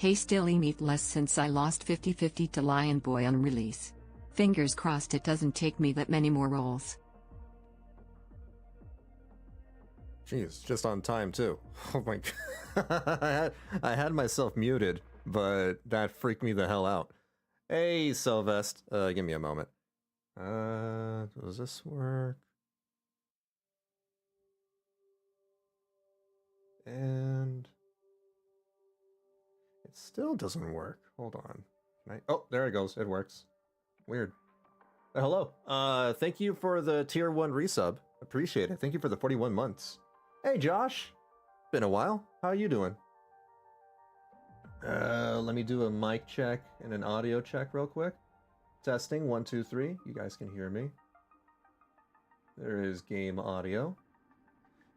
Hey, still Aemeath less since I lost 50-50 to Lahai-Roi on release. Fingers crossed it doesn't take me that many more rolls. Jeez, just on time too. Oh my god. I had myself muted, but that freaked me the hell out. Hey, Sylvester. Give me a moment. Does this work? And it still doesn't work. Hold on. Oh, there it goes. It works. Weird. Hello. Thank you for the tier 1 resub. Appreciate it. Thank you for the 41 months. Hey, Josh. Been a while. How are you doing? Let me do a mic check and an audio check real quick. Testing, 1, 2, 3. You guys can hear me. There is game audio.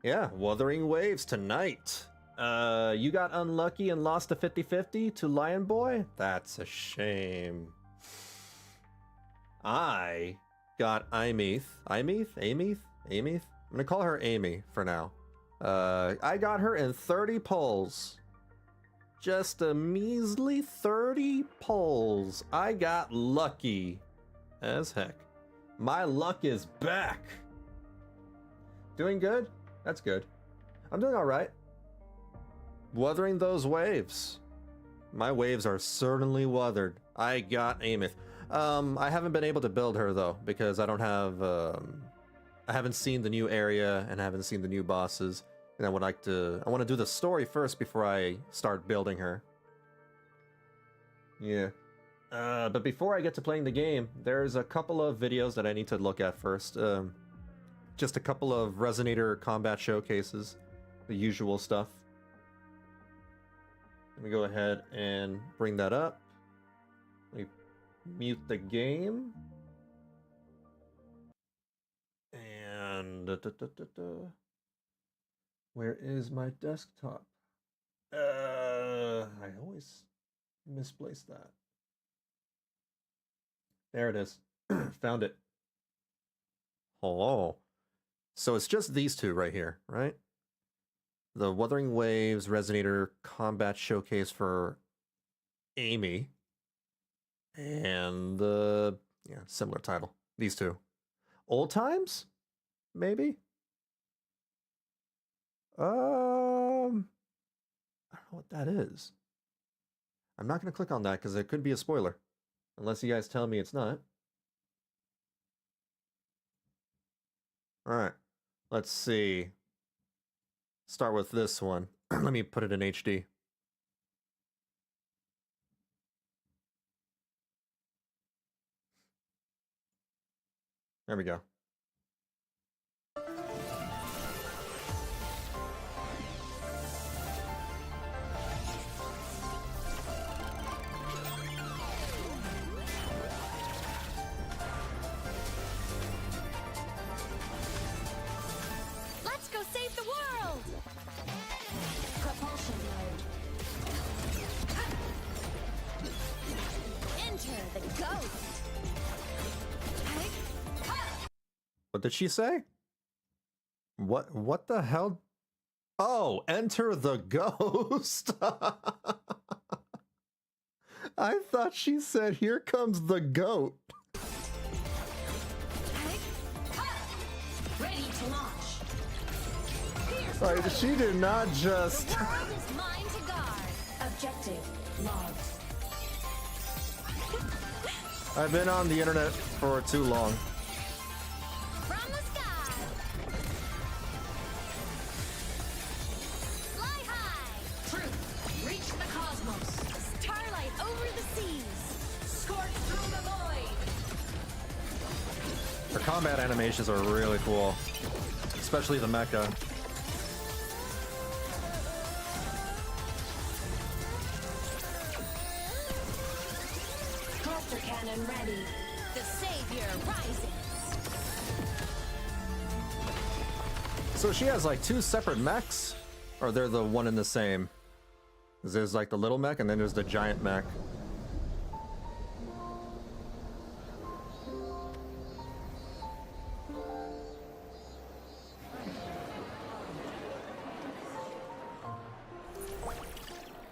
Yeah, Wuthering Waves tonight. You got unlucky and lost a 50-50 to Lahai-Roi? That's a shame. I got Aemeath. Aemeath? I'm gonna call her Amy for now. I got her in 30 pulls. Just a measly 30 pulls. I got lucky as heck. My luck is back. Doing good? That's good. I'm doing alright. Wuthering those waves. My waves are certainly weathered. I got Aemeath. I haven't been able to build her though, because I don't have, I haven't seen the new area and I haven't seen the new bosses. And I want to do the story first before I start building her. Yeah. But before I get to playing the game, there's a couple of videos that I need to look at first. Just a couple of Resonator combat showcases. The usual stuff. Let me go ahead and bring that up. Let me mute the game. And... where is my desktop? I always misplace that. There it is. Found it. Oh. So it's just these two right here, right? The Wuthering Waves Resonator Combat Showcase for Amy. And the, yeah, similar title. These two. Old Times? Maybe? I don't know what that is. I'm not going to click on that because it could be a spoiler. Unless you guys tell me it's not. Alright. Let's see. Start with this one. Let me put it in HD. There we go. Let's go save the world! Propulsion mode. Enter the ghost. What did she say? What the hell? Oh, enter the ghost. I thought she said, here comes the goat. Ready to launch. Like, she did not just... The world is mine to guard. Objective logged. I've been on the internet for too long. From the sky. Fly high. Truth. Reach the cosmos. Starlight over the seas. Scorch through the void. Her combat animations are really cool. Especially the mecha. Cluster cannon ready. The savior rises. So she has like two separate mechs? Or they're the one and the same? 'Cause there's like the little mech and then there's the giant mech.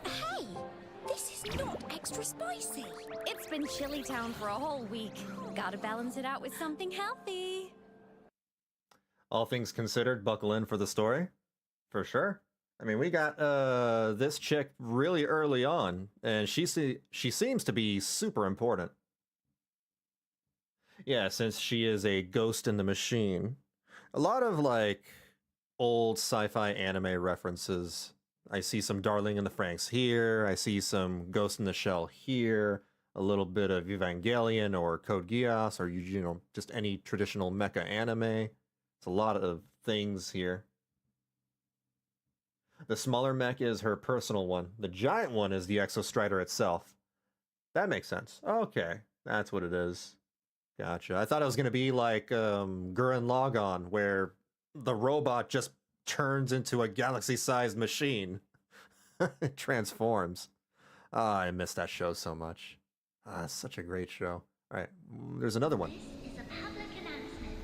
Hey, this spicy. It's been Chili Town for a whole week. Gotta balance it out with something healthy. All things considered, buckle in for the story. For sure. I mean, we got this chick really early on, and she seems to be super important. Yeah, since she is a ghost in the machine. A lot of, like, old sci-fi anime references. I see some Darling in the Franxx here. I see some Ghost in the Shell here. A little bit of Evangelion or Code Geass or, you know, just any traditional mecha anime. It's a lot of things here. The smaller mech is her personal one. The giant one is the Exostrider itself. That makes sense. Okay, that's what it is. Gotcha. I thought it was going to be like Gurren Lagann, where the robot just turns into a galaxy-sized machine. It transforms. Ah, I miss that show so much. Ah, it's such a great show. All right, there's another one. This is a public announcement.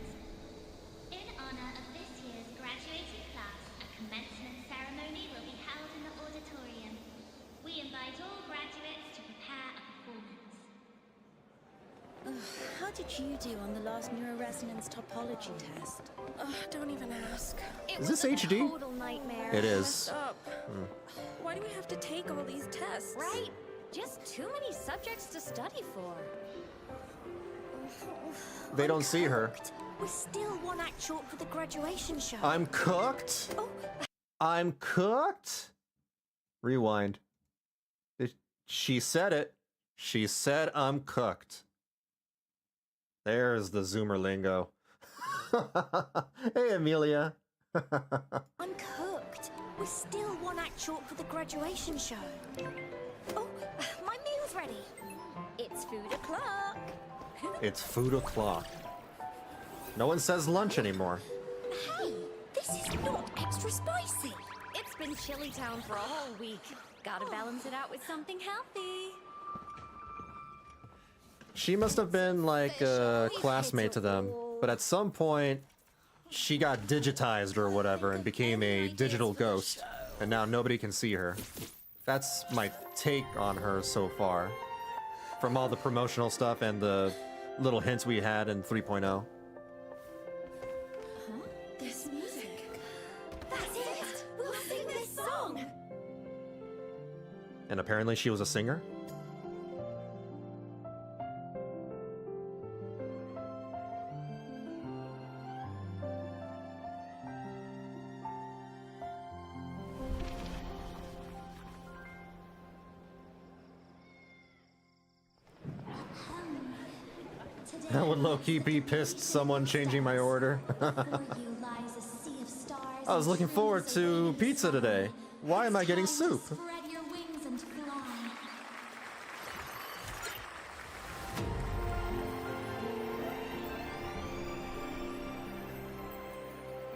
In honor of this year's graduating class, a commencement ceremony will be held in the auditorium. We invite all graduates to prepare a performance. How did you do on the last neuroresonance topology test? Don't even ask. It Is was this a HD? total nightmare. It is. Stop. Why do we have to take all these tests? Right? Just too many subjects to study for. They don't see her. We're still one act short for the graduation show. I'm cooked. Oh, I'm cooked. Rewind. She said it. She said I'm cooked. There's the Zoomer lingo. Hey, Amelia. I'm cooked. We're still one act short for the graduation show. Oh, my meal's ready. It's food o'clock. It's food o'clock. No one says lunch anymore. Hey, this is not extra spicy. It's been Chili Town for a whole week. Gotta balance it out with something healthy. She must have been like a classmate to them, but at some point she got digitized or whatever and became a digital ghost, and now nobody can see her. That's my take on her so far, from all the promotional stuff and the little hints we had in 3.0. This music. That's it. We'll sing this song. And apparently she was a singer? That would low-key be pissed someone changing my order. I was looking forward to pizza today. Why am I getting soup? Spread your wings and fly.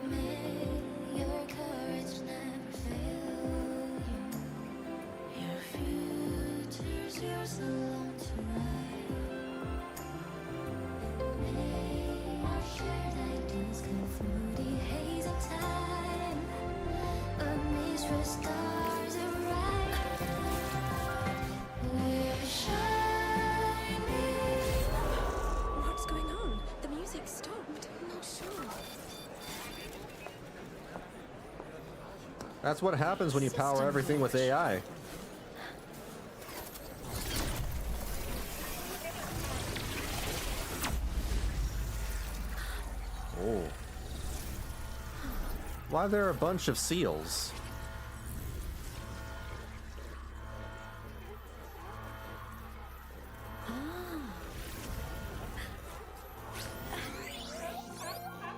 May your courage never fail you. Your future's yours alone to write. May our shared ideals go through the haze of time. Amazed where stars are right. We're shining. What's going on? The music stopped. I'm not sure. That's what happens when you power everything with AI. Oh. Why are there a bunch of seals?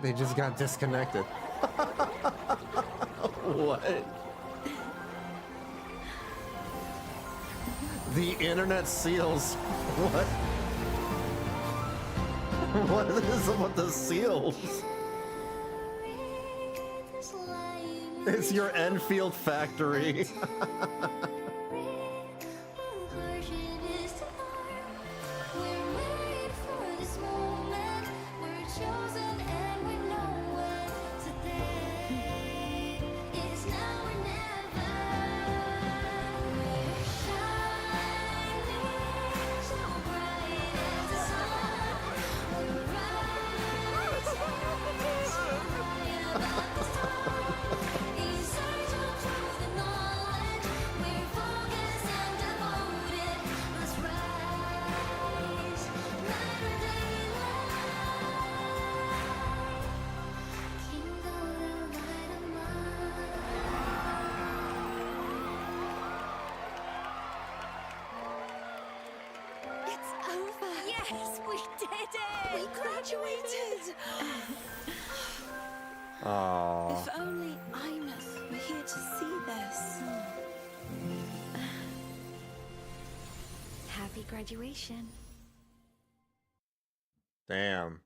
They just got disconnected. What? The internet seals. What? What is it with the seals? It's your Enfield factory. Yes, we did it! We graduated! Aww. If only Aemeath were here to see this. Happy graduation. Damn.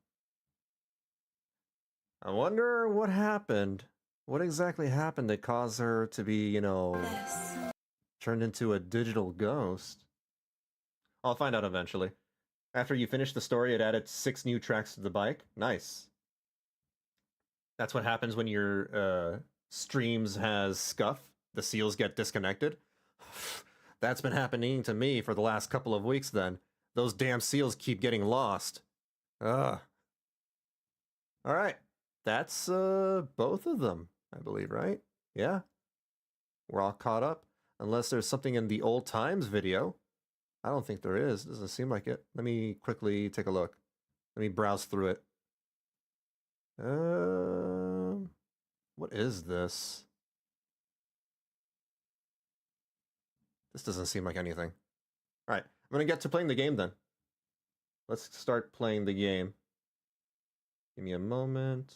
I wonder what happened. What exactly happened that caused her to be, This. turned into a digital ghost? I'll find out eventually. After you finish the story, it added 6 new tracks to the bike. Nice. That's what happens when your streams has scuff. The seals get disconnected. That's been happening to me for the last couple of weeks then. Those damn seals keep getting lost. Ugh. Alright. That's both of them, I believe, right? Yeah. We're all caught up. Unless there's something in the old times video. I don't think there is. Doesn't seem like it. Let me quickly take a look. Let me browse through it. What is this? This doesn't seem like anything. Alright, I'm gonna get to playing the game then. Let's start playing the game. Give me a moment.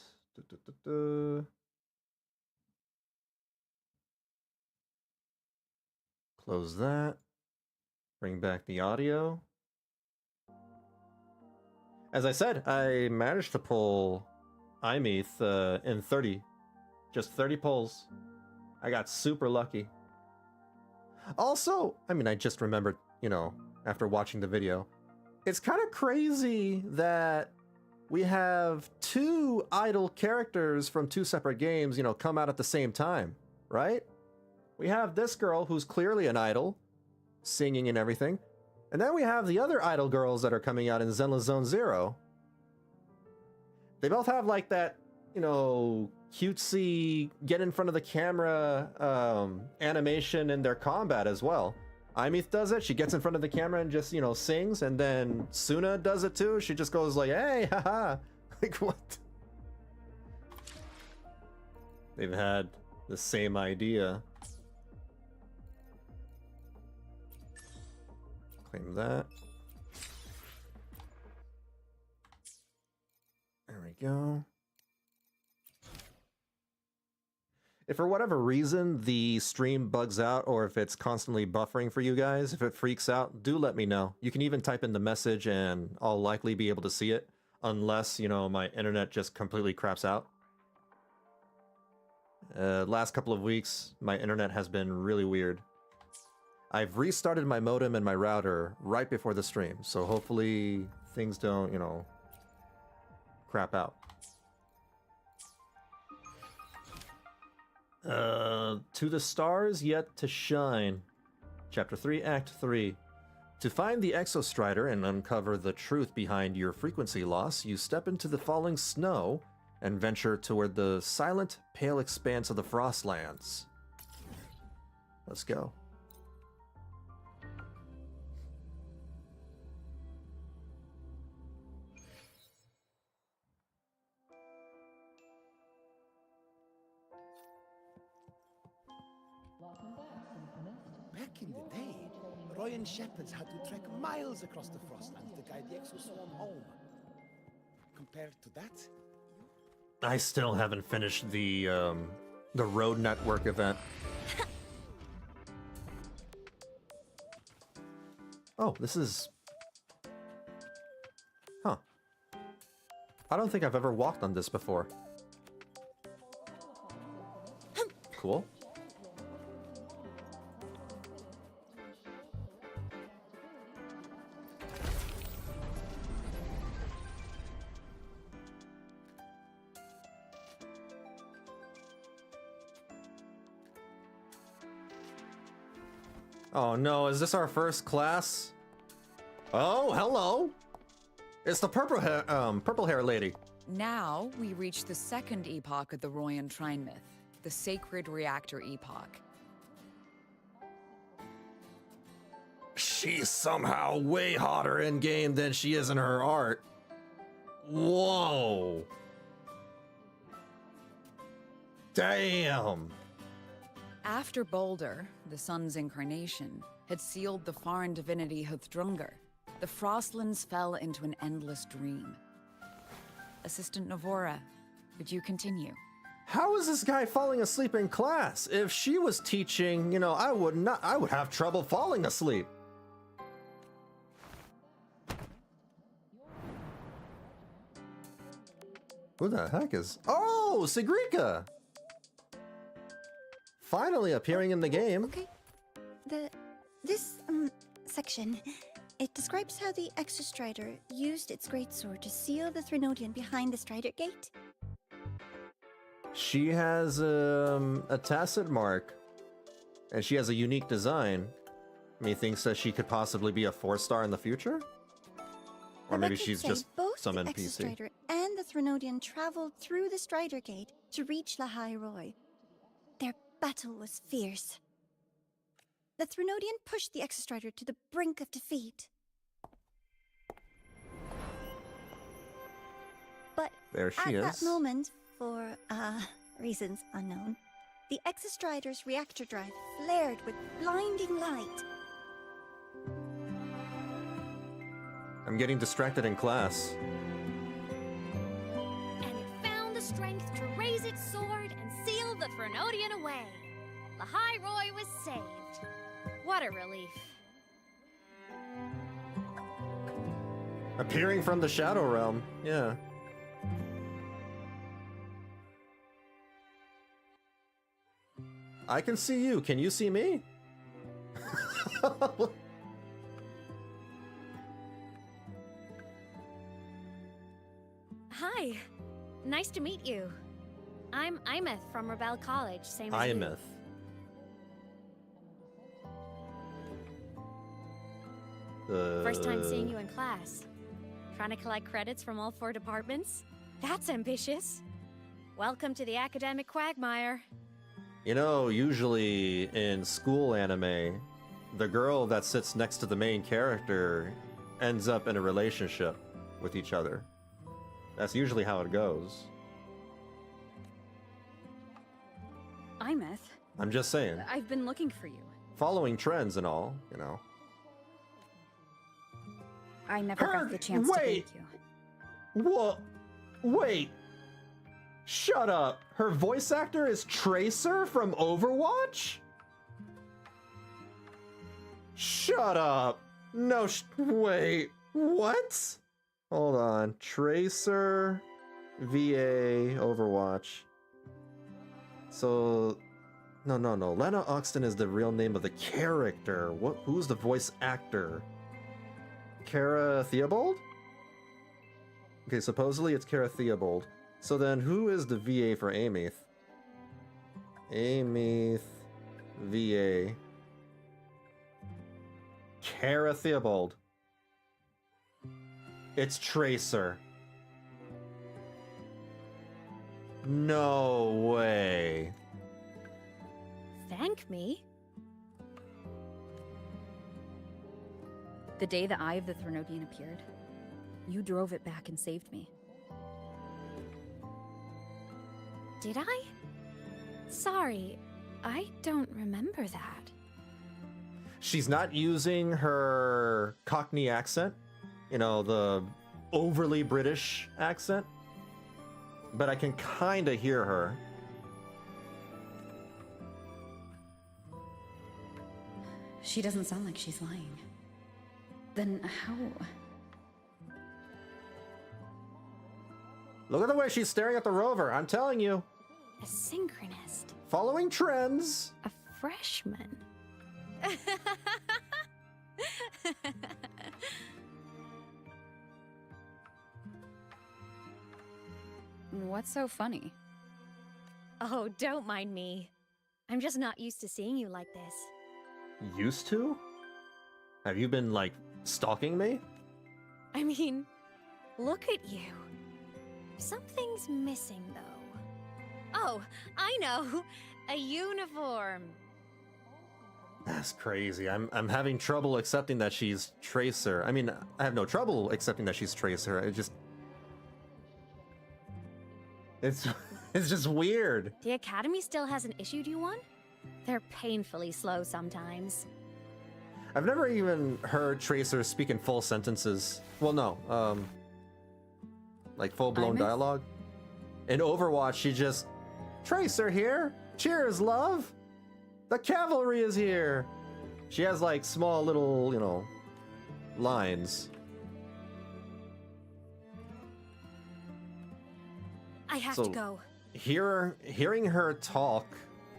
Close that. Bring back the audio. As I said, I managed to pull Aemeath in 30. Just 30 pulls. I got super lucky. Also, I mean, I just remembered, after watching the video, it's kind of crazy that we have 2 idol characters from 2 separate games, come out at the same time, right? We have this girl who's clearly an idol, singing and everything. And then we have the other idol girls that are coming out in Zenless Zone Zero. They both have like that, cutesy, get in front of the camera animation in their combat as well. Aemeath does it, she gets in front of the camera and just, sings, and then Suna does it too. She just goes like, hey, haha. Like, what? They've had the same idea. Claim that. There we go. If for whatever reason the stream bugs out or if it's constantly buffering for you guys, if it freaks out, do let me know. You can even type in the message and I'll likely be able to see it unless, my internet just completely craps out. Last couple of weeks, my internet has been really weird. I've restarted my modem and my router right before the stream, so hopefully things don't, crap out. To the Stars Yet to Shine. Chapter 3, Act 3. To find the Exostrider and uncover the truth behind your frequency loss, you step into the falling snow and venture toward the silent, pale expanse of the Frostlands. Let's go. Back in the day, Royan shepherds had to trek miles across the Frostlands to guide the exoswarm home. Compared to that, I still haven't finished the road network event. Oh, this is... Huh. I don't think I've ever walked on this before. Cool. Oh no, is this our first class? Oh, hello! It's the purple hair lady. Now we reach the second epoch of the Royan Trine myth, the Sacred Reactor Epoch. She's somehow way hotter in game than she is in her art. Whoa! Damn! After Baldur, the sun's incarnation, had sealed the foreign divinity Huthrungur, The Frostlands fell into an endless dream. Assistant Navora, could you continue? How is this guy falling asleep in class? If she was teaching, you know, I would have trouble falling asleep. Who the heck is... Oh, Sigrika! Finally appearing in the game. Okay. This section, it describes how the Exostrider used its greatsword to seal the Threnodian behind the Strider Gate. She has a tacit mark, and she has a unique design. Methinks that she could possibly be a 4-star in the future? Or maybe she's just both some the NPC. Exostrider and the Threnodian traveled through the Strider Gate to reach Lahai-Roi. Their battle was fierce. The Threnodian pushed the Exostrider to the brink of defeat. But There she at is. that moment, for reasons unknown, the Exostrider's reactor drive flared with blinding light. I'm getting distracted in class. And it found the strength to raise its sword and seal the Threnodian away. Lahai-Roi was saved. What a relief. Appearing from the Shadow Realm, yeah. I can see you. Can you see me? Hi. Nice to meet you. I'm Aemeath from Rebel College, same as you. Aemeath. First time seeing you in class. Trying to collect credits from all 4 departments? That's ambitious. Welcome to the academic quagmire. You know, usually in school anime, the girl that sits next to the main character ends up in a relationship with each other. That's usually how it goes. Aemeath, I'm just saying. I've been looking for you. Following trends and all, you know. I never got the chance to thank you. What? Wait. Shut up. Her voice actor is Tracer from Overwatch? Shut up. No, wait. What? Hold on. Tracer, VA, Overwatch. So, no. Lena Oxton is the real name of the character. Who's the voice actor? Cara Theobald? Okay, supposedly it's Cara Theobald. So then, who is the VA for Aemeath? Aemeath, VA. Cara Theobald. It's Tracer. No way. Thank me? The day the Eye of the Threnodian appeared, you drove it back and saved me. Did I? Sorry, I don't remember that. She's not using her Cockney accent, you know, the overly British accent, but I can kind of hear her. She doesn't sound like she's lying. Then how? Look at the way she's staring at the rover, I'm telling you. A synchronist. Following trends. A freshman. What's so funny? Oh, don't mind me. I'm just not used to seeing you like this. Used to? Have you been, like, stalking me? I mean, look at you. Something's missing, though. Oh, I know. A uniform. That's crazy. I'm having trouble accepting that she's Tracer. I mean, I have no trouble accepting that she's Tracer. It's just weird. The Academy still hasn't issued you one? They're painfully slow sometimes. I've never even heard Tracer speak in full sentences. Well, no, like full-blown dialogue. In Overwatch, she just, Tracer here. Cheers, love. The cavalry is here. She has like small little, you know, lines. I have to go. Hearing her talk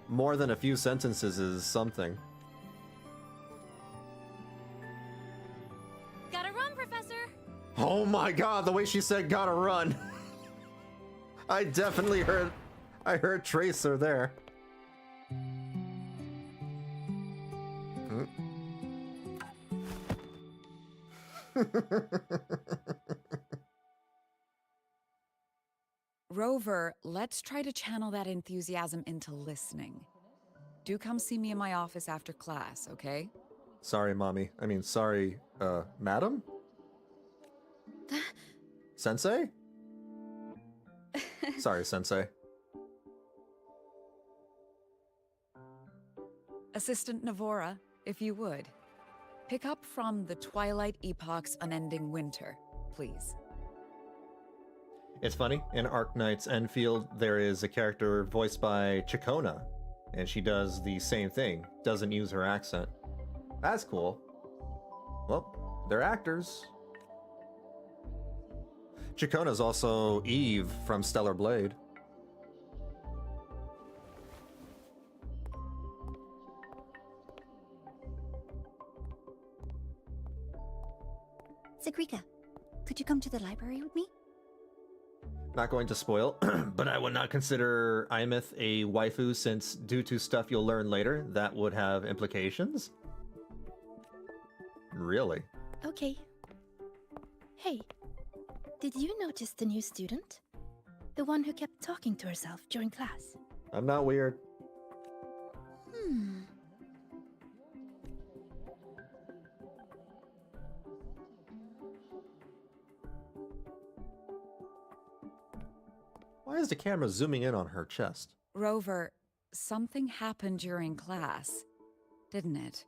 more than a few sentences is something. Gotta run, Professor! Oh my god, the way she said gotta run. I definitely heard Tracer there. Rover, let's try to channel that enthusiasm into listening. Do come see me in my office after class, okay? Sorry, mommy. I mean, sorry, madam? Sensei? Sorry, Sensei. Assistant Navora, if you would. Pick up from the Twilight Epoch's Unending Winter, please. It's funny, in Arknight's Enfield, there is a character voiced by Chikona, and she does the same thing, doesn't use her accent. That's cool. Well, they're actors. Chikona's also Eve from Stellar Blade. Sagrika, could you come to the library with me? Not going to spoil, but I would not consider Aemeath a waifu since, due to stuff you'll learn later, that would have implications? Really? Okay. Hey, did you notice the new student? The one who kept talking to herself during class? I'm not weird. Why is the camera zooming in on her chest? Rover, something happened during class, didn't it?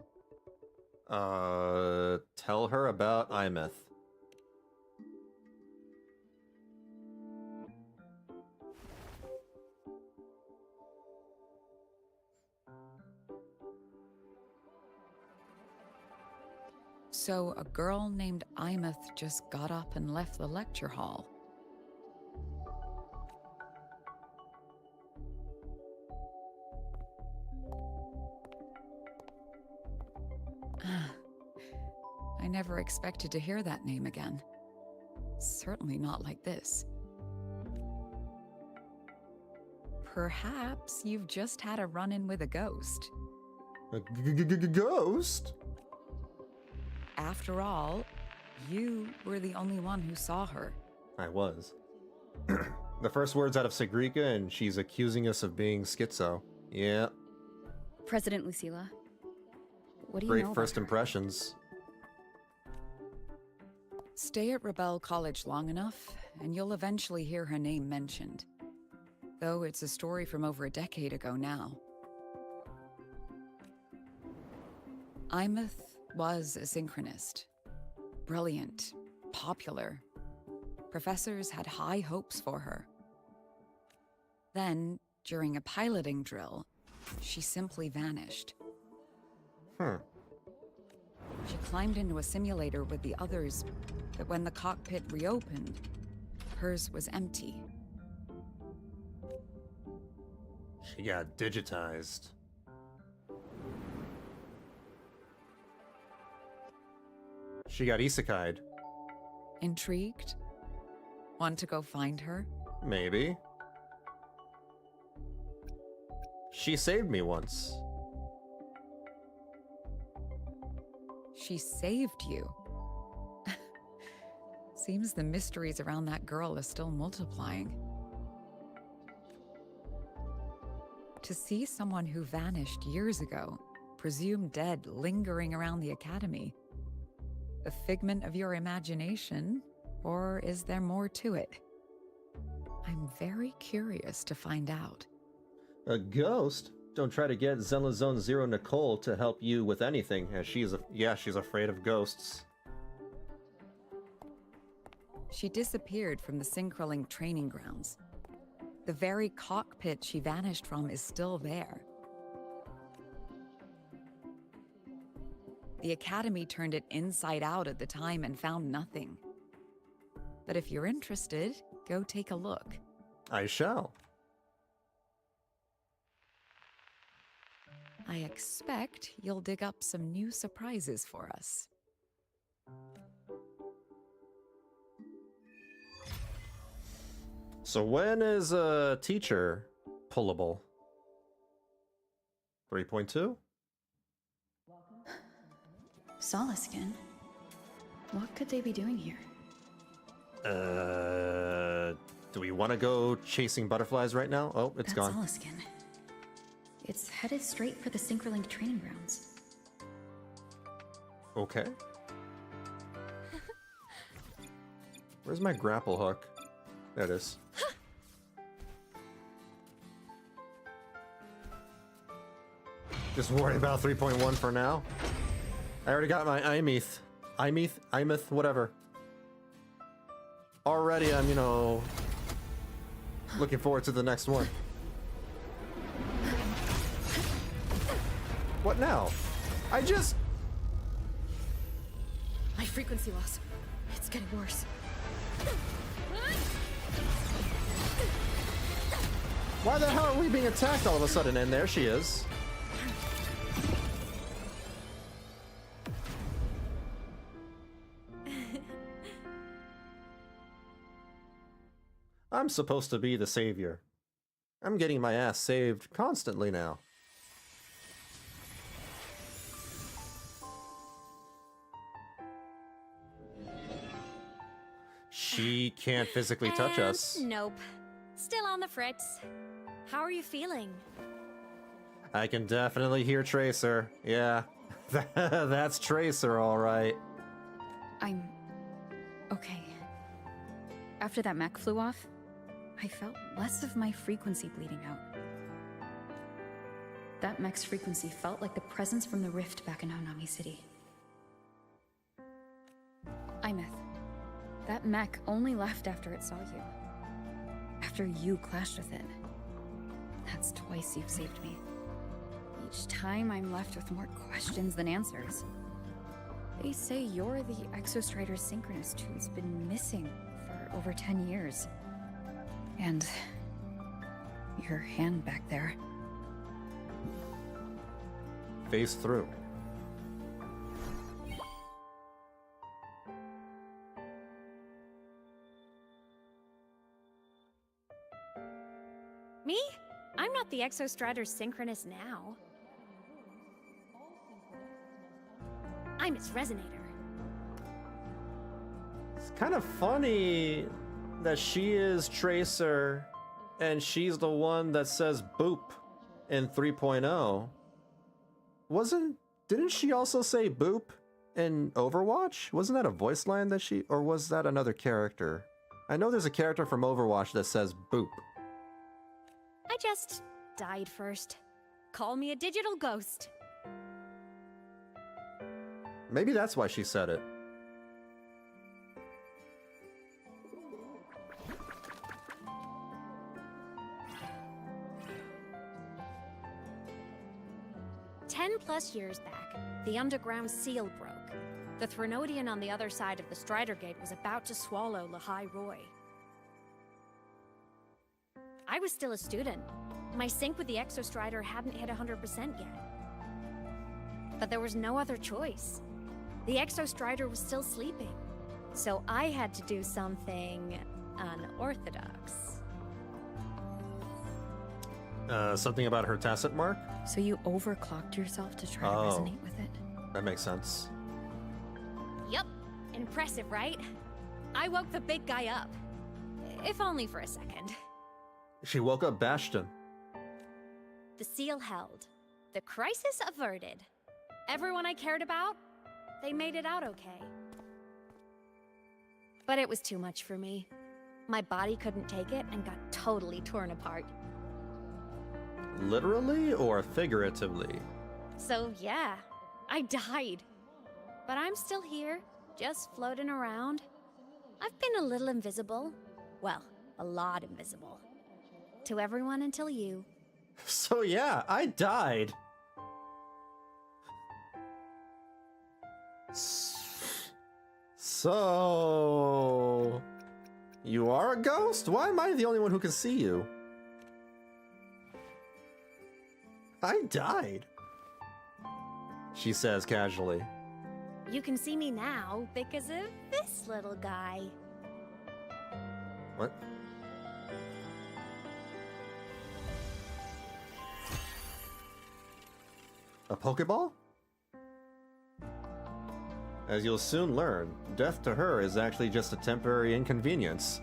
Tell her about Aemeath. So a girl named Aemeath just got up and left the lecture hall. I never expected to hear that name again. Certainly not like this. Perhaps you've just had a run-in with a ghost. A ghost? After all, you were the only one who saw her. I was. The first words out of Sagrika, and she's accusing us of being schizo. Yeah. President Lucilla, what do you know Great about first her? impressions. Stay at Rebel College long enough, and you'll eventually hear her name mentioned. Though it's a story from over a decade ago now. Aemeath was a synchronist. Brilliant, popular. Professors had high hopes for her. Then, during a piloting drill, she simply vanished. She climbed into a simulator with the others, but when the cockpit reopened, hers was empty. She got digitized. She got isekai'd. Intrigued? Want to go find her? Maybe. She saved me once. She saved you. Seems the mysteries around that girl are still multiplying. To see someone who vanished years ago, presumed dead, lingering around the academy, a figment of your imagination, or is there more to it? I'm very curious to find out. A ghost? Don't try to get Zone Zero Nicole to help you with anything, as she's afraid of ghosts. She disappeared from the Synchroling training grounds. The very cockpit she vanished from is still there. The Academy turned it inside out at the time and found nothing. But if you're interested, go take a look. I shall. I expect you'll dig up some new surprises for us. So when is a teacher pullable? 3.2? Solaskin? What could they be doing here? Do we want to go chasing butterflies right now? Oh, it's gone. That's Solaskin. It's headed straight for the Synchroling training grounds. Okay. Where's my grapple hook? There it is. Just worry about 3.1 for now. I already got my Aemeath, whatever. Already I'm, looking forward to the next one. What now? My frequency loss. It's getting worse. Why the hell are we being attacked all of a sudden? And there she is. I'm supposed to be the savior. I'm getting my ass saved constantly now. She can't physically touch us. Nope. Still on the fritz. How are you feeling? I can definitely hear Tracer. Yeah, that's Tracer, all right. I'm okay. After that mech flew off, I felt less of my frequency bleeding out. That mech's frequency felt like the presence from the rift back in Honami City. Aemeath, that mech only left after it saw you. After you clashed with it. That's twice you've saved me. Each time I'm left with more questions than answers. They say you're the Exostrider Synchronist who's been missing for over 10 years. And your hand back there. Face through. Me? I'm not the Exostrider Synchronist now. I'm its Resonator. It's kind of funny that she is Tracer and she's the one that says boop in 3.0. Didn't she also say boop in Overwatch? Wasn't that a voice line that or was that another character? I know there's a character from Overwatch that says boop. I just died first. Call me a digital ghost. Maybe that's why she said it. +10 years back, the underground seal broke. The Threnodian on the other side of the Strider Gate was about to swallow Lahai-Roi. I was still a student. My sync with the Exostrider hadn't hit 100% yet. But there was no other choice. The Exostrider was still sleeping. So I had to do something unorthodox. Something about her tacit mark? So you overclocked yourself to try to resonate with it? That makes sense. Yup. Impressive, right? I woke the big guy up. If only for a second. She woke up Bastion. The seal held. The crisis averted. Everyone I cared about, they made it out okay. But it was too much for me. My body couldn't take it and got totally torn apart. Literally or figuratively? So yeah, I died. But I'm still here, just floating around. I've been a little invisible. Well, a lot invisible. To everyone until you. So yeah, I died. So... You are a ghost? Why am I the only one who can see you? I died, she says casually. You can see me now because of this little guy. What? A Pokeball? As you'll soon learn, death to her is actually just a temporary inconvenience.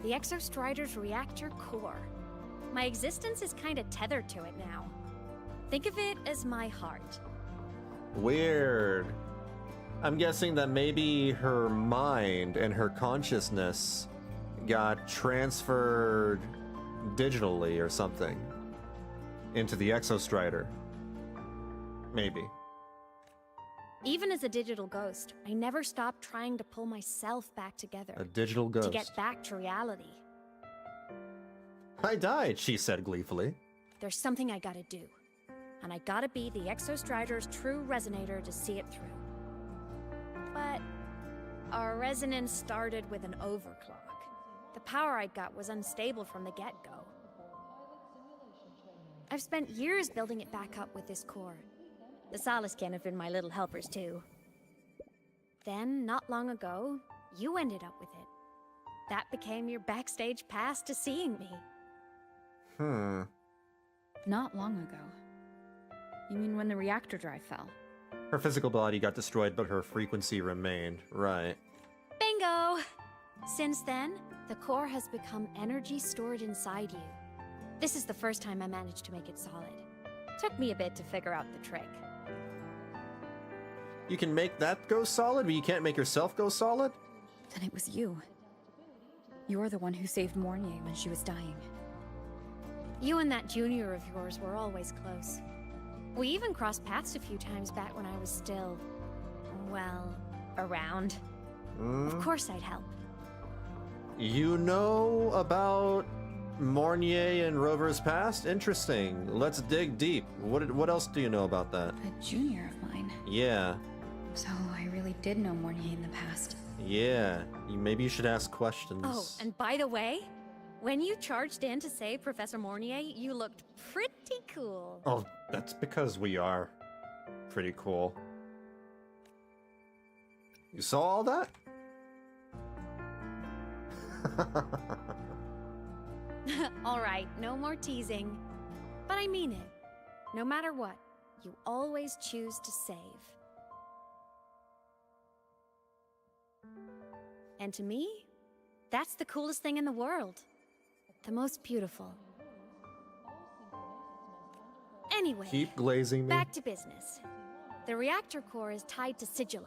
The Exostrider's reactor core. My existence is kinda tethered to it now. Think of it as my heart. Weird. I'm guessing that maybe her mind and her consciousness got transferred digitally or something into the Exostrider. Maybe. Even as a digital ghost, I never stopped trying to pull myself back together. A digital ghost. To get back to reality. I died, she said gleefully. There's something I gotta do. And I gotta be the Exostrider's true resonator to see it through. But our resonance started with an overclock. The power I got was unstable from the get-go. I've spent years building it back up with this core. The Solaskin have been my little helpers too. Then, not long ago, you ended up with it. That became your backstage pass to seeing me. Not long ago. You mean when the reactor drive fell? Her physical body got destroyed, but her frequency remained. Right. Bingo! Since then, the core has become energy stored inside you. This is the first time I managed to make it solid. Took me a bit to figure out the trick. You can make that go solid, but you can't make yourself go solid? Then it was you. You're the one who saved Mornier when she was dying. You and that junior of yours were always close. We even crossed paths a few times back when I was still, well, around. Of course I'd help. You know about Mornier and Rover's past? Interesting. Let's dig deep. What else do you know about that? A junior of mine. Yeah. So I really did know Mornier in the past. Yeah. Maybe you should ask questions. Oh, and by the way, when you charged in to save Professor Mornier, you looked pretty cool. Oh, that's because we are pretty cool. You saw all that? Alright, no more teasing. But I mean it. No matter what, you always choose to save. And to me, that's the coolest thing in the world. The most beautiful. Anyway, Keep glazing me. back to business. The reactor core is tied to Sigillum.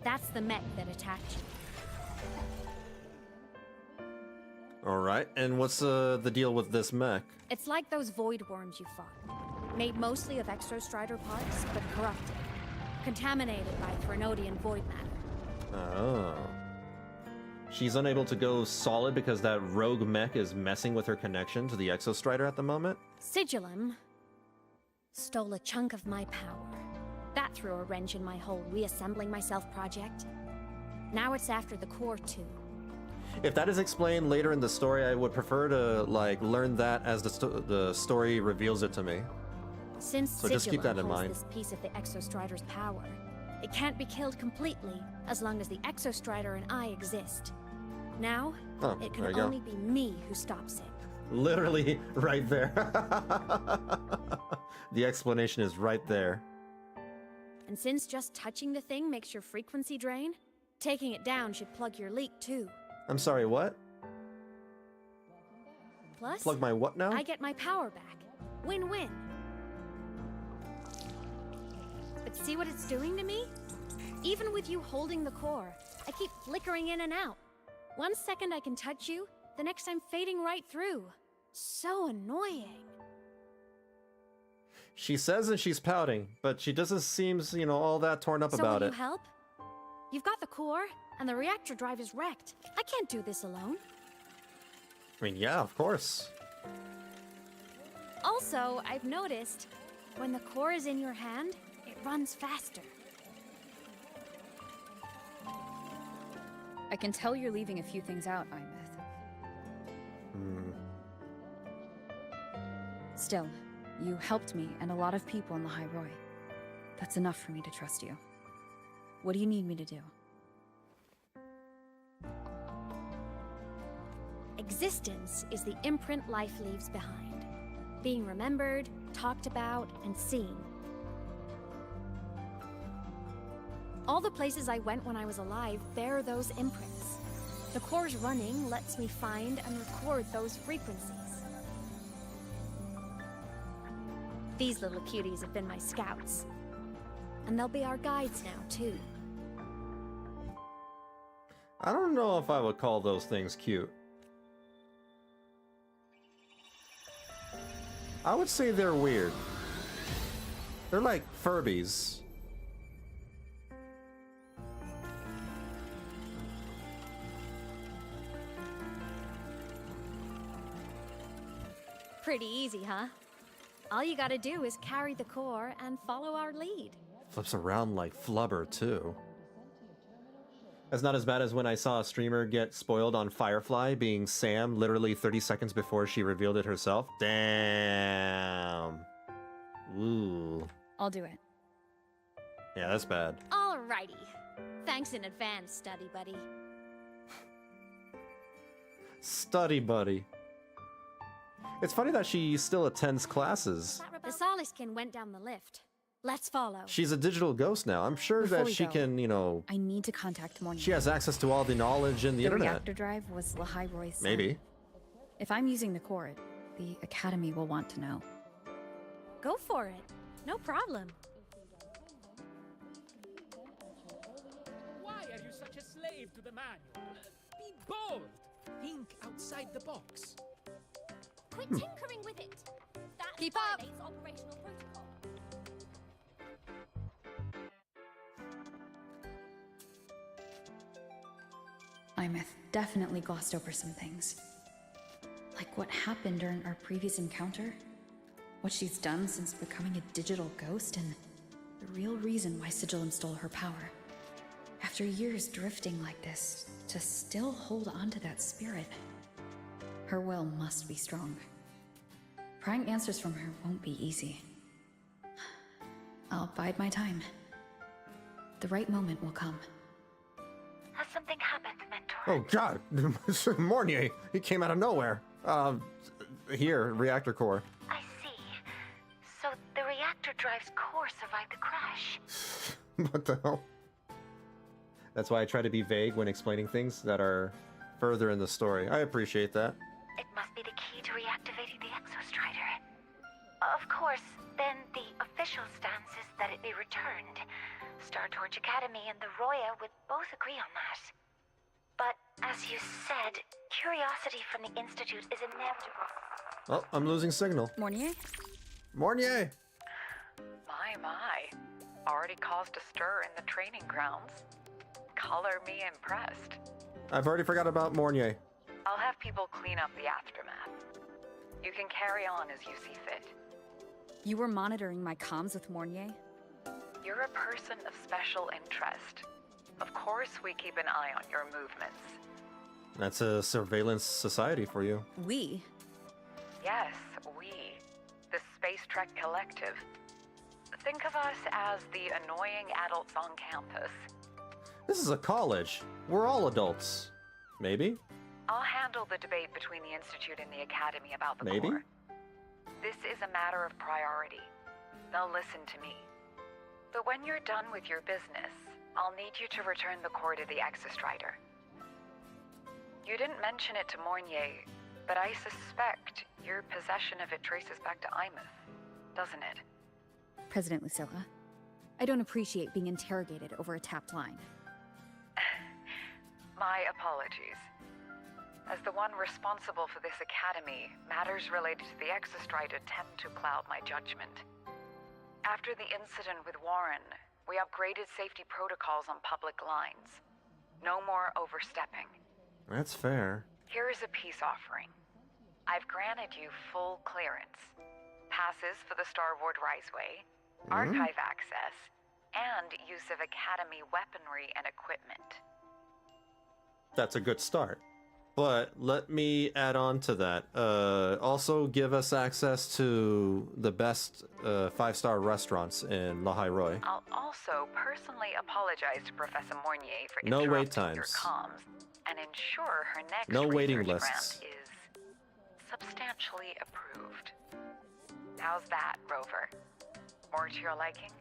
That's the mech that attacked you. Alright, and what's the deal with this mech? It's like those void worms you fought. Made mostly of Exostrider parts, but corrupted. Contaminated by Threnodian void matter. Oh. She's unable to go solid because that rogue mech is messing with her connection to the Exostrider at the moment? Sigillum stole a chunk of my power. That threw a wrench in my whole reassembling myself project. Now it's after the core too. If that is explained later in the story, I would prefer to learn that as the story reveals it to me. Since So just keep that in holds mind. this piece of the Exostrider's power, it can't be killed completely as long as the Exostrider and I exist. Now, Oh, it there can you go. only be me who stops it. Literally right there. The explanation is right there. And since just touching the thing makes your frequency drain, taking it down should plug your leak too. I'm sorry, what? Plus, Plug my what now? I get my power back. Win-win. But see what it's doing to me? Even with you holding the core, I keep flickering in and out. 1 second I can touch you, the next I'm fading right through. So annoying. She says and she's pouting, but she doesn't seem, all that torn up about will it. you help? You've got the core, and the reactor drive is wrecked. I can't do this alone. I mean, yeah, of course. Also, I've noticed, when the core is in your hand, it runs faster. I can tell you're leaving a few things out, Aemeath. Still, you helped me and a lot of people in Lahai-Roi. That's enough for me to trust you. What do you need me to do? Existence is the imprint life leaves behind. Being remembered, talked about, and seen. All the places I went when I was alive bear those imprints. The core's running lets me find and record those frequencies. These little cuties have been my scouts. And they'll be our guides now, too. I don't know if I would call those things cute. I would say they're weird. They're like Furbies. Pretty easy, huh? All you gotta do is carry the core and follow our lead. Flips around like flubber, too. That's not as bad as when I saw a streamer get spoiled on Firefly being Sam literally 30 seconds before she revealed it herself. Damn. Ooh. I'll do it. Yeah, that's bad. Alrighty. Thanks in advance, study buddy. Study buddy. It's funny that she still attends classes. The Soliskin went down the lift. Let's follow. She's a digital ghost now. I'm sure Before that we she go, can, I need to contact Morning. she has access to all the knowledge in the internet. reactor drive was Lahai-Roi's son. Maybe. If I'm using the core, the Academy will want to know. Go for it. No problem. Why are you such a slave to the manual? Be bold. Think outside the box. Quit tinkering with it. That Keep up. violates operational protocol. Aemeath definitely glossed over some things. Like what happened during our previous encounter, what she's done since becoming a digital ghost, and the real reason why Sigillum stole her power. After years drifting like this, to still hold on to that spirit. Her will must be strong. Prying answers from her won't be easy. I'll bide my time. The right moment will come. Has something happened, Mentor? Oh god, Mornier, he came out of nowhere. Here, reactor core. I see. So the reactor drive's core survived the crash. What the hell? That's why I try to be vague when explaining things that are further in the story. I appreciate that. It must be the key to reactivating the Exostrider. Of course, then the official stance is that it be returned. Star Torch Academy and the Roya would both agree on that. But, as you said, curiosity from the Institute is inevitable. Oh, I'm losing signal. Mornier? Mornier! My. Already caused a stir in the training grounds. Color me impressed. I've already forgot about Mornier. I'll have people clean up the aftermath. You can carry on as you see fit. You were monitoring my comms with Mornier? You're a person of special interest. Of course we keep an eye on your movements. That's a surveillance society for you. We? Yes, we. The Space Trek Collective. Think of us as the annoying adults on campus. This is a college. We're all adults. Maybe? I'll handle the debate between the Institute and the Academy about the Maybe? core. This is a matter of priority. They'll listen to me. But when you're done with your business, I'll need you to return the core to the Exostrider. You didn't mention it to Mornier, but I suspect your possession of it traces back to Aemeath, doesn't it? President Lucilla, I don't appreciate being interrogated over a tapped line. My apologies. As the one responsible for this academy, matters related to the Exostrider tend to cloud my judgment. After the incident with Warren, we upgraded safety protocols on public lines. No more overstepping. That's fair. Here is a peace offering. I've granted you full clearance. Passes for the Starboard Riseway, archive access, and use of Academy weaponry and equipment. That's a good start. But let me add on to that. Also give us access to the best 5-star restaurants in Lahai-Roi. I'll also personally apologize to Professor Mornier for No wait interrupting your times. comms and ensure her next No waiting research lists. grant is substantially approved. How's that, Rover? More to your liking?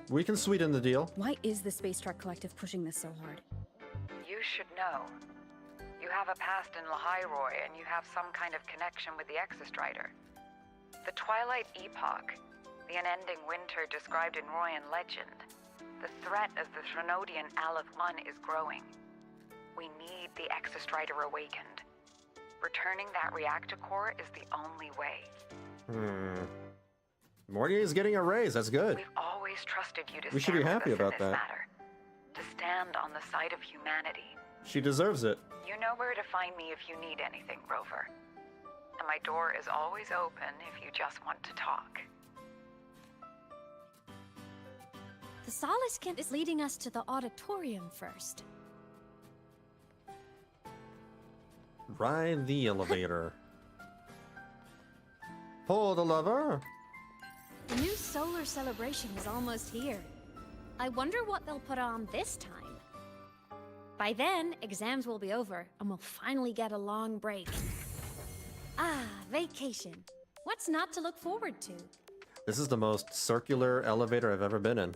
We can sweeten the deal. Why is the Space Truck Collective pushing this so hard? You should know. You have a past in Lahai-Roi, and you have some kind of connection with the Exostrider. The Twilight Epoch, the unending winter described in Royan legend, the threat of the Threnodian Aleph I is growing. We need the Exostrider awakened. Returning that reactor core is the only way. Mornier is getting a raise. That's good. We've always trusted you to We should be stand happy with us about in this that. matter. To stand on the side of humanity. She deserves it. You know where to find me if you need anything, Rover. And my door is always open if you just want to talk. The Solace Kit is leading us to the auditorium first. Ride the elevator. Pull the lever. The new solar celebration is almost here. I wonder what they'll put on this time. By then, exams will be over, and we'll finally get a long break. Ah, vacation. What's not to look forward to? This is the most circular elevator I've ever been in.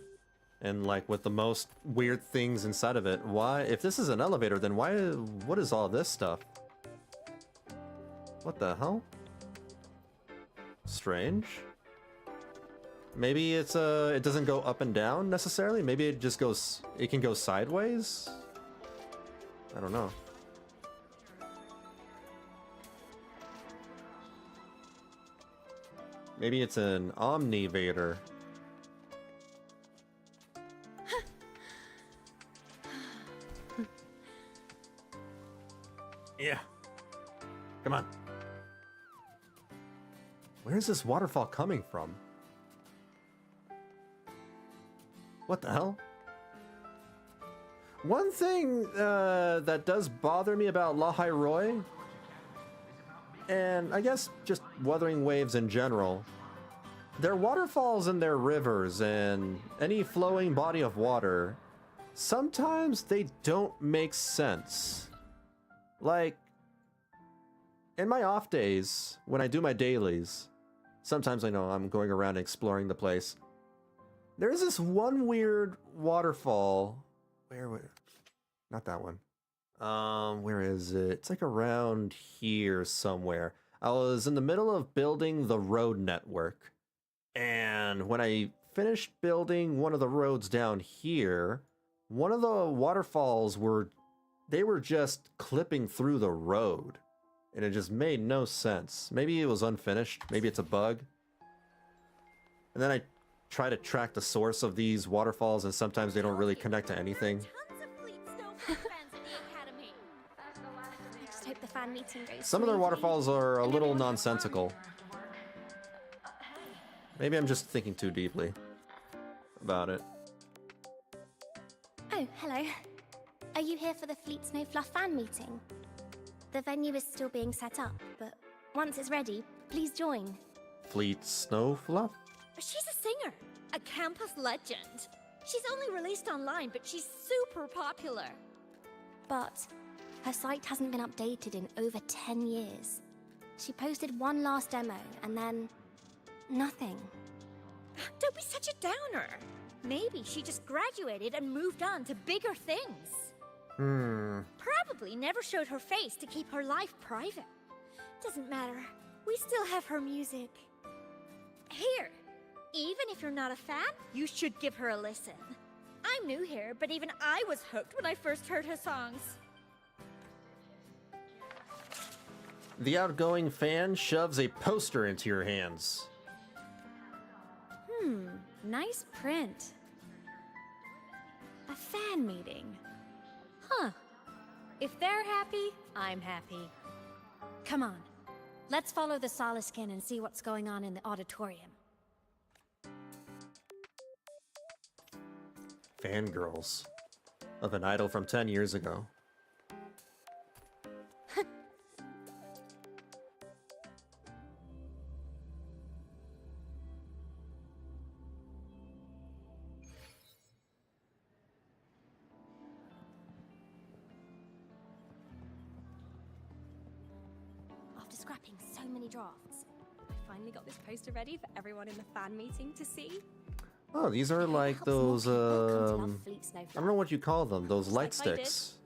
And like with the most weird things inside of it. Why? If this is an elevator, then why? What is all this stuff? What the hell? Strange. Maybe it's it doesn't go up and down necessarily. Maybe it just goes. It can go sideways. I don't know. Maybe it's an omnivator. Yeah. Come on. Where is this waterfall coming from? What the hell? One thing that does bother me about Lahai-Roi, and I guess just Wuthering Waves in general, their waterfalls and their rivers and any flowing body of water, sometimes they don't make sense. Like, in my off days, when I do my dailies, sometimes I know I'm going around exploring the place. There's this one weird waterfall. Not that one. Where is it? It's like around here somewhere. I was in the middle of building the road network. And when I finished building one of the roads down here, one of the waterfalls they were just clipping through the road. And it just made no sense. Maybe it was unfinished. Maybe it's a bug. And then I try to track the source of these waterfalls, and sometimes they don't really connect to anything. I just hope the fan meeting goes Some of their smoothly. waterfalls are a And little everyone has fun. nonsensical. Maybe I'm just thinking too deeply about it. Oh, hello. Are you here for the Fleet Snow Fluff fan meeting? The venue is still being set up, but once it's ready, please join. Fleet Snow Fluff? She's a singer, a campus legend. She's only released online, but she's super popular. But her site hasn't been updated in over 10 years. She posted one last demo, and then nothing. Don't be such a downer. Maybe she just graduated and moved on to bigger things. Probably never showed her face to keep her life private. Doesn't matter. We still have her music. Here, even if you're not a fan, you should give her a listen. I'm new here, but even I was hooked when I first heard her songs. The outgoing fan shoves a poster into your hands. Nice print. A fan meeting. Huh. If they're happy, I'm happy. Come on. Let's follow the Soliskin and see what's going on in the auditorium. Fangirls of an idol from 10 years ago. After scrapping so many drafts, I finally got this poster ready for everyone in the fan meeting to see. Oh, these are like those, I don't know what you call them, those light sticks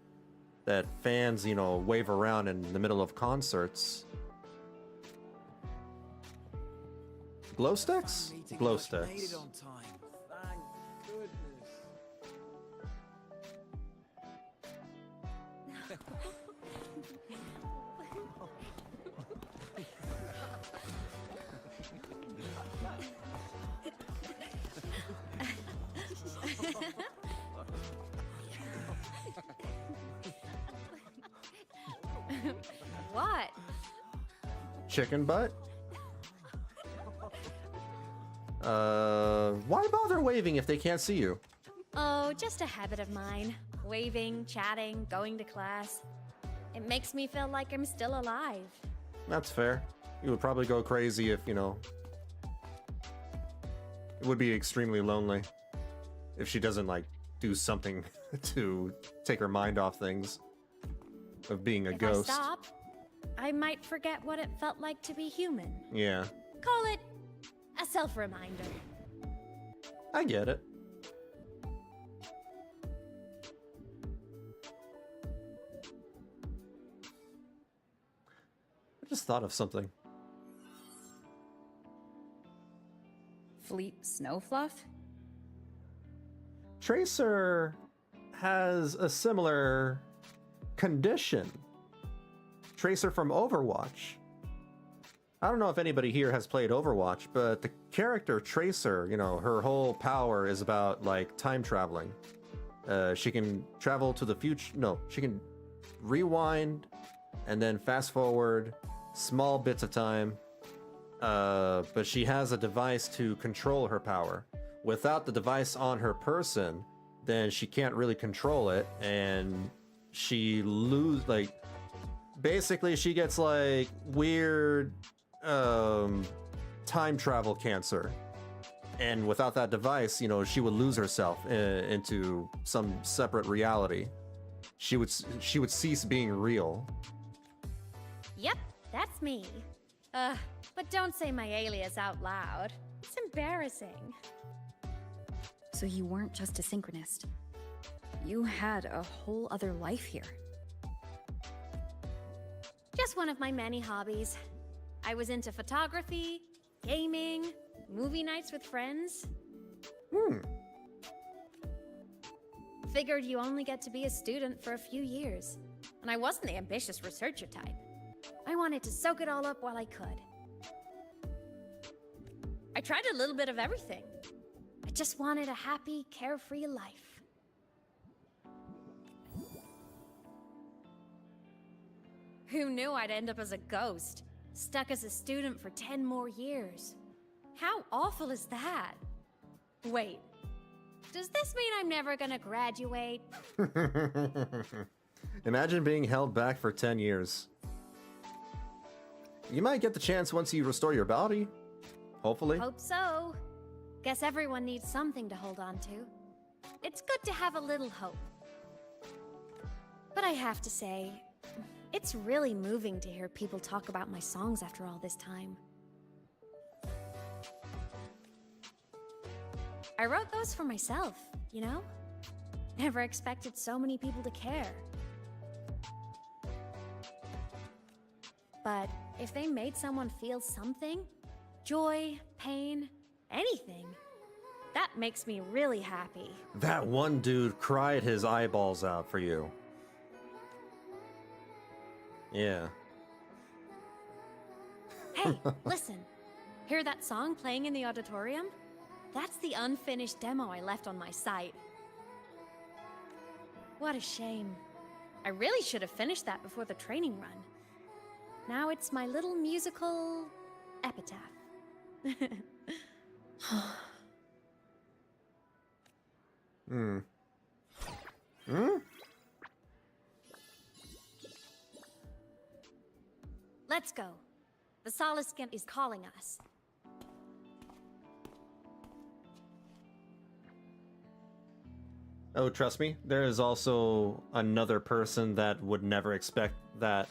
that fans, you know, wave around in the middle of concerts. Glow sticks? Glow sticks. Made it on time. Thank goodness. What? Chicken butt? Why bother waving if they can't see you? Oh, just a habit of mine. Waving, chatting, going to class. It makes me feel like I'm still alive. That's fair. You would probably go crazy if, you know... It would be extremely lonely if she doesn't, like, do something to take her mind off things. Of being a ghost. If I stop, I might forget what it felt like to be human. Yeah. Call it a self-reminder. I get it. I just thought of something. Fleet Snowfluff? Tracer has a similar condition. Tracer from Overwatch. I don't know if anybody here has played Overwatch, but the character Tracer, you know, her whole power is about, like, time traveling. She can travel to the future. No, she can rewind and then fast forward small bits of time. But she has a device to control her power. Without the device on her person, then she can't really control it, and she basically she gets like weird time travel cancer, and without that device, you know, she would lose herself into some separate reality. She would cease being real. Yep, that's me. But don't say my alias out loud. It's embarrassing. So you weren't just a synchronist. You had a whole other life here. Just one of my many hobbies. I was into photography, gaming, movie nights with friends. Figured you only get to be a student for a few years. And I wasn't the ambitious researcher type. I wanted to soak it all up while I could. I tried a little bit of everything. I just wanted a happy, carefree life. Who knew I'd end up as a ghost, stuck as a student for 10 more years? How awful is that? Wait, does this mean I'm never gonna graduate? Imagine being held back for 10 years. You might get the chance once you restore your body. Hopefully. Hope so. Guess everyone needs something to hold on to. It's good to have a little hope. But I have to say, it's really moving to hear people talk about my songs after all this time. I wrote those for myself, you know? Never expected so many people to care. But if they made someone feel something, joy, pain, anything, that makes me really happy. That one dude cried his eyeballs out for you. Yeah. Hey, listen. Hear that song playing in the auditorium? That's the unfinished demo I left on my site. What a shame. I really should have finished that before the training run. Now it's my little musical epitaph. Hmm. Let's go. The Soliskin is calling us. Oh, trust me, there is also another person that would never expect that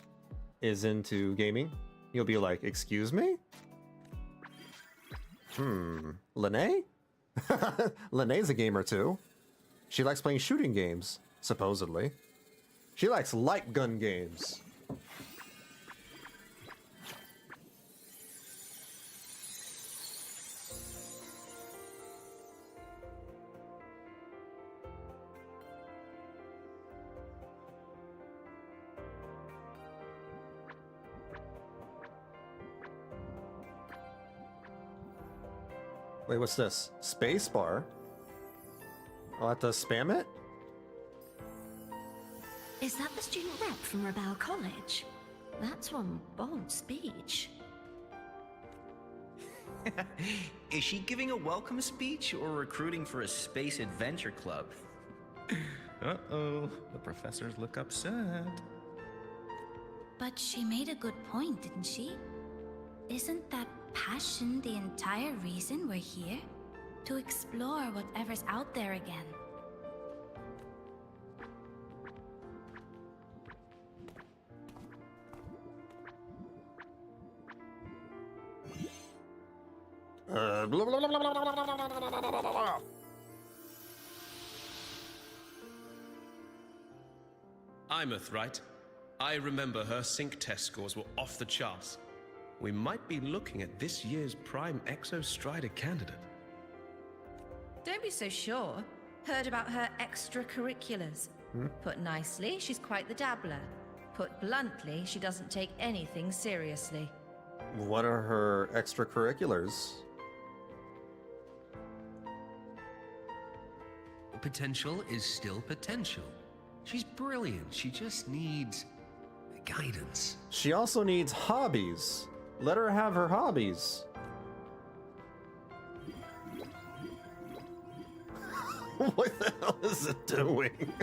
is into gaming. You'll be like, excuse me? Lene? Lene's a gamer too. She likes playing shooting games, supposedly. She likes light gun games. Wait, what's this? Spacebar? I'll have to spam it? Is that the student rep from Rebel College? That's one bold speech. Is she giving a welcome speech or recruiting for a space adventure club? Uh-oh, the professors look upset. But she made a good point, didn't she? Isn't that passion the entire reason we're here? To explore whatever's out there again. Aemeath, right? I remember her sync test scores were off the charts. We might be looking at this year's prime Exostrider candidate. Don't be so sure. Heard about her extracurriculars. Put nicely, she's quite the dabbler. Put bluntly, she doesn't take anything seriously. What are her extracurriculars? Potential is still potential. She's brilliant. She just needs guidance. She also needs hobbies. Let her have her hobbies. What the hell is it doing?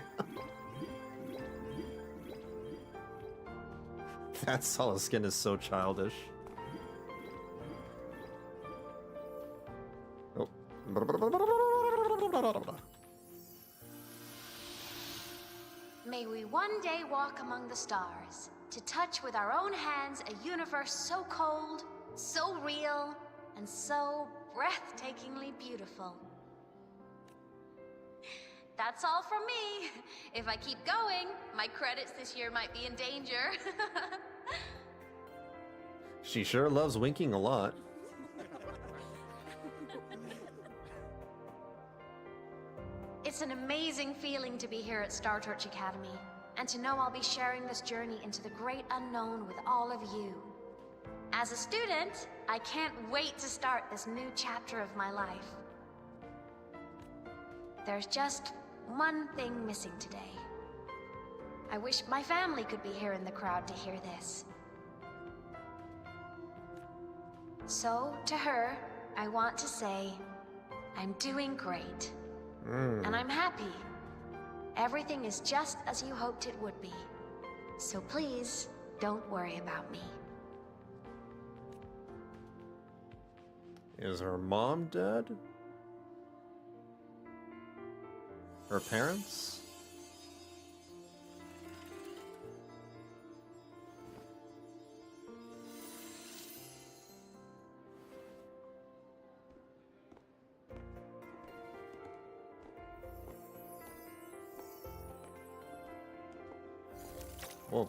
That Soliskin is so childish. Oh. May we one day walk among the stars, to touch with our own hands a universe so cold, so real, and so breathtakingly beautiful. That's all from me. If I keep going, my credits this year might be in danger. She sure loves winking a lot. It's an amazing feeling to be here at Star Torch Academy, and to know I'll be sharing this journey into the great unknown with all of you. As a student, I can't wait to start this new chapter of my life. There's just one thing missing today. I wish my family could be here in the crowd to hear this. So, to her, I want to say, I'm doing great. And I'm happy. Everything is just as you hoped it would be. So please, don't worry about me. Is her mom dead? Her parents? Well,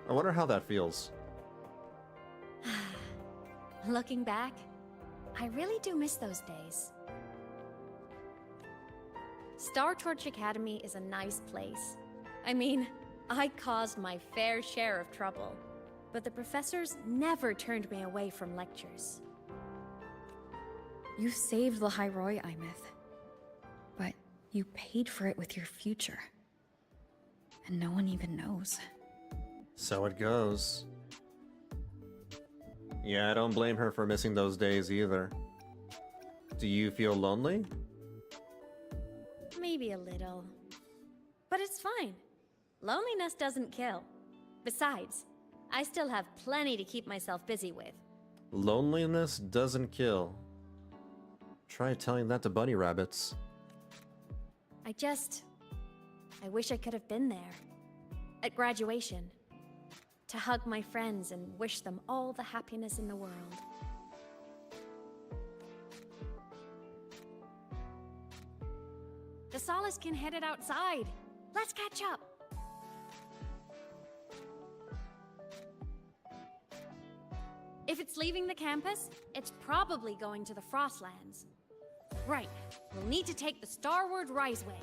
I wonder how that feels. Looking back, I really do miss those days. Star Torch Academy is a nice place. I mean, I caused my fair share of trouble, but the professors never turned me away from lectures. You saved Lahai-Roi, Aemeath. But you paid for it with your future. And no one even knows. So it goes. Yeah, I don't blame her for missing those days either. Do you feel lonely? Maybe a little. But it's fine. Loneliness doesn't kill. Besides, I still have plenty to keep myself busy with. Loneliness doesn't kill. Try telling that to bunny rabbits. I wish I could have been there. At graduation. To hug my friends and wish them all the happiness in the world. The Solace can headed outside. Let's catch up. If it's leaving the campus, it's probably going to the Frostlands. Right, we'll need to take the Starward Riseway.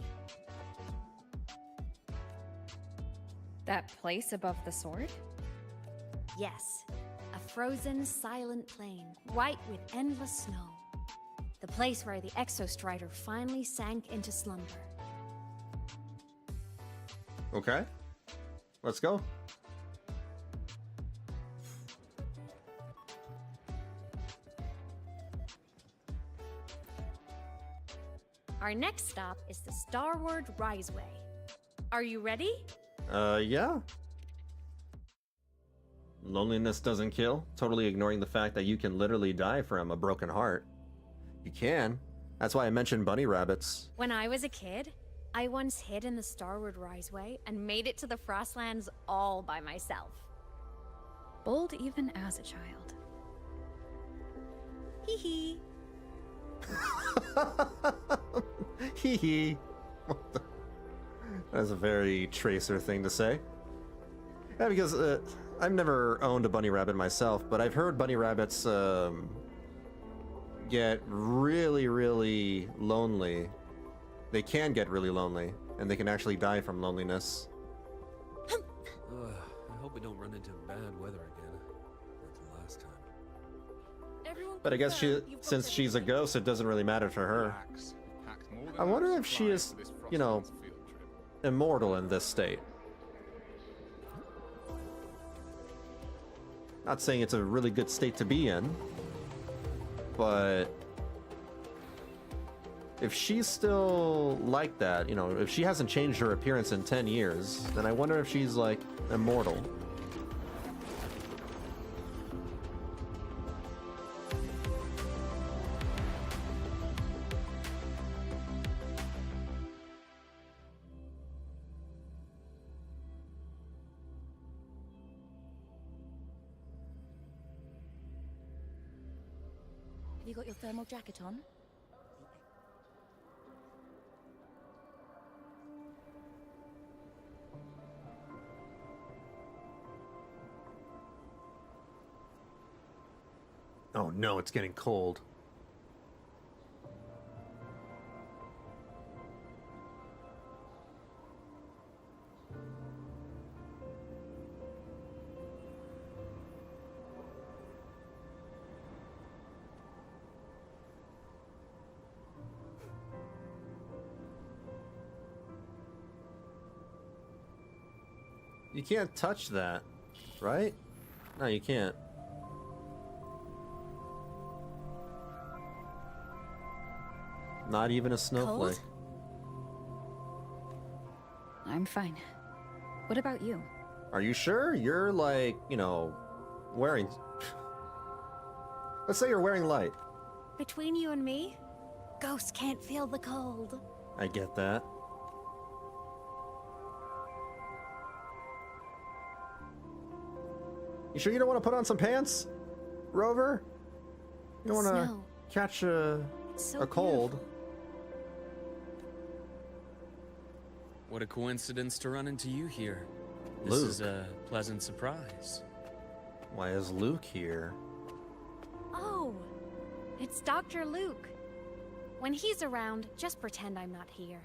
That place above the sword? Yes, a frozen, silent plain, white with endless snow. The place where the Exostrider finally sank into slumber. Okay, let's go. Our next stop is the Starward Riseway. Are you ready? Yeah. Loneliness doesn't kill, totally ignoring the fact that you can literally die from a broken heart. You can. That's why I mentioned bunny rabbits. When I was a kid, I once hid in the Starward Riseway and made it to the Frostlands all by myself. Bold even as a child. Hee hee. Hee hee. That's a very Tracer thing to say. Yeah, because I've never owned a bunny rabbit myself, but I've heard bunny rabbits get really, really lonely. They can get really lonely, and they can actually die from loneliness. I hope we don't run into bad weather again, like the last time. But I guess since she's a ghost, it doesn't really matter to her. I wonder if she is, you know, immortal in this state. Not saying it's a really good state to be in, but if she's still like that, you know, if she hasn't changed her appearance in 10 years, then I wonder if she's, like, immortal. Have you got your thermal jacket on? Oh no, it's getting cold. You can't touch that, right? No, you can't. Not even a snowflake. Cold? I'm fine. What about you? Are you sure? You're like, you know, wearing... Let's say you're wearing light. Between you and me, ghosts can't feel the cold. I get that. You sure you don't want to put on some pants, Rover? You don't want to catch a cold. Beautiful. What a coincidence to run into you here. Luke. This is a pleasant surprise. Why is Luke here? Oh, it's Dr. Luke. When he's around, just pretend I'm not here.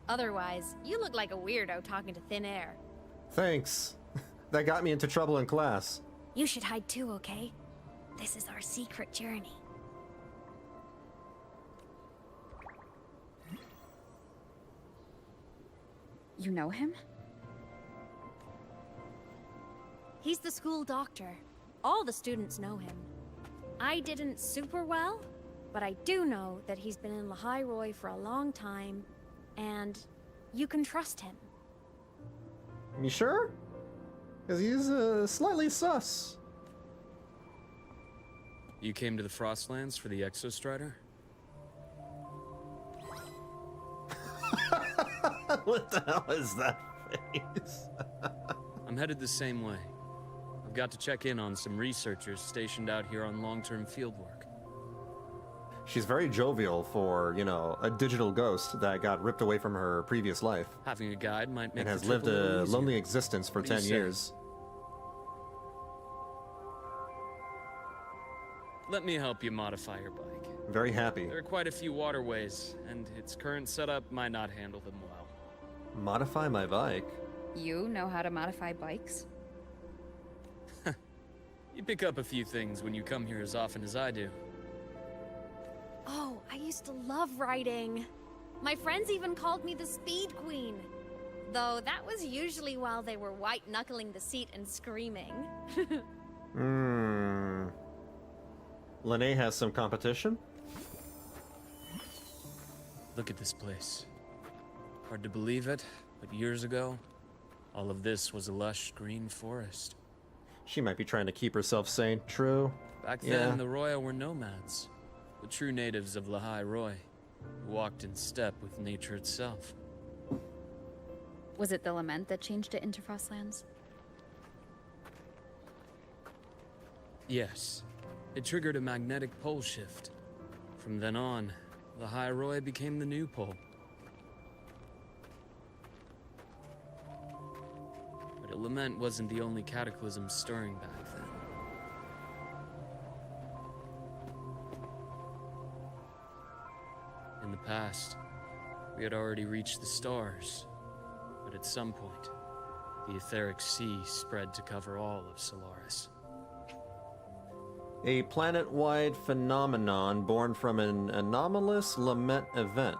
Otherwise, you look like a weirdo talking to thin air. Thanks. That got me into trouble in class. You should hide too, okay? This is our secret journey. You know him? He's the school doctor. All the students know him. I didn't super well, but I do know that he's been in Lahai-Roi for a long time, and you can trust him. You sure? Because he's slightly sus. You came to the Frostlands for the Exostrider? What the hell is that face? I'm headed the same way. I've got to check in on some researchers stationed out here on long-term fieldwork. She's very jovial for, you know, a digital ghost that got ripped away from her previous life. Having a guide might make and has the trip lived little a easier. lonely existence for What do you 10 say? years. Let me help you modify your bike. Very happy. There are quite a few waterways, and its current setup might not handle them well. Modify my bike? You know how to modify bikes? You pick up a few things when you come here as often as I do. Oh, I used to love riding. My friends even called me the Speed Queen. Though that was usually while they were white-knuckling the seat and screaming. Lene has some competition? Look at this place. Hard to believe it, but years ago, all of this was a lush green forest. She might be trying to keep herself sane. True. Back then, the Royal were nomads, the true natives of Lahai-Roi, who walked in step with nature itself. Was it the lament that changed it into Frostlands? Yes. It triggered a magnetic pole shift. From then on, Lahai-Roi became the new pole. But a lament wasn't the only cataclysm stirring back then. In the past, we had already reached the stars, but at some point, the etheric sea spread to cover all of Solaris. A planet-wide phenomenon born from an anomalous lament event.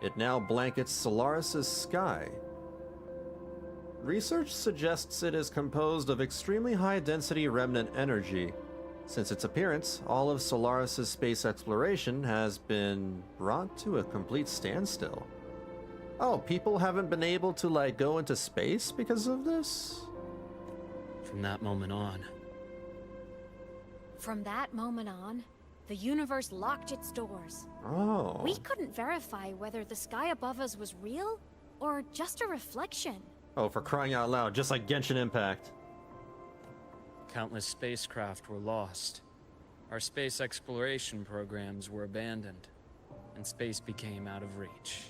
It now blankets Solaris' sky. Research suggests it is composed of extremely high-density remnant energy. Since its appearance, all of Solaris' space exploration has been brought to a complete standstill. Oh, people haven't been able to, like, go into space because of this? From that moment on, From that moment on, the universe locked its doors. Oh. We couldn't verify whether the sky above us was real or just a reflection. Oh, for crying out loud, just like Genshin Impact. countless spacecraft were lost. Our space exploration programs were abandoned, and space became out of reach.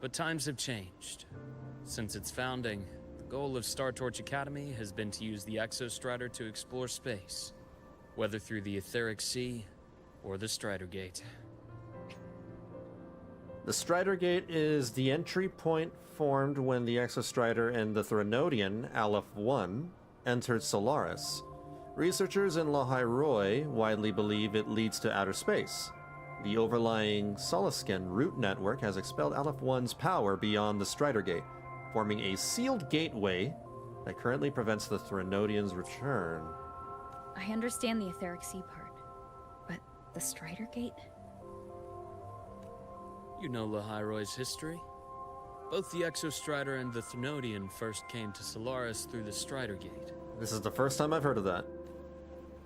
But times have changed. Since its founding, the goal of Star Torch Academy has been to use the Exostrider to explore space, whether through the Etheric Sea or the Strider Gate. The Strider Gate is the entry point formed when the Exostrider and the Threnodian, Aleph-1, entered Solaris. Researchers in Lahai-Roi widely believe it leads to outer space. The overlying Solaskin root network has expelled Aleph-1's power beyond the Strider Gate, forming a sealed gateway that currently prevents the Threnodian's return. I understand the Etheric Sea part, but the Strider Gate? You know Lahai-Roi's history? Both the Exostrider and the Threnodian first came to Solaris through the Strider Gate. This is the first time I've heard of that.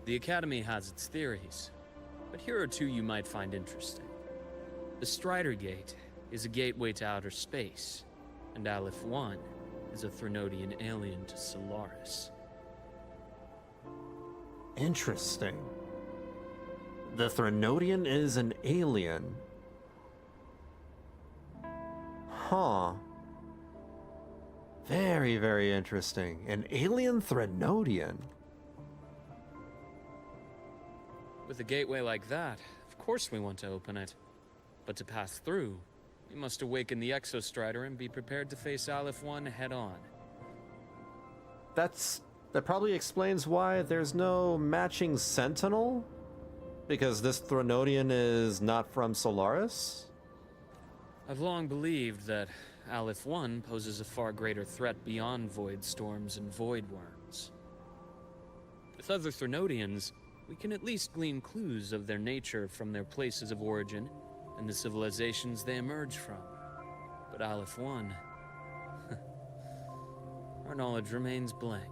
The Academy has its theories, but here are two you might find interesting. The Strider Gate is a gateway to outer space, and Aleph-1 is a Threnodian alien to Solaris. Interesting. The Threnodian is an alien. Huh. Very, very interesting. An alien Threnodian. With a gateway like that, of course we want to open it. But to pass through, we must awaken the Exostrider and be prepared to face Aleph-1 head-on. That probably explains why there's no matching Sentinel? Because this Threnodian is not from Solaris? I've long believed that Aleph 1 poses a far greater threat beyond void storms and void worms. With other Threnodians, we can at least glean clues of their nature from their places of origin and the civilizations they emerge from. But Aleph 1... our knowledge remains blank.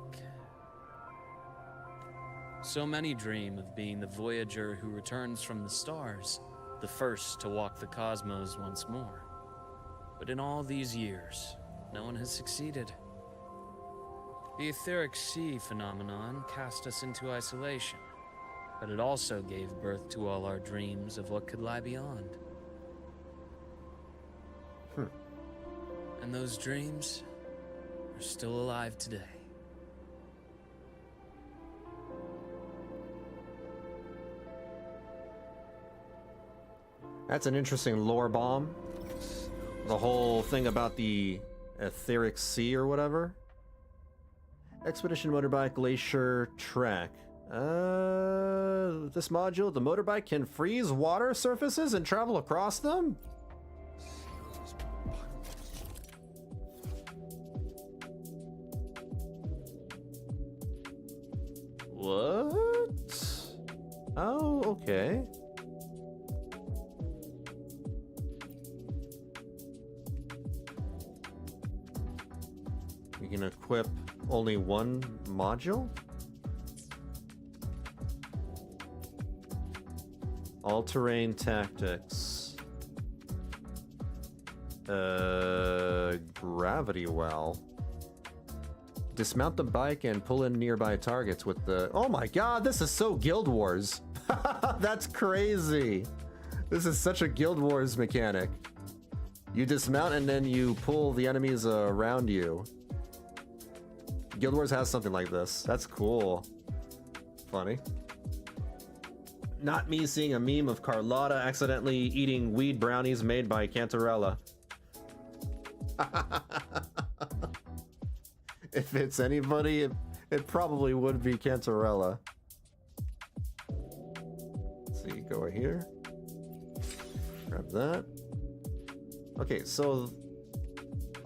So many dream of being the voyager who returns from the stars, the first to walk the cosmos once more. But in all these years, no one has succeeded. The etheric sea phenomenon cast us into isolation, but it also gave birth to all our dreams of what could lie beyond. And those dreams are still alive today. That's an interesting lore bomb. The whole thing about the etheric sea or whatever. Expedition motorbike glacier track. This module, the motorbike can freeze water surfaces and travel across them? What? Oh, okay. We can equip only one module? All-terrain tactics. Gravity well. Dismount the bike and pull in nearby targets with the... Oh my god, this is so Guild Wars. That's crazy. This is such a Guild Wars mechanic. You dismount and then you pull the enemies around you. Guild Wars has something like this. That's cool. Funny. Not me seeing a meme of Carlotta accidentally eating weed brownies made by Cantarella. If it's anybody, it probably would be Cantarella. Let's see, go here. Grab that. Okay, so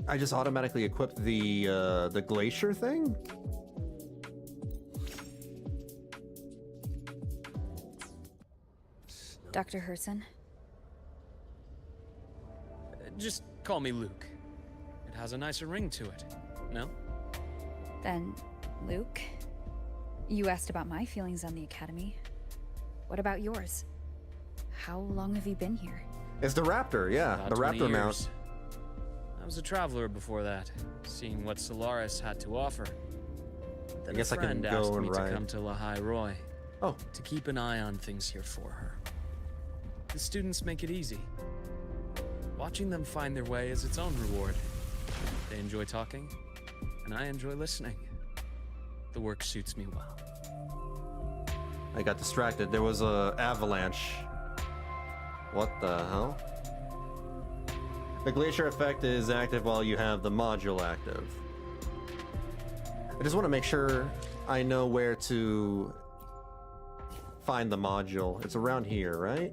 I just automatically equipped the glacier thing? Dr. Herson? Just call me Luke. It has a nicer ring to it, no? Then, Luke, you asked about my feelings on the Academy. What about yours? How long have you been here? It's the Raptor, yeah, About the 20 Raptor years. mount. I was a traveler before that, seeing what Solaris had to offer. Then I guess a I can friend go asked and me ride. to come to Lahai-Roi. Oh. To keep an eye on things here for her. The students make it easy. Watching them find their way is its own reward. They enjoy talking, and I enjoy listening. The work suits me well. I got distracted. There was a avalanche. What the hell? The glacier effect is active while you have the module active. I just want to make sure I know where to find the module. It's around here, right?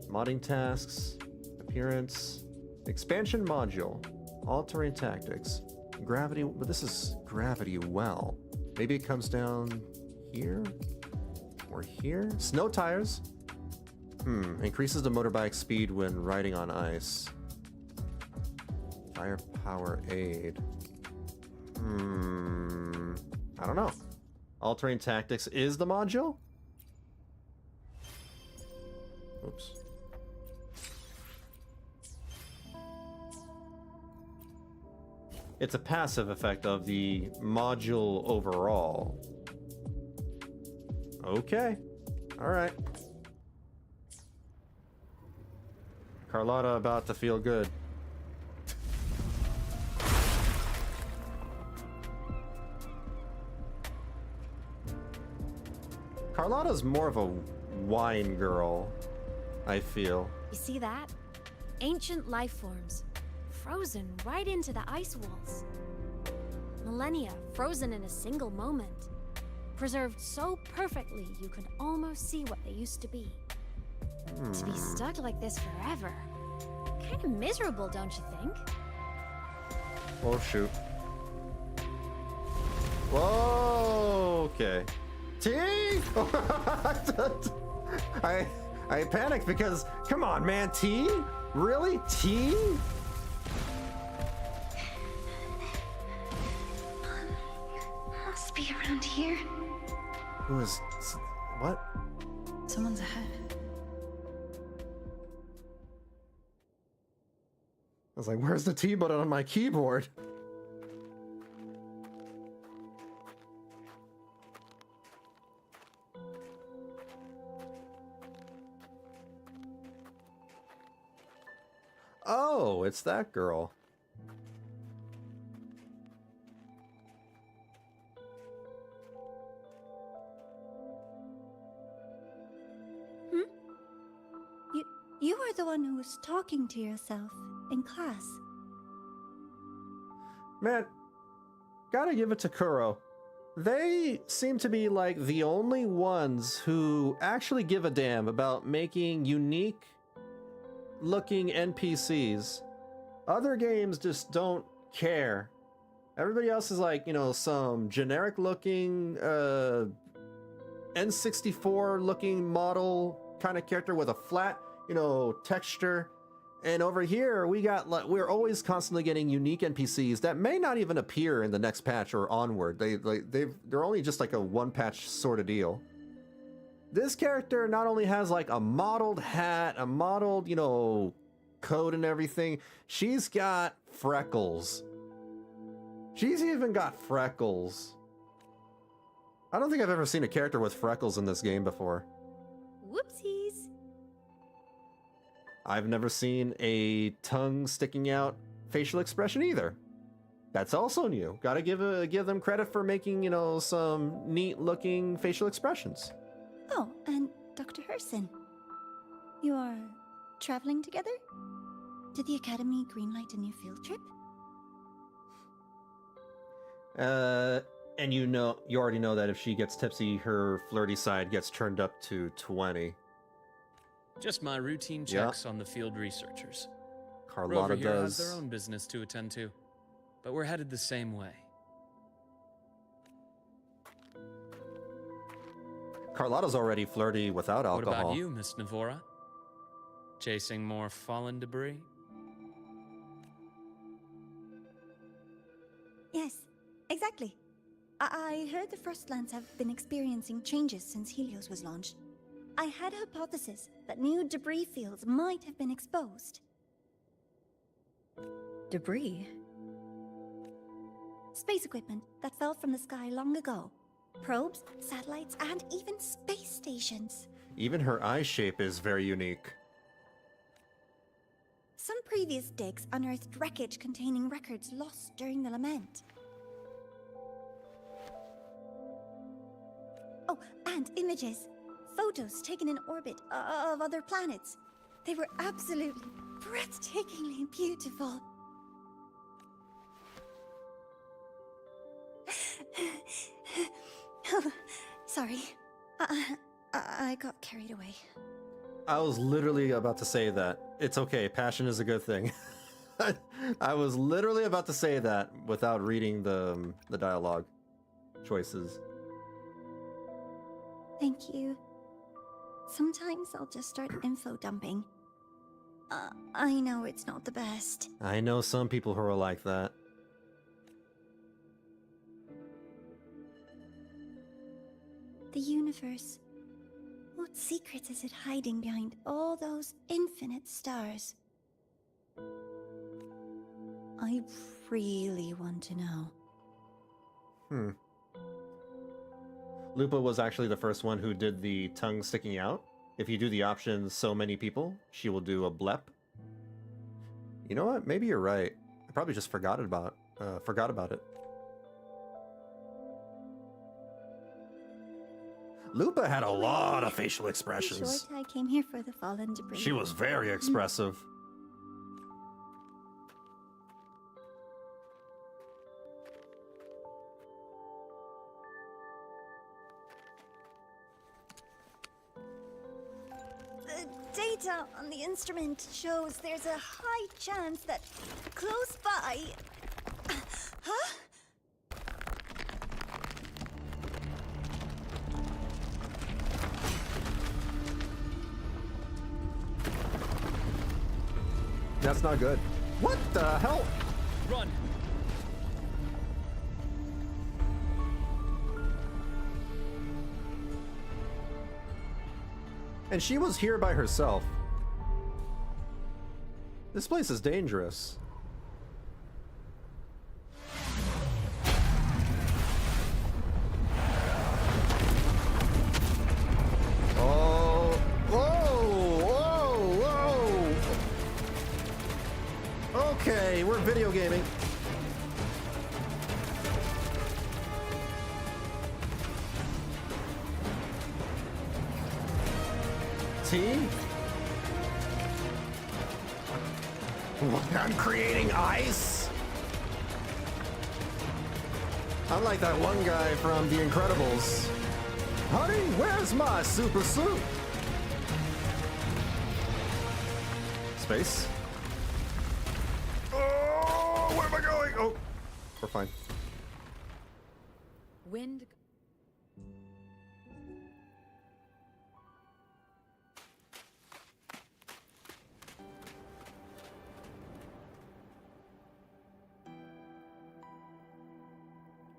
Modding tasks, appearance, expansion module, all-terrain tactics, gravity, but this is gravity well. Maybe it comes down here or here? Snow tires. Increases the motorbike speed when riding on ice. Firepower aid. I don't know. All-terrain tactics is the module? Oops. It's a passive effect of the module overall. Okay. Alright. Carlotta about to feel good. Carlotta's more of a wine girl, I feel. You see that? Ancient life forms, frozen right into the ice walls. Millennia frozen in a single moment. Preserved so perfectly you could almost see what they used to be. To be stuck like this forever. Kind of miserable, don't you think? Oh shoot. Whoa, okay. T? I panicked because, come on man, T? Really? T? Must be around here. Who is, what? Someone's ahead. I was like, where's the T button on my keyboard? Oh, it's that girl. You were the one who was talking to yourself in class. Man, gotta give it to Kuro. They seem to be like the only ones who actually give a damn about making unique looking NPCs. Other games just don't care. Everybody else is like, you know, some generic looking N64 looking model kind of character with a flat, you know, texture. And over here we got, like, we're always constantly getting unique NPCs that may not even appear in the next patch or onward. They're only just like a one patch sort of deal. This character not only has like a modeled hat, a modeled, you know, coat and everything, she's got freckles. She's even got freckles. I don't think I've ever seen a character with freckles in this game before. Whoopsies. I've never seen a tongue sticking out facial expression either. That's also new. Gotta give them credit for making, you know, some neat looking facial expressions. Oh, and Dr. Herson. You are traveling together? Did the Academy greenlight a new field trip? And you already know that if she gets tipsy, her flirty side gets turned up to 20. Just my routine checks on the field researchers. Carlotta Rover here does. has their own business to attend to, but we're headed the same way. Carlotta's already flirty without alcohol. What about you, Miss Navora? Chasing more fallen debris? Yes, exactly. I heard the Frostlands have been experiencing changes since Helios was launched. I had a hypothesis that new debris fields might have been exposed. Debris? Space equipment that fell from the sky long ago. Probes, satellites, and even space stations. Even her eye shape is very unique. Some previous digs unearthed wreckage containing records lost during the lament. Oh, and images. Photos taken in orbit of other planets. They were absolutely breathtakingly beautiful. Oh, sorry. I got carried away. I was literally about to say that. It's okay, passion is a good thing. I was literally about to say that without reading the dialogue choices. Thank you. Sometimes I'll just start info dumping. I know it's not the best. I know some people who are like that. The universe. What secret is it hiding behind all those infinite stars? I really want to know. Lupa was actually the first one who did the tongue sticking out. If you do the option so many people, she will do a blep. You know what? Maybe you're right. I probably just forgot about it. Lupa had a lot of facial expressions. Short, I came here for the fallen debris. She was very expressive. data on the instrument shows there's a high chance that close by... Huh? That's not good. What the hell? Run! And she was here by herself. This place is dangerous. Oh, whoa, whoa, whoa. Okay, we're video gaming. Tea? I'm creating ice? I'm like that one guy from The Incredibles. Honey, where's my super suit? Space? Oh, where am I going? Oh, we're fine. Wind.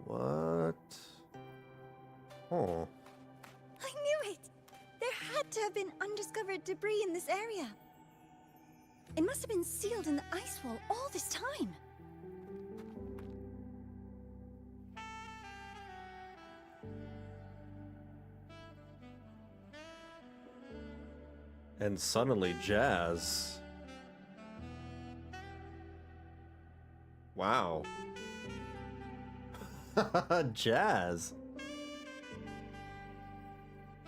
What? Oh. I knew it! There had to have been undiscovered debris in this area. It must have been sealed in the ice wall all this time. And suddenly jazz. Wow. Jazz.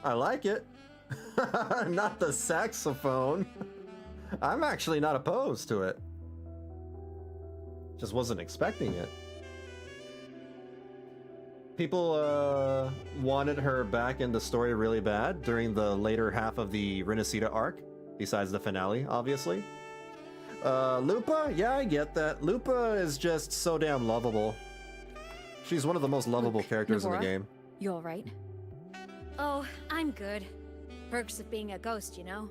I like it. Not the saxophone. I'm actually not opposed to it. Just wasn't expecting it. People wanted her back in the story really bad during the later half of the Renacida arc, besides the finale, obviously. Lupa? Yeah, I get that. Lupa is just so damn lovable. She's one of the most lovable characters in the game. You all right? Oh, I'm good. Perks of being a ghost, you know?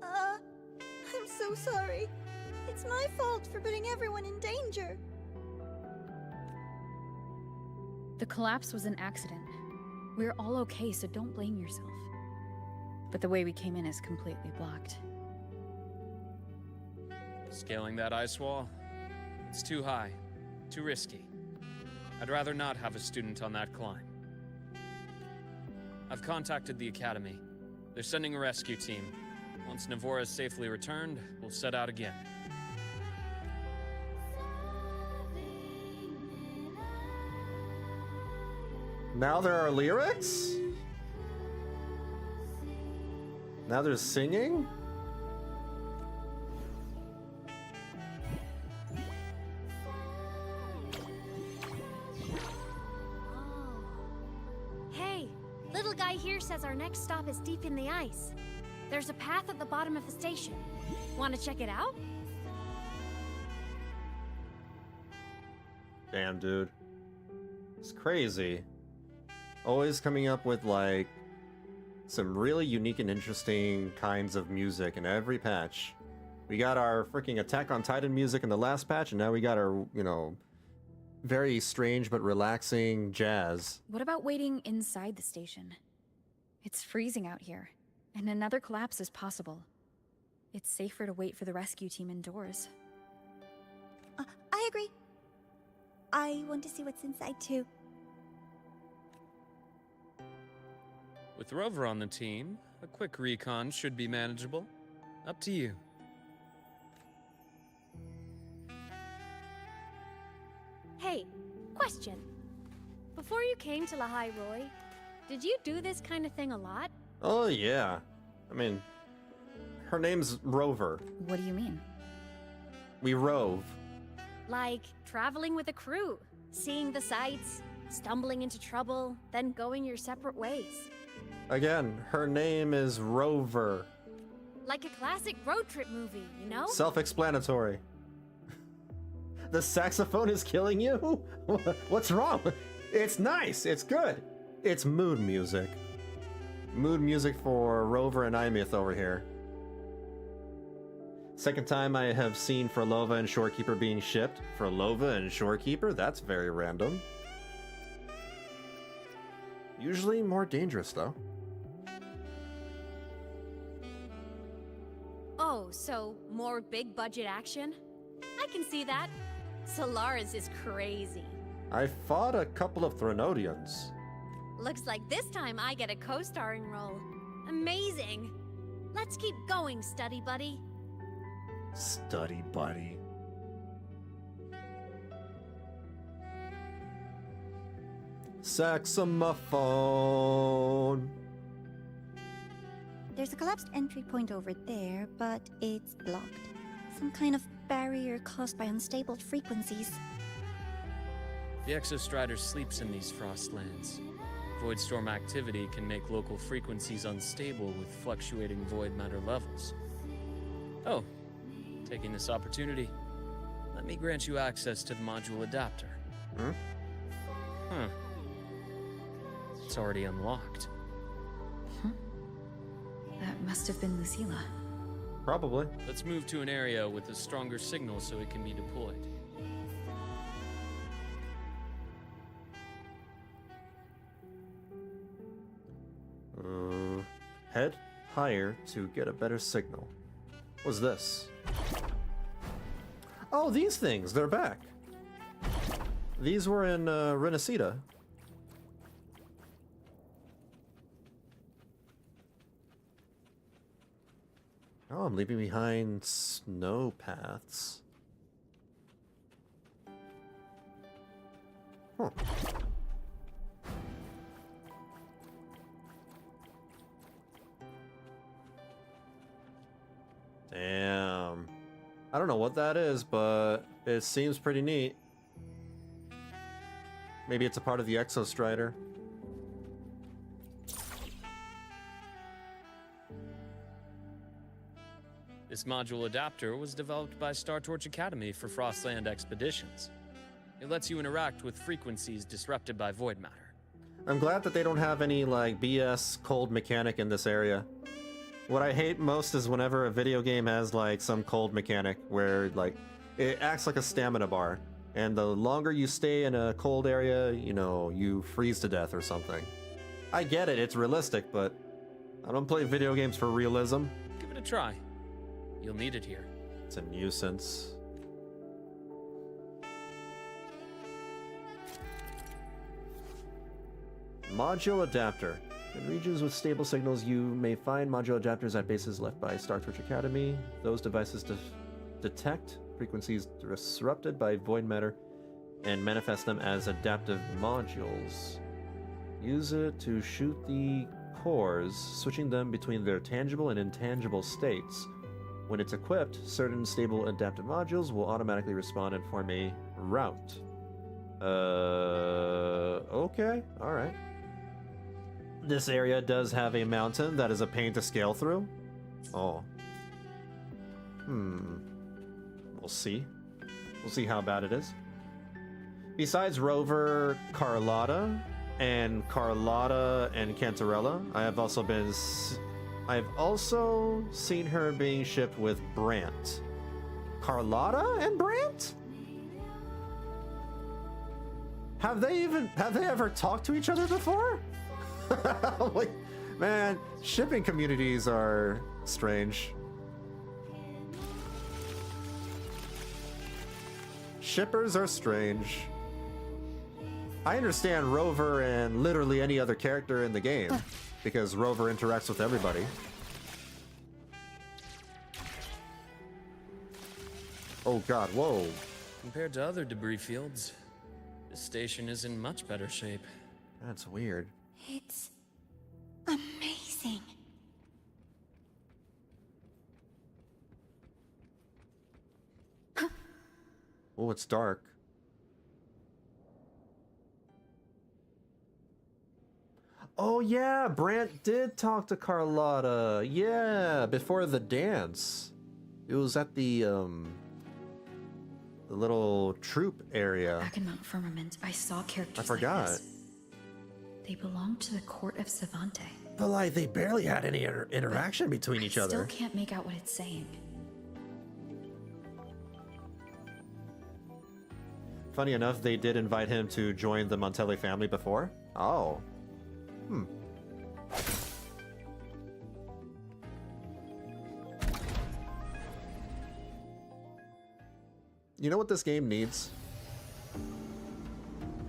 I'm so sorry. It's my fault for putting everyone in danger. The collapse was an accident. We're all okay, so don't blame yourself. But the way we came in is completely blocked. Scaling that ice wall? It's too high. Too risky. I'd rather not have a student on that climb. I've contacted the Academy. They're sending a rescue team. Once Navora is safely returned, we'll set out again. Now there are lyrics? Now there's singing? Hey, little guy here says our next stop is deep in the ice. There's a path at the bottom of the station. Want to check it out? Damn, dude. It's crazy. Always coming up with, like, some really unique and interesting kinds of music in every patch. We got our freaking Attack on Titan music in the last patch, and now we got our, you know, very strange but relaxing jazz. What about waiting inside the station? It's freezing out here, and another collapse is possible. It's safer to wait for the rescue team indoors. I agree. I want to see what's inside, too. With Rover on the team, a quick recon should be manageable. Up to you. Hey, question. Before you came to Lahai-Roi, did you do this kind of thing a lot? Oh, yeah. I mean, her name's Rover. What do you mean? We rove. Like traveling with a crew, seeing the sights, stumbling into trouble, then going your separate ways. Again, her name is Rover. Like a classic road trip movie, you know? Self-explanatory. The saxophone is killing you? What's wrong? It's nice. It's good. It's mood music. Mood music for Rover and Aemeath over here. Second time I have seen Frolova and Shorekeeper being shipped. Frolova and Shorekeeper? That's very random. Usually more dangerous, though. Oh, so more big budget action? I can see that. Solaris is crazy. I fought a couple of Threnodians. Looks like this time I get a co-starring role. Amazing. Let's keep going, study buddy. Study buddy. Saxophone. There's a collapsed entry point over there, but it's blocked. Some kind of barrier caused by unstable frequencies. The Exostrider sleeps in these frostlands. Void storm activity can make local frequencies unstable with fluctuating void matter levels. Oh, taking this opportunity, let me grant you access to the module adapter. Huh. It's already unlocked. That must have been Lucilla. Probably. Let's move to an area with a stronger signal so it can be deployed. Head higher to get a better signal. What's this? Oh, these things! They're back! These were in Renacida. Oh, I'm leaving behind snow paths. Huh. Damn. I don't know what that is, but it seems pretty neat. Maybe it's a part of the Exostrider. This module adapter was developed by Star Torch Academy for Frostland expeditions. It lets you interact with frequencies disrupted by void matter. I'm glad that they don't have any, like, BS cold mechanic in this area. What I hate most is whenever a video game has, like, some cold mechanic where, like, it acts like a stamina bar. And the longer you stay in a cold area, you know, you freeze to death or something. I get it, it's realistic, but I don't play video games for realism. Give it a try. You'll need it here. It's a nuisance. Module adapter. In regions with stable signals, you may find module adapters at bases left by Star Torch Academy. Those devices detect frequencies disrupted by void matter and manifest them as adaptive modules. Use it to shoot the cores, switching them between their tangible and intangible states. When it's equipped, certain stable adaptive modules will automatically respond and form a route. Okay, alright. This area does have a mountain that is a pain to scale through. Oh. We'll see. We'll see how bad it is. Besides Rover, Carlotta and Cantarella, I have also seen her being shipped with Brant. Carlotta and Brant? Have they ever talked to each other before? Like, man, shipping communities are strange. Shippers are strange. I understand Rover and literally any other character in the game, because Rover interacts with everybody. Oh god, whoa. Compared to other debris fields, this station is in much better shape. That's weird. It's amazing. Oh, it's dark. Oh yeah, Brant did talk to Carlotta. Yeah, before the dance. It was at the little troop area. Back in Mount Firmament, I saw characters I forgot. like this. They belonged to the court of Savante. But like, they barely had any interaction between each I other. still can't make out what it's saying. Funny enough, they did invite him to join the Montelli family before. Oh. You know what this game needs?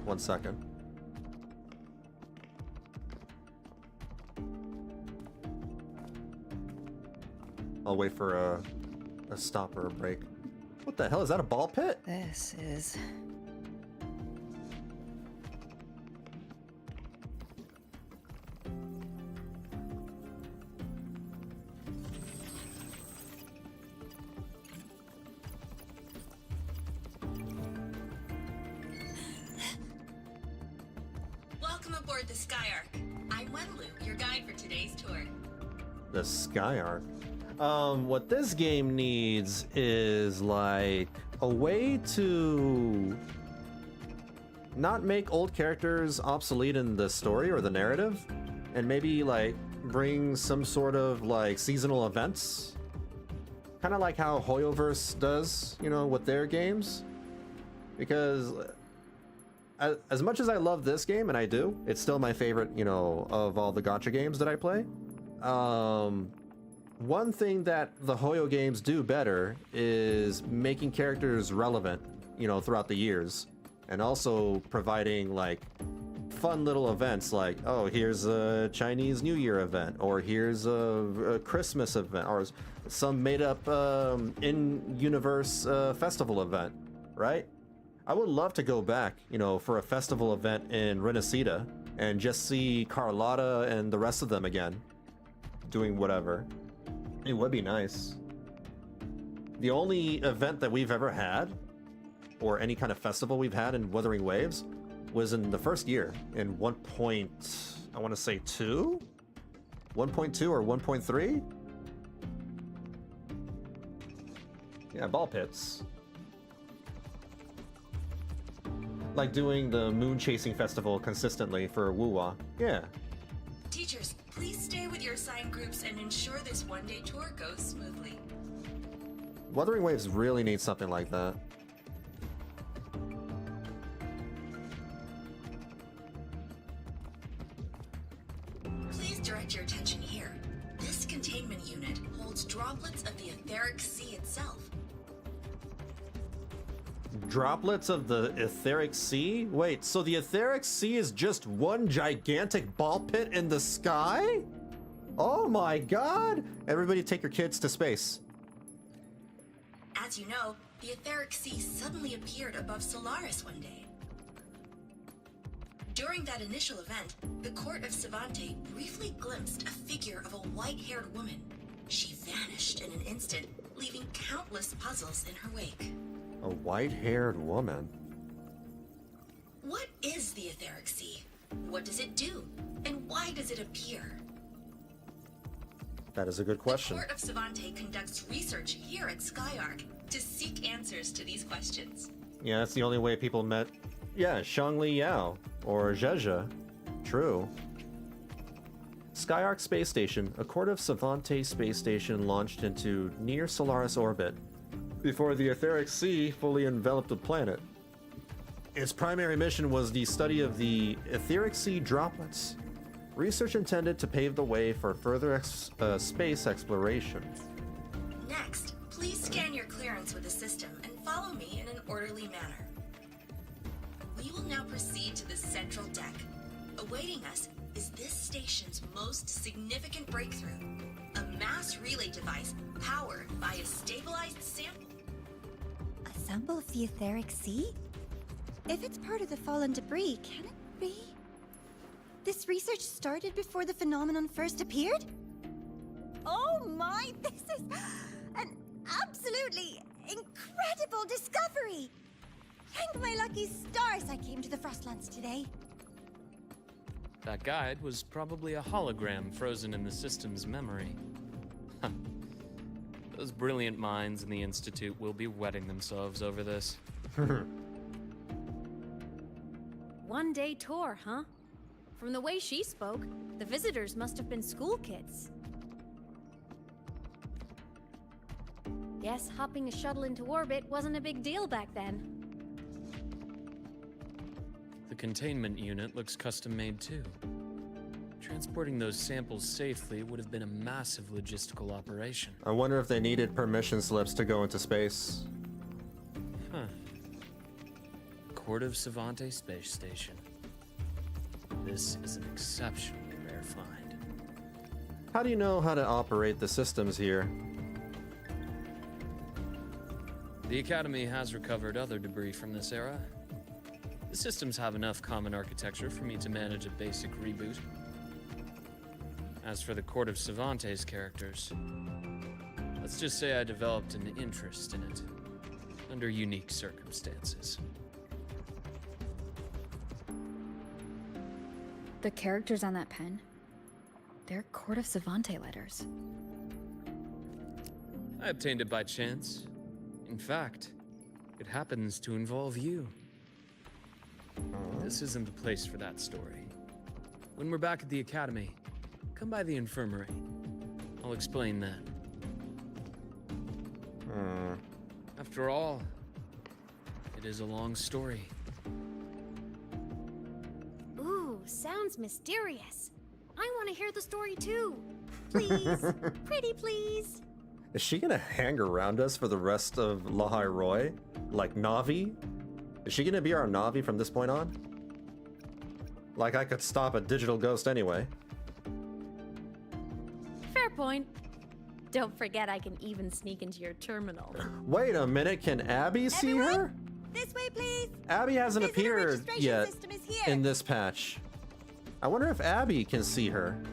One second. I'll wait for a stop or a break. What the hell? Is that a ball pit? This is... Welcome aboard the Skyark. I'm Wenlu, your guide for today's tour. The Skyark. What this game needs is like a way to not make old characters obsolete in the story or the narrative, and maybe like bring some sort of like seasonal events, kind of like how Hoyoverse does, you know, with their games. Because as much as I love this game, and I do, it's still my favorite, you know, of all the gacha games that I play. One thing that the Hoyo games do better is making characters relevant, you know, throughout the years, and also providing like fun little events like, oh, here's a Chinese New Year event, or here's a Christmas event, or some made up in-universe festival event, right? I would love to go back, you know, for a festival event in Renacida and just see Carlotta and the rest of them again doing whatever. It would be nice. The only event that we've ever had, or any kind of festival we've had in Wuthering Waves, was in the first year, in 1.2? 1.2 or 1.3? Yeah, ball pits. Like doing the moon chasing festival consistently for WuWa. Yeah. Teachers, please stay with your assigned groups and ensure this one-day tour goes smoothly. Wuthering Waves really needs something like that. Please direct your attention here. This containment unit holds droplets of the etheric sea itself. Droplets of the etheric sea? Wait, so the etheric sea is just one gigantic ball pit in the sky? Oh my god! Everybody take your kids to space. As you know, the etheric sea suddenly appeared above Solaris one day. During that initial event, the court of Savante briefly glimpsed a figure of a white-haired woman. She vanished in an instant, leaving countless puzzles in her wake. A white-haired woman. What is the etheric sea? What does it do? And why does it appear? That is a good question. The Court of Savante conducts research here at Skyark to seek answers to these questions. Yeah, that's the only way people met. Yeah, Shangli Yao or Zhezha. True. Skyark Space Station, a Court of Savante space station launched into near Solaris orbit before the etheric sea fully enveloped the planet. Its primary mission was the study of the etheric sea droplets. Research intended to pave the way for further space exploration. Next, please scan your clearance with the system and follow me in an orderly manner. We will now proceed to the central deck. Awaiting us is this station's most significant breakthrough, a mass relay device powered by a stabilized sample. A sample of the etheric sea? If it's part of the fallen debris, can it be? This research started before the phenomenon first appeared? Oh my, this is an absolutely incredible discovery! Thank my lucky stars I came to the Frostlands today. That guide was probably a hologram frozen in the system's memory. Those brilliant minds in the Institute will be wetting themselves over this. One-day tour, huh? From the way she spoke, the visitors must have been school kids. Guess hopping a shuttle into orbit wasn't a big deal back then. The containment unit looks custom-made too. Transporting those samples safely would have been a massive logistical operation. I wonder if they needed permission slips to go into space. Huh. Court of Savante Space Station. This is an exceptionally rare find. How do you know how to operate the systems here? The Academy has recovered other debris from this era. The systems have enough common architecture for me to manage a basic reboot. As for the Court of Savante's characters, let's just say I developed an interest in it, under unique circumstances. The characters on that pen, they're Court of Savante letters. I obtained it by chance. In fact, it happens to involve you. This isn't the place for that story. When we're back at the Academy, come by the infirmary. I'll explain then. After all, it is a long story. Ooh, sounds mysterious. I want to hear the story too. Please, pretty please. Is she gonna hang around us for the rest of Lahai-Roi? Like Navi? Is she gonna be our Navi from this point on? Like I could stop a digital ghost anyway. Fair point. Don't forget I can even sneak into your terminal. Wait a minute, can Abby see her? This way, please. Abby hasn't Visitor appeared registration yet system is here. in this patch. I wonder if Abby can see her.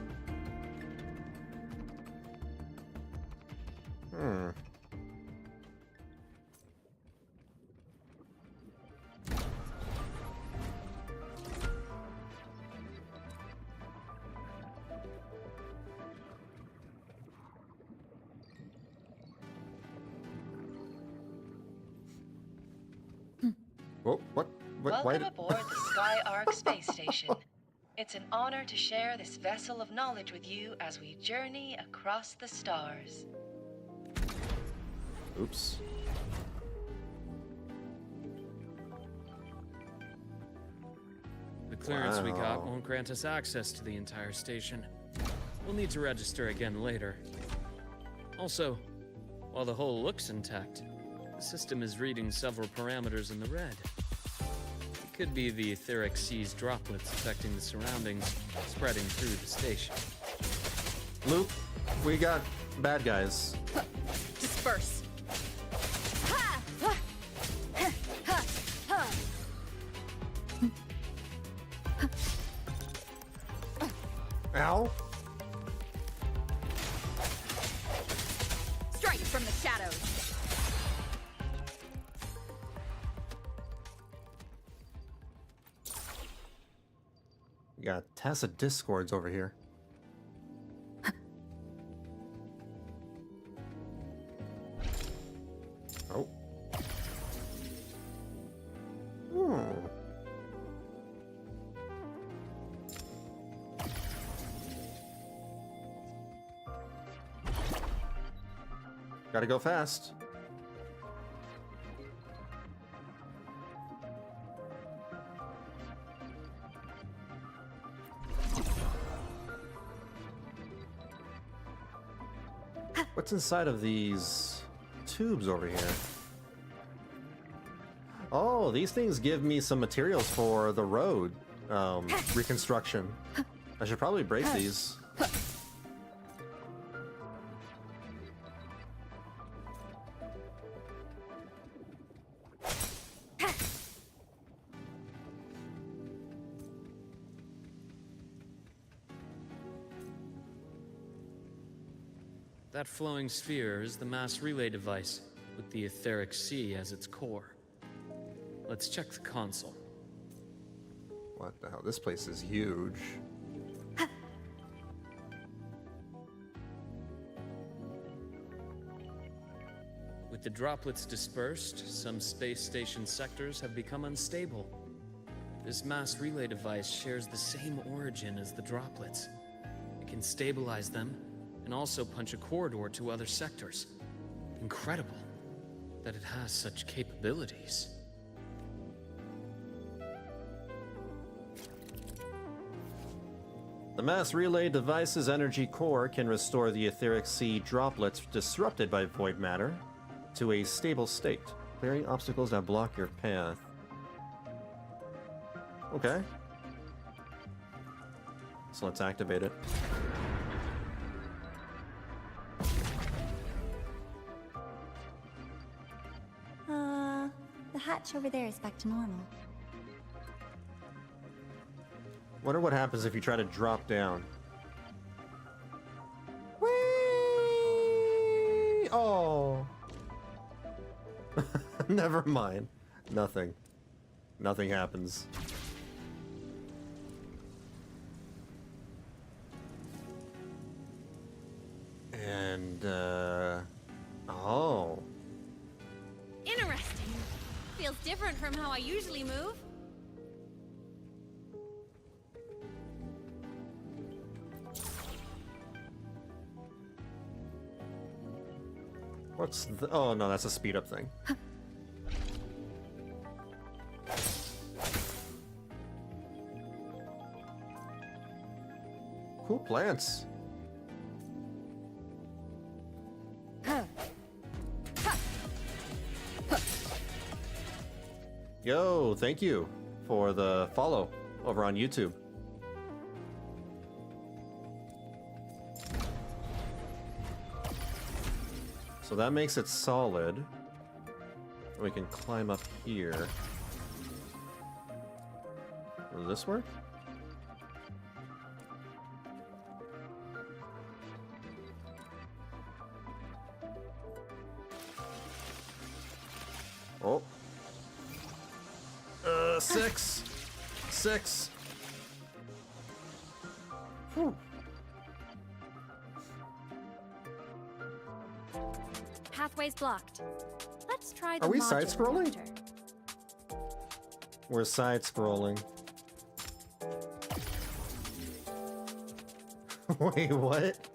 What? Welcome aboard the Sky Ark space station. It's an honor to share this vessel of knowledge with you as we journey across the stars. Oops. The clearance we got won't grant us access to the entire station. We'll need to register again later. Also, while the hull looks intact, the system is reading several parameters in the red. It could be the etheric sea's droplets affecting the surroundings, spreading through the station. Luke, we got bad guys. Disperse. Ow. Strike from the shadows. We got Tessa Discords over here. Oh. Gotta go fast. What's inside of these tubes over here? Oh, these things give me some materials for the road reconstruction. I should probably break these. That flowing sphere is the mass relay device, with the etheric sea as its core. Let's check the console. What the hell? This place is huge. With the droplets dispersed, some space station sectors have become unstable. This mass relay device shares the same origin as the droplets. It can stabilize them and also punch a corridor to other sectors. Incredible that it has such capabilities. The mass relay device's energy core can restore the etheric sea droplets disrupted by void matter to a stable state, clearing obstacles that block your path. Okay. So let's activate it. The hatch over there is back to normal. Wonder what happens if you try to drop down. Whee! Oh. Never mind. Nothing. Nothing happens. And, oh. Interesting. Feels different from how I usually move. What's the... Oh, no, that's a speed up thing. Cool plants. Yo, thank you for the follow over on YouTube. So that makes it solid. We can climb up here. Will this work? Oh. 6. 6. Whew. Pathway's blocked. Let's try the Are we modular side-scrolling? reactor. We're side-scrolling. Wait, what?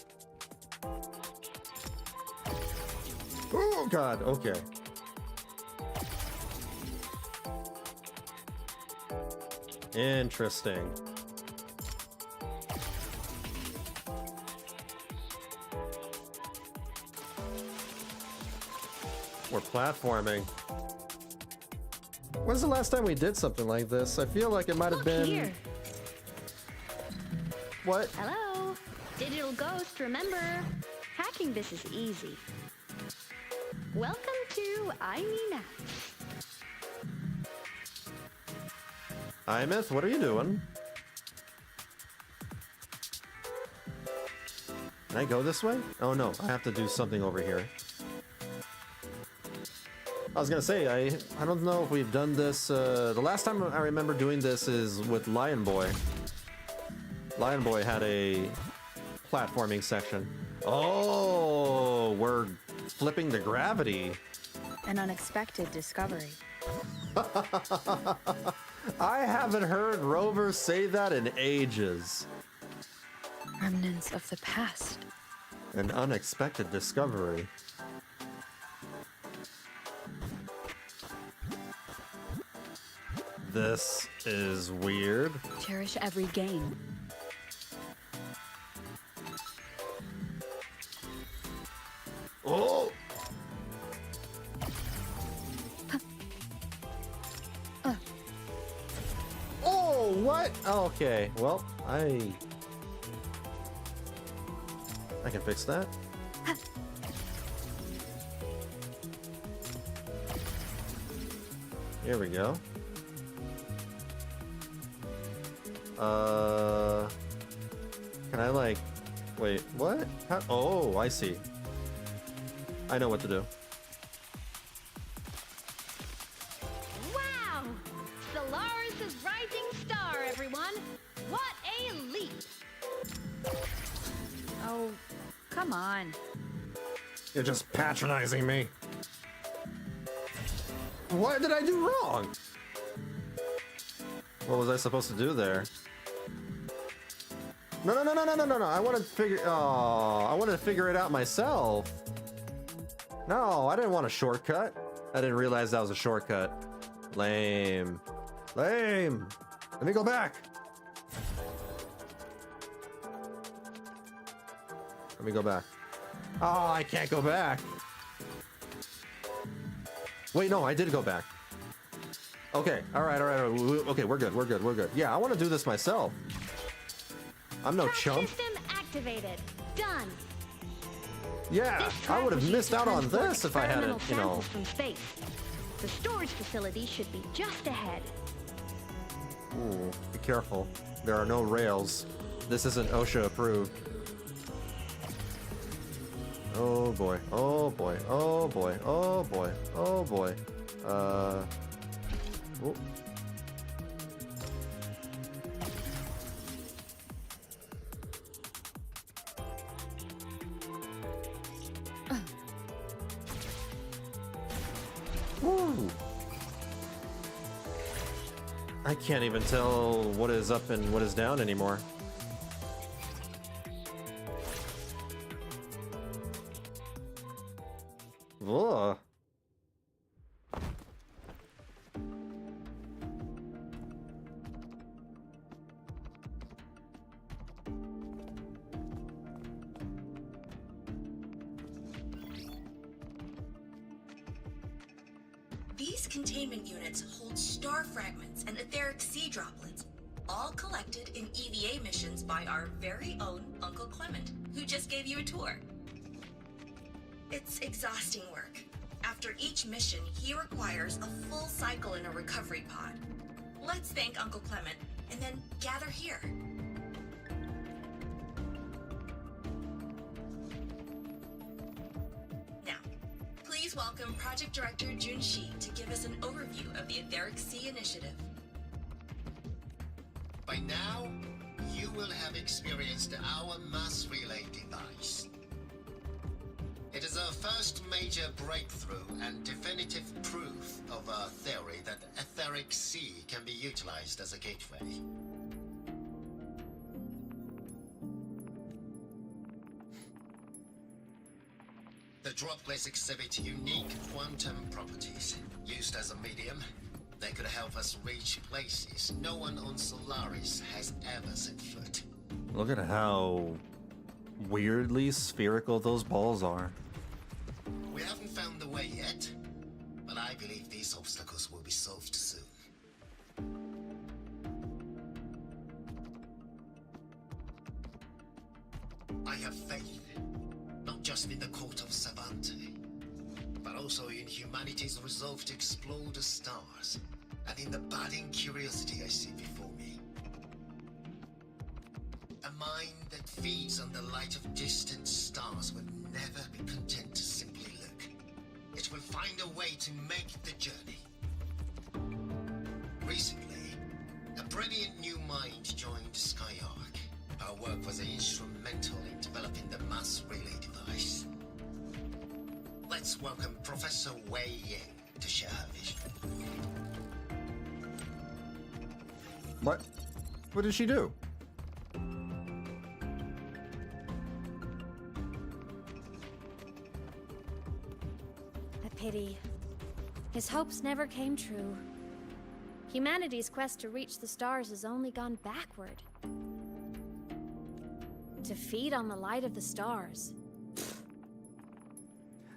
Oh, God, okay. Interesting. We're platforming. When's the last time we did something like this? I feel like it might have been... Here. What? Hello? Digital Ghost, remember? Hacking this is easy. Welcome to Aemeath. Aemeath, what are you doing? Can I go this way? Oh no, I have to do something over here. I was gonna say, I don't know if we've done this, the last time I remember doing this is with Lion Boy. Lion Boy had a platforming section. Oh, we're flipping the gravity. An unexpected discovery. I haven't heard Rover say that in ages. Remnants of the past. An unexpected discovery. This is weird. Cherish every gain. Oh! Oh, what? Okay, well, I can fix that. Here we go. Can I like, wait, what? How, oh, I see. I know what to do. Wow! Solaris' rising star, everyone! What a leap! Oh, come on. You're just patronizing me. What did I do wrong? What was I supposed to do there? No. I wanted to figure. Oh, I wanted to figure it out myself. No, I didn't want a shortcut. I didn't realize that was a shortcut. Lame. Lame. Let me go back. Let me go back. Oh, I can't go back. Wait, no, I did go back. Okay, all right. Okay, we're good. Yeah, I want to do this myself. I'm no chump. System activated. Done. Yeah, I would have missed out on this if I hadn't, you know. From space. The storage facility should be just ahead. Ooh, be careful. There are no rails. This isn't OSHA approved. Oh boy. Oh boy. Oh boy. Oh boy. Oh boy. Oh. Woo. I can't even tell what is up and what is down anymore. Ugh. These containment units hold star fragments and etheric sea droplets, all collected in EVA missions by our very own Uncle Clement, who just gave you a tour. It's exhausting work. After each mission, he requires a full cycle in a recovery pod. Let's thank Uncle Clement, and then gather here. Now, please welcome Project Director Junshi to give us an overview of the Etheric Sea Initiative. By now, you will have experienced our mass relay device. It is our first major breakthrough and definitive proof of our theory that Etheric Sea can be utilized as a gateway. The droplets exhibit unique quantum properties. Used as a medium, they could help us reach places no one on Solaris has ever set foot. Look at how weirdly spherical those balls are. We haven't found the way yet, but I believe these obstacles will be solved soon. I have faith, not just in the court of Savante, but also in humanity's resolve to explore the stars, and in the budding curiosity I see before me. A mind that feeds on the light of distant stars will never be content to simply look. It will find a way to make the journey. Recently, a brilliant new mind joined Skyark. Our work was instrumental in developing the mass relay device. Let's welcome Professor Wei Ying to share her vision. What? What did she do? Pity. His hopes never came true. Humanity's quest to reach the stars has only gone backward. To feed on the light of the stars.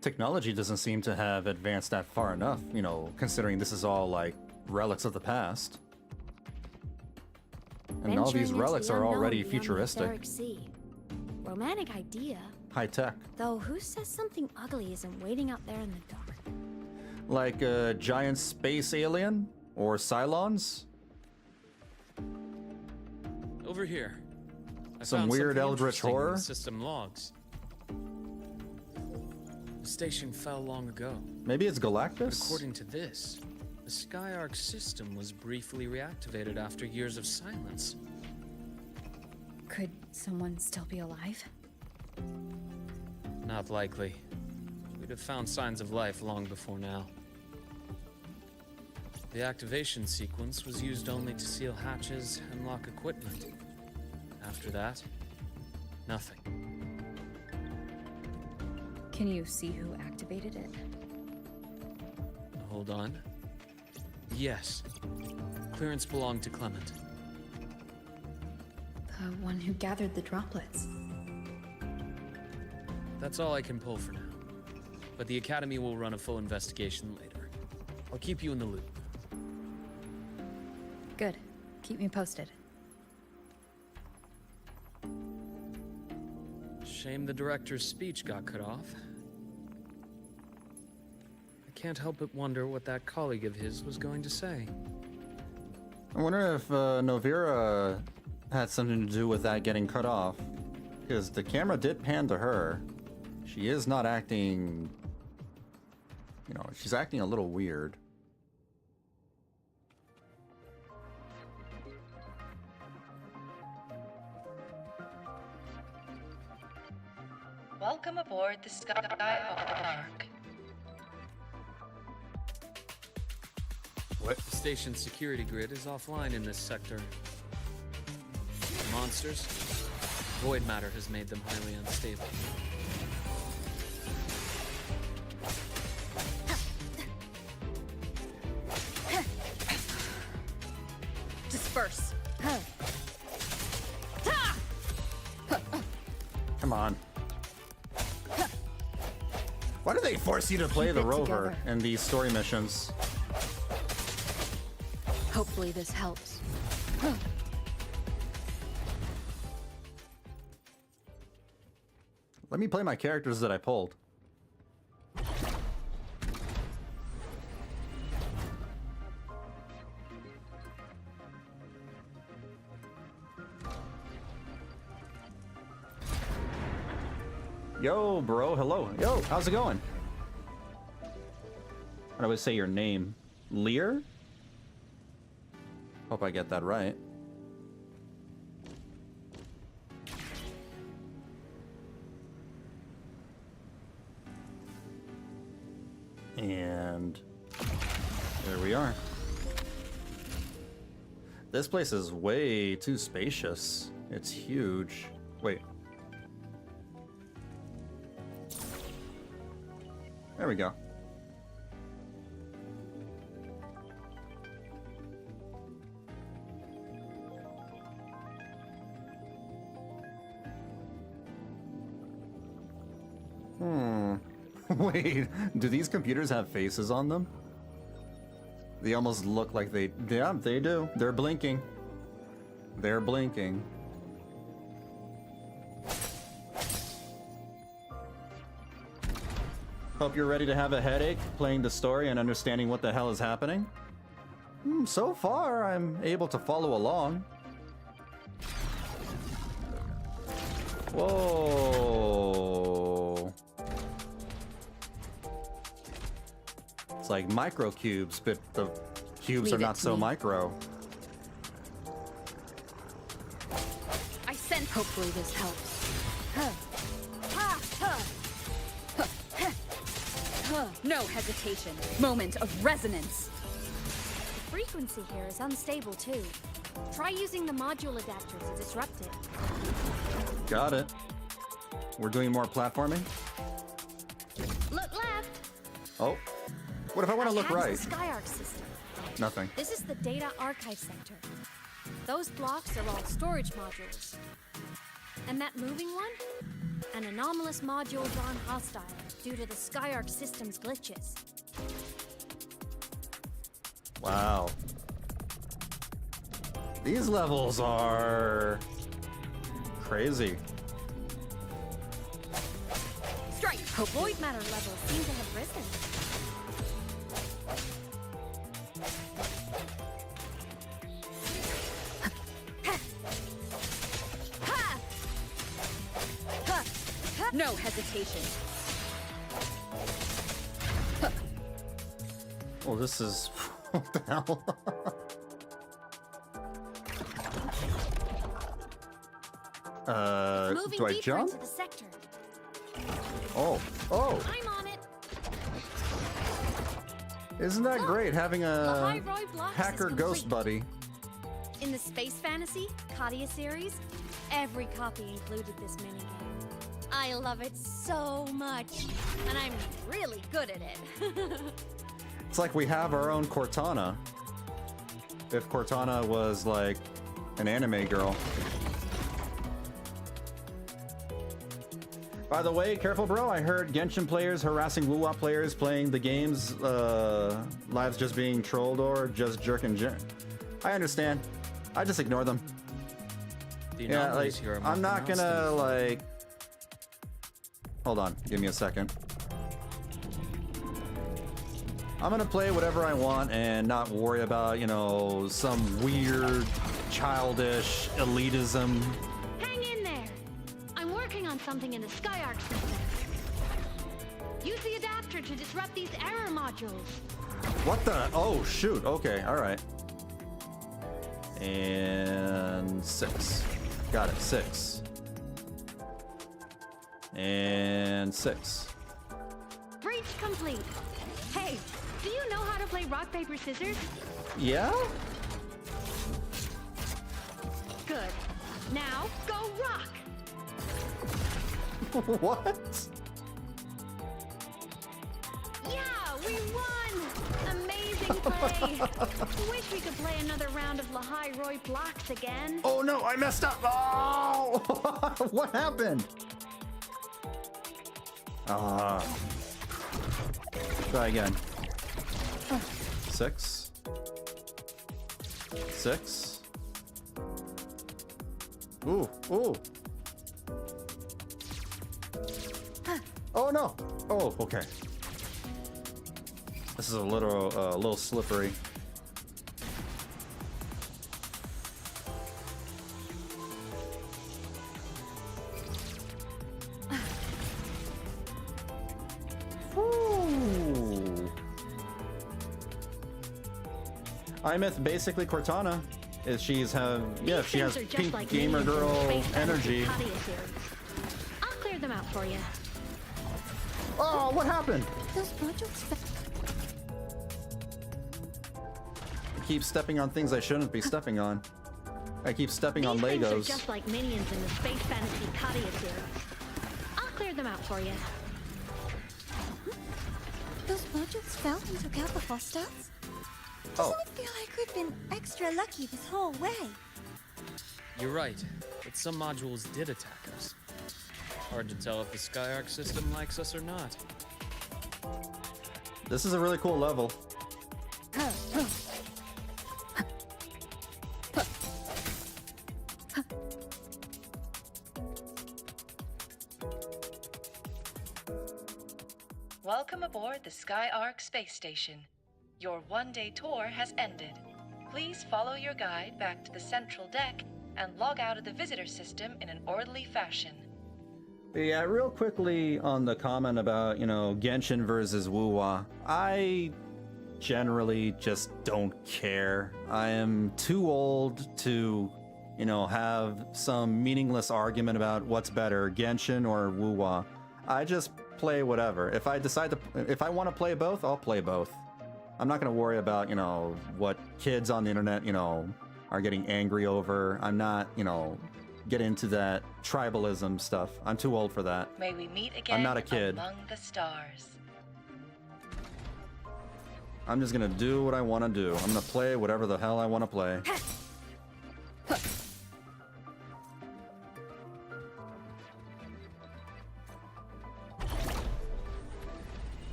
Technology doesn't seem to have advanced that far enough, you know, considering this is all like relics of the past. And all these relics are already futuristic. Romantic idea. High tech. Though who says something ugly isn't waiting out there in the dark? Like a giant space alien? Or Cylons? Over here. I Some found weird something eldritch interesting in horror? the system logs. The station fell long ago. Maybe it's But Galactus? according to this, the Skyark system was briefly reactivated after years of silence. Could someone still be alive? Not likely. We'd have found signs of life long before now. The activation sequence was used only to seal hatches and lock equipment. After that, nothing. Can you see who activated it? Hold on. Yes. Clearance belonged to Clement. The one who gathered the droplets. That's all I can pull for now. But the Academy will run a full investigation later. I'll keep you in the loop. Good. Keep me posted. Shame the director's speech got cut off. I can't help but wonder what that colleague of his was going to say. I wonder if Novira had something to do with that getting cut off. Because the camera did pan to her. She is not acting... You know, she's acting a little weird. Welcome aboard the Skyark. What? The station's security grid is offline in this sector. The monsters? Void matter has made them highly unstable. Disperse. Come on. Why do they force you to play the rover in these story missions? Hopefully this helps. Let me play my characters that I pulled. Yo, bro, hello. Yo, how's it going? How do I say your name? Lear? Hope I get that right. And there we are. This place is way too spacious. It's huge. Wait. There we go. Wait, do these computers have faces on them? They almost look like they... Yeah, they do. They're blinking. They're blinking. Hope you're ready to have a headache playing the story and understanding what the hell is happening. So far, I'm able to follow along. Whoa. It's like micro cubes, but the cubes are not so micro. I sense. Hopefully this helps. No hesitation. Moment of resonance. The frequency here is unstable too. Try using the module adapter to disrupt it. Got it. We're doing more platforming? Look left. Oh. What if I want to look right? The Skyark system. Nothing. This is the data archive sector. Those blocks are all storage modules. And that moving one? An anomalous module gone hostile due to the Skyark system's glitches. Wow. These levels are crazy. Strike! Void matter levels seem to have risen. No hesitation. Oh, this is... What the hell? Do I jump? Into the sector. Oh, oh! I'm on it. Isn't that great having a Lahai-Roi Blocks hacker is ghost complete. buddy? In the Space Fantasy Katia series, every copy included this minigame. I love it so much, and I'm really good at it. It's like we have our own Cortana. If Cortana was like an anime girl. By the way, careful bro, I heard Genshin players harassing WuWa players playing the games, lives just being trolled or just jerking. I understand. I just ignore them. The Yeah, like, anomalies here are more I'm not pronounced gonna than- like... Hold on, give me a second. I'm gonna play whatever I want and not worry about, you know, some weird, childish elitism. Hang in there. I'm working on something in the Skyark system. Use the adapter to disrupt these error modules. What the? Oh, shoot. Okay, alright. And 6. Got it, 6. And 6. Breach complete. Hey, do you know how to play rock, paper, scissors? Yeah? Good. Now, go rock! What? Yeah, we won! Amazing play! Wish we could play another round of Lahai-Roi blocks again. Oh no, I messed up! Oh! What happened? Try again. 6. 6. Ooh, ooh. Oh no! Oh, okay. This is a little slippery. Aemeath basically Cortana. She has pink like gamer minions in the girl Space Fantasy energy. Katia series. I'll clear them out for you. Oh, what happened? Those modules I keep stepping on things I shouldn't be stepping on. I keep stepping on These things Legos. are just like minions in the Space Fantasy Katia series. I'll clear them out for you. Those modules fell and took out the false stats? Doesn't it feel like we've been extra lucky this whole way? You're right, but some modules did attack us. Hard to tell if the Skyark system likes us or not. This is a really cool level. Welcome aboard the Skyark space station. Your one-day tour has ended. Please follow your guide back to the central deck and log out of the visitor system in an orderly fashion. Yeah, real quickly on the comment about, you know, Genshin versus WuWa. I generally just don't care. I am too old to, you know, have some meaningless argument about what's better, Genshin or WuWa. I just play whatever. If I want to play both, I'll play both. I'm not going to worry about, you know, what kids on the internet, you know, are getting angry over. I'm not, you know, get into that tribalism stuff. I'm too old for that. May we meet again I'm not a kid. among the stars. I'm just going to do what I want to do. I'm going to play whatever the hell I want to play.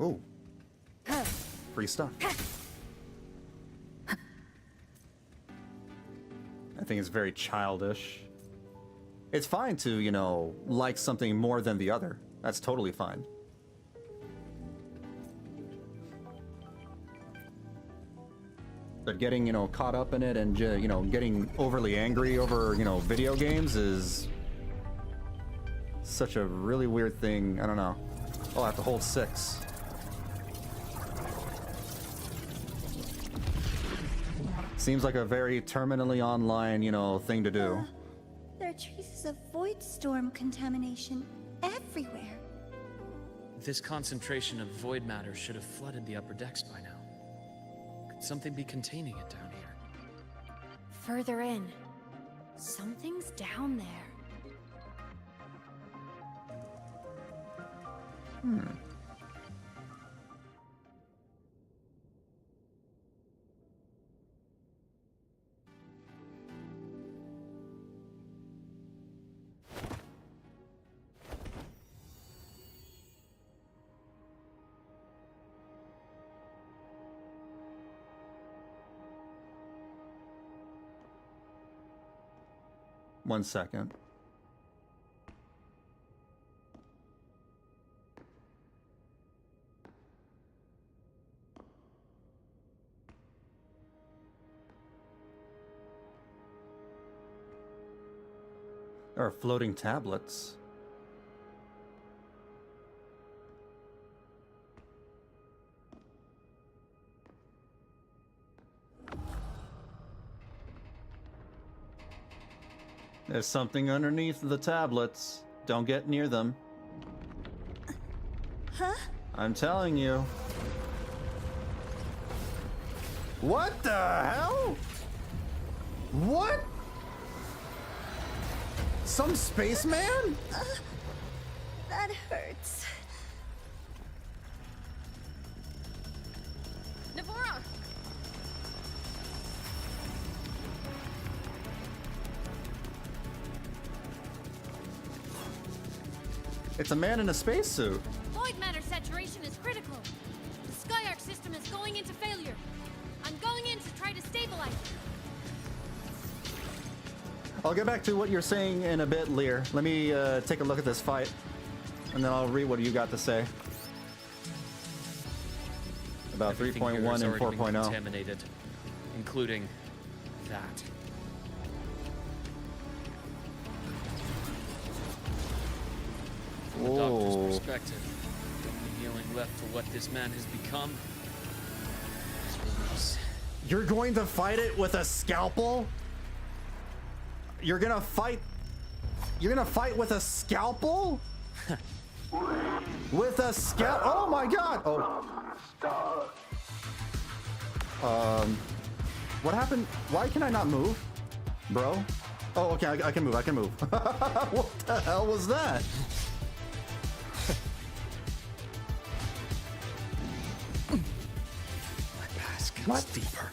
Ooh. Free stuff. I think it's very childish. It's fine to, you know, like something more than the other. That's totally fine. But getting, you know, caught up in it and, you know, getting overly angry over, you know, video games is such a really weird thing. I don't know. Oh, I have to hold 6. Seems like a very terminally online, you know, thing to do. There are traces of void storm contamination everywhere. This concentration of void matter should have flooded the upper decks by now. Could something be containing it down here? Further in. Something's down there. Hmm. One second. There are floating tablets. There's something underneath the tablets. Don't get near them. Huh? I'm telling you. What the hell? What? Some spaceman? That hurts. Navora! It's a man in a spacesuit. Void matter saturation is critical. The Skyark system is going into failure. I'm going in to try to stabilize it. I'll get back to what you're saying in a bit, Lear. Let me take a look at this fight, and then I'll read what you got to say about 3.1 and 4.0. Contaminated, including that. From the doctor's perspective, the only healing left for what this man has become is release. You're going to fight it with a scalpel? You're gonna fight with a scalpel? With a scalpel? Oh my god! Oh. What happened? Why can I not move? Bro? Oh, okay, I can move, I can move. What the hell was that? My past comes deeper.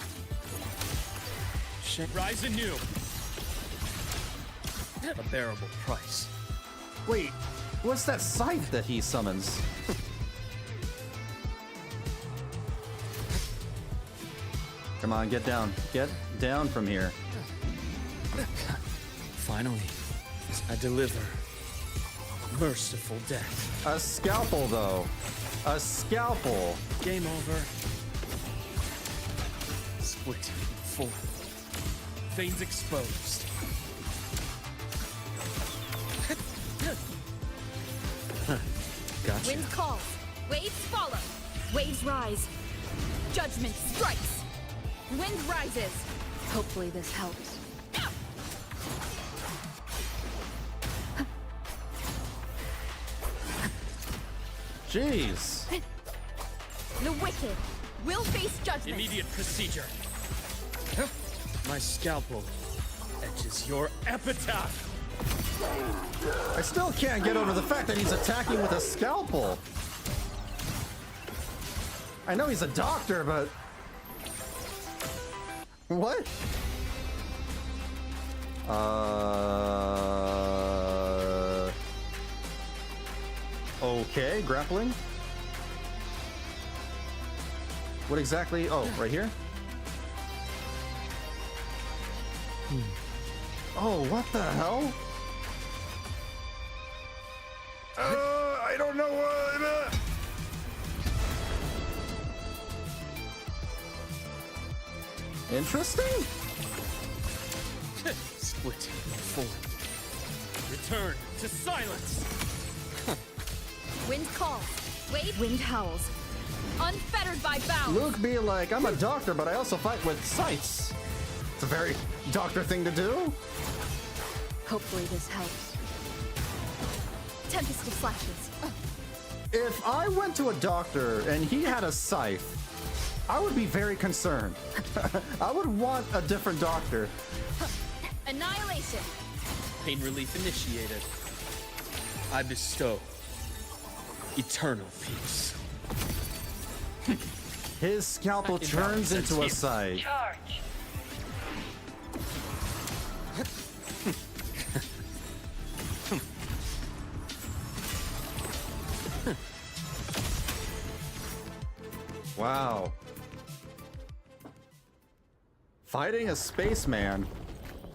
Rise anew. A bearable price. Wait, what's that scythe that he summons? Come on, get down. Get down from here. Finally, I deliver merciful death. A scalpel, though. A scalpel. Game over. Split in four. Veins exposed. Gotcha. Wind calls. Waves follow. Waves rise. Judgment strikes. Wind rises. Hopefully this helps. Jeez. The wicked will face judgment. Immediate procedure. My scalpel etches your epitaph. I still can't get over the fact that he's attacking with a scalpel. I know he's a doctor, but... What? Okay, grappling. What exactly? Oh, right here? Oh, what the hell? I don't know what... Interesting? Split in four. Return to silence. Wind calls. Wind howls. Unfettered by bounds. Luke be like, I'm a doctor, but I also fight with scythes. It's a very doctor thing to do. Hopefully this helps. Tempest of flashes. If I went to a doctor and he had a scythe, I would be very concerned. I would want a different doctor. Annihilation. Pain relief initiated. I bestow eternal peace. His scalpel turns into a scythe. Charge. Wow. Fighting a spaceman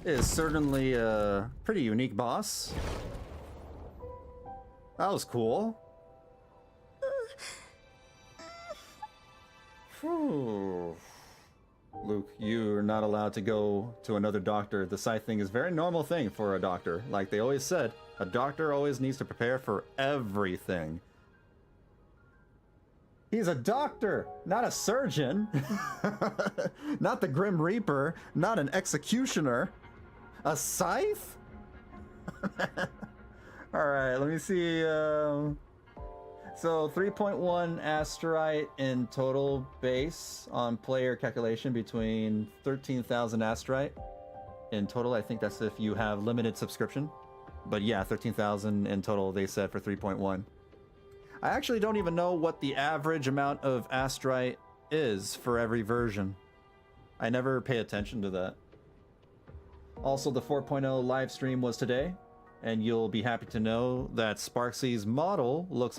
is certainly a pretty unique boss. That was cool. Whew. Luke, you're not allowed to go to another doctor. The scythe thing is a very normal thing for a doctor. Like they always said, a doctor always needs to prepare for everything. He's a doctor, not a surgeon. Not the Grim Reaper, not an executioner. A scythe? Alright, let me see. So 3.1 asterite in total base on player calculation between 13,000 asterite. In total, I think that's if you have limited subscription. But yeah, 13,000 in total, they said, for 3.1. I actually don't even know what the average amount of asterite is for every version. I never pay attention to that. Also, the 4.0 live stream was today, and you'll be happy to know that Sparksy's model looks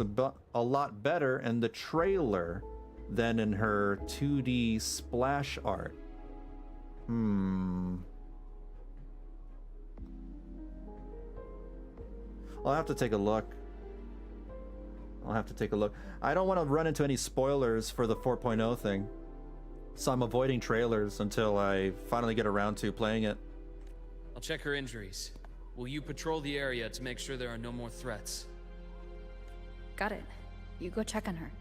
a lot better in the trailer than in her 2D splash art. I'll have to take a look. I don't want to run into any spoilers for the 4.0 thing, so I'm avoiding trailers until I finally get around to playing it. I'll check her injuries. Will you patrol the area to make sure there are no more threats? Got it. You go check on her.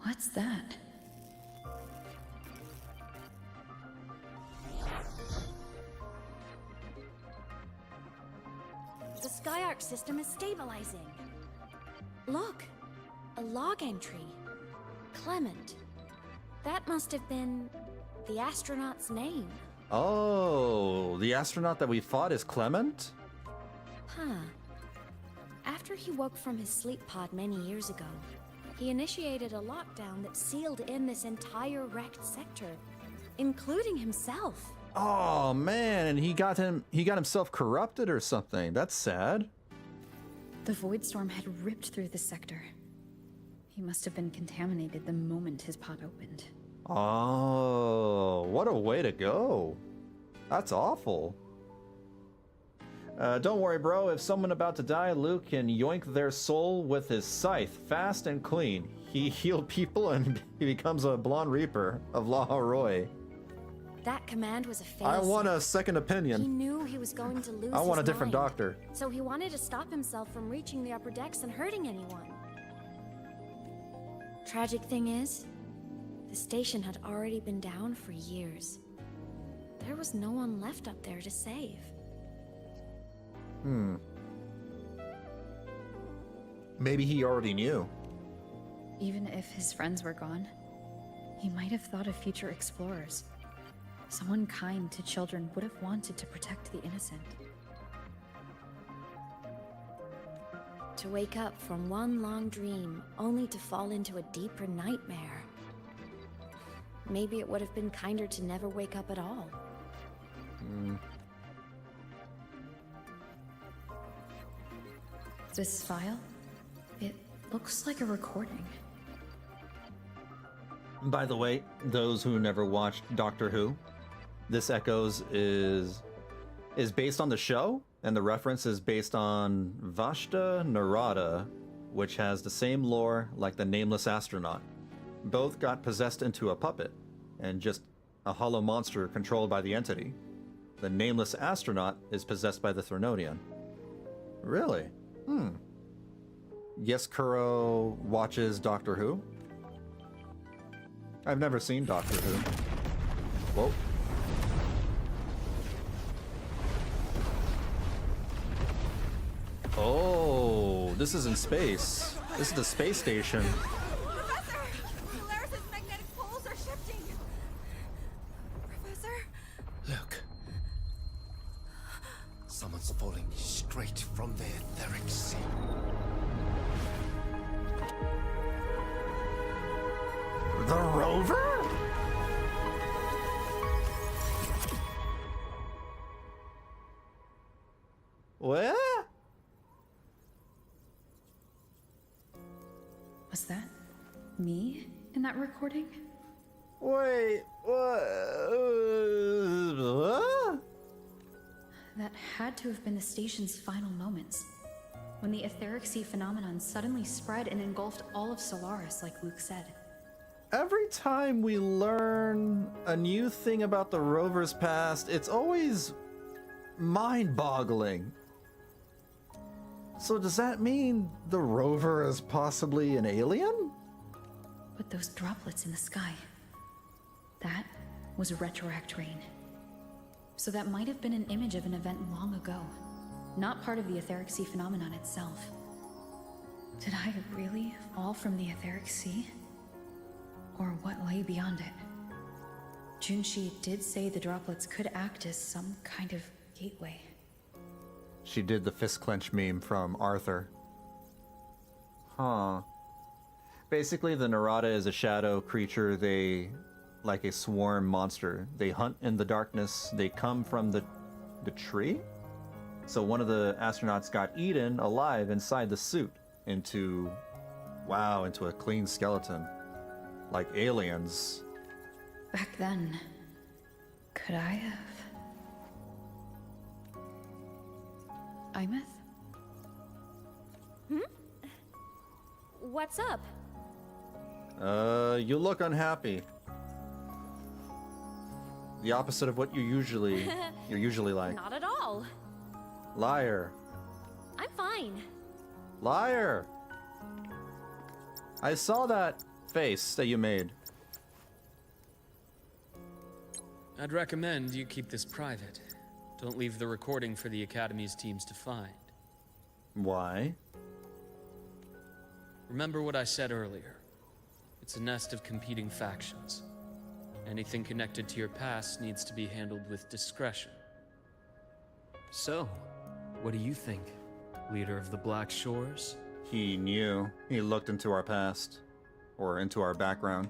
What's that? The Skyark system is stabilizing. Look, a log entry. Clement. That must have been the astronaut's name. Oh, the astronaut that we fought is Clement? Huh. After he woke from his sleep pod many years ago, he initiated a lockdown that sealed in this entire wrecked sector, including himself. Oh man, and he got himself corrupted or something. That's sad. The void storm had ripped through the sector. He must have been contaminated the moment his pod opened. Oh, what a way to go. That's awful. Don't worry, bro. If someone about to die, Luke can yoink their soul with his scythe, fast and clean. He healed people and he becomes a blonde reaper of Lahai-Roi. That command was a fail. I want a second opinion. He knew he was going to lose I want a his different mind, doctor. So he wanted to stop himself from reaching the upper decks and hurting anyone. Tragic thing is, the station had already been down for years. There was no one left up there to save. Maybe he already knew. Even if his friends were gone, he might have thought of future explorers. Someone kind to children would have wanted to protect the innocent. To wake up from one long dream, only to fall into a deeper nightmare. Maybe it would have been kinder to never wake up at all. This file? It looks like a recording. By the way, those who never watched Doctor Who, this Echoes is based on the show, and the reference is based on Vashta Narada, which has the same lore like the Nameless Astronaut. Both got possessed into a puppet, and just a hollow monster controlled by the entity. The Nameless Astronaut is possessed by the Threnodian. Really? Yes, Kuro watches Doctor Who. I've never seen Doctor Who. Whoa. Oh, this is in space. This is the space station. Professor! Polaris's magnetic poles are shifting! Professor? Look. Someone's falling straight from the etheric sea. The rover? What? Was that me in that recording? Wait, what? That had to have been the station's final moments, when the etheric sea phenomenon suddenly spread and engulfed all of Solaris, like Luke said. Every time we learn a new thing about the rover's past, it's always mind-boggling. So does that mean the rover is possibly an alien? But those droplets in the sky, that was retroact rain. So that might have been an image of an event long ago, not part of the etheric sea phenomenon itself. Did I really fall from the etheric sea? Or what lay beyond it? Junshi did say the droplets could act as some kind of gateway. She did the fist clench meme from Arthur. Huh. Basically, the Narada is a shadow creature. They, like a swarm monster, they hunt in the darkness. They come from the tree? So one of the astronauts got eaten alive inside the suit into a clean skeleton. Like aliens. Back then, could I have? Aemeath? What's up? You look unhappy. The opposite of what you're usually like. Not at all. Liar. I'm fine. Liar. I saw that face that you made. I'd recommend you keep this private. Don't leave the recording for the Academy's teams to find. Why? Remember what I said earlier. It's a nest of competing factions. Anything connected to your past needs to be handled with discretion. So, what do you think, leader of the Black Shores? He knew. He looked into our past. Or into our background.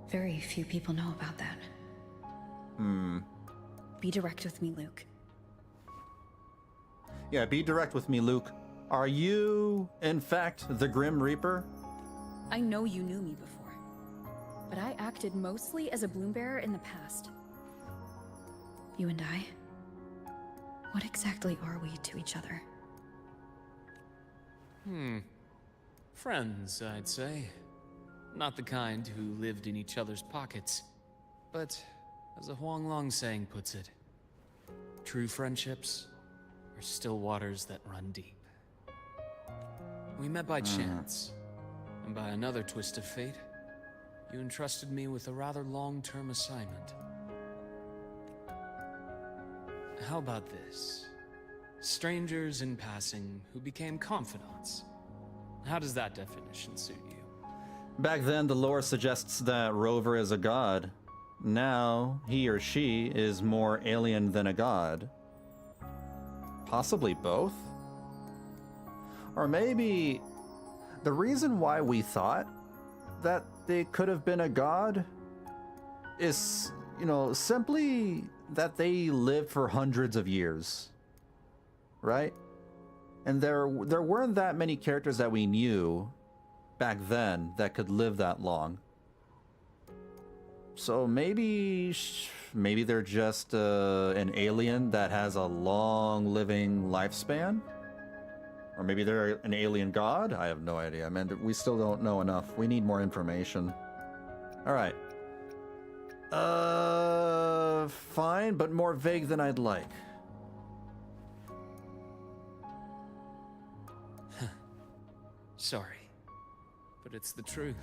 Very few people know about that. Be direct with me, Luke. Yeah, be direct with me, Luke. Are you, in fact, the Grim Reaper? I know you knew me before, but I acted mostly as a bloombearer in the past. You and I, what exactly are we to each other? Friends, I'd say. Not the kind who lived in each other's pockets, but, as a Huanglong saying puts it, true friendships are still waters that run deep. We met by chance, and by another twist of fate, you entrusted me with a rather long-term assignment. How about this? Strangers in passing who became confidants. How does that definition suit you? Back then, the lore suggests that Rover is a god. Now, he or she is more alien than a god. Possibly both? Or maybe the reason why we thought that they could have been a god is, simply that they lived for hundreds of years. Right? And there weren't that many characters that we knew back then that could live that long. So maybe they're just an alien that has a long living lifespan? Or maybe they're an alien god? I have no idea. Man, we still don't know enough. We need more information. Alright. Fine, but more vague than I'd like. Sorry, but it's the truth.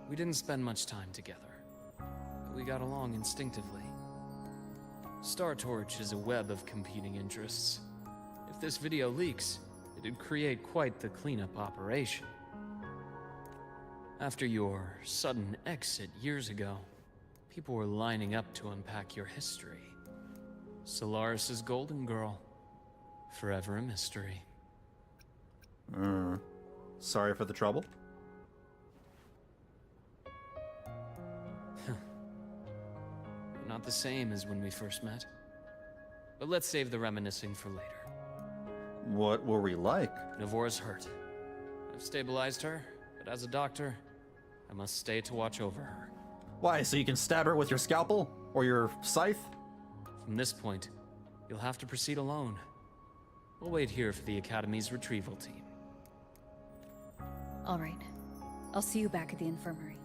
We didn't spend much time together, but we got along instinctively. Star Torch is a web of competing interests. If this video leaks, it'd create quite the cleanup operation. After your sudden exit years ago, people were lining up to unpack your history. Solaris's golden girl, forever a mystery. Sorry for the trouble. Not the same as when we first met. But let's save the reminiscing for later. What were we like? Navora's hurt. I've stabilized her, but as a doctor, I must stay to watch over her. Why, so you can stab her with your scalpel? Or your scythe? From this point, you'll have to proceed alone. We'll wait here for the Academy's retrieval team. All right. I'll see you back at the infirmary.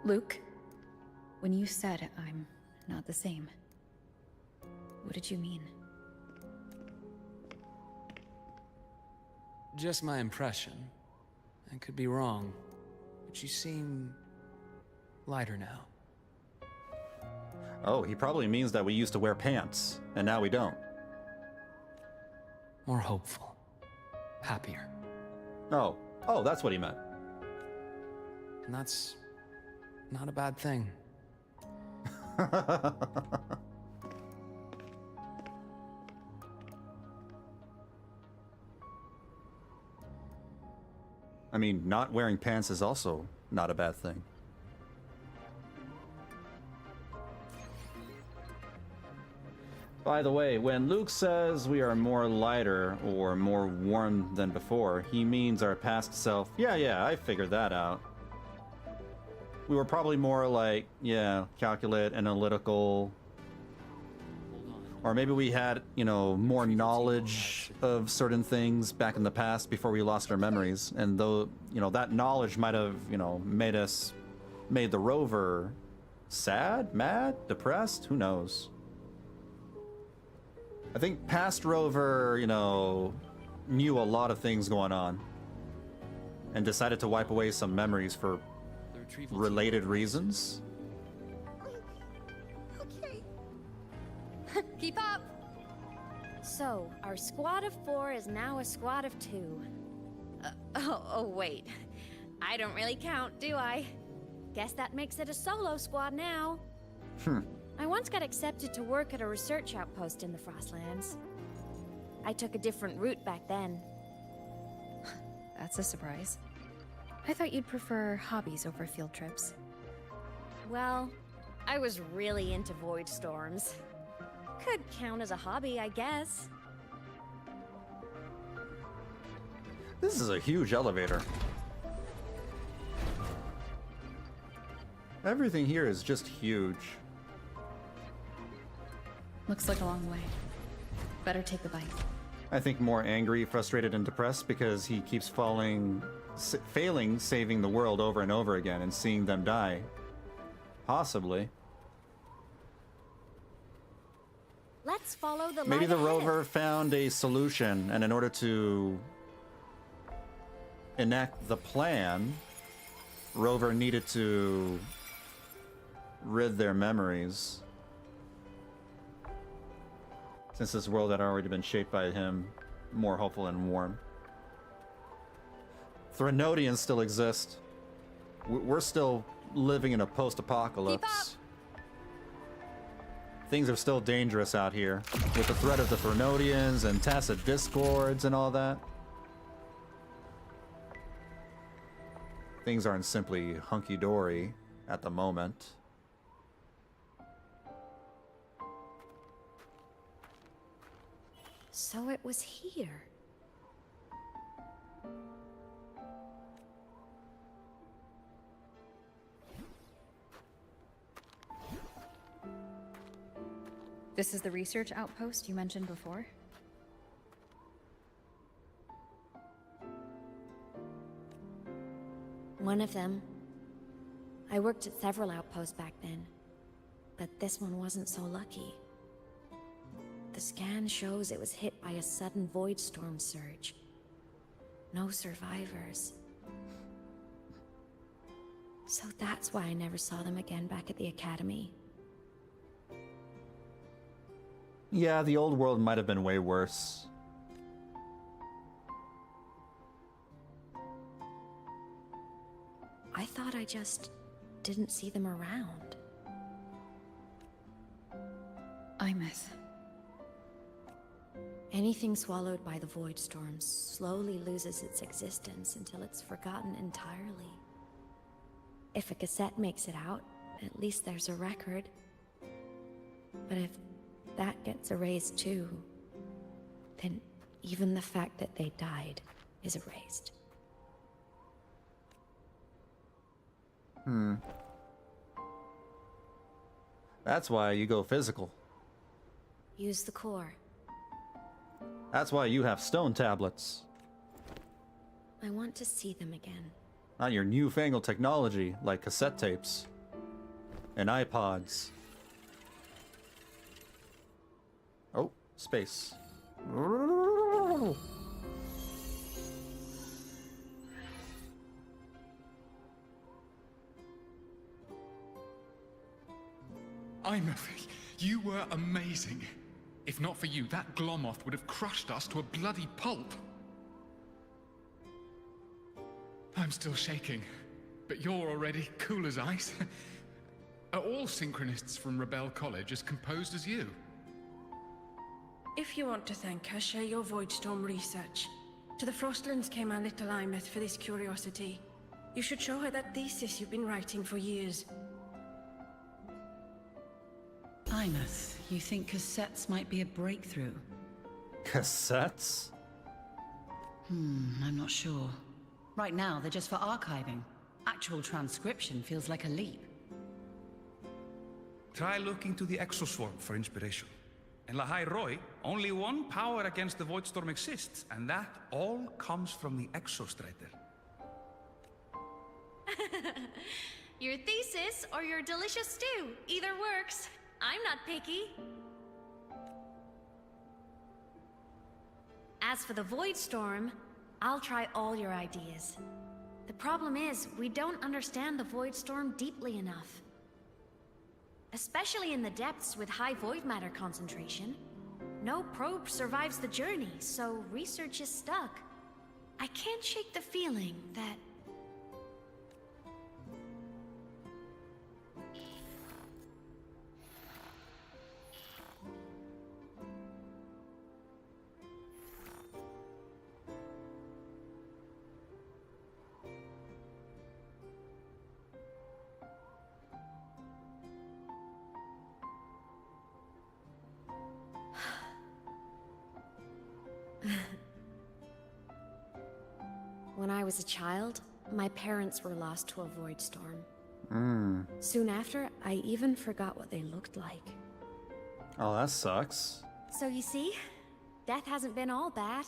Luke, when you said I'm not the same, what did you mean? Just my impression. I could be wrong, but you seem lighter now. Oh, he probably means that we used to wear pants, and now we don't. More hopeful. Happier. Oh, that's what he meant. And that's not a bad thing. I mean, not wearing pants is also not a bad thing. By the way, when Luke says we are more lighter or more warm than before, he means our past self. Yeah, I figured that out. We were probably more like, calculate, analytical. Or maybe we had, more knowledge of certain things back in the past before we lost our memories. And though, that knowledge might have, made the rover sad, mad, depressed, who knows? I think past rover, knew a lot of things going on and decided to wipe away some memories for related reasons. Okay. Keep up! So, our squad of 4 is now a squad of 2. Wait. I don't really count, do I? Guess that makes it a solo squad now. I once got accepted to work at a research outpost in the Frostlands. I took a different route back then. That's a surprise. I thought you'd prefer hobbies over field trips. Well, I was really into void storms. Could count as a hobby, I guess. This is a huge elevator. Everything here is just huge. Looks like a long way. Better take the bike. I think more angry, frustrated, and depressed because he keeps failing saving the world over and over again and seeing them die. Possibly. Let's follow the Maybe light the ahead. rover found a solution, and in order to enact the plan, rover needed to rid their memories. Since this world had already been shaped by him, more hopeful and warm. Threnodians still exist. We're still living in a post-apocalypse. Things are still dangerous out here, with the threat of the Threnodians and tacit discords and all that. Things aren't simply hunky-dory at the moment. So it was here. This is the research outpost you mentioned before? One of them. I worked at several outposts back then. but this one wasn't so lucky. The scan shows it was hit by a sudden void storm surge. No survivors. So that's why I never saw them again back at the academy. Yeah, the old world might have been way worse. I thought I just didn't see them around. Aemeath. Anything swallowed by the void storms slowly loses its existence until it's forgotten entirely. If a cassette makes it out, at least there's a record. But if that gets erased too, then even the fact that they died is erased. That's why you go physical. Use the core. That's why you have stone tablets. I want to see them again. Not your newfangled technology like cassette tapes and iPods. Oh, space. Aemeath, you were amazing. If not for you, that Glomoth would have crushed us to a bloody pulp. I'm still shaking, but you're already cool as ice. Are all synchronists from Rebel College as composed as you? If you want to thank her, share your Voidstorm research. To the Frostlands came our little Aemeath for this curiosity. You should show her that thesis you've been writing for years. Aemeath, you think cassettes might be a breakthrough? Cassettes? I'm not sure. Right now, they're just for archiving. Actual transcription feels like a leap. Try looking to the Exoswarm for inspiration. In Lahai-Roi, only one power against the Voidstorm exists, and that all comes from the Exostrider. Your thesis or your delicious stew, either works. I'm not picky. As for the void storm, I'll try all your ideas. The problem is, we don't understand the void storm deeply enough. Especially in the depths with high void matter concentration. No probe survives the journey, so research is stuck. I can't shake the feeling that... When I was a child, my parents were lost to a void storm. Soon after, I even forgot what they looked like. Oh, that sucks. So you see, death hasn't been all bad.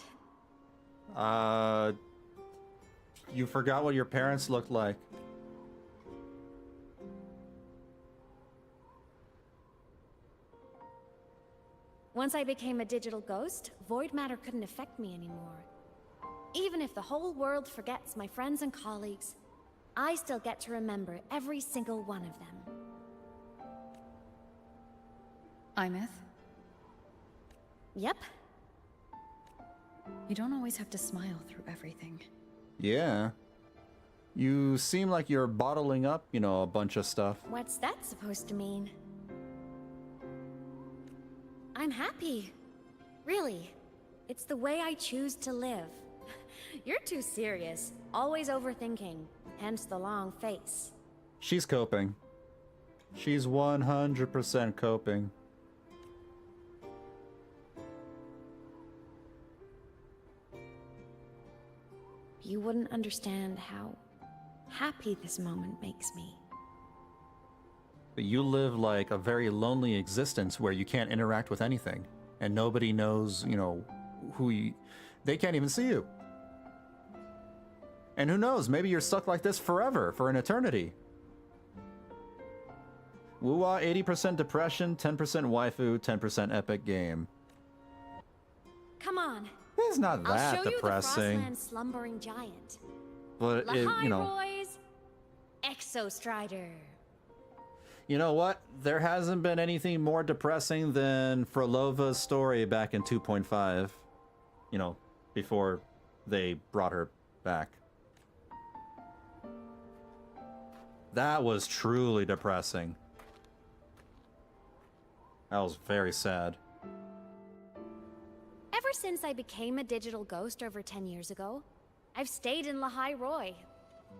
You forgot what your parents looked like. Once I became a digital ghost, void matter couldn't affect me anymore. Even if the whole world forgets my friends and colleagues, I still get to remember every single one of them. Aemeath? Yep. You don't always have to smile through everything. Yeah. You seem like you're bottling up, you know, a bunch of stuff. What's that supposed to mean? I'm happy. Really. It's the way I choose to live. You're too serious. Always overthinking. Hence the long face. She's coping. She's 100% coping. You wouldn't understand how happy this moment makes me. But you live like a very lonely existence where you can't interact with anything. And nobody knows, you know, who you... They can't even see you. And who knows, maybe you're stuck like this forever, for an eternity. WuWa 80% depression, 10% waifu, 10% epic game. Come on. It's not I'll that show depressing. you the Frostland slumbering giant. But it, you know. Lahai-Roi's Exostrider. You know what? There hasn't been anything more depressing than Frolova's story back in 2.5. You know, before they brought her back. That was truly depressing. That was very sad. Ever since I became a digital ghost over 10 years ago, I've stayed in Lahai-Roi.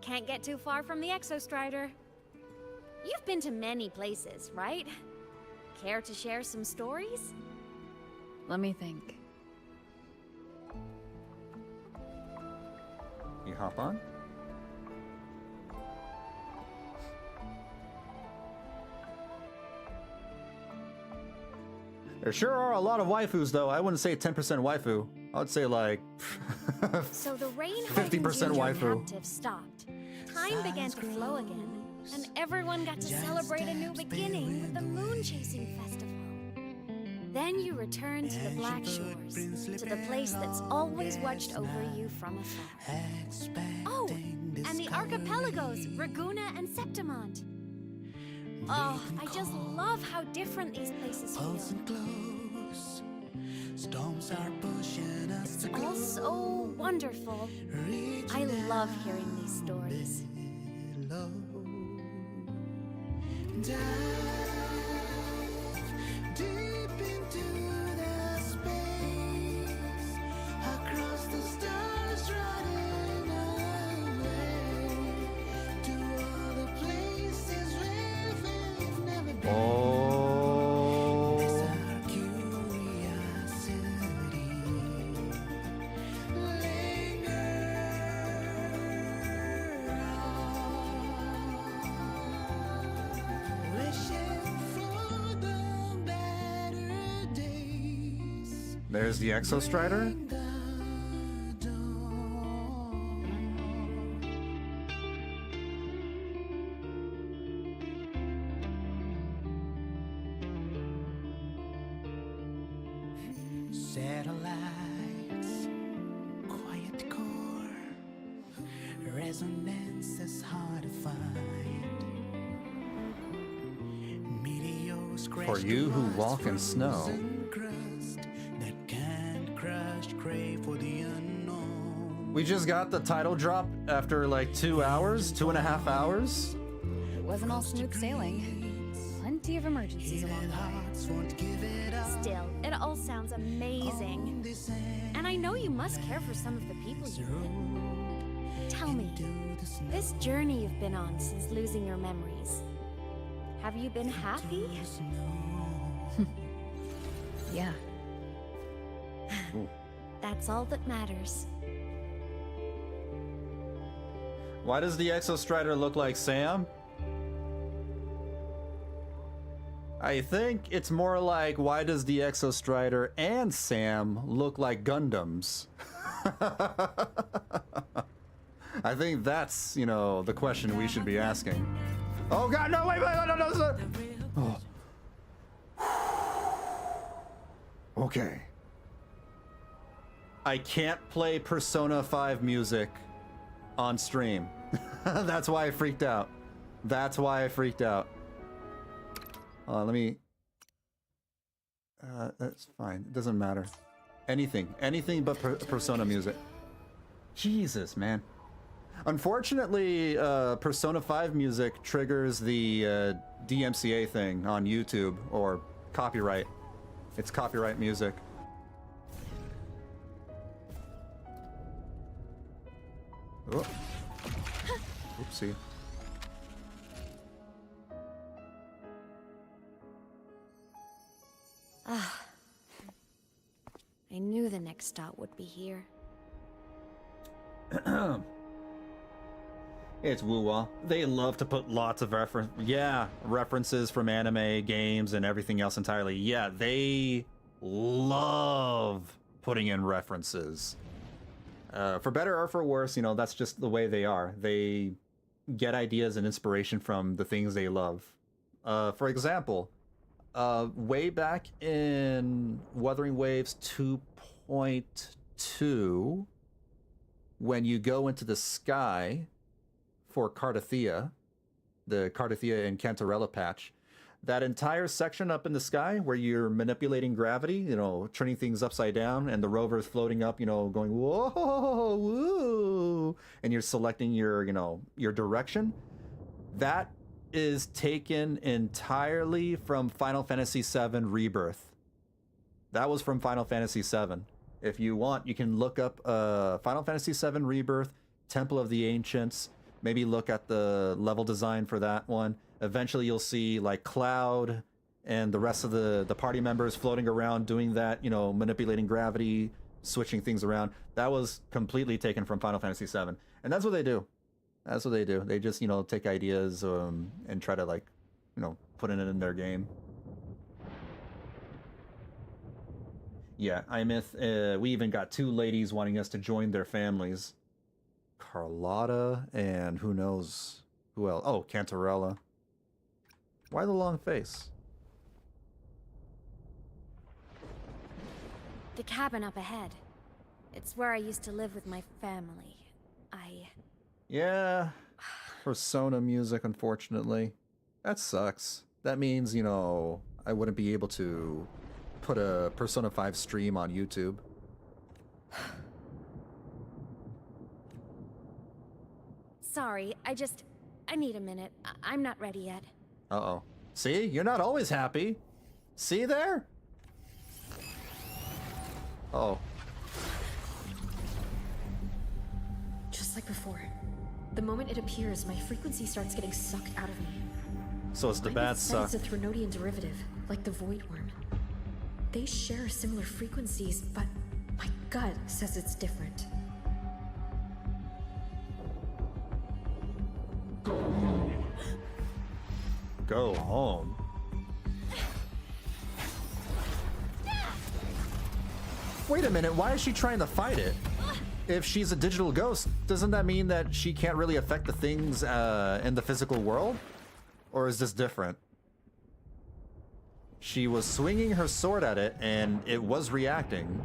Can't get too far from the Exostrider. You've been to many places, right? Care to share some stories? Let me think. You hop on? There sure are a lot of waifus, though. I wouldn't say 10% waifu. I would say like So the rain 50% waifu. captive stopped. Time began to flow again, and everyone got to celebrate a new beginning with the Moon Chasing Festival. Then you returned to the Black Shores, to the place that's always watched over you from afar. Oh, and the archipelagos, Raguna and Septimont. Oh, I just love how different these places feel. It's all so wonderful. I love hearing these stories. There's the Exostrider. Satellites, quiet core, resonance is hard to find. Meteors For you who walk in snow. We just got the title drop after like 2 hours, 2.5 hours. It wasn't all smooth sailing. Plenty of emergencies along the way. Still, it all sounds amazing. And I know you must care for some of the people you meet. Tell me, this journey you've been on since losing your memories, have you been happy? Yeah. That's all that matters. Why does the Exostrider look like Sam? I think it's more like, why does the Exostrider and Sam look like Gundams? I think that's, you know, the question we should be asking. Oh god, no, wait, no. Oh. Okay. I can't play Persona 5 music on stream. That's why I freaked out. Let me... that's fine. It doesn't matter. Anything but Persona music. Jesus, man. Unfortunately, Persona 5 music triggers the DMCA thing on YouTube, or copyright. It's copyright music. Oh. Oopsie. Ah. I knew the next stop would be here. It's WuWa. They love to put lots of references from anime, games, and everything else entirely. Yeah, they love putting in references. For better or for worse, you know, that's just the way they are. They get ideas and inspiration from the things they love. For example, way back in Wuthering Waves 2.2, when you go into the sky for Cardathia, the Cardathia and Cantarella patch, that entire section up in the sky where you're manipulating gravity, you know, turning things upside down, and the rover's floating up, you know, going, whoa, woo, and you're selecting your, you know, your direction, that is taken entirely from Final Fantasy VII Rebirth. That was from Final Fantasy VII. If you want, you can look up Final Fantasy VII Rebirth, Temple of the Ancients, maybe look at the level design for that one. Eventually you'll see like Cloud and the rest of the party members floating around doing that, you know, manipulating gravity, switching things around. That was completely taken from Final Fantasy VII. And that's what they do. That's what they do. They just, you know, take ideas and try to, like, you know, put it in their game. Yeah, Aemeath, we even got 2 ladies wanting us to join their families. Carlotta and who knows who else. Oh, Cantarella. Why the long face? The cabin up ahead. It's where I used to live with my family. Yeah, Persona music, unfortunately. That sucks. That means, you know, I wouldn't be able to put a Persona 5 stream on YouTube. Sorry, I need a minute. I'm not ready yet. Uh-oh. See? You're not always happy. See there? Uh-oh. Just like before. The moment it appears, my frequency starts getting sucked out of me. So it's the bad suck. It's a Threnodian derivative, like the Void Worm. They share similar frequencies, but my gut says it's different. Go home. Wait a minute, why is she trying to fight it? If she's a digital ghost, doesn't that mean that she can't really affect the things in the physical world? Or is this different? She was swinging her sword at it, and it was reacting.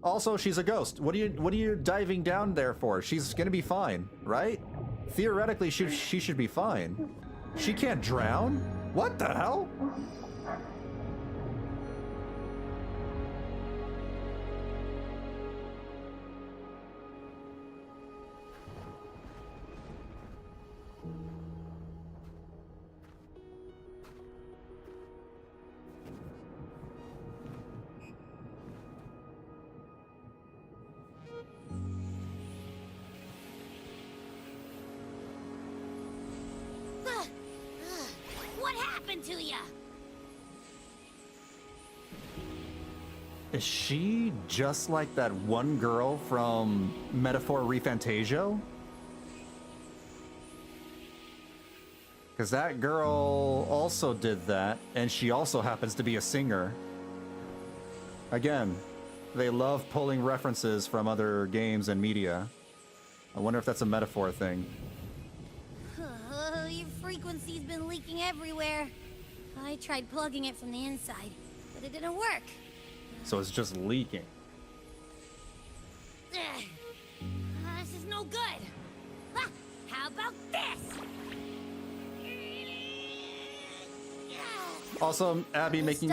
Also, she's a ghost. What are you diving down there for? She's gonna be fine, right? Theoretically, she should be fine. She can't drown? What the hell? What happened to ya? Is she just like that one girl from Metaphor Refantasio? Because that girl also did that, and she also happens to be a singer. Again, they love pulling references from other games and media. I wonder if that's a metaphor thing. Your frequency's been leaking everywhere. I tried plugging it from the inside, but it didn't work. So it's just leaking. This is no good. Ha! How about this? Also, Abby making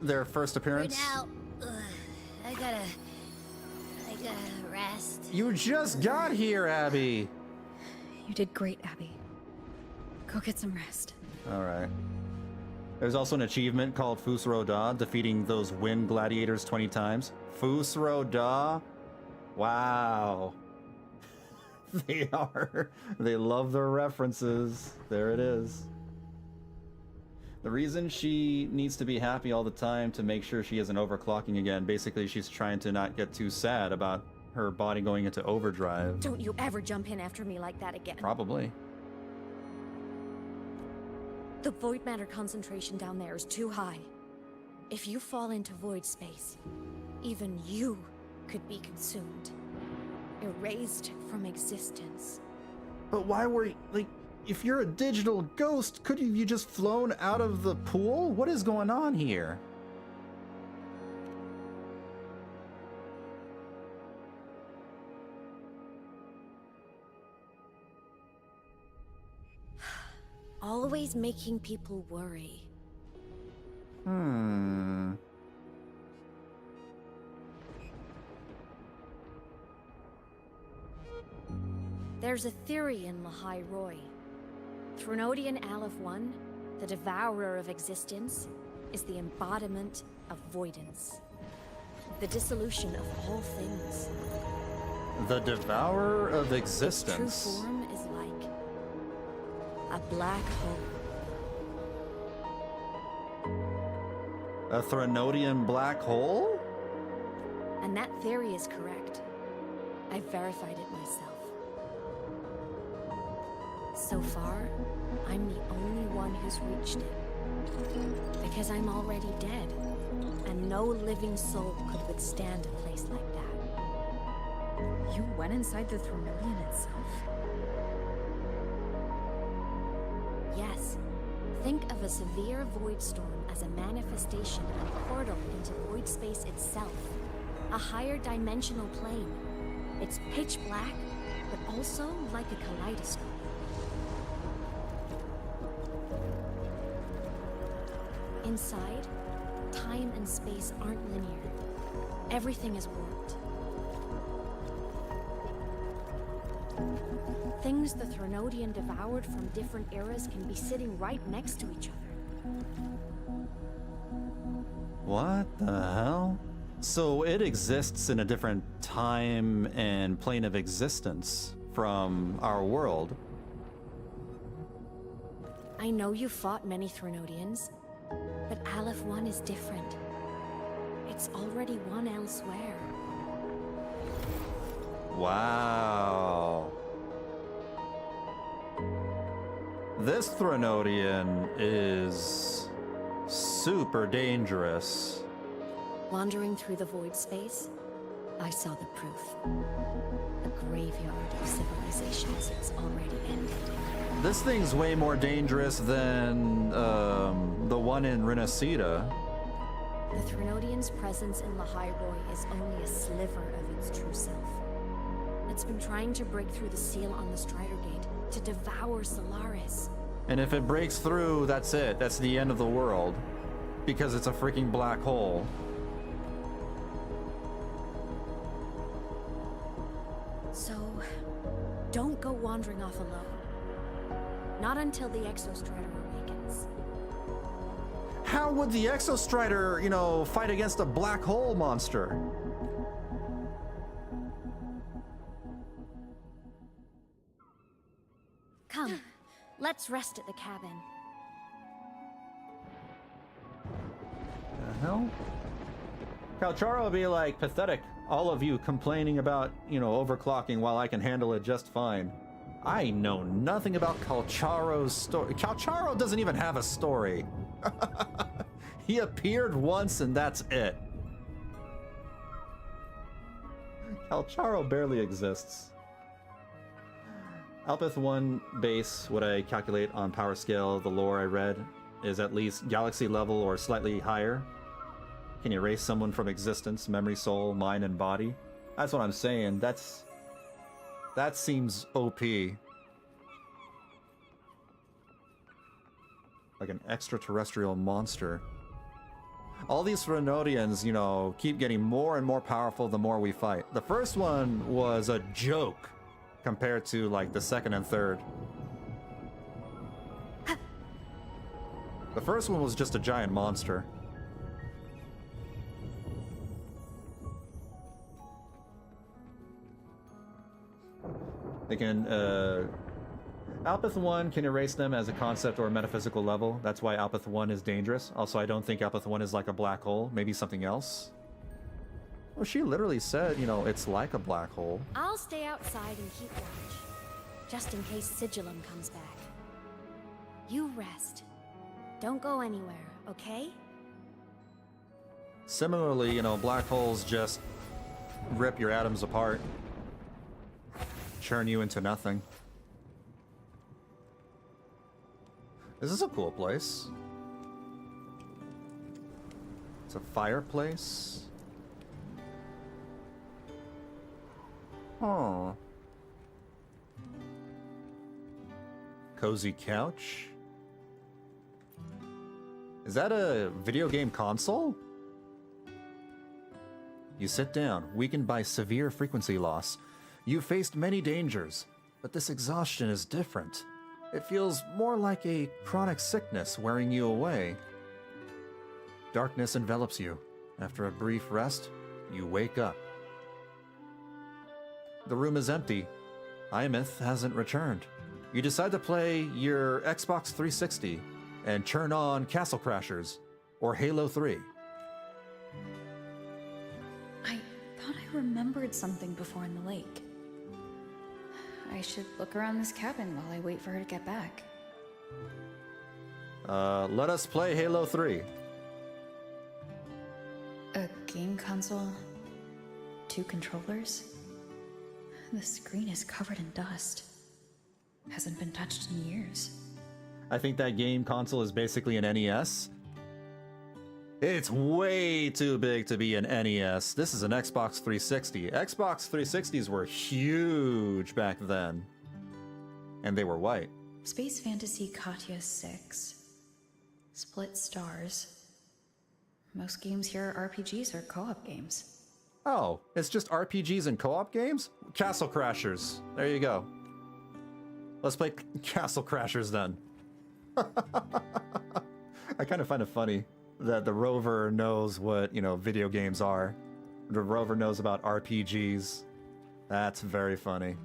their first appearance. For now, I gotta rest. You just got here, Abby. You did great, Abby. Go get some rest. All right. There's also an achievement called Fusro Da, defeating those wind gladiators 20 times. Fusro Da? Wow. They love their references. There it is. The reason she needs to be happy all the time to make sure she isn't overclocking again, basically she's trying to not get too sad about her body going into overdrive. Don't you ever jump in after me like that again. Probably. The void matter concentration down there is too high. If you fall into void space, even you could be consumed. Erased from existence. But why were, like, If you're a digital ghost, could you just flown out of the pool? What is going on here? Always making people worry. There's a theory in Lahai-Roi. Threnodian Aleph 1, the devourer of existence, is the embodiment of voidance. The dissolution of all things. The devourer of existence. Its true form is like a black hole. A Threnodian black hole? And that theory is correct. I've verified it myself. So far, I'm the only one who's reached it. Because I'm already dead, and no living soul could withstand a place like that. You went inside the Threnodian itself? Yes. Think of a severe void storm as a manifestation and portal into void space itself. A higher dimensional plane. It's pitch black, but also like a kaleidoscope. Inside, time and space aren't linear. Everything is warped. Things the Threnodian devoured from different eras can be sitting right next to each other. What the hell? So it exists in a different time and plane of existence from our world. I know you fought many Threnodians, but Aleph 1 is different. It's already won elsewhere. Wow. This Threnodian is super dangerous. Wandering through the void space, I saw the proof. A graveyard of civilizations is already ended. This thing's way more dangerous than the one in Renacida. The Threnodian's presence in Lahai-Roi is only a sliver of its true self. It's been trying to break through the seal on the Strider Gate to devour Solaris. And if it breaks through, that's it. That's the end of the world. Because it's a freaking black hole. So, don't go wandering off alone. Not until the Exostrider awakens. How would the Exostrider, fight against a black hole monster? Come, let's rest at the cabin. The hell? Calcharo would be like, pathetic. All of you complaining about, overclocking while I can handle it just fine. I know nothing about Calcharo's story. Calcharo doesn't even have a story. He appeared once and that's it. Calcharo barely exists. Aemeath 1 base, what I calculate on power scale, the lore I read, is at least galaxy level or slightly higher. Can erase someone from existence, memory, soul, mind, and body? That's what I'm saying. That seems OP. Like an extraterrestrial monster. All these Threnodians, keep getting more and more powerful the more we fight. The first one was a joke compared to, like, the second and third. The first one was just a giant monster. They can, Aemeath 1 can erase them as a concept or a metaphysical level. That's why Aemeath 1 is dangerous. Also, I don't think Aemeath 1 is like a black hole. Maybe something else. Well, she literally said, it's like a black hole. I'll stay outside and keep watch, just in case Sigillum comes back. You rest. Don't go anywhere, okay? Similarly, black holes just rip your atoms apart. Churn you into nothing. This is a cool place. It's a fireplace. Oh. Cozy couch. Is that a video game console? You sit down, weakened by severe frequency loss. You faced many dangers, but this exhaustion is different. It feels more like a chronic sickness wearing you away. Darkness envelops you. After a brief rest, you wake up. The room is empty. Aemeath hasn't returned. You decide to play your Xbox 360 and turn on Castle Crashers or Halo 3. I thought I remembered something before in the lake. I should look around this cabin while I wait for her to get back. Let us play Halo 3. A game console? 2 controllers? The screen is covered in dust. Hasn't been touched in years. I think that game console is basically an NES. It's way too big to be an NES. This is an Xbox 360. Xbox 360s were huge back then. And they were white. Space Fantasy Katya 6. Split stars. Most games here are RPGs or co-op games. Oh, it's just RPGs and co-op games? Castle Crashers. There you go. Let's play Castle Crashers then. I kind of find it funny that the rover knows what, video games are. The rover knows about RPGs. That's very funny.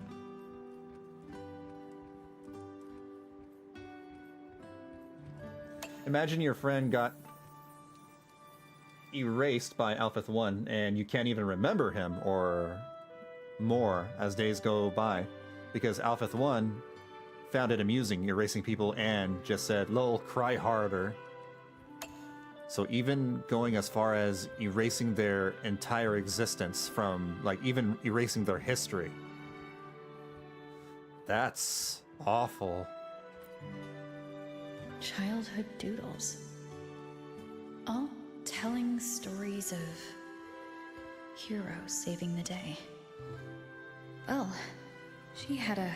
Imagine your friend got erased by Aemeath 1 and you can't even remember him or more as days go by because Aemeath 1 found it amusing erasing people and just said, lol, cry harder. So even going as far as erasing their entire existence from, even erasing their history. That's awful. Childhood doodles. All telling stories of heroes saving the day. Well, she had a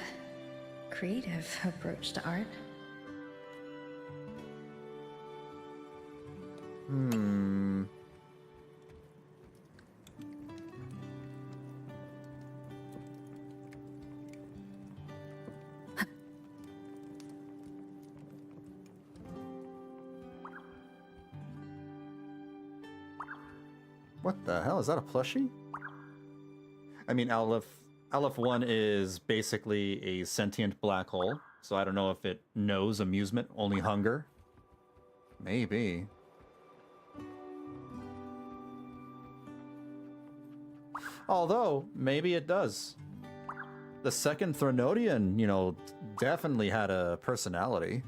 creative approach to art. What the hell? Is that a plushie? I mean, Aleph 1 is basically a sentient black hole, so I don't know if it knows amusement, only hunger. Maybe. Although, maybe it does. The second Threnodian, definitely had a personality.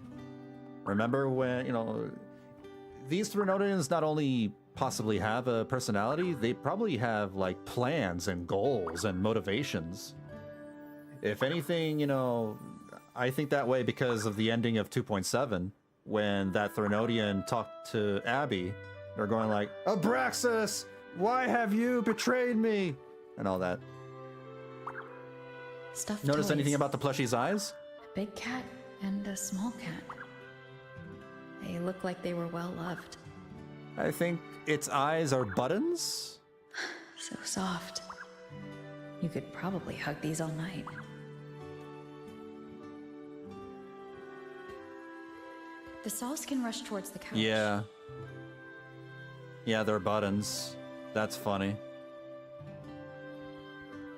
Remember when, these Threnodians not only possibly have a personality, they probably have, plans and goals and motivations. If anything, I think that way because of the ending of 2.7, when that Threnodian talked to Abby. They're going like, Abraxas, why have you betrayed me? And all that. Stuffed Notice toys. anything about the plushie's eyes? A big cat and a small cat. They look like they were well loved. I think its eyes are buttons? So soft. You could probably hug these all night. The saws can rush towards the couch. Yeah. Yeah, they're buttons. That's funny.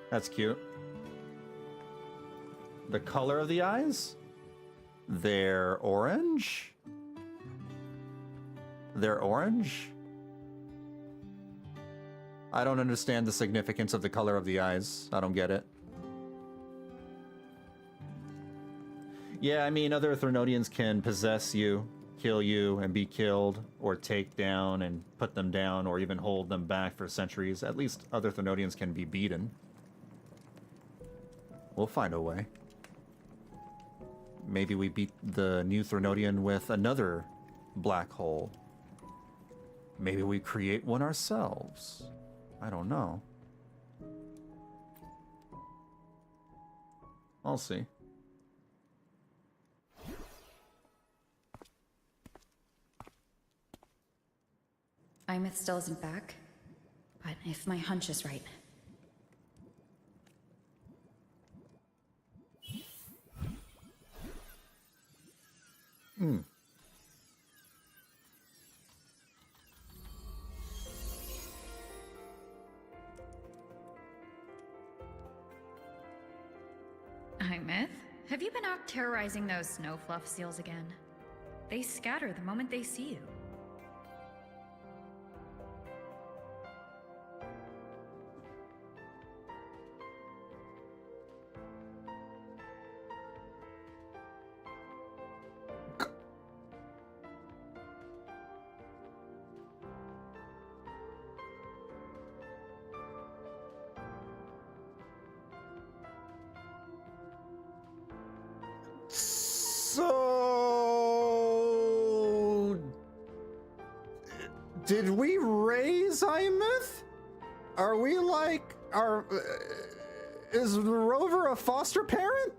That's cute. The color of the eyes? They're orange? They're orange? I don't understand the significance of the color of the eyes. I don't get it. Yeah, I mean, other Threnodians can possess you, kill you, and be killed, or take down and put them down, or even hold them back for centuries. At least other Threnodians can be beaten. We'll find a way. Maybe we beat the new Threnodian with another black hole. Maybe we create one ourselves. I don't know. I'll see. Aemeath still isn't back, but if my hunch is right. Hmm. Aemeath, have you been out terrorizing those snow fluff seals again? They scatter the moment they see you. So... Did we raise Aemeath? Are we like... is the rover a foster parent?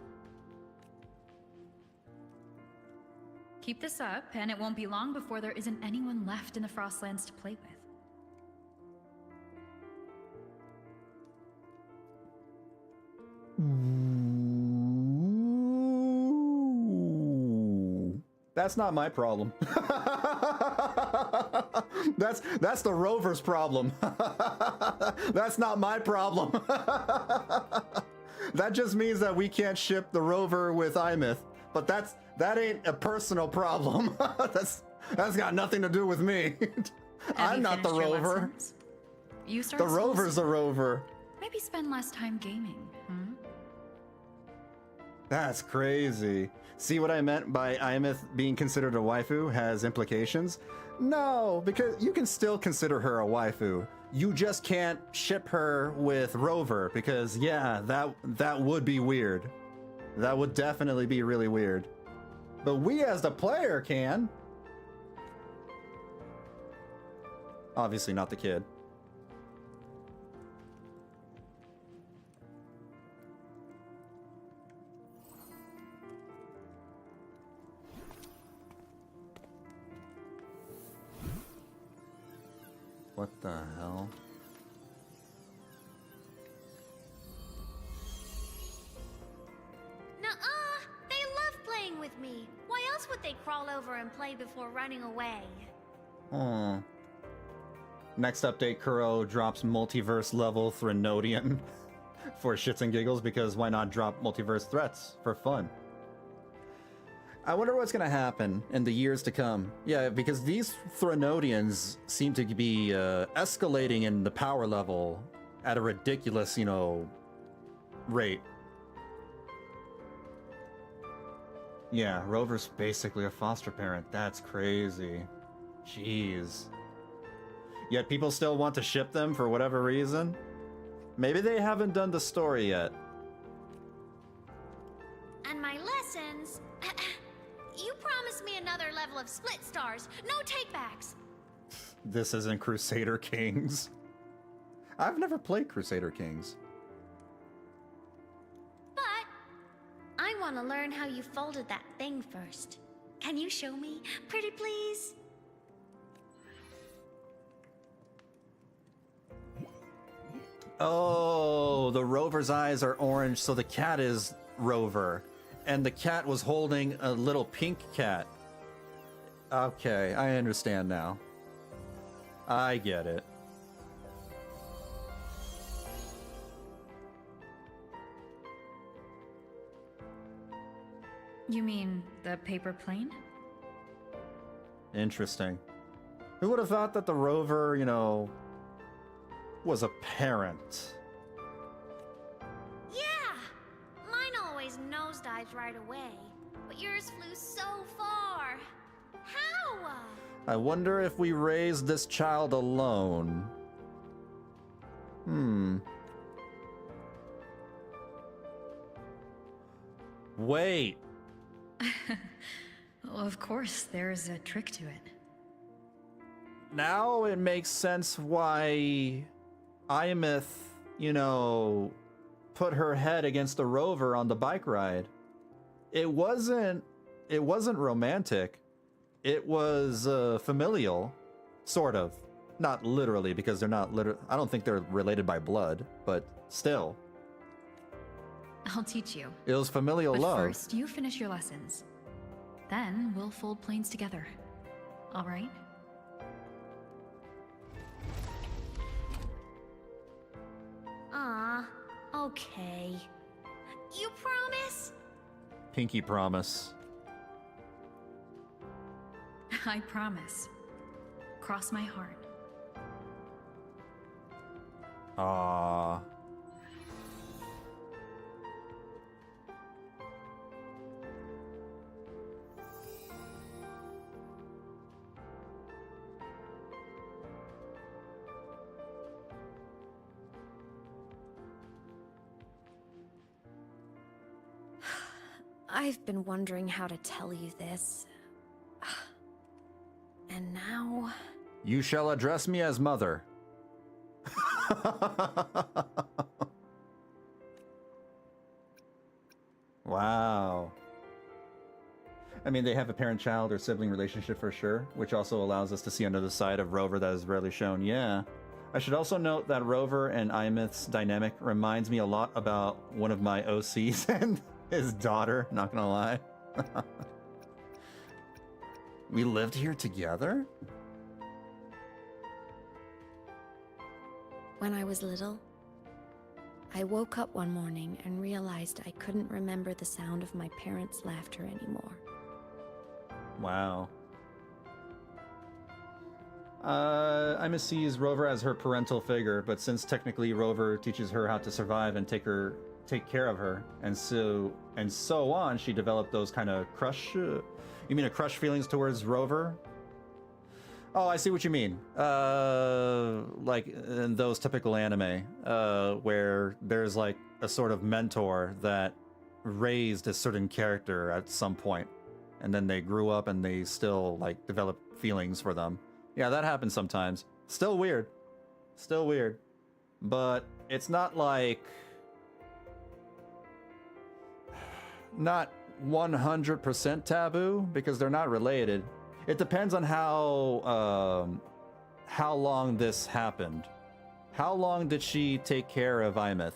Keep this up, and it won't be long before there isn't anyone left in the Frostlands to play with. That's not my problem. That's the rover's problem. That's not my problem. That just means that we can't ship the rover with Aemeath. But that ain't a personal problem. That's got nothing to do with me. I'm not the rover. You start The rover's the rover. Maybe spend less time gaming, hmm? That's crazy. See what I meant by Aemeath being considered a waifu has implications? No, because you can still consider her a waifu. You just can't ship her with Rover because, yeah, that would be weird. That would definitely be really weird. But we as the player can. Obviously not the kid. What the hell? Nuh-uh! They love playing with me. Why else would they crawl over and play before running away? Oh. Next update, Kuro drops multiverse level Threnodian for shits and giggles because why not drop multiverse threats for fun? I wonder what's going to happen in the years to come. Yeah, because these Threnodians seem to be escalating in the power level at a ridiculous, rate. Yeah, Rover's basically a foster parent. That's crazy. Jeez. Yet people still want to ship them for whatever reason. Maybe they haven't done the story yet. And my lessons... You promised me another level of split stars. No takebacks. This isn't Crusader Kings. I've never played Crusader Kings. But I want to learn how you folded that thing first. Can you show me, pretty please? Oh, the Rover's eyes are orange, so the cat is Rover. And the cat was holding a little pink cat. Okay, I understand now. I get it. You mean the paper plane? Interesting. Who would have thought that the rover, was a parent? Yeah! Mine always nosedived right away, but yours flew so far. How? I wonder if we raised this child alone. Wait. Of course, there's a trick to it. Now it makes sense why Aemeath, you know, put her head against the rover on the bike ride. It wasn't romantic. It was familial, sort of. Not literally, because they're not I don't think they're related by blood, but still. I'll teach you. It was familial But love. first, you finish your lessons. Then we'll fold planes together. All right? Ah, okay. You promise? Pinky promise. I promise. Cross my heart. Aww. I've been wondering how to tell you this. And now... You shall address me as mother. Wow. I mean, they have a parent-child or sibling relationship for sure, which also allows us to see another side of Rover that is rarely shown. Yeah. I should also note that Rover and Aemeath's dynamic reminds me a lot about one of my OCs and his daughter, not gonna lie. We lived here together? When I was little, I woke up one morning and realized I couldn't remember the sound of my parents' laughter anymore. Wow. Aemeath sees Rover as her parental figure, but since technically Rover teaches her how to survive and take care of her, and so on, she developed those kind of crush. You mean a crush feelings towards Rover? Oh, I see what you mean. Like in those typical anime, where there's like a sort of mentor that raised a certain character at some point, and then they grew up and they still like develop feelings for them. Yeah, that happens sometimes. Still weird. Still weird. But it's not like... Not 100% taboo, because they're not related. It depends on how long this happened. How long did she take care of Aemeath?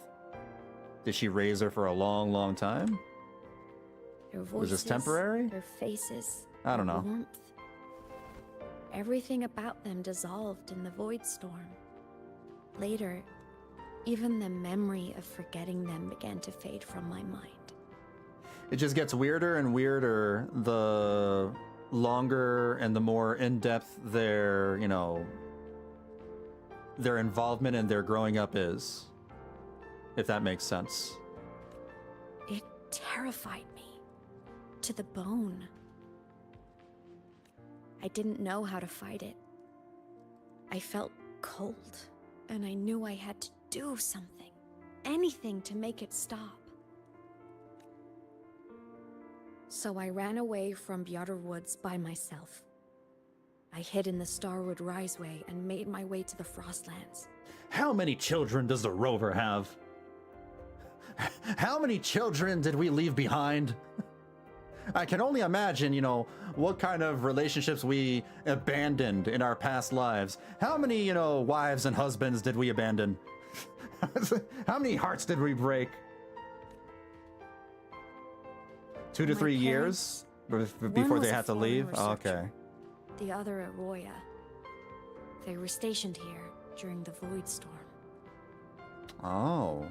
Did she raise her for a long, long time? Their voices, was this temporary? Their faces, I don't know. warmth. Everything about them dissolved in the void storm. Later, even the memory of forgetting them began to fade from my mind. It just gets weirder and weirder the longer and the more in-depth their, you know, their involvement and their growing up is. If that makes sense. It terrified me to the bone. I didn't know how to fight it. I felt cold, and I knew I had to do something. Anything to make it stop. So I ran away from Bjorder Woods by myself. I hid in the Starwood Riseway and made my way to the Frostlands. How many children does the Rover have? How many children did we leave behind? I can only imagine, you know, what kind of relationships we abandoned in our past lives. How many, you know, wives and husbands did we abandon? How many hearts did we break? 2 to 3 years before they had to leave? Oh, okay. The other at Roya. They were stationed here during the Void Storm. Oh.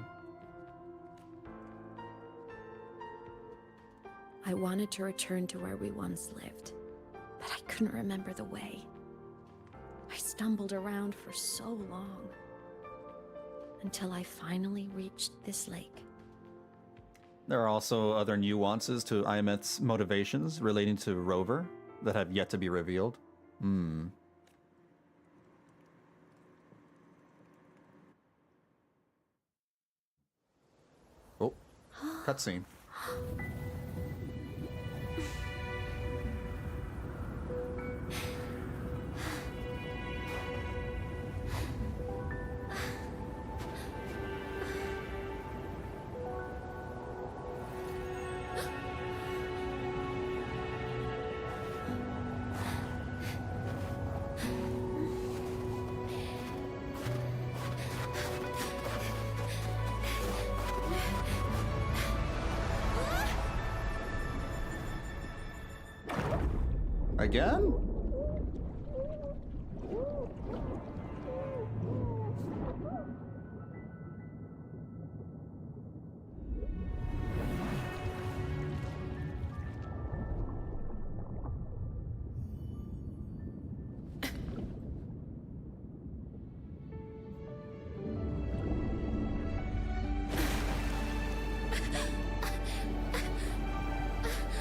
I wanted to return to where we once lived, but I couldn't remember the way. I stumbled around for so long, until I finally reached this lake. There are also other nuances to Aemeath's motivations relating to Rover that have yet to be revealed. Oh, cutscene. Again?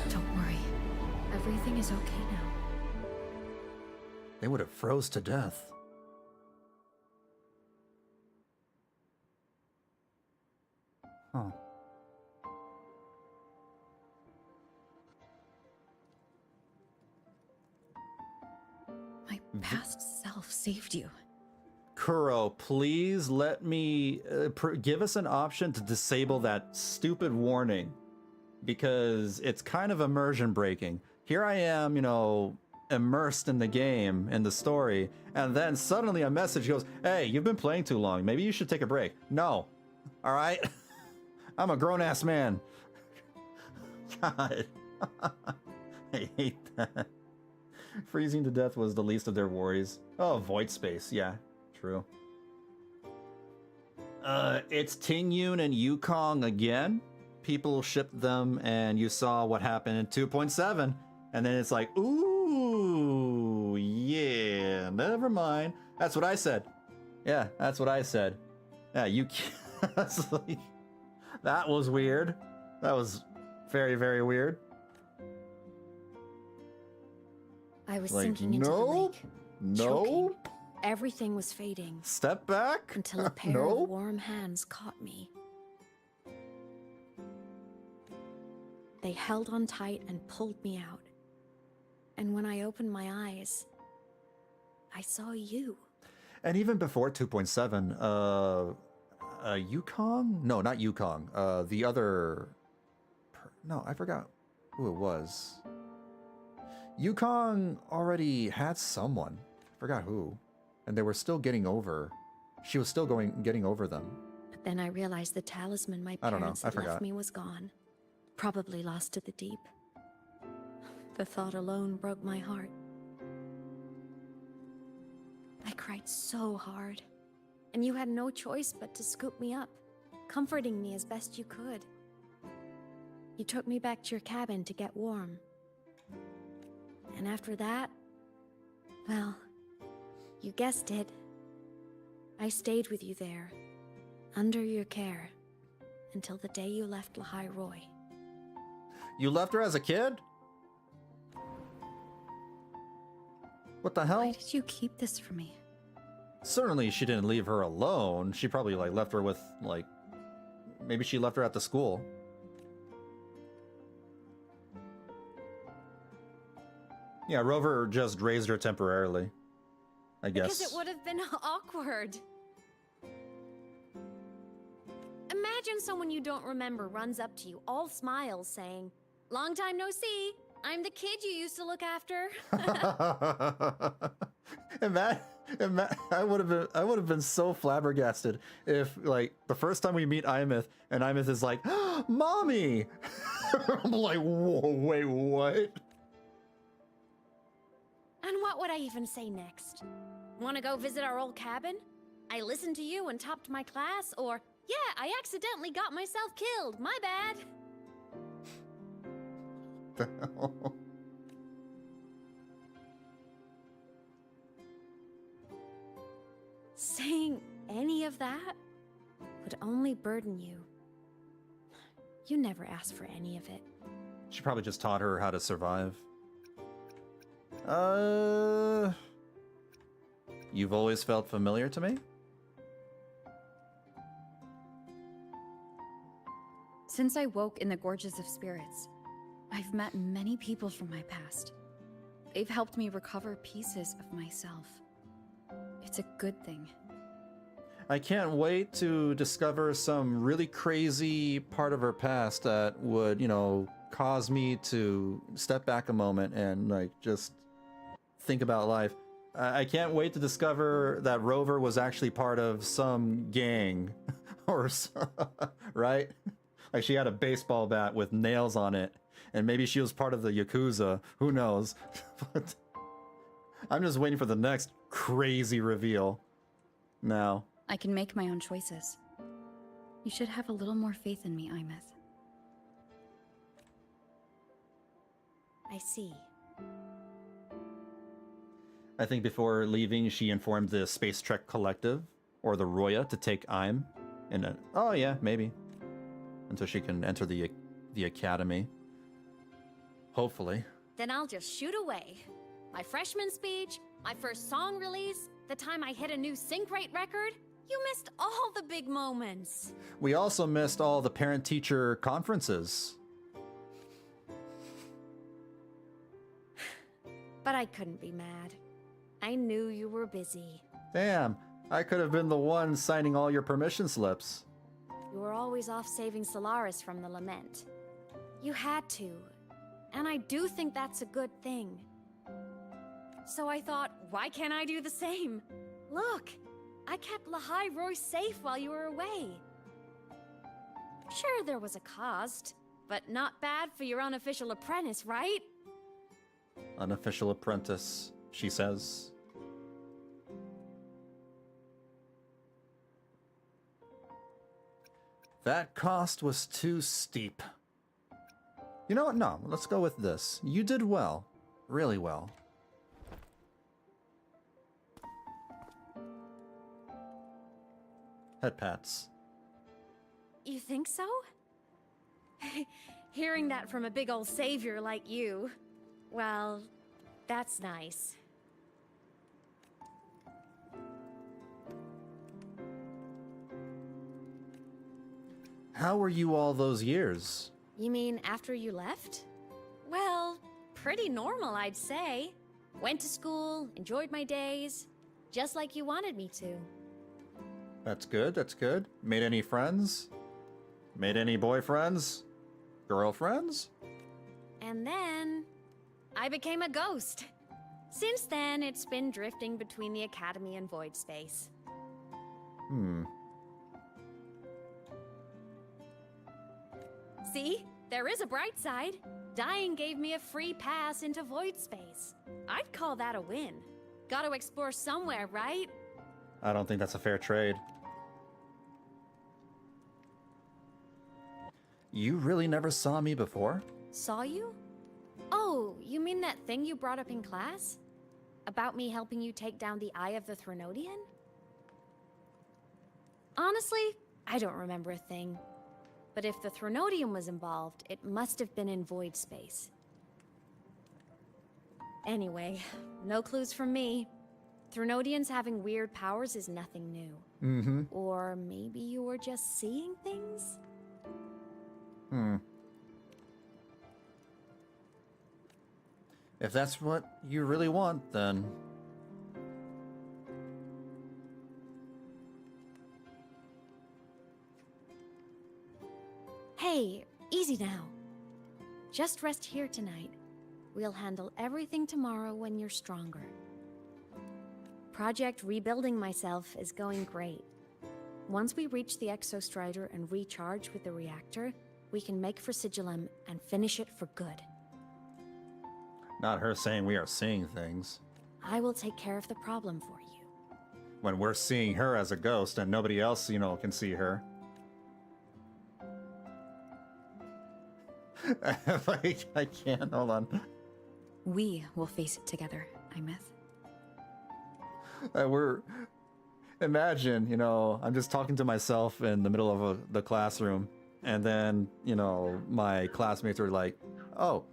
Don't worry. Everything is okay now. They would have froze to death. Huh. My past self saved you. Kuro, please let me give us an option to disable that stupid warning, because it's kind of immersion breaking. Here I am, you know, immersed in the game, in the story, and then suddenly a message goes, hey, you've been playing too long. Maybe you should take a break. No. All right? I'm a grown-ass man. God. I hate that. Freezing to death was the least of their worries. Oh, void space. Yeah, true. It's Ting-Yun and Yukong again. People shipped them, and you saw what happened in 2.7. And then it's like, ooh, yeah, never mind. That's what I said. Yeah, that's what I said. Yeah, you can't. Like, that was weird. That was very, very weird. I was Like, sinking into the nope, lake. nope. Choking. Everything was fading. Step back. Until a pair Nope. of warm hands caught me. They held on tight and pulled me out. And when I opened my eyes, I saw you. And even before 2.7, Yukong? No, not Yukong. The other... No, I forgot who it was. Yukong already had someone. I forgot who. And they were still getting over... She was still getting over them. But then I realized the talisman my I don't know, parents I had left forgot. me was gone. Probably lost to the deep. The thought alone broke my heart. I cried so hard. And you had no choice but to scoop me up, comforting me as best you could. You took me back to your cabin to get warm. And after that, well, you guessed it. I stayed with you there, under your care, until the day you left Lahai-Roi. You left her as a kid? What the hell? Why did you keep this from me? Certainly she didn't leave her alone. She probably like left her with like... Maybe she left her at the school. Yeah, Rover just raised her temporarily, I guess. Because it would have been awkward. Imagine someone you don't remember runs up to you, all smiles, saying, "Long time no see. I'm the kid you used to look after." I would have been so flabbergasted if like the first time we meet Aemeath and Aemeath is like, "Mommy!" I'm like, whoa, wait, what? And what would I even say next? Want to go visit our old cabin? I listened to you and topped my class, or yeah, I accidentally got myself killed. My bad. The hell? Saying any of that would only burden you. You never asked for any of it. She probably just taught her how to survive. You've always felt familiar to me? Since I woke in the Gorges of Spirits, I've met many people from my past. They've helped me recover pieces of myself. It's a good thing. I can't wait to discover some really crazy part of her past that would, you know, cause me to step back a moment and like just think about life. I can't wait to discover that Rover was actually part of some gang or right? Like she had a baseball bat with nails on it, and maybe she was part of the Yakuza. Who knows? But I'm just waiting for the next crazy reveal. Now. I can make my own choices. You should have a little more faith in me, Aemeath. I see. I think before leaving, she informed the Space Trek Collective, or the Roya, to take Aim. And oh yeah, maybe. Until she can enter the academy. Hopefully. Then I'll just shoot away. My freshman speech, my first song release, the time I hit a new sync rate record. You missed all the big moments. We also missed all the parent-teacher conferences. But I couldn't be mad. I knew you were busy. Damn, I could have been the one signing all your permission slips. You were always off saving Solaris from the lament. You had to. And I do think that's a good thing. So I thought, why can't I do the same? Look, I kept Lahai-Roi safe while you were away. Sure, there was a cost, but not bad for your unofficial apprentice, right? Unofficial apprentice, she says. That cost was too steep. You know what? No, let's go with this. You did well. Really well. Head pats. You think so? Hearing that from a big old savior like you, well, that's nice. How were you all those years? You mean after you left? Well, pretty normal, I'd say. Went to school, enjoyed my days, just like you wanted me to. That's good, that's good. Made any friends? Made any boyfriends? Girlfriends? And then I became a ghost. Since then, it's been drifting between the Academy and Void Space. See? There is a bright side. Dying gave me a free pass into Void Space. I'd call that a win. Gotta explore somewhere, right? I don't think that's a fair trade. You really never saw me before? Saw you? Oh, you mean that thing you brought up in class? About me helping you take down the Eye of the Threnodian? Honestly, I don't remember a thing. But if the Threnodian was involved, it must have been in Void Space. Anyway, no clues from me. Threnodians having weird powers is nothing new. Mm-hmm. Or maybe you were just seeing things? If that's what you really want, then... Hey, easy now. Just rest here tonight. We'll handle everything tomorrow when you're stronger. Project Rebuilding Myself is going great. Once we reach the Exostrider and recharge with the reactor, we can make for Sigillum and finish it for good. Not her saying we are seeing things. I will take care of the problem for you. When we're seeing her as a ghost and nobody else, you know, can see her. I can't, hold on. We will face it together, Aemeath. Imagine, you know, I'm just talking to myself in the middle of the classroom, and then, you know, my classmates are like, oh,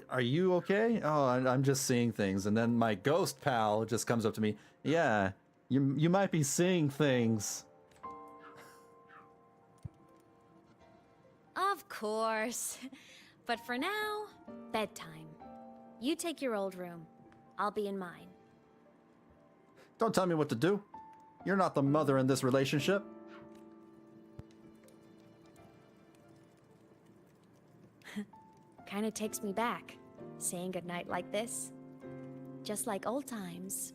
are you okay? Oh, I'm just seeing things. And then my ghost pal just comes up to me, yeah, you might be seeing things. Of course. But for now, bedtime. You take your old room. I'll be in mine. Don't tell me what to do. You're not the mother in this relationship. Kinda takes me back, saying goodnight like this. Just like old times.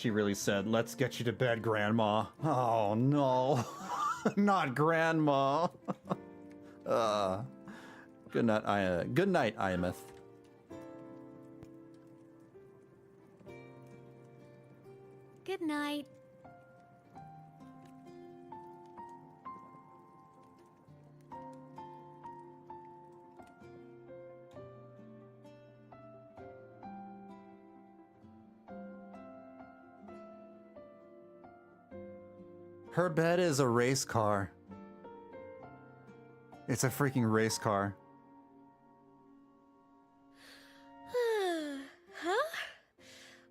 She really said, "Let's get you to bed, Grandma." Oh no, not Grandma. Good night, Aemeath. Good night. Her bed is a race car. It's a freaking race car. Huh?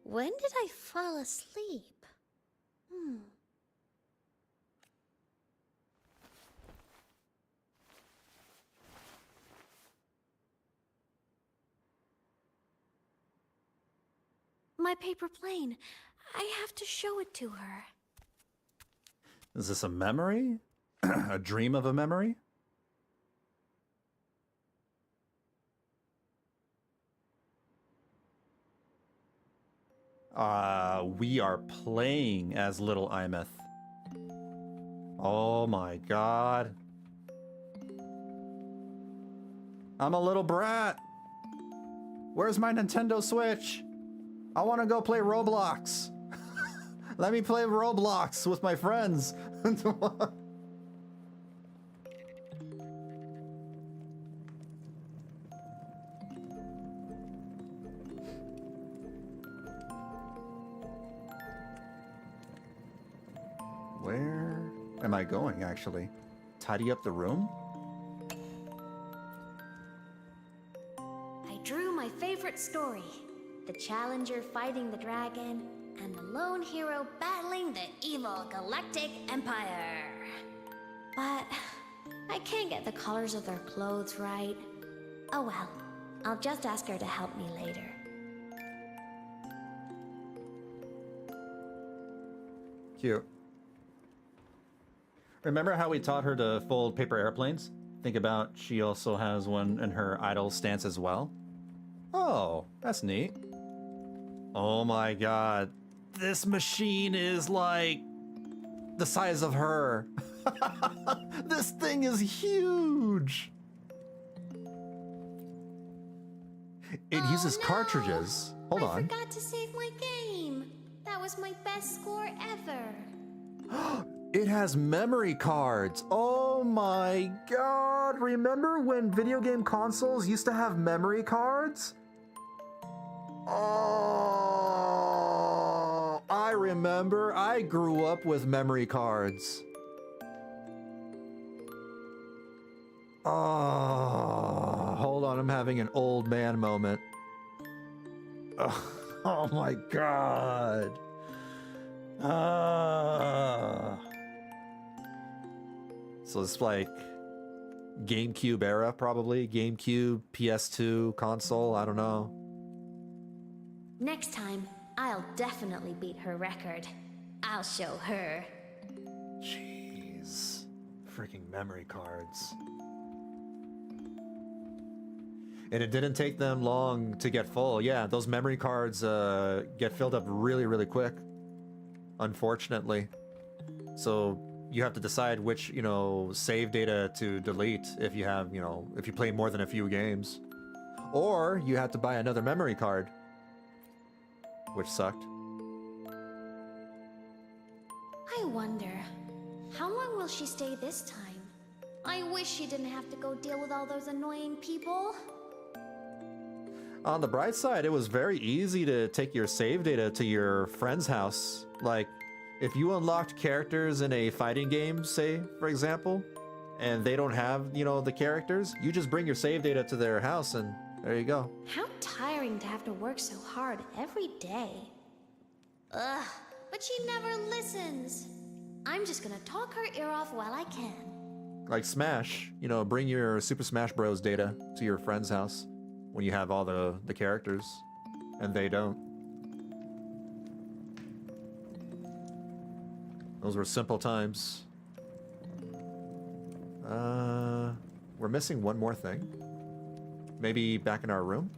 When did I fall asleep? My paper plane. I have to show it to her. Is this a memory? A dream of a memory? We are playing as little Aemeath. Oh my god. I'm a little brat. Where's my Nintendo Switch? I want to go play Roblox. Let me play Roblox with my friends. Where am I going, actually? Tidy up the room? I drew my favorite story. The challenger fighting the dragon, and the lone hero battling the evil Galactic Empire. But I can't get the colors of their clothes right. Oh well, I'll just ask her to help me later. Cute. Remember how we taught her to fold paper airplanes? Think about she also has one in her idle stance as well. Oh, that's neat. Oh my god. This machine is like the size of her. This thing is huge. It uses cartridges. Hold on. I forgot to save my game. That was my best score ever. It has memory cards. Oh my god. Remember when video game consoles used to have memory cards? Oh, I remember. I grew up with memory cards. Oh, hold on. I'm having an old man moment. Oh my god. So it's like GameCube era, probably. GameCube, PS2, console, I don't know. Next time, I'll definitely beat her record. I'll show her. Jeez. Freaking memory cards. And it didn't take them long to get full. Yeah, those memory cards get filled up really, really quick. Unfortunately. So you have to decide which, save data to delete if you have, if you play more than a few games. Or you have to buy another memory card. Which sucked. I wonder, how long will she stay this time? I wish she didn't have to go deal with all those annoying people. On the bright side, it was very easy to take your save data to your friend's house. Like, if you unlocked characters in a fighting game, say, for example, and they don't have, the characters, you just bring your save data to their house and there you go. How tiring to have to work so hard every day. Ugh, but she never listens. I'm just gonna talk her ear off while I can. Like Smash, bring your Super Smash Bros. Data to your friend's house when you have all the characters, and they don't. Those were simple times. We're missing one more thing. Maybe, back in our room?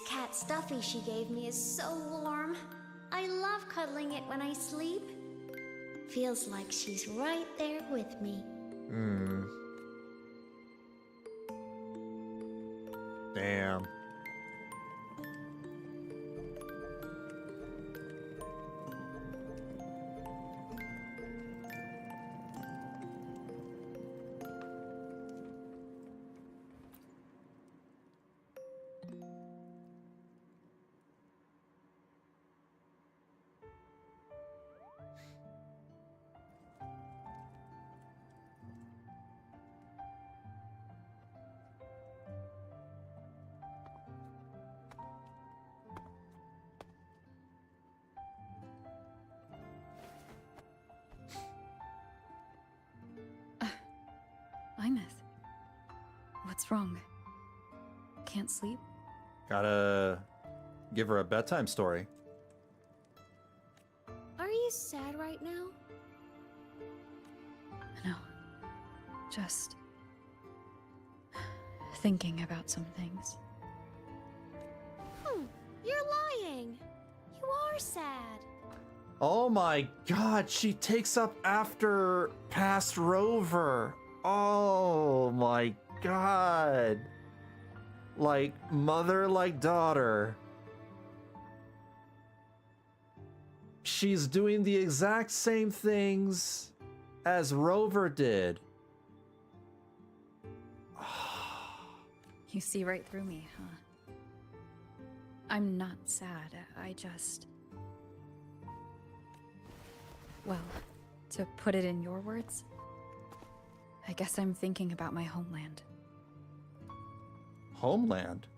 This cat stuffy she gave me is so warm. I love cuddling it when I sleep. Feels like she's right there with me. Damn. Aemeath. What's wrong? Can't sleep? Gotta give her a bedtime story. Are you sad right now? No. Just thinking about some things. You're lying. You are sad. Oh my god, she takes up after past Rover. Oh my god. Like mother, like daughter. She's doing the exact same things as Rover did. You see right through me, huh? I'm not sad. I just... Well, to put it in your words, I guess I'm thinking about my homeland. Homeland?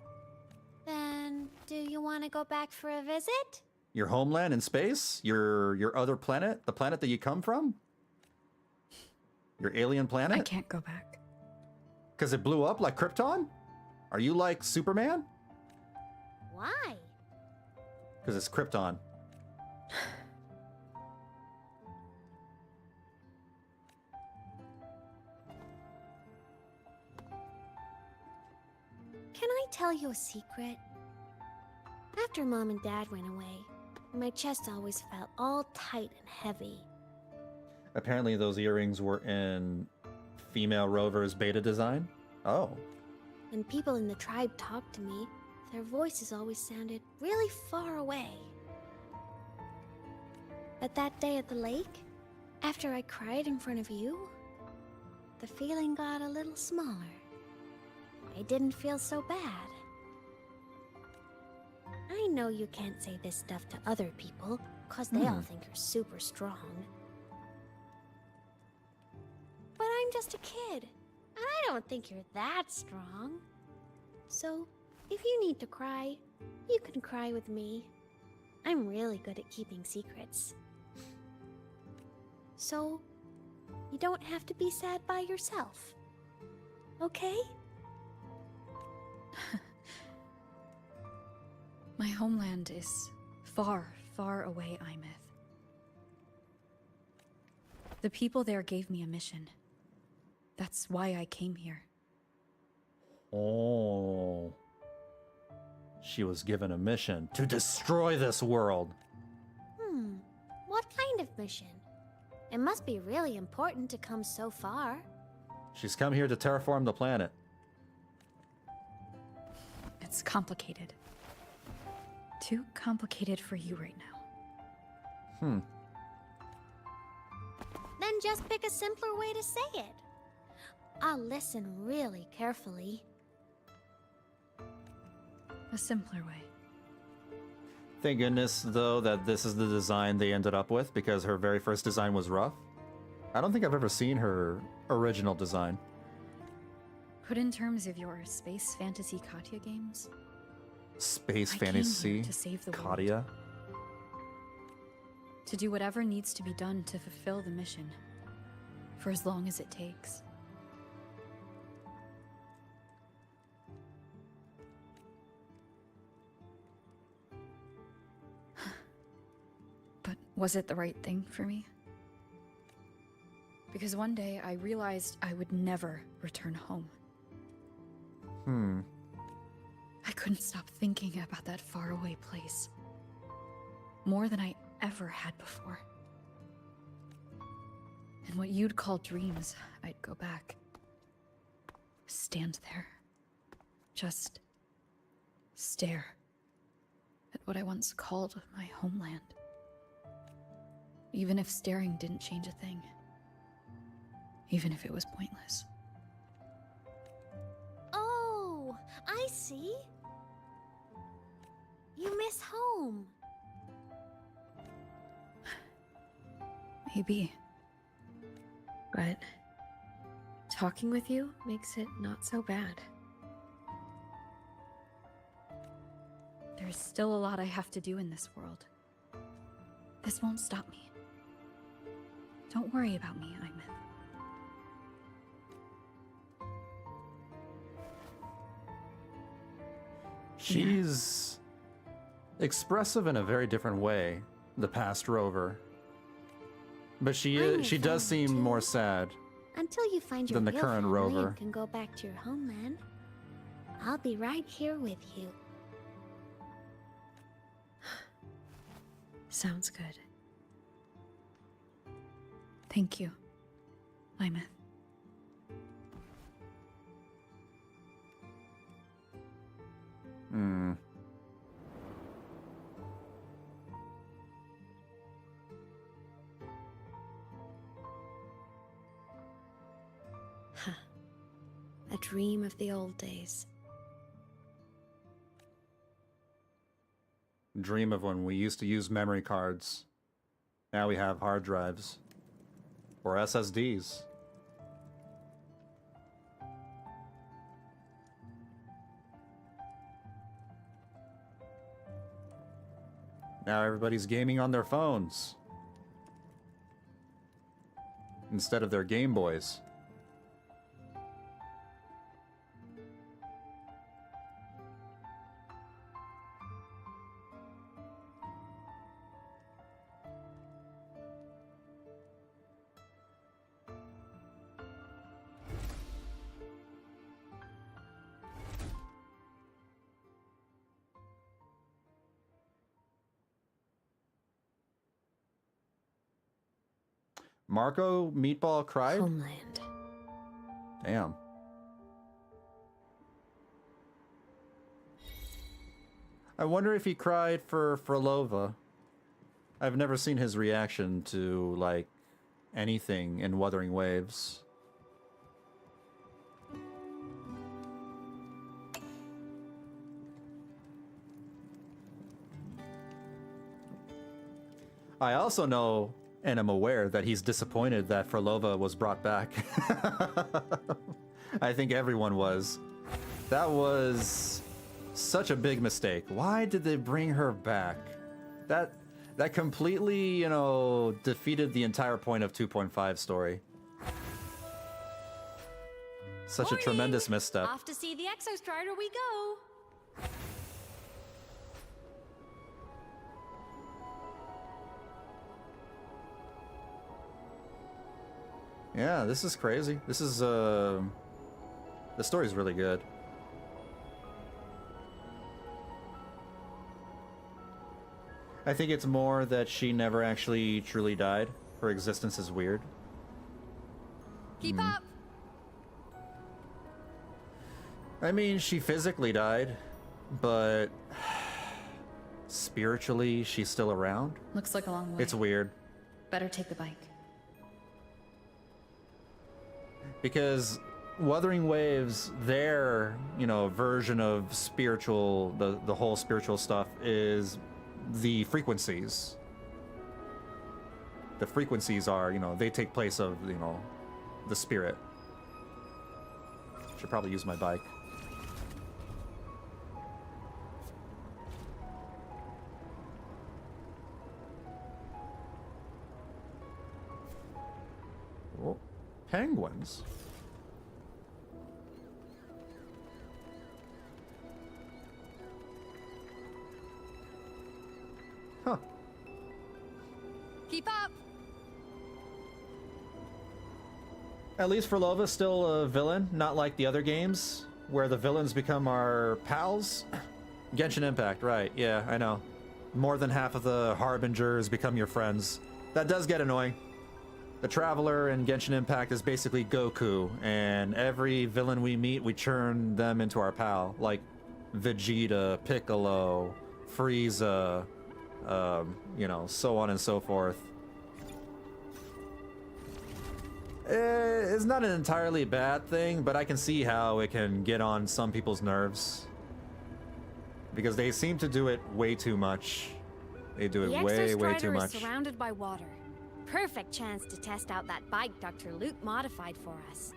Then, do you want to go back for a visit? Your homeland in space? Your other planet? The planet that you come from? Your alien planet? I can't go back. Because it blew up like Krypton? Are you like Superman? Why? Because it's Krypton. Can I tell you a secret? After Mom and Dad went away, my chest always felt all tight and heavy. Apparently those earrings were in female Rover's beta design. Oh. When people in the tribe talked to me, their voices always sounded really far away. But that day at the lake, after I cried in front of you, the feeling got a little smaller. I didn't feel so bad. I know you can't say this stuff to other people, cause they all think you're super strong. But I'm just a kid, and I don't think you're that strong. So, if you need to cry, you can cry with me. I'm really good at keeping secrets. So, you don't have to be sad by yourself. Okay? My homeland is far, far away, Aemeath. The people there gave me a mission. That's why I came here. Oh. She was given a mission to destroy this world. What kind of mission? It must be really important to come so far. She's come here to terraform the planet. It's complicated. Too complicated for you right now. Then just pick a simpler way to say it. I'll listen really carefully. A simpler way. Thank goodness, though, that this is the design they ended up with, because her very first design was rough. I don't think I've ever seen her original design. Put in terms of your space fantasy Katya games, Space I came fantasy? here to save the world. Katya? To do whatever needs to be done to fulfill the mission, for as long as it takes. But was it the right thing for me? Because one day I realized I would never return home. I couldn't stop thinking about that faraway place. More than I ever had before. In what you'd call dreams, I'd go back. Stand there. Just stare at what I once called my homeland. Even if staring didn't change a thing. Even if it was pointless. Oh, I see. You miss home. Maybe. But talking with you makes it not so bad. There's still a lot I have to do in this world. This won't stop me. Don't worry about me, Aemeath. She's expressive in a very different way, the past rover. But she does seem more sad Until you find your than the real current family rover. and can go back to your homeland, I'll be right here with you. Sounds good. Thank you, Aemeath. Hmm. A dream of the old days. Dream of when we used to use memory cards. Now we have hard drives. Or SSDs. Now everybody's gaming on their phones. Instead of their Game Boys. Marco Meatball cried? Homeland. Damn. I wonder if he cried for Frolova. I've never seen his reaction to, like, anything in Wuthering Waves. I also know, and I'm aware, that he's disappointed that Frolova was brought back. I think everyone was. That was such a big mistake. Why did they bring her back? That completely, you know, defeated the entire point of 2.5 story. Such a tremendous misstep. Off to see the Exostrider we go. Yeah, this is crazy. This is, the story's really good. I think it's more that she never actually truly died. Her existence is weird. Keep up. I mean, she physically died, but spiritually, she's still around. Looks like a long way. It's weird. Better take the bike. Because Wuthering Waves, their, you know, version of spiritual, the whole spiritual stuff is the frequencies. The frequencies are, you know, they take place of, you know, the spirit. Should probably use my bike. Oh, penguins. Huh. Keep up. At least Frolova's still a villain, not like the other games. where the villains become our pals. Genshin Impact, right? Yeah, I know. More than half of the Harbingers become your friends. That does get annoying. The Traveler in Genshin Impact is basically Goku, and every villain we meet, we turn them into our pal, like Vegeta, Piccolo, Frieza, you know, so on and so forth. It's not an entirely bad thing, but I can see how it can get on some people's nerves. Because they seem to do it way too much. They do it way too much. Is surrounded by water. Perfect chance to test out that bike Dr. Luke modified for us.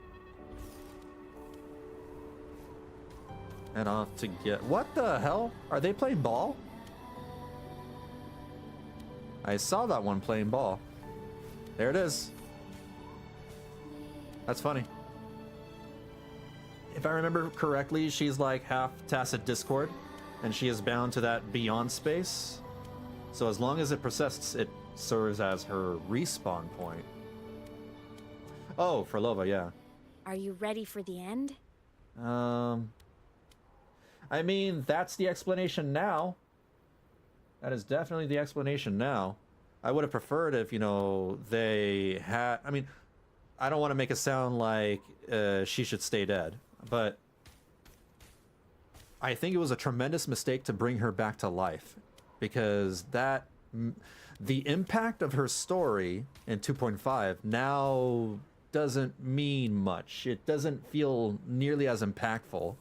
And off to get... What the hell? Are they playing ball? I saw that one playing ball. There it is. That's funny. If I remember correctly, she's like half Tacit Discord, and she is bound to that beyond space. So as long as it persists, it serves as her respawn point. Oh, for Lova, yeah. Are you ready for the end? I mean, that's the explanation now. That is definitely the explanation now. I would have preferred if, you know, they had... I mean, I don't want to make it sound like she should stay dead, but I think it was a tremendous mistake to bring her back to life, because that... the impact of her story in 2.5 now doesn't mean much. It doesn't feel nearly as impactful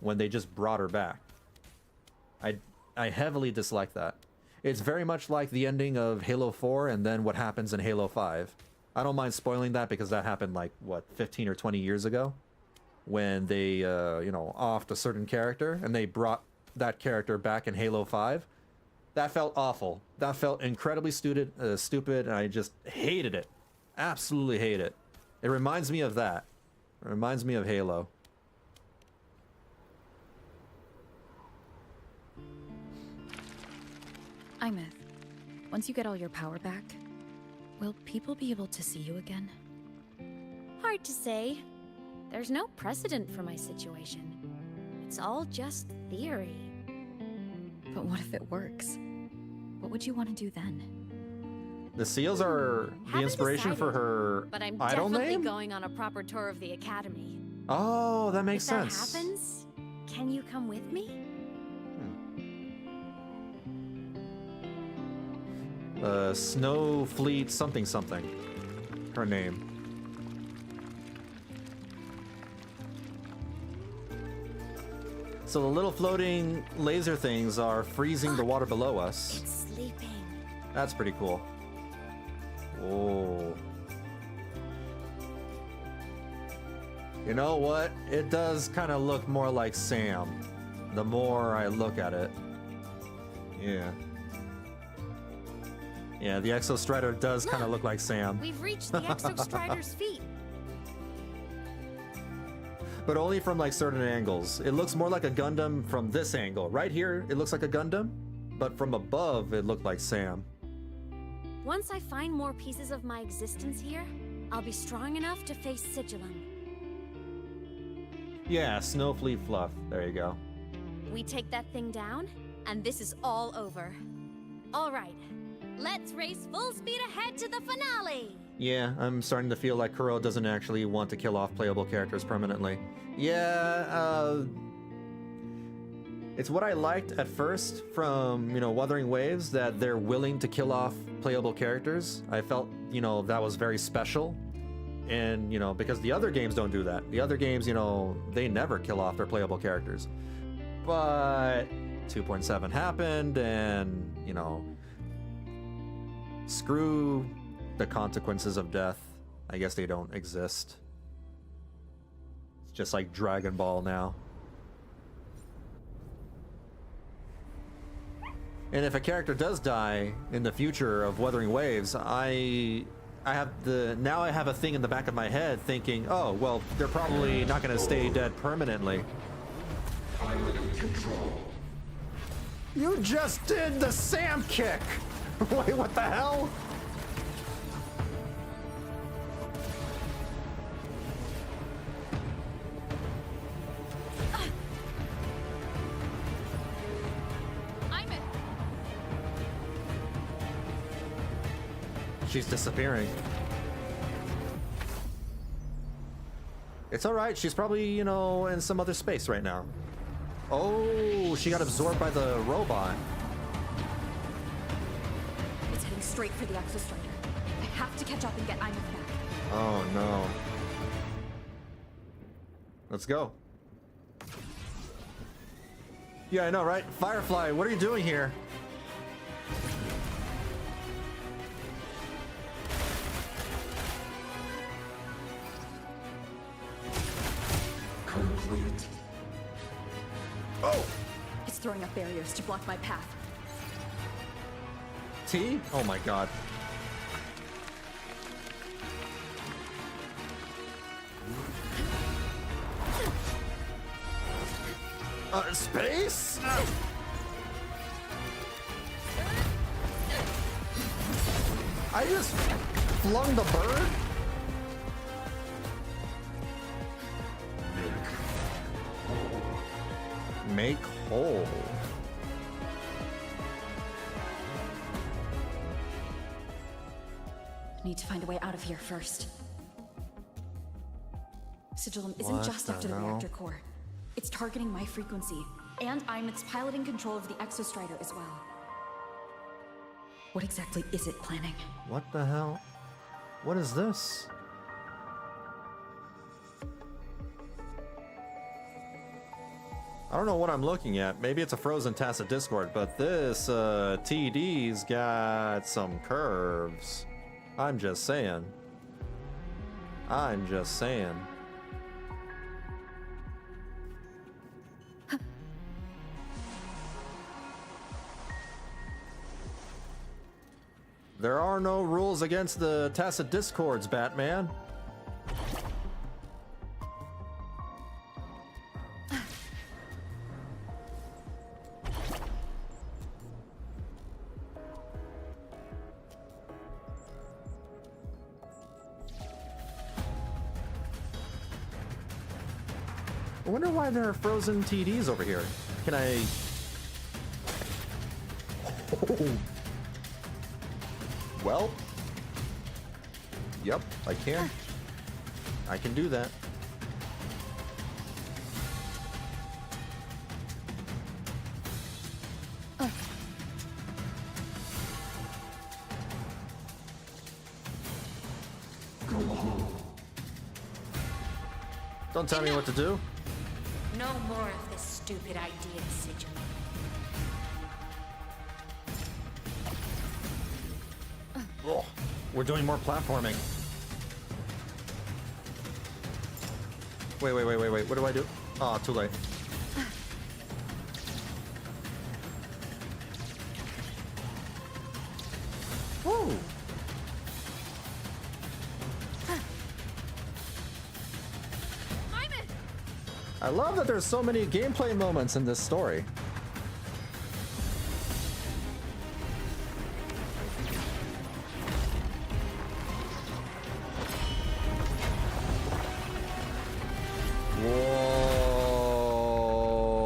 when they just brought her back. I heavily dislike that. It's very much like the ending of Halo 4 and then what happens in Halo 5. I don't mind spoiling that because that happened like, what, 15 or 20 years ago? When they, you know, offed a certain character and they brought that character back in Halo 5. That felt awful. That felt incredibly stupid, and I just hated it. Absolutely hate it. It reminds me of that. It reminds me of Halo. Aemeath, once you get all your power back, will people be able to see you again? Hard to say. There's no precedent for my situation. It's all just theory. But what if it works? What would you want to do then? The seals are the inspiration for her but I'm idol definitely name? going on a proper tour of the academy. Oh, that makes if that sense. happens, can you come with me? Snowfleet something something. Her name. So the little floating laser things are freezing the water below us. It's sleeping. That's pretty cool. Oh. You know what? It does kind of look more like Sam. The more I look at it. Yeah. Yeah, the Exostrider does kind of look like Sam. We've reached the Exostrider's feet. But only from like certain angles. It looks more like a Gundam from this angle. Right here, it looks like a Gundam, but from above, it looked like Sam. Once I find more pieces of my existence here, I'll be strong enough to face Sigilum. Yeah, Snowfleet Fluff. There you go. We take that thing down, and this is all over. All right, let's race full speed ahead to the finale! Yeah, I'm starting to feel like Kuro doesn't actually want to kill off playable characters permanently. Yeah, it's what I liked at first from, you know, Wuthering Waves, that they're willing to kill off playable characters. I felt, you know, that was very special. And, you know, because the other games don't do that. The other games, you know, they never kill off their playable characters. But 2.7 happened, and, you know, screw the consequences of death. I guess they don't exist. It's just like Dragon Ball now. And if a character does die in the future of Wuthering Waves, I have a thing in the back of my head thinking, oh, well, they're probably not going to stay dead permanently. You just did the Sam kick! Wait, what the hell? She's disappearing. It's alright, she's probably, you know, in some other space right now. Oh, she got absorbed by the robot. It's heading straight for the Exostrider. I have to catch up and get Aemeath back. Oh no. Let's go. Yeah, I know, right? Firefly, what are you doing here? Complete. Oh! It's throwing up barriers to block my path. T? Oh my god. Space? I just flung the bird? Make whole. Need to find a way out of here first. Sigillum isn't What just the after the hell? reactor core. It's targeting my frequency, and Aemeath's piloting control of the Exostrider as well. What exactly is it planning? What the hell? What is this? I don't know what I'm looking at. Maybe it's a frozen tacit discord, but this TD's got some curves. I'm just saying. I'm just saying. There are no rules against the tacit discords, Batman. I wonder why there are frozen TDs over here. Can I... Oh. Well. Yep, I can. I can do that. Don't tell me what to do. No more of this stupid idea, Sigil. Oh, we're doing more platforming. Wait. What do I do? Oh, too late. Woo! I love that there's so many gameplay moments in this story.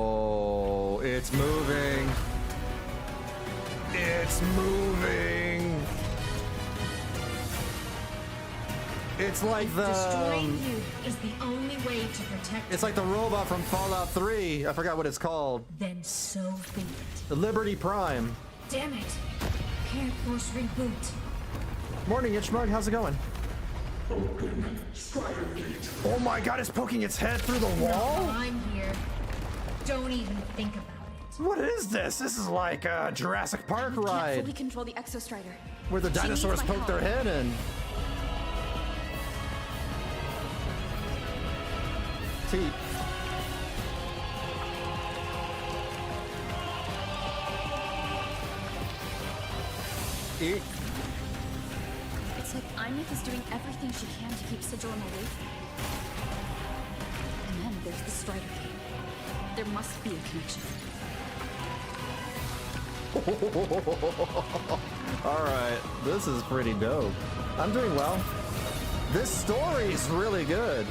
Whoa, it's moving. It's moving. It's like the... Destroying you is the only way to protect It's like the robot from Fallout 3. I forgot what it's called. Then so be it. The Liberty Prime. Damn it. Can't force reboot. Morning, Itchmug. How's it going? Open Strider Gate. Oh my god, it's poking its head through the wall? I'm here. Don't even think about it. What is this? This is like a Jurassic Park Can't ride. fully control the Exostrider. Where the She needs dinosaurs my poke their help. head in. Teeth. Eat. It's like Aemeath is doing everything she can to keep Sigillum away from me. And then there's the Strider Gate. There must be a connection. Alright, this is pretty dope. I'm doing well. This story's really good.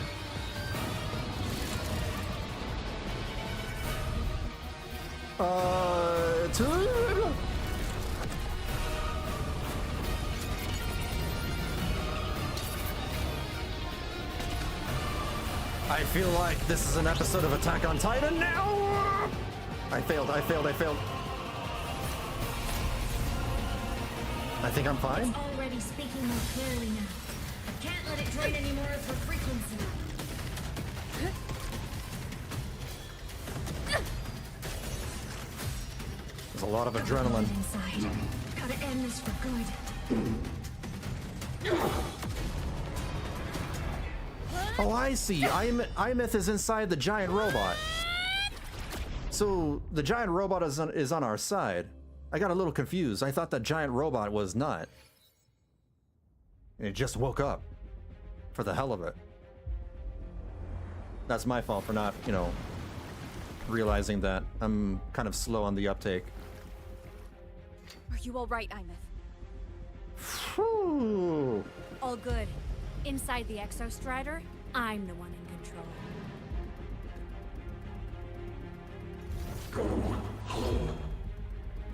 I feel like this is an episode of Attack on Titan now! I failed. I think I'm fine. It's already speaking more clearly now. I can't let it drain any more of her frequency. There's a lot of adrenaline. Inside. Gotta end this for good. Oh, I see. Aemeath is inside the giant robot. So the giant robot is on our side. I got a little confused. I thought that giant robot was not. And it just woke up. For the hell of it. That's my fault for not, you know, realizing that. I'm kind of slow on the uptake. Are you all right, Aemeath? Whew. All good. Inside the Exostrider, I'm the one in control. Go home.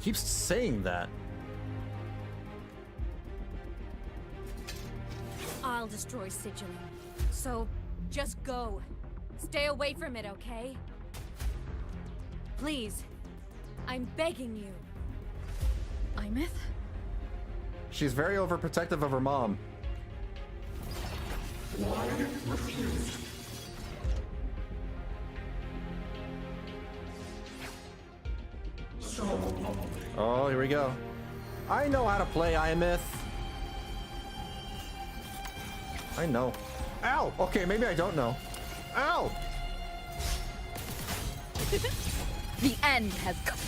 Keeps saying that. I'll destroy Sigilum. So, just go. Stay away from it, okay? Please. I'm begging you. Aemeath? She's very overprotective of her mom. Why refused? Oh, here we go. I know how to play Aemeath. I know. Ow! Okay, maybe I don't know. Ow! The end has come.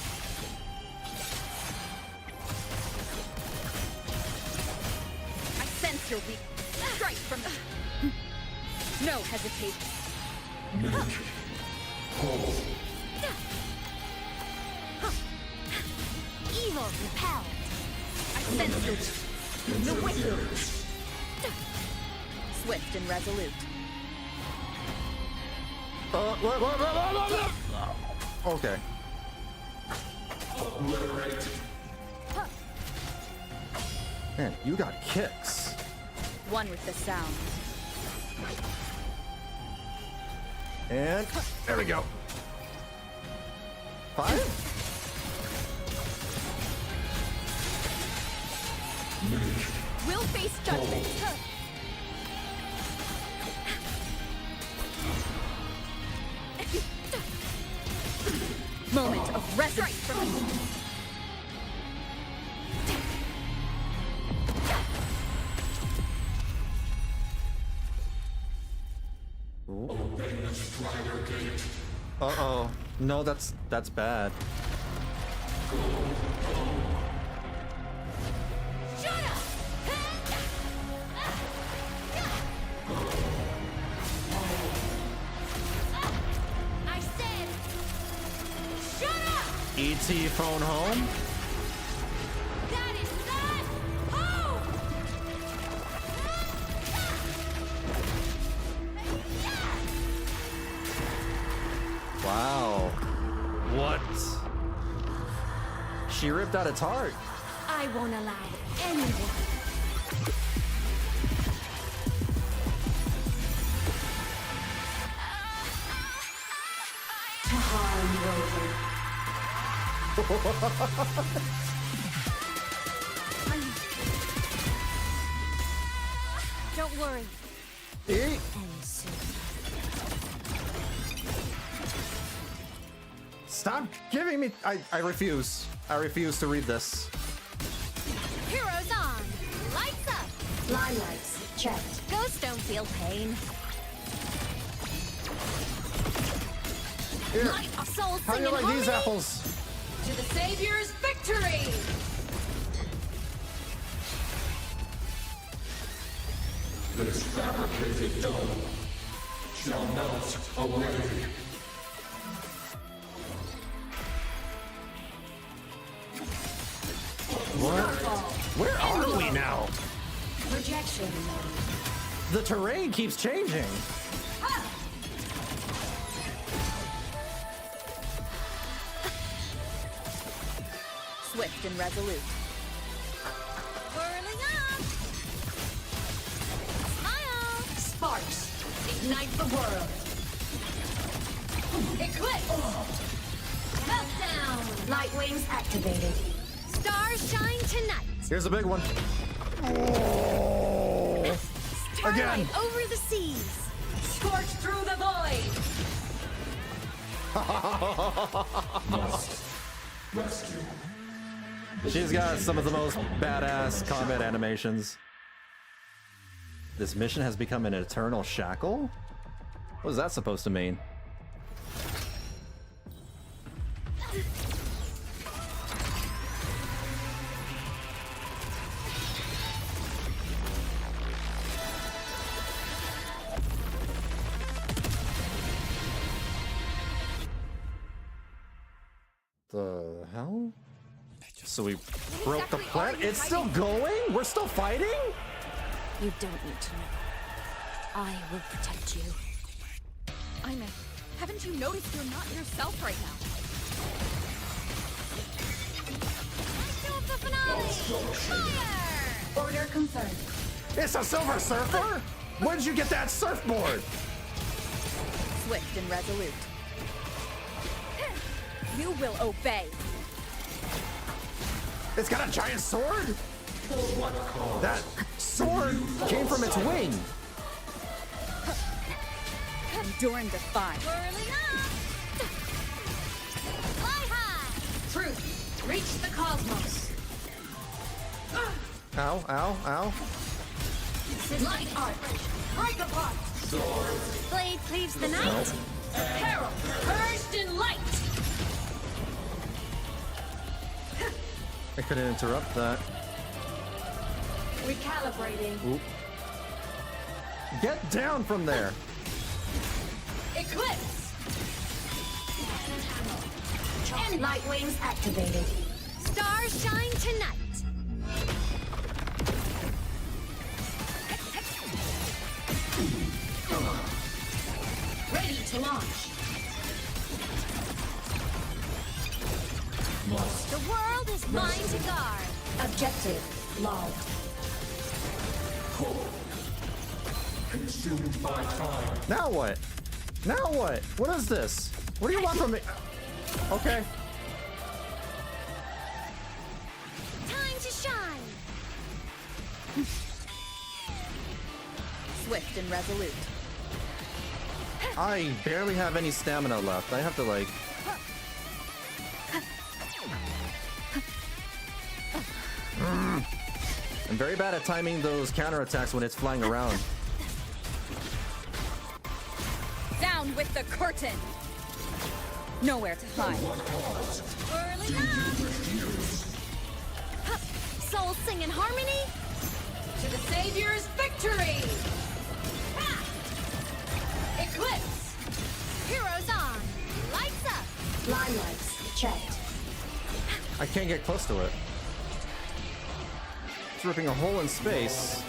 I sense your weak. Strike from the... No hesitation. Evil repelled. I sense your... The wicked. Swift and resolute. Okay. Man, you got kicks. One with the sound. And there we go. 5? We'll face judgment. Moment of resurrection from me. Uh-oh. No, that's bad. Shut up! I said, shut up! E.T. phone home? That is not home! Wow. What? She ripped out its heart. I won't allow anyone. Don't worry. Eat. Stop giving me... I refuse. I refuse to read this. Heroes on! Lights up! Lights checked. Ghosts don't feel pain. Here. Light a soul How do you singing like these harmony apples? To the Savior's victory! This fabricated dome shall melt away. What? Where are we now? Rejection. The terrain keeps changing. Swift and resolute. Whirling up! Smile! Sparks. Ignite the world. Eclipse! Meltdown! Light wings activated. Stars shine tonight. Here's a big one. Starlight over the seas. Scorch through the void. Rescue. She's got some of the most badass combat animations. This mission has become an eternal shackle? What is that supposed to mean? The hell? So we broke the plant? It's still going? We're still fighting? You don't need to know. I will protect you. Aemeath, haven't you noticed you're not yourself right now? The finale! Fire! Order confirmed. It's a Silver Surfer? Where did you get that surfboard? Swift and resolute. You will obey. It's got a giant sword? That sword came from its wing. Endure and defy. Whirling up! Fly high! Truth, reach the cosmos. Ow, ow, ow. Light arc, break apart. Blade cleaves the night. Peril, purged in light. I couldn't interrupt that. Recalibrating. Oop. Get down from there. Eclipse. And light wings activated. Stars shine tonight. Ready to launch. The world is mine to guard. Objective logged. Consumed by time. Now what? Now what? What is this? What do you want from me? Okay. Time to shine. Swift and resolute. I barely have any stamina left. I have to like... I'm very bad at timing those counterattacks when it's flying around. Down with the curtain. Nowhere to hide. Whirling up! Souls sing in harmony. To the Savior's victory! Eclipse! Heroes on. Lights up. Line lights checked. I can't get close to it. It's ripping a hole in space.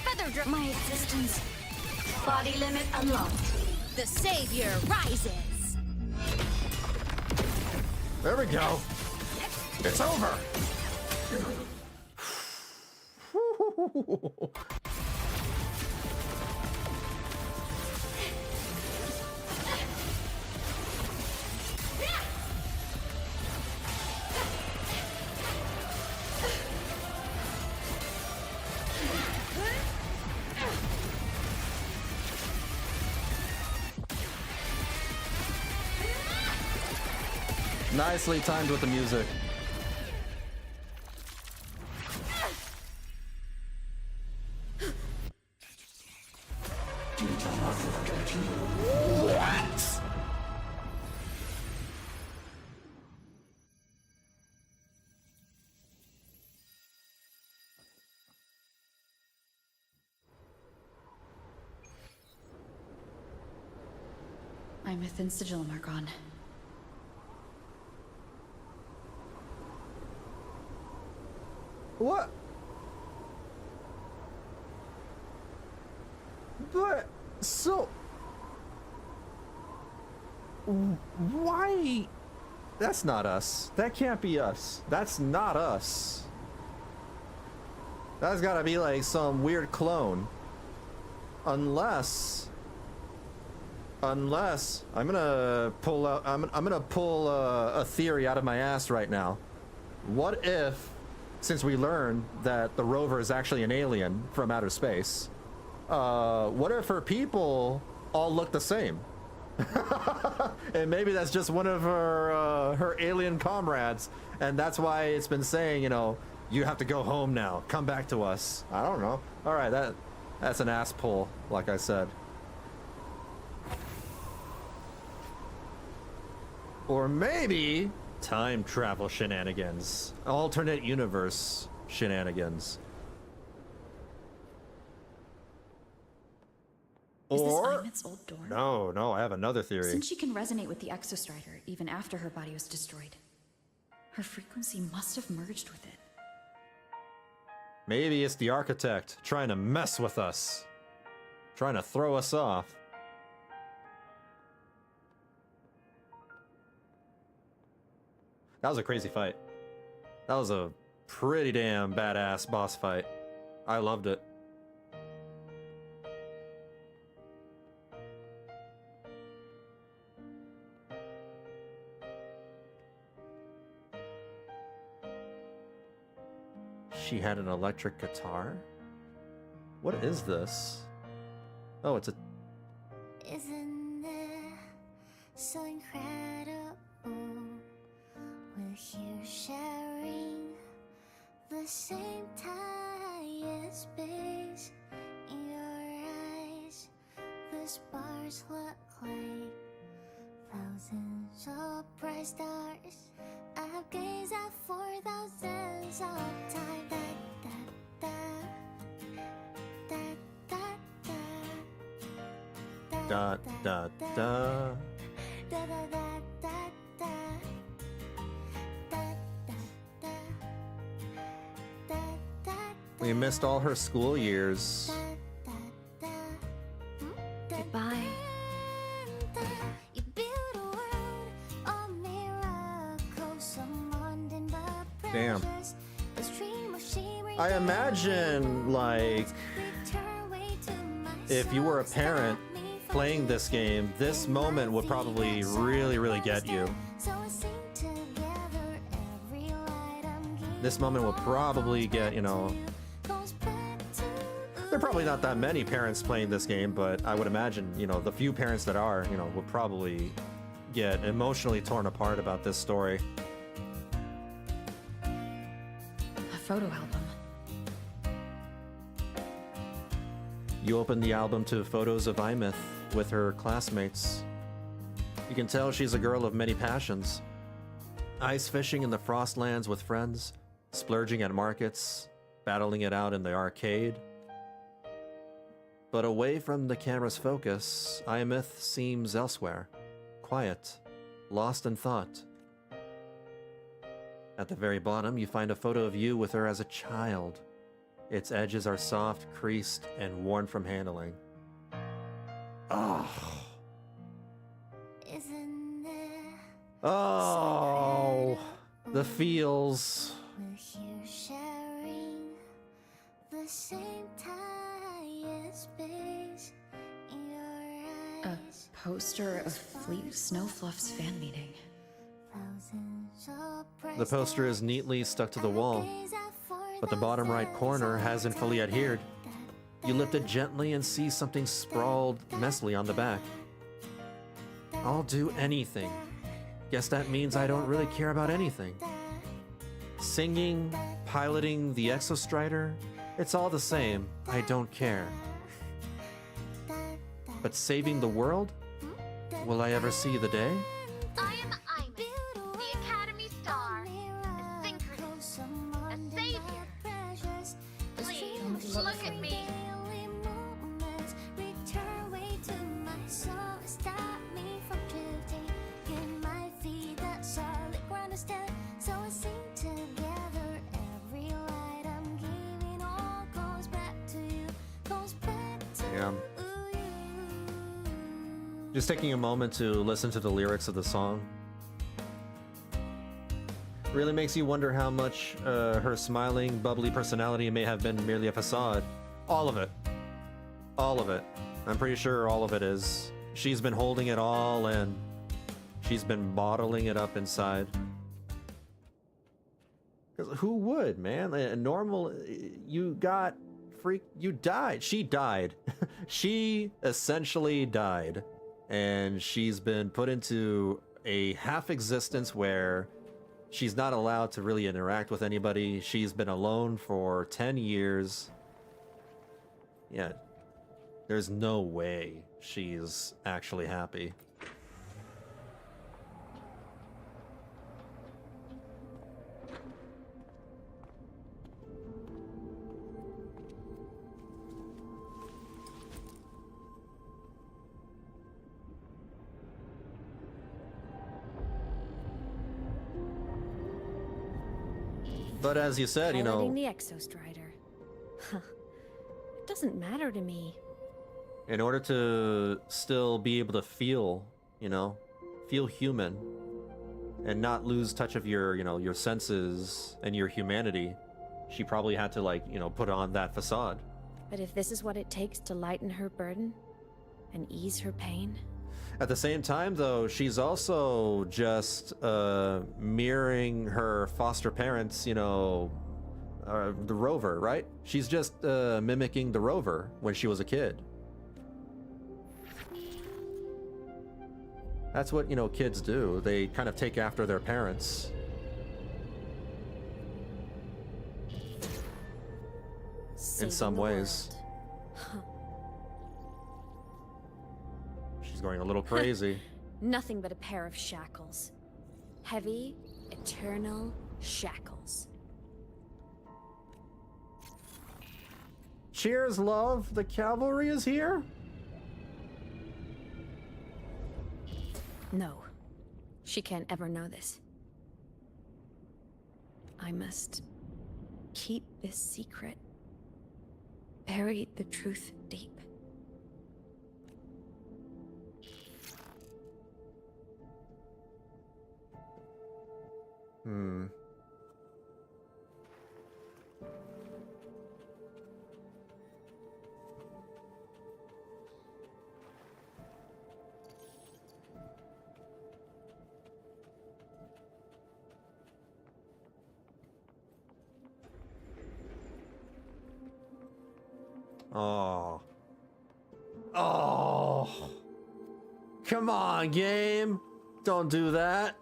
Feather drip my existence. Body limit unlocked. The Savior rises. There we go. It's over. Nicely timed with the music. What? Aemeath and Sigillum are gone. What? But, so... Why? That's not us. That can't be us. That's not us. That's gotta be like some weird clone. Unless I'm gonna pull out. I'm gonna pull a theory out of my ass right now. What if, since we learned that the rover is actually an alien from outer space, what if her people all look the same? And maybe that's just one of her alien comrades, and that's why it's been saying, you know, you have to go home now. Come back to us. I don't know. All right, that's an ass pull, like I said. Or maybe time travel shenanigans, alternate universe shenanigans. Is this Or Aemeath's old dorm? no, I have another theory. Since she can resonate with the Exostrider even after her body was destroyed, her frequency must have merged with it. Maybe it's the architect trying to mess with us, trying to throw us off. That was a crazy fight. That was a pretty damn badass boss fight. I loved it. She had an electric guitar? What is this? Oh, it's a... Isn't it so incredible? We're here sharing the same time and space. In your eyes, the stars look like thousands of bright stars. I've gazed at for thousands of time. Da da da. We missed all her school years. Goodbye. Damn. I imagine, like, if you were a parent playing this game, this moment would probably really get you. This moment will probably get, you know... There are probably not that many parents playing this game, but I would imagine, you know, the few parents that are, you know, would probably get emotionally torn apart about this story. A photo album. You open the album to photos of Aemeath with her classmates. You can tell she's a girl of many passions. Ice fishing in the Frostlands with friends, splurging at markets, battling it out in the arcade. But away from the camera's focus, Aemeath seems elsewhere, quiet, lost in thought. At the very bottom, you find a photo of you with her as a child. Its edges are soft, creased, and worn from handling. Oh. Oh, the feels. We're here sharing the same time and space. In your A poster of Fleet Snowfluff's fan meeting. The poster is neatly stuck to the wall, but the bottom right corner hasn't fully adhered. You lift it gently and see something sprawled messily on the back. I'll do anything. Guess that means I don't really care about anything. Singing, piloting the Exostrider, it's all the same. I don't care. But saving the world? Will I ever see the day? I am Aemeath, the Academy Star, a synchronist, a savior. Please, look at me. Yeah. Just taking a moment to listen to the lyrics of the song. Really makes you wonder how much her smiling, bubbly personality may have been merely a facade. All of it. All of it. I'm pretty sure all of it is. She's been holding it all in. She's been bottling it up inside. Because who would, man? A normal... You got... You died. She died. She essentially died. And she's been put into a half existence where she's not allowed to really interact with anybody. She's been alone for 10 years. Yeah. There's no way she's actually happy. But as you said, you know... Piloting the Exostrider. Huh. It doesn't matter to me. In order to still be able to feel, you know, feel human, and not lose touch of your, you know, your senses and your humanity, she probably had to, like, you know, put on that facade. But if this is what it takes to lighten her burden and ease her pain... At the same time, though, she's also just mirroring her foster parents, you know, the Rover, right? She's just mimicking the Rover when she was a kid. That's what, you know, kids do. They kind of take after their parents. In some ways. She's going a little crazy. Nothing but a pair of shackles. Heavy, eternal shackles. Cheers, love. The cavalry is here? No. She can't ever know this. I must keep this secret. Bury the truth deep. Oh. Oh. Come on, game. Don't do that.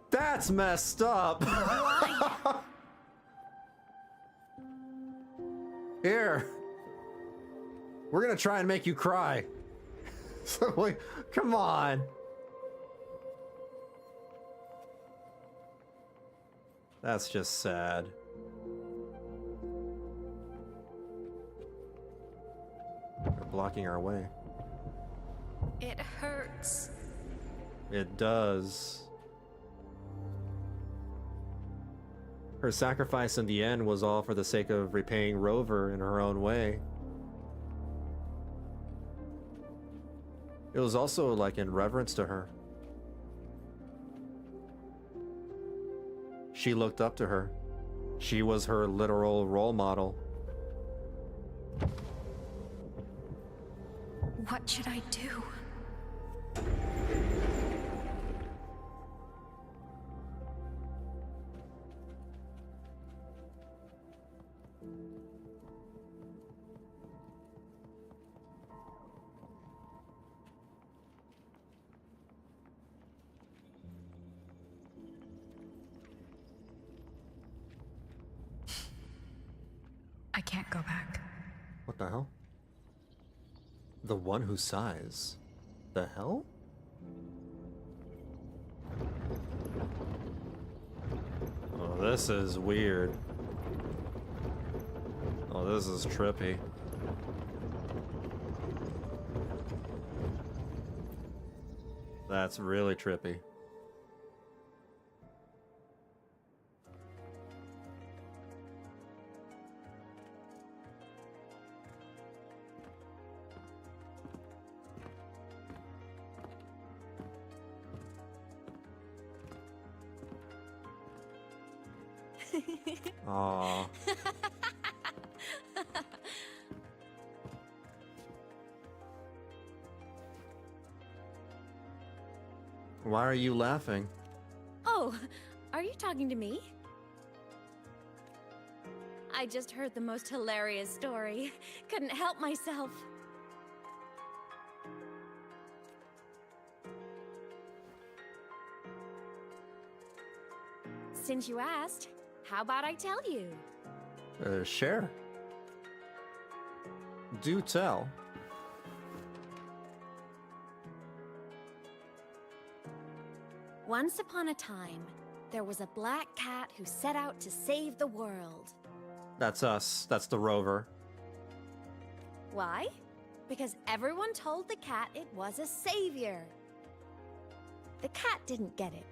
That's messed up. Here. We're gonna try and make you cry. So, wait, come on. That's just sad. They're blocking our way. It hurts. It does. Her sacrifice in the end was all for the sake of repaying Rover in her own way. It was also like in reverence to her. She looked up to her. She was her literal role model. What should I do? I can't go back. What the hell? The one who sighs. The hell? Oh, this is weird. Oh, this is trippy. That's really trippy. Aww. Why are you laughing? Oh, are you talking to me? I just heard the most hilarious story. Couldn't help myself. Since you asked, how about I tell you? Share. Do tell. Once upon a time, there was a black cat who set out to save the world. That's us. That's the rover. Why? Because everyone told the cat it was a savior. The cat didn't get it.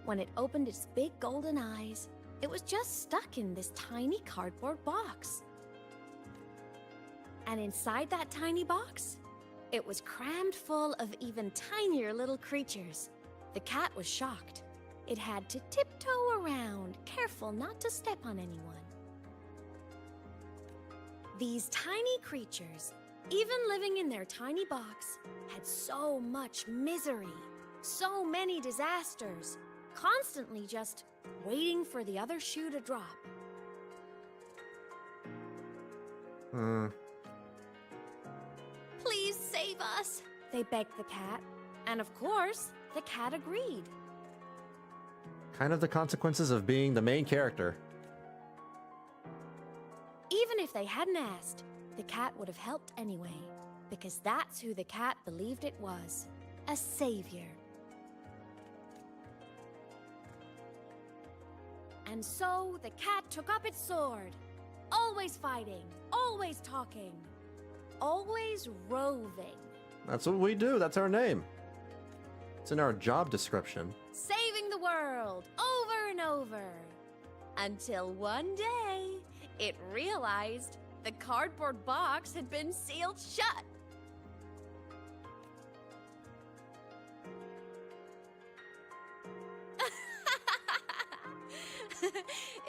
When it opened its big golden eyes, it was just stuck in this tiny cardboard box. And inside that tiny box, it was crammed full of even tinier little creatures. The cat was shocked. It had to tiptoe around, careful not to step on anyone. These tiny creatures, even living in their tiny box, had so much misery, so many disasters, constantly just waiting for the other shoe to drop. Please save us, they begged the cat. And of course, the cat agreed. Kind of the consequences of being the main character. Even if they hadn't asked, the cat would have helped anyway, because that's who the cat believed it was, a savior. And so the cat took up its sword, always fighting, always talking, always roving. That's what we do. That's our name. It's in our job description. Saving the world over and over. Until one day, it realized the cardboard box had been sealed shut.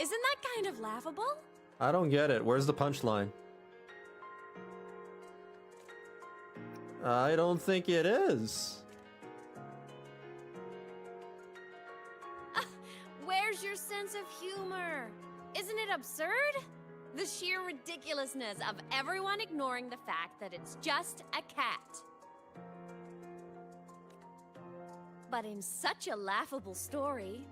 Isn't that kind of laughable? I don't get it. Where's the punchline? I don't think it is. Where's your sense of humor? Isn't it absurd? The sheer ridiculousness of everyone ignoring the fact that it's just a cat. But in such a laughable story,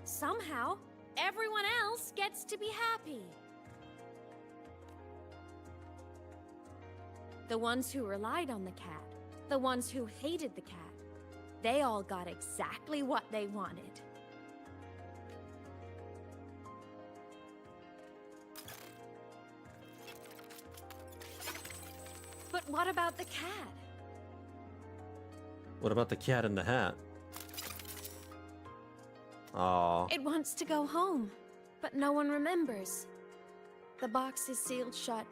somehow everyone else gets to be happy. The ones who relied on the cat, the ones who hated the cat, they all got exactly what they wanted. But what about the cat? What about the cat in the hat? Aww. It wants to go home, but no one remembers. The box is sealed shut,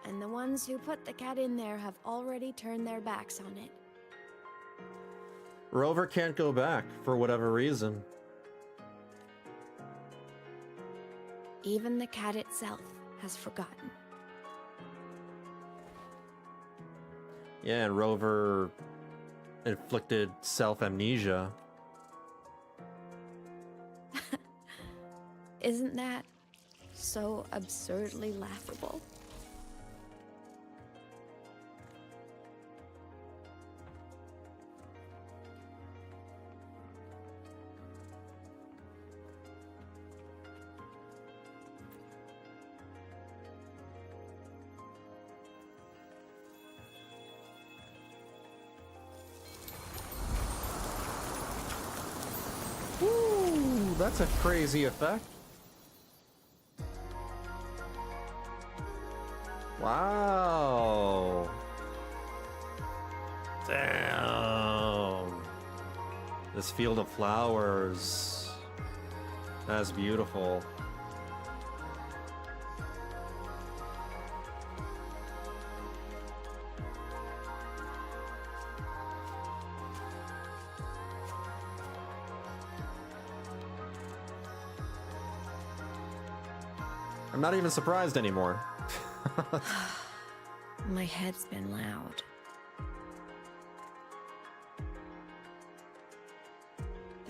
and the ones who put the cat in there have already turned their backs on it. Rover can't go back for whatever reason. Even the cat itself has forgotten. Yeah, and Rover inflicted self-amnesia. Isn't that so absurdly laughable? Ooh, that's a crazy effect. Wow. Damn. This field of flowers. That's beautiful. I'm not even surprised anymore. My head's been loud.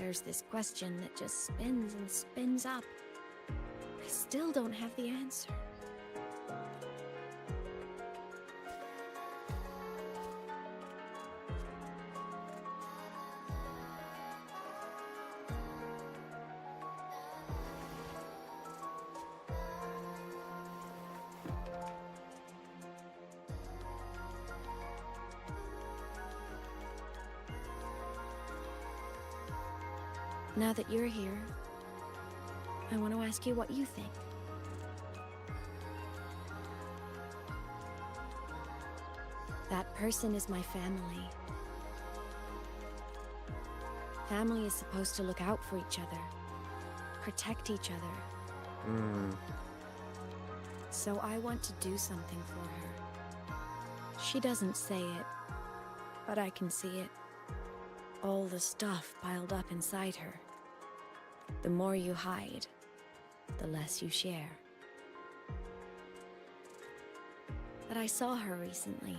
there's this question that just spins and spins up. I still don't have the answer. Now that you're here, I want to ask you what you think. That person is my family. Family is supposed to look out for each other, protect each other. So I want to do something for her. She doesn't say it, but I can see it. All the stuff piled up inside her. The more you hide, the less you share. But I saw her recently,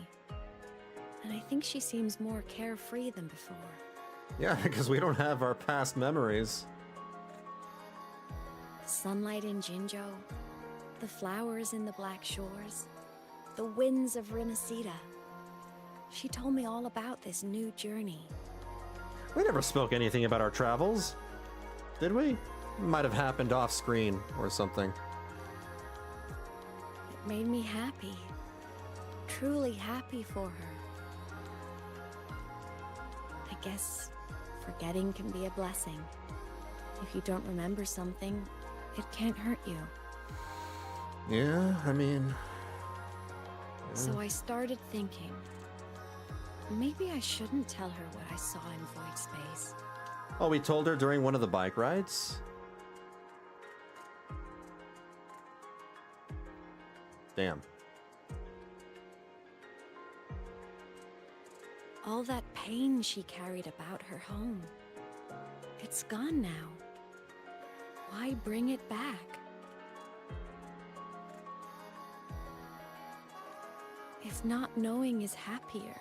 and I think she seems more carefree than before. Yeah, because we don't have our past memories. The sunlight in Jinjo, the flowers in the Black Shores, the winds of Rinasita. She told me all about this new journey. We never spoke anything about our travels, did we? Might have happened off screen or something. It made me happy. Truly happy for her. I guess forgetting can be a blessing. If you don't remember something, it can't hurt you. Yeah, I mean... So I started thinking, maybe I shouldn't tell her what I saw in Void Space. Oh, we told her during one of the bike rides? Damn. All that pain she carried about her home. It's gone now. Why bring it back? If not knowing is happier,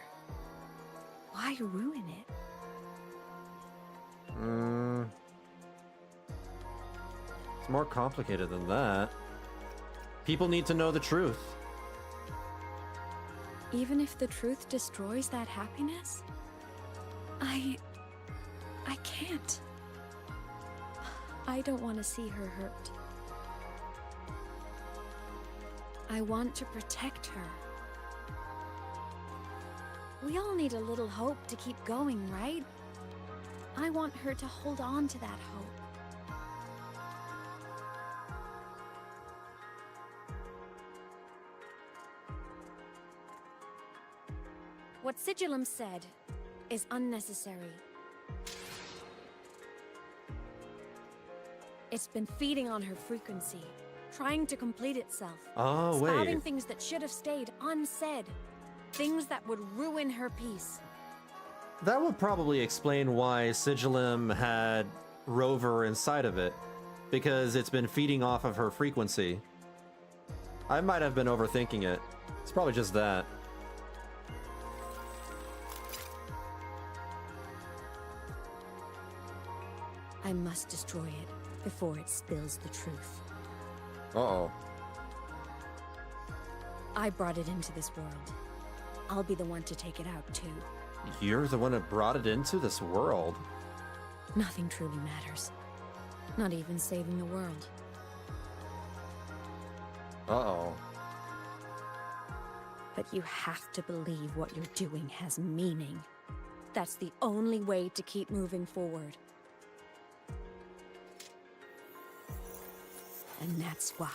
why ruin it? It's more complicated than that. People need to know the truth. Even if the truth destroys that happiness? I can't. I don't want to see her hurt. I want to protect her. We all need a little hope to keep going, right? I want her to hold on to that hope. What Sigillum said is unnecessary. It's been feeding on her frequency, trying to complete itself. Oh, wait. Spouting things that should have stayed unsaid. Things that would ruin her peace. That would probably explain why Sigillum had Rover inside of it, because it's been feeding off of her frequency. I might have been overthinking it. It's probably just that. I must destroy it before it spills the truth. Uh-oh. I brought it into this world. I'll be the one to take it out, too. You're the one that brought it into this world. Nothing truly matters. Not even saving the world. Uh-oh. But you have to believe what you're doing has meaning. That's the only way to keep moving forward. And that's why.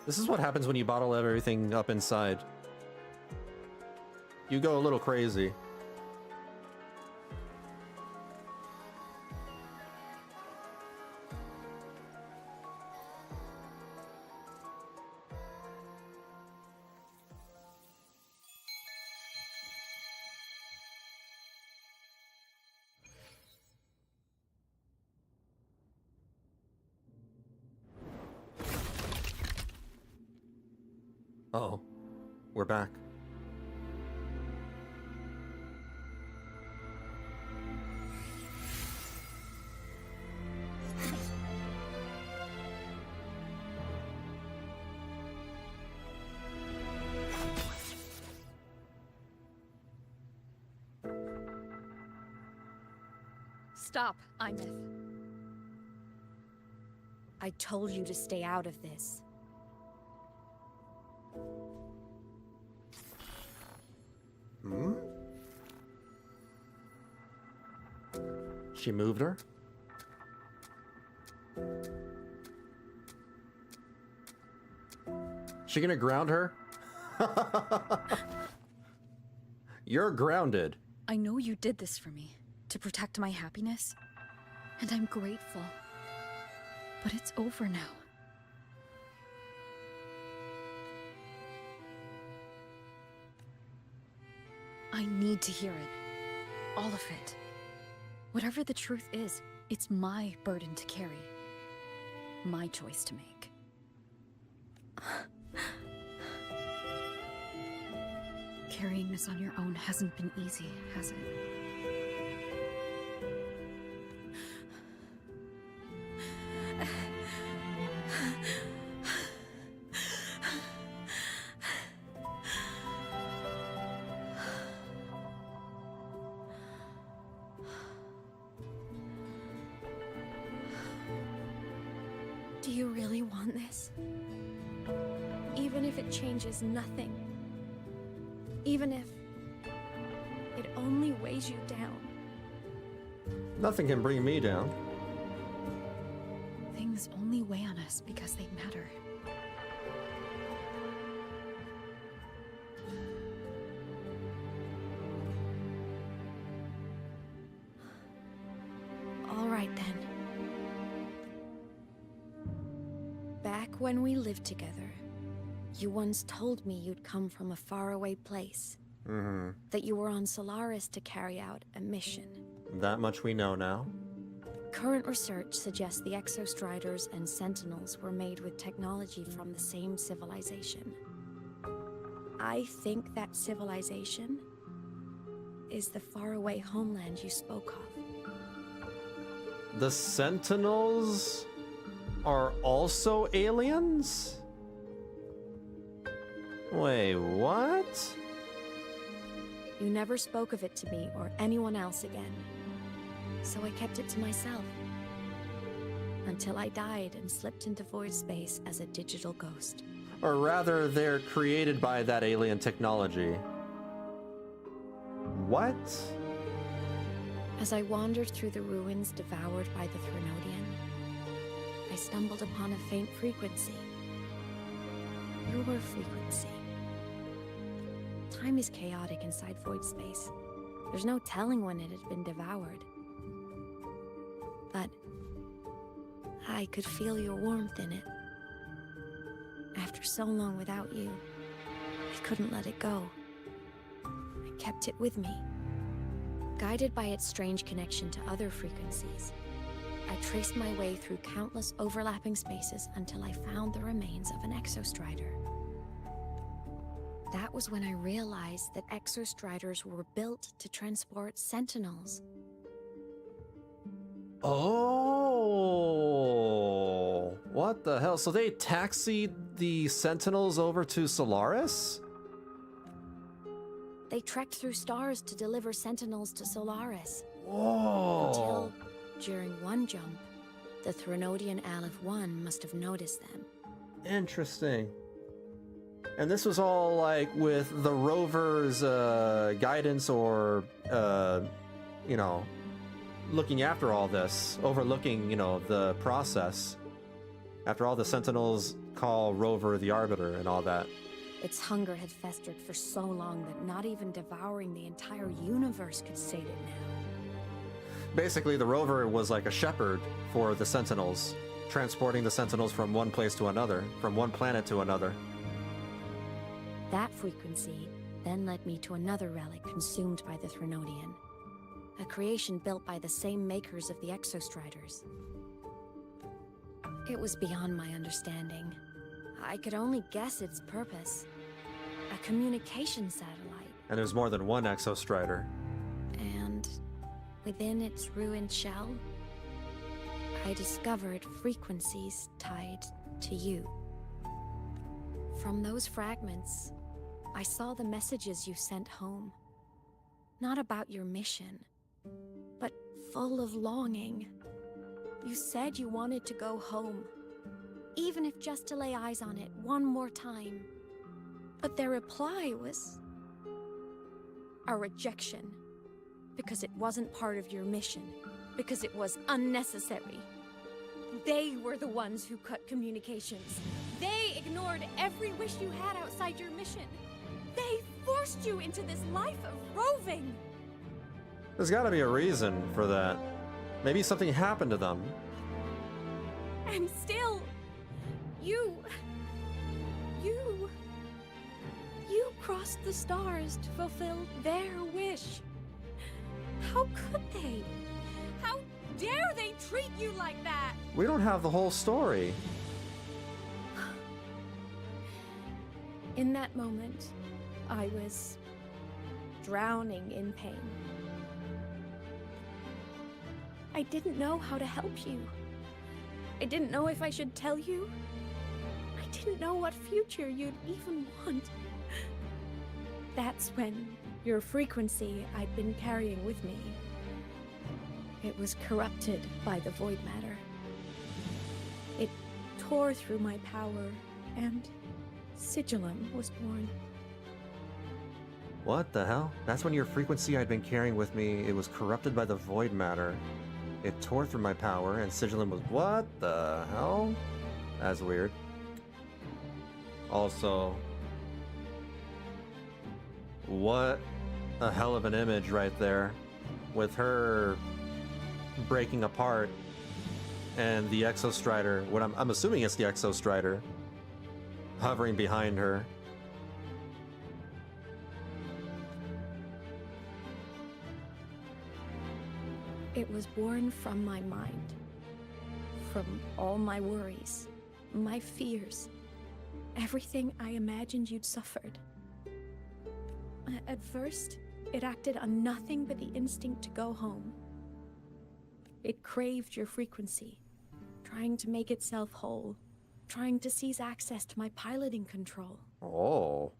This is what happens when you bottle everything up inside. You go a little crazy. Uh-oh. We're back. Stop, Aemeath. I told you to stay out of this. Hmm? She moved her? She gonna ground her? You're grounded. I know you did this for me, to protect my happiness, and I'm grateful. But it's over now. I need to hear it. All of it. Whatever the truth is, it's my burden to carry. My choice to make. Carrying this on your own hasn't been easy, has it? Do you really want this? Even if it changes nothing? Even if it only weighs you down? Nothing can bring me down. Things only weigh on us because they matter. All right then. Back when we lived together, you once told me you'd come from a faraway place. Mm-hmm. That you were on Solaris to carry out a mission. That much we know now. Current research suggests the Exostriders and Sentinels were made with technology from the same civilization. I think that civilization is the faraway homeland you spoke of. The Sentinels are also aliens? Wait, what? You never spoke of it to me or anyone else again. So I kept it to myself. Until I died and slipped into void space as a digital ghost. Or rather, they're created by that alien technology. What? As I wandered through the ruins devoured by the Threnodian, I stumbled upon a faint frequency. Your frequency. Time is chaotic inside void space. There's no telling when it had been devoured. But I could feel your warmth in it. After so long without you, I couldn't let it go. I kept it with me. Guided by its strange connection to other frequencies, I traced my way through countless overlapping spaces until I found the remains of an Exostrider. That was when I realized that Exostriders were built to transport Sentinels. Oh, what the hell? So they taxied the Sentinels over to Solaris? They trekked through stars to deliver Sentinels to Solaris. Whoa. Until, during one jump, the Threnodian Aleph 1 must have noticed them. Interesting. And this was all like with the rover's guidance or, you know, looking after all this, overlooking, you know, the process. After all, the Sentinels call Rover the Arbiter and all that. Its hunger had festered for so long that not even devouring the entire universe could sate it now. Basically, the rover was like a shepherd for the Sentinels, transporting the Sentinels from one place to another, from one planet to another. That frequency then led me to another relic consumed by the Threnodian. A creation built by the same makers of the Exostriders. It was beyond my understanding. I could only guess its purpose. A communication satellite. And there's more than one Exostrider. And within its ruined shell, I discovered frequencies tied to you. From those fragments, I saw the messages you sent home. Not about your mission, but full of longing. You said you wanted to go home, even if just to lay eyes on it one more time. But their reply was a rejection, because it wasn't part of your mission, because it was unnecessary. They were the ones who cut communications. They ignored every wish you had outside your mission. They forced you into this life of roving. There's gotta be a reason for that. Maybe something happened to them. And still, you crossed the stars to fulfill their wish. How could they? How dare they treat you like that? We don't have the whole story. In that moment, I was drowning in pain. I didn't know how to help you. I didn't know if I should tell you. I didn't know what future you'd even want. That's when your frequency I'd been carrying with me, it was corrupted by the void matter. It tore through my power, and Sigillum was born. What the hell? That's when your frequency I'd been carrying with me, it was corrupted by the void matter. It tore through my power, and Sigillum was... What the hell? That's weird. Also... What a hell of an image right there. With her breaking apart, and the Exostrider, what I'm assuming it's the Exostrider, hovering behind her. It was born from my mind, from all my worries, my fears, everything I imagined you'd suffered. At first, it acted on nothing but the instinct to go home. It craved your frequency, trying to make itself whole, trying to seize access to my piloting control. Oh.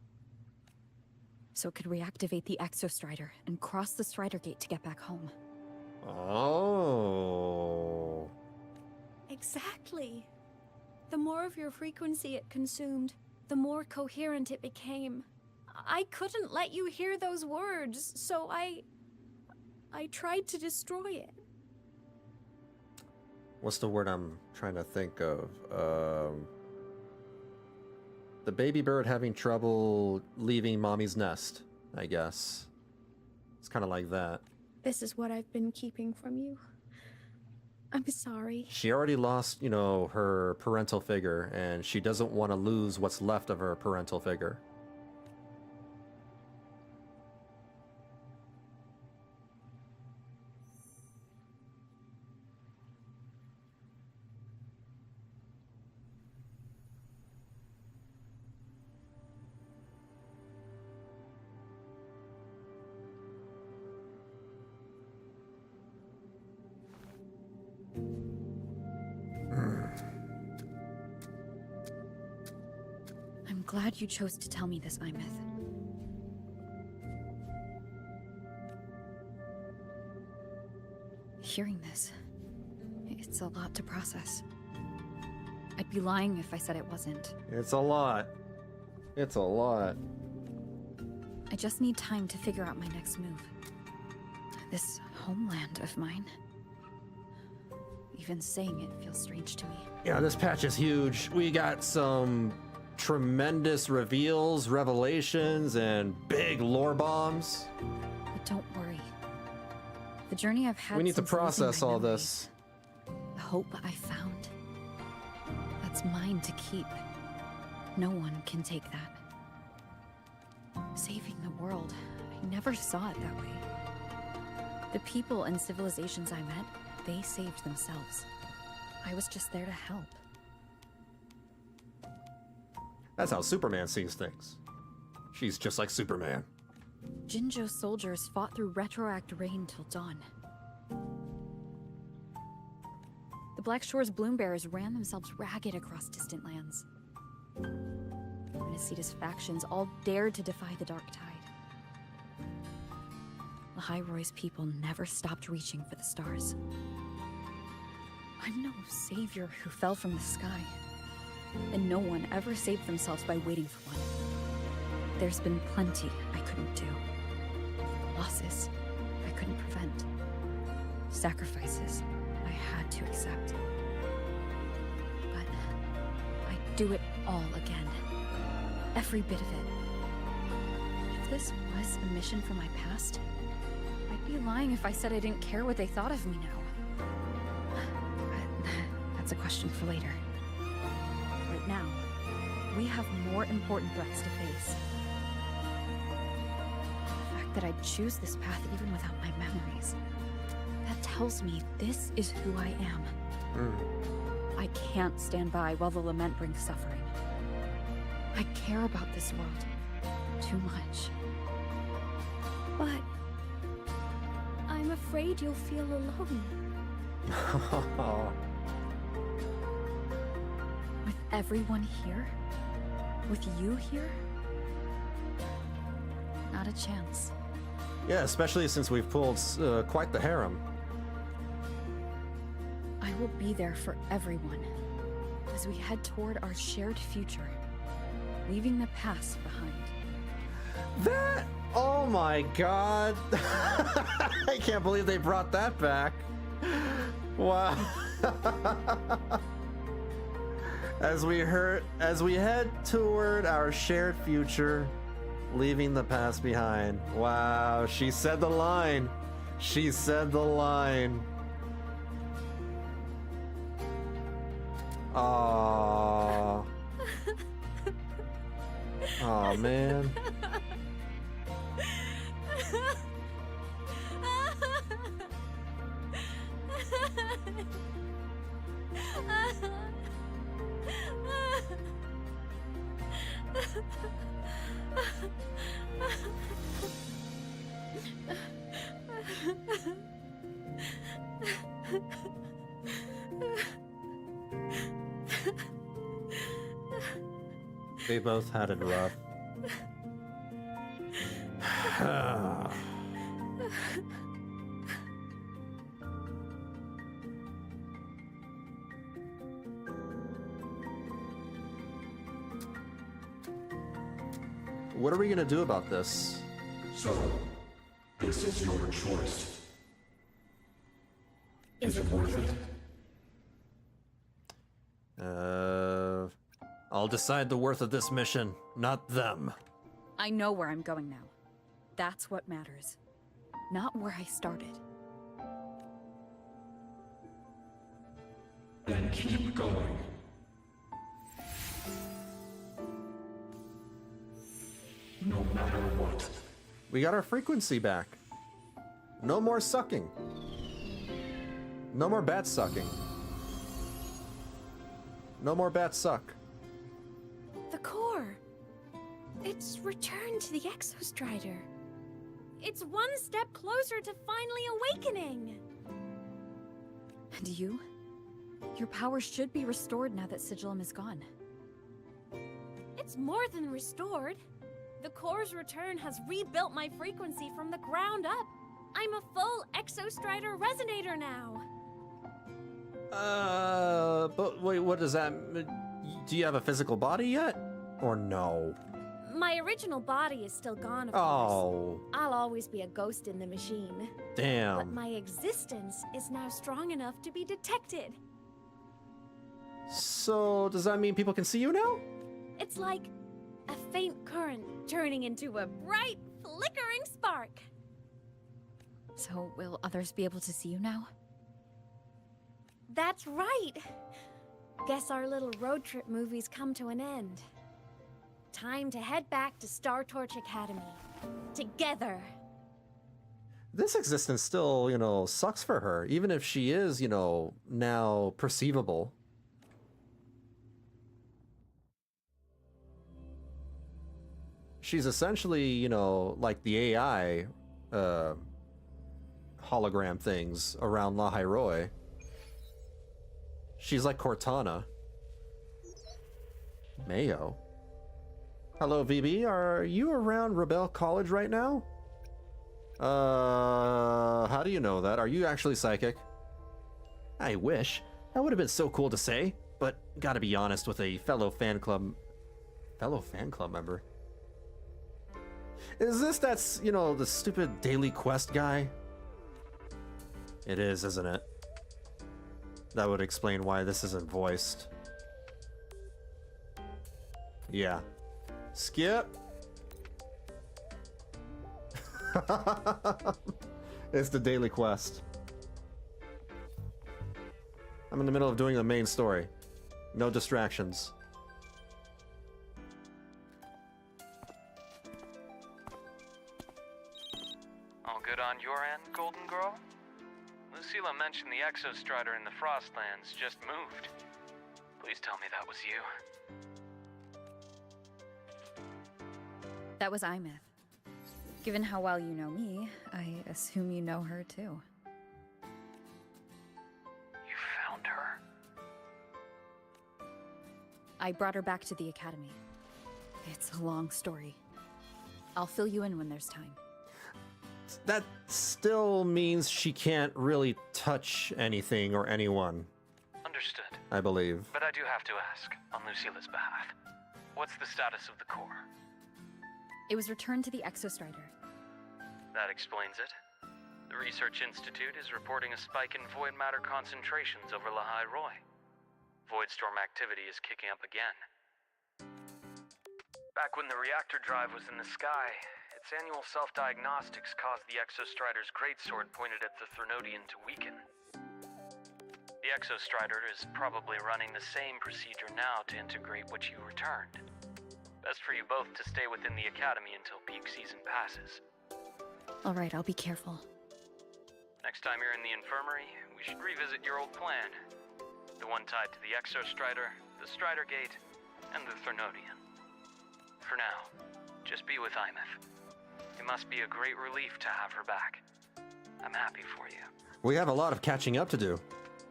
So it could reactivate the Exostrider and cross the Strider Gate to get back home. Oh. Exactly. The more of your frequency it consumed, the more coherent it became. I couldn't let you hear those words, so I tried to destroy it. What's the word I'm trying to think of? The baby bird having trouble leaving mommy's nest, I guess. It's kind of like that. This is what I've been keeping from you. I'm sorry. She already lost, you know, her parental figure, and she doesn't want to lose what's left of her parental figure. I'm glad you chose to tell me this, Aemeath. Hearing this, it's a lot to process. I'd be lying if I said it wasn't. It's a lot. It's a lot. I just need time to figure out my next move. This homeland of mine. Even saying it feels strange to me. Yeah, this patch is huge. We got some tremendous reveals, revelations, and big lore bombs. But don't worry. The journey I've had. We need to since losing process my all memories, this. the hope I found. That's mine to keep. No one can take that. Saving the world. I never saw it that way. The people and civilizations I met, they saved themselves. I was just there to help. That's how Superman sees things. She's just like Superman. Jinzhou soldiers fought through retroact rain till dawn. The Black Shore's bloom bearers ran themselves ragged across distant lands. Renacita's factions all dared to defy the Dark Tide. Lahai-Roi's people never stopped reaching for the stars. I'm no savior who fell from the sky. And no one ever saved themselves by waiting for one. There's been plenty I couldn't do. Losses I couldn't prevent. Sacrifices I had to accept. But I'd do it all again. Every bit of it. If this was a mission from my past, I'd be lying if I said I didn't care what they thought of me now. But that's a question for later. Right now, we have more important threats to face. The fact that I'd choose this path even without my memories, that tells me this is who I am. I can't stand by while the lament brings suffering. I care about this world too much. But I'm afraid you'll feel alone. With everyone here? With you here? Not a chance. Yeah, especially since we've pulled quite the harem. I will be there for everyone as we head toward our shared future, leaving the past behind. That... Oh my god. I can't believe they brought that back. Wow. As we head toward our shared future, leaving the past behind. Wow, she said the line. She said the line. Aww. Oh man. They both had it rough. What are we gonna do about this? So, this is your choice. Is it worth it? I'll decide the worth of this mission, not them. I know where I'm going now. That's what matters. Not where I started. Then keep going. No matter what. We got our frequency back. No more sucking. No more bat sucking. No more bat suck. The core. It's returned to the Exostrider. It's one step closer to finally awakening. And you? Your power should be restored now that Sigillum is gone. It's more than restored. The core's return has rebuilt my frequency from the ground up. I'm a full Exostrider resonator now. But wait, what does that mean? Do you have a physical body yet? Or no? My original body is still gone, of course. Oh. I'll always be a ghost in the machine. Damn. But my existence is now strong enough to be detected. So, does that mean people can see you now? It's like a faint current turning into a bright, flickering spark. So, will others be able to see you now? That's right. Guess our little road trip movie's come to an end. Time to head back to Star Torch Academy. Together. This existence still, you know, sucks for her, even if she is, you know, now perceivable. She's essentially, you know, like the AI hologram things around Lahai-Roi. She's like Cortana. Mayo. Hello, VB. Are you around Rebel College right now? How do you know that? Are you actually psychic? I wish. That would have been so cool to say, but gotta be honest with a fellow fan club member. Is this that's, you know, the stupid daily quest guy? It is, isn't it? That would explain why this isn't voiced. Yeah. Skip. It's the daily quest. I'm in the middle of doing the main story. No distractions. All good on your end, Golden Girl? Lucilla mentioned the Exostrider in the Frostlands just moved. Please tell me that was you. That was Aemeath. Given how well you know me, I assume you know her too. You found her? I brought her back to the Academy. It's a long story. I'll fill you in when there's time. That still means she can't really touch anything or anyone. Understood. I believe. But I do have to ask, on Lucilla's behalf, what's the status of the core? It was returned to the Exostrider. That explains it. The Research Institute is reporting a spike in void matter concentrations over Lahai-Roi. Voidstorm activity is kicking up again. Back when the reactor drive was in the sky, its annual self-diagnostics caused the Exostrider's greatsword pointed at the Threnodian to weaken. The Exostrider is probably running the same procedure now to integrate what you returned. Best for you both to stay within the Academy until peak season passes. All right, I'll be careful. Next time you're in the infirmary, we should revisit your old plan. The one tied to the Exostrider, the Strider Gate, and the Threnodian. For now, just be with Aemeath. It must be a great relief to have her back. I'm happy for you. We have a lot of catching up to do.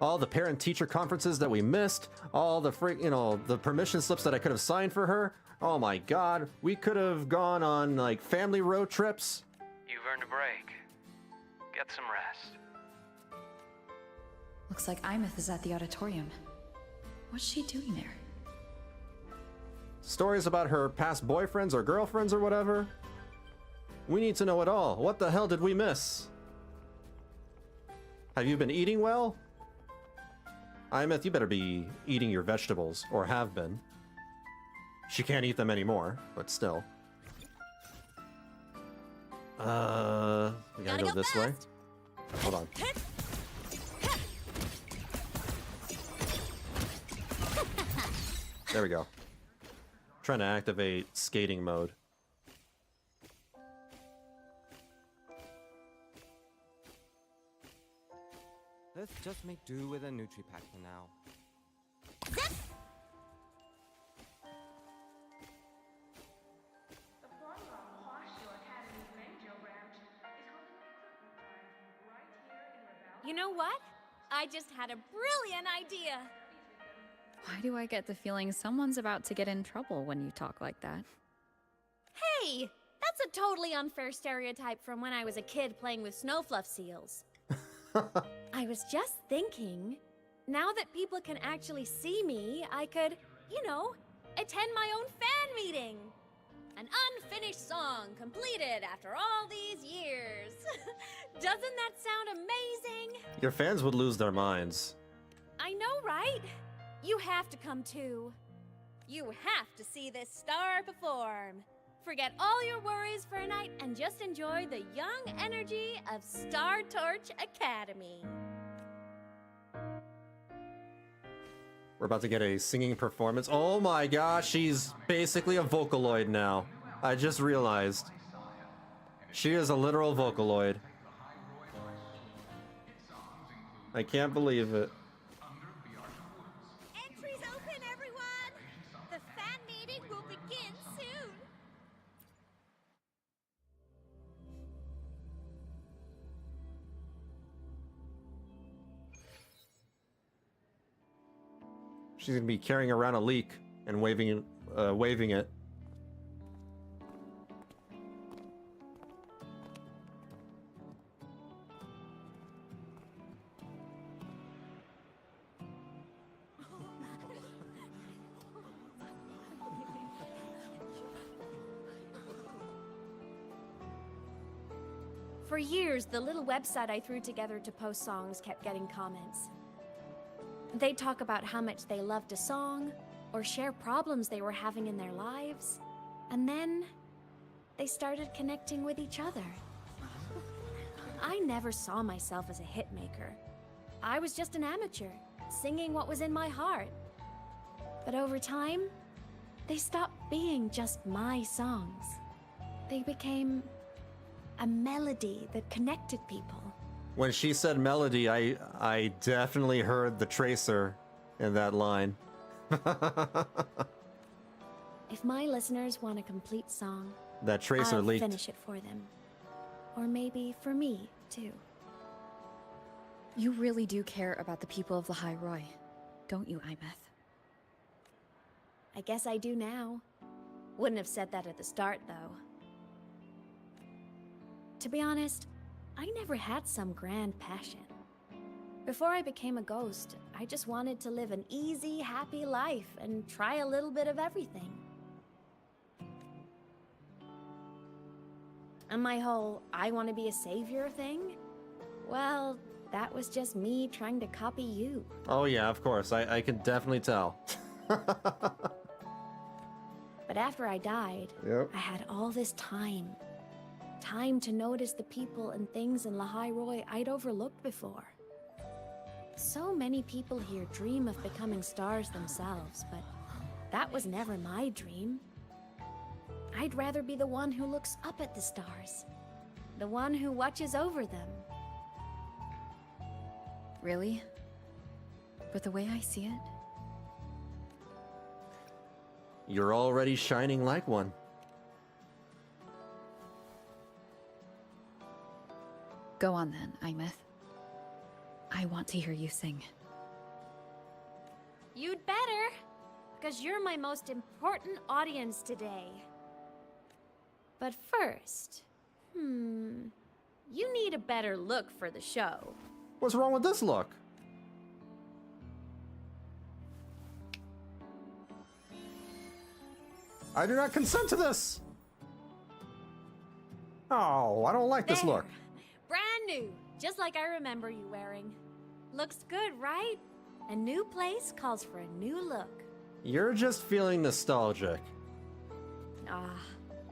All the parent-teacher conferences that we missed, all the the permission slips that I could have signed for her. Oh my god, we could have gone on, like, family road trips. You've earned a break. Get some rest. Looks like Aemeath is at the auditorium. What's she doing there? Stories about her past boyfriends or girlfriends or whatever. We need to know it all. What the hell did we miss? Have you been eating well? Aemeath, you better be eating your vegetables, or have been. She can't eat them anymore, but still. We gotta go this way. Hold on. There we go. Trying to activate skating mode. Let's just make do with a Nutri-Pack for now. You know what? I just had a brilliant idea. Why do I get the feeling someone's about to get in trouble when you talk like that? Hey, that's a totally unfair stereotype from when I was a kid playing with snowfluff seals. I was just thinking, now that people can actually see me, I could, you know, attend my own fan meeting. An unfinished song completed after all these years. Doesn't that sound amazing? Your fans would lose their minds. I know, right? You have to come too. You have to see this star perform. Forget all your worries for a night and just enjoy the young energy of Star Torch Academy. We're about to get a singing performance. Oh my gosh, she's basically a Vocaloid now. I just realized. She is a literal Vocaloid. I can't believe it. Entries open, everyone! The fan meeting will begin soon! She's gonna be carrying around a leak and waving it. For years, the little website I threw together to post songs kept getting comments. They'd talk about how much they loved a song, or share problems they were having in their lives, and then they started connecting with each other. I never saw myself as a hitmaker. I was just an amateur, singing what was in my heart. But over time, they stopped being just my songs. They became a melody that connected people. When she said melody, I definitely heard the tracer in that line. If my listeners want a complete song, That tracer I'll leaked. finish it for them. Or maybe for me, too. You really do care about the people of Lahai-Roi, don't you, Aemeath? I guess I do now. Wouldn't have said that at the start, though. To be honest, I never had some grand passion. Before I became a ghost, I just wanted to live an easy, happy life and try a little bit of everything. And my whole I want to be a savior thing? Well, that was just me trying to copy you. Oh yeah, of course. I can definitely tell. But after I died, Yep. I had all this time. Time to notice the people and things in Lahai-Roi I'd overlooked before. So many people here dream of becoming stars themselves, but that was never my dream. I'd rather be the one who looks up at the stars. The one who watches over them. Really? But the way I see it, You're already shining like one. go on then, Aemeath. I want to hear you sing. You'd better, because you're my most important audience today. But first, you need a better look for the show. What's wrong with this look? I do not consent to this! Oh, I don't like this There. look. Brand new, just like I remember you wearing. Looks good, right? A new place calls for a new look. You're just feeling nostalgic. Ah,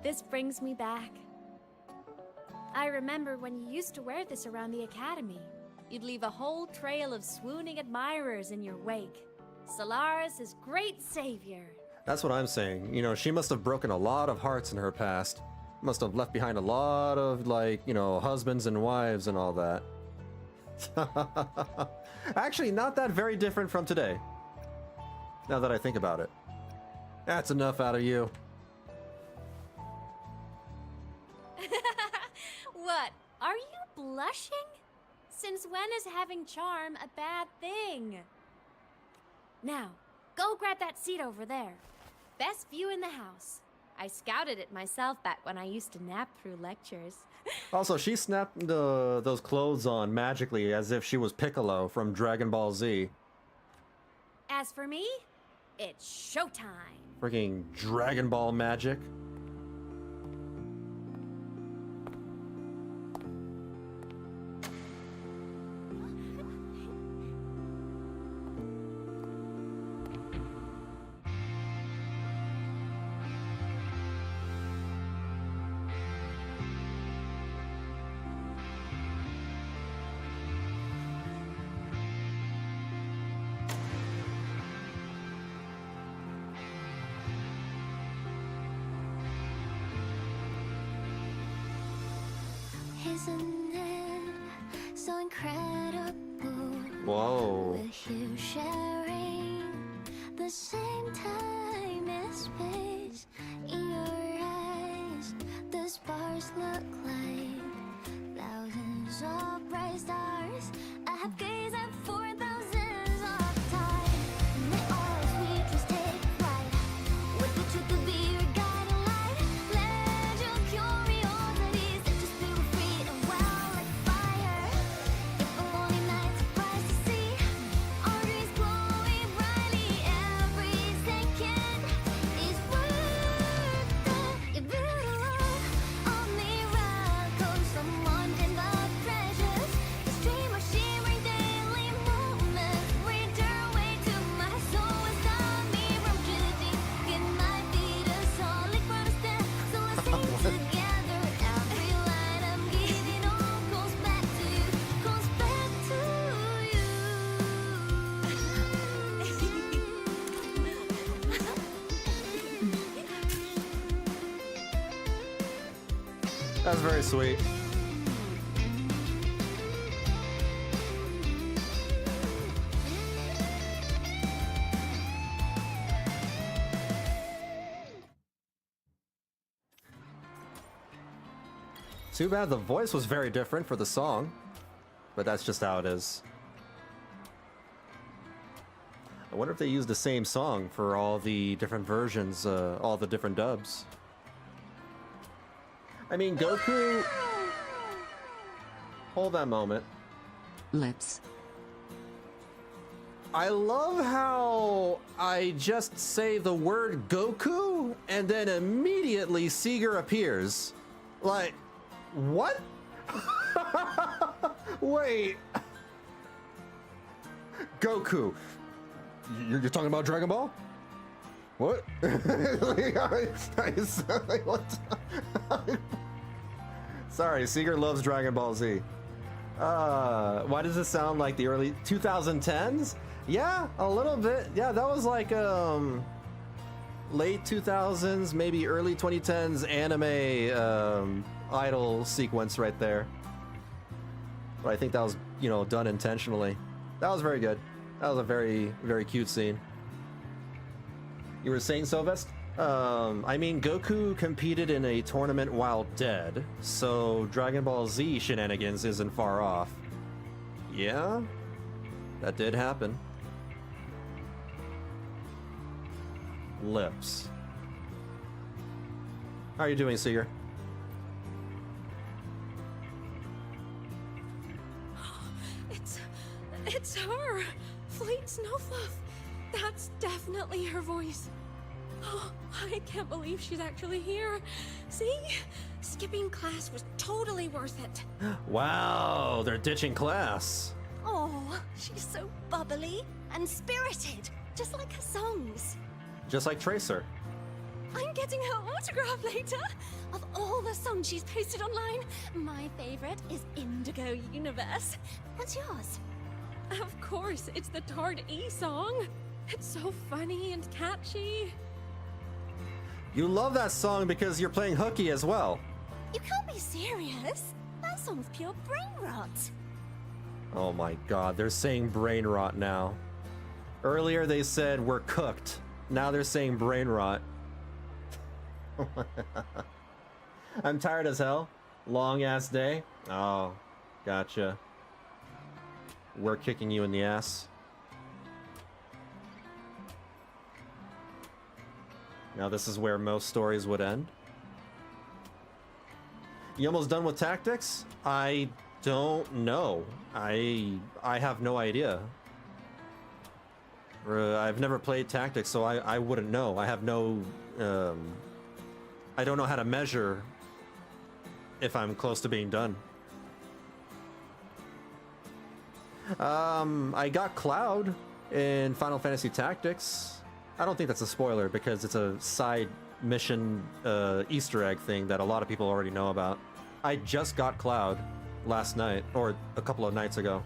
this brings me back. I remember when you used to wear this around the academy. You'd leave a whole trail of swooning admirers in your wake. Solaris' great savior. That's what I'm saying. You know, she must have broken a lot of hearts in her past. Must have left behind a lot of, like, you know, husbands and wives and all that. Actually, not that very different from today. Now that I think about it. That's enough out of you. What? Are you blushing? Since when is having charm a bad thing? Now, go grab that seat over there. Best view in the house. I scouted it myself back when I used to nap through lectures. Also, she snapped those clothes on magically as if she was Piccolo from Dragon Ball Z. As for me, it's showtime. Freaking Dragon Ball magic. Isn't it so incredible? Whoa. We're here sharing the same time and space. In your eyes, the stars look like thousands of bright stars. I have gazed at for thousands of times. May all sweetness take flight. With the truth to be your guiding light. Let your curiosity set your spirit free and wild like fire. If a lonely night surprised to see our dreams glowing brightly, every second is worth it. If you love a miracle, someone can That's very sweet. Too bad the voice was very different for the song, but that's just how it is. I wonder if they used the same song for all the different versions, all the different dubs. I mean, Goku... Hold that moment. Lips. I love how I just say the word Goku, and then immediately Seeger appears. Like... What? Wait. Goku. You're talking about Dragon Ball? What? Sorry, Seeger loves Dragon Ball Z. Why does it sound like the early 2010s? Yeah, a little bit. Yeah, that was like late 2000s, maybe early 2010s anime idol sequence right there. But I think that was, you know, done intentionally. That was very good. That was a very, very cute scene. You were saying, Sylvest? I mean, Goku competed in a tournament while dead, so Dragon Ball Z shenanigans isn't far off. Yeah, that did happen. Lips. How are you doing, Seeger? It's her! Fleet Snowfluff! That's definitely her voice. Oh, I can't believe she's actually here. See? Skipping class was totally worth it. Wow, they're ditching class. Oh, she's so bubbly and spirited, just like her songs. Just like Tracer. I'm getting her autograph later. Of all the songs she's posted online, my favorite is Indigo Universe. What's yours? Of course, it's the Tard E song. It's so funny and catchy. You love that song because you're playing hooky as well. You can't be serious. That song's pure brain rot. Oh my god, they're saying brain rot now. Earlier they said we're cooked. Now they're saying brain rot. I'm tired as hell. Long ass day. Oh, gotcha. We're kicking you in the ass. Now this is where most stories would end. You almost done with tactics? I don't know. I have no idea. I've never played tactics, so I wouldn't know. I have no... I don't know how to measure if I'm close to being done. I got Cloud in Final Fantasy Tactics. I don't think that's a spoiler because it's a side mission Easter egg thing that a lot of people already know about. I just got Cloud last night, or a couple of nights ago.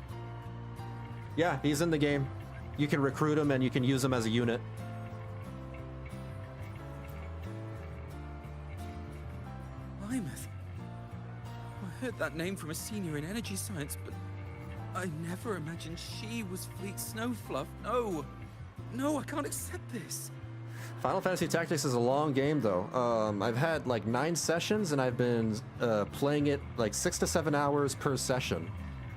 Yeah, he's in the game. You can recruit him and you can use him as a unit. Aemeath. I heard that name from a senior in energy science, but I never imagined she was Fleet Snowfluff. No! No, I can't accept this. Final Fantasy Tactics is a long game, though. I've had like 9 sessions, and I've been playing it like 6 to 7 hours per session.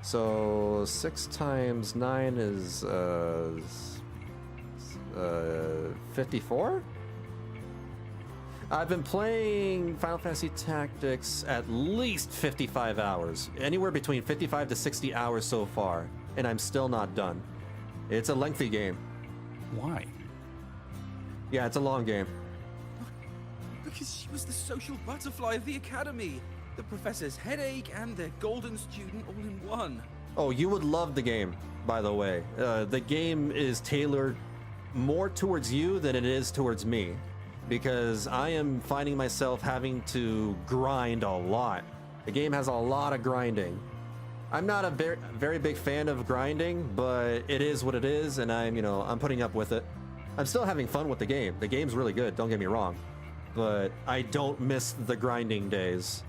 So 6 times 9 is 54? I've been playing Final Fantasy Tactics at least 55 hours. Anywhere between 55 to 60 hours so far, and I'm still not done. It's a lengthy game. Why? Yeah, it's a long game. Because she was the social butterfly of the academy. The professor's headache and their golden student all in one. Oh, you would love the game, by the way. The game is tailored more towards you than it is towards me, because I am finding myself having to grind a lot. The game has a lot of grinding. I'm not a very big fan of grinding, but it is what it is, and I'm putting up with it. I'm still having fun with the game. The game's really good, don't get me wrong. But I don't miss the grinding days.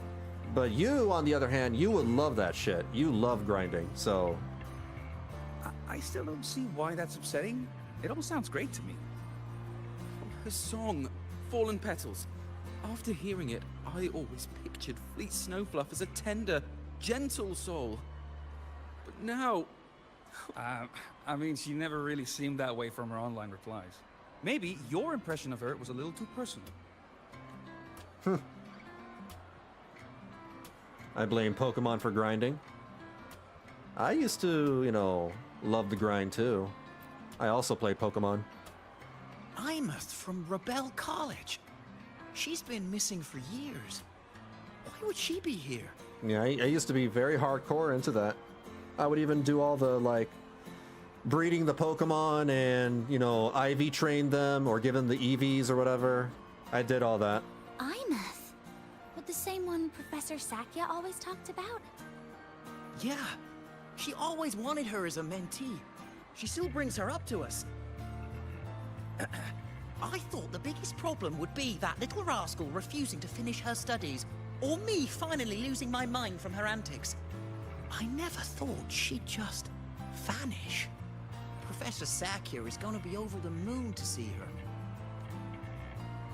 But you, on the other hand, you would love that shit. You love grinding, so... I still don't see why that's upsetting. It all sounds great to me. Her song, Fallen Petals. After hearing it, I always pictured Fleet Snowfluff as a tender, gentle soul. But now... I mean, she never really seemed that way from her online replies. Maybe your impression of her was a little too personal. I blame Pokemon for grinding. I used to, you know, love the grind too. I also played Pokemon. Aemeath from Rebel College. She's been missing for years. Why would she be here? Yeah, I used to be very hardcore into that. I would even do all the, like, breeding the Pokemon and, you know, IV train them or give them the EVs or whatever. I did all that. Aemeath? But the same one Professor Sakya always talked about? Yeah. She always wanted her as a mentee. She still brings her up to us. I thought the biggest problem would be that little rascal refusing to finish her studies, or me finally losing my mind from her antics. I never thought she'd just vanish. Professor Sakya is gonna be over the moon to see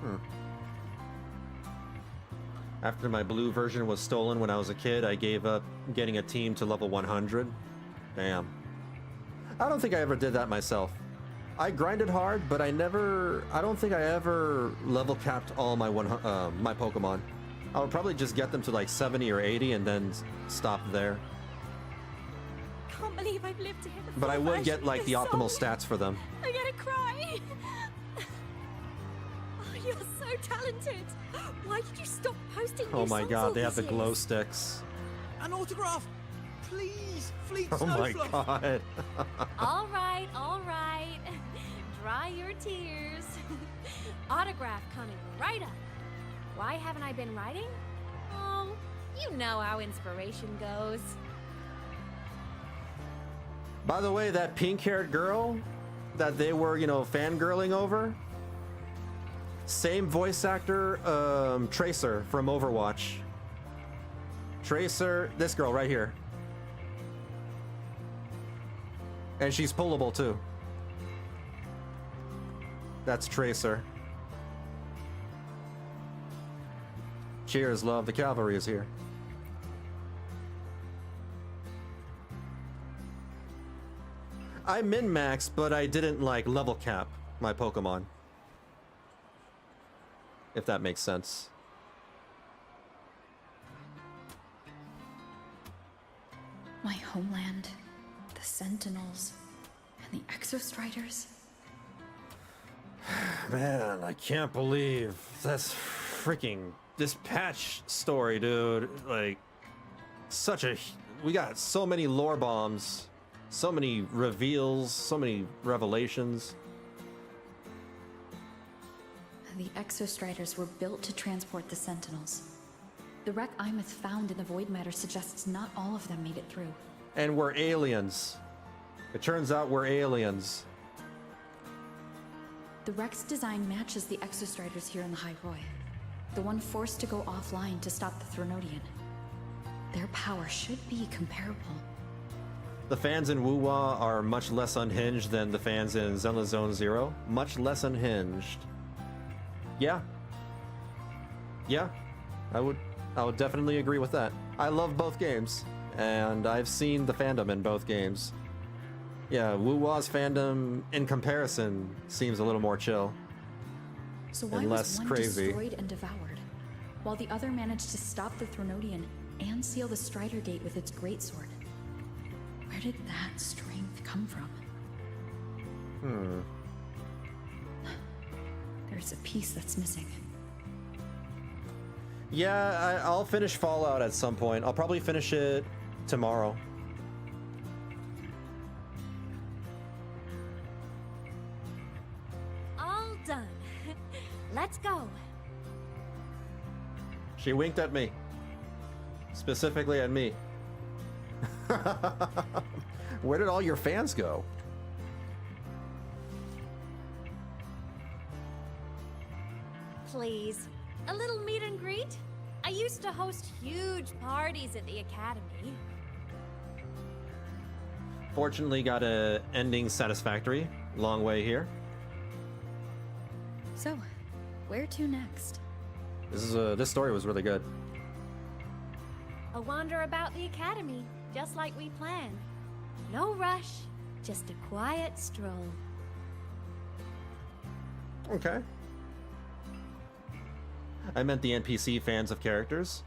her. After my blue version was stolen when I was a kid, I gave up getting a team to level 100. Damn. I don't think I ever did that myself. I grinded hard, but I don't think I ever level capped all my my Pokemon. I would probably just get them to like 70 or 80 and then stop there. Can't believe I've lived to hear the But I full would version get of like this the optimal song. stats for them. I'm gonna cry. Oh, you're so talented. Why did you stop posting Oh new my songs god, all they have the these glow years? sticks. An autograph! Please, Fleet Oh my Snowfluff! god. All right, all right. Dry your tears. Autograph coming right up. Why haven't I been writing? Oh, you know how inspiration goes. By the way, that pink-haired girl that they were, you know, fangirling over, same voice actor, Tracer from Overwatch. Tracer, this girl right here. And she's pullable too. That's Tracer. Cheers, love. The cavalry is here. I min-maxed, but I didn't like level cap my Pokemon. If that makes sense. My homeland, the Sentinels, and the Exostriders. Man, I can't believe that's freaking this patch story, dude. Like, we got so many lore bombs, so many reveals, so many revelations. The Exostriders were built to transport the Sentinels. The wreck Aemeath found in the Void Matter suggests not all of them made it through. And we're aliens. It turns out we're aliens. The wreck's design matches the Exostriders here in the Lahai-Roi, the one forced to go offline to stop the Thronodian. Their power should be comparable. The fans in WuWa are much less unhinged than the fans in Zenless Zone Zero. Much less unhinged. Yeah. Yeah, I would definitely agree with that. I love both games, and I've seen the fandom in both games. Yeah, WuWa's fandom, in comparison, seems a little more chill. So why and was less one crazy. destroyed and devoured, while the other managed to stop the Thronodian and seal the Strider Gate with its greatsword? Where did that strength come from? There's a piece that's missing. Yeah, I'll finish Fallout at some point. I'll probably finish it tomorrow. All done. Let's go. She winked at me. Specifically at me. Where did all your fans go? Please, a little meet and greet? I used to host huge parties at the academy. Fortunately, got a ending satisfactory. Long way here. So, where to next? This story was really good. A wander about the academy, just like we planned. No rush, just a quiet stroll. Okay. I meant the NPC fans of characters.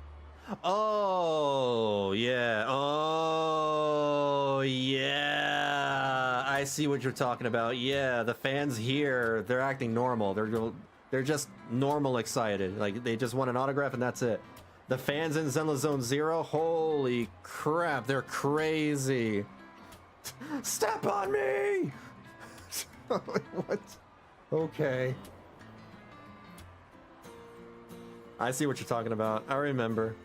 Oh, yeah. Oh, yeah. I see what you're talking about. Yeah, the fans here, they're acting normal. They're just normal excited. Like, they just want an autograph and that's it. The fans in Zenless Zone Zero, holy crap, they're crazy. Step on me! What? Okay. I see what you're talking about. I remember.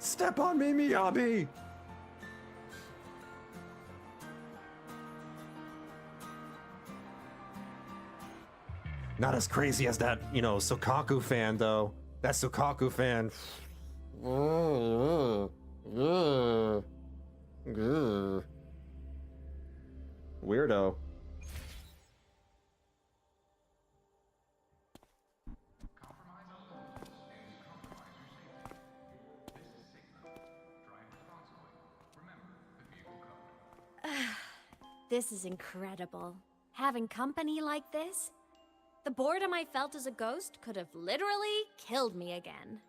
Step on me, Miyabi! Not as crazy as that, you know, Sokaku fan, though. That Sokaku fan. Weirdo. This is incredible. Having company like this? The boredom I felt as a ghost could have literally killed me again.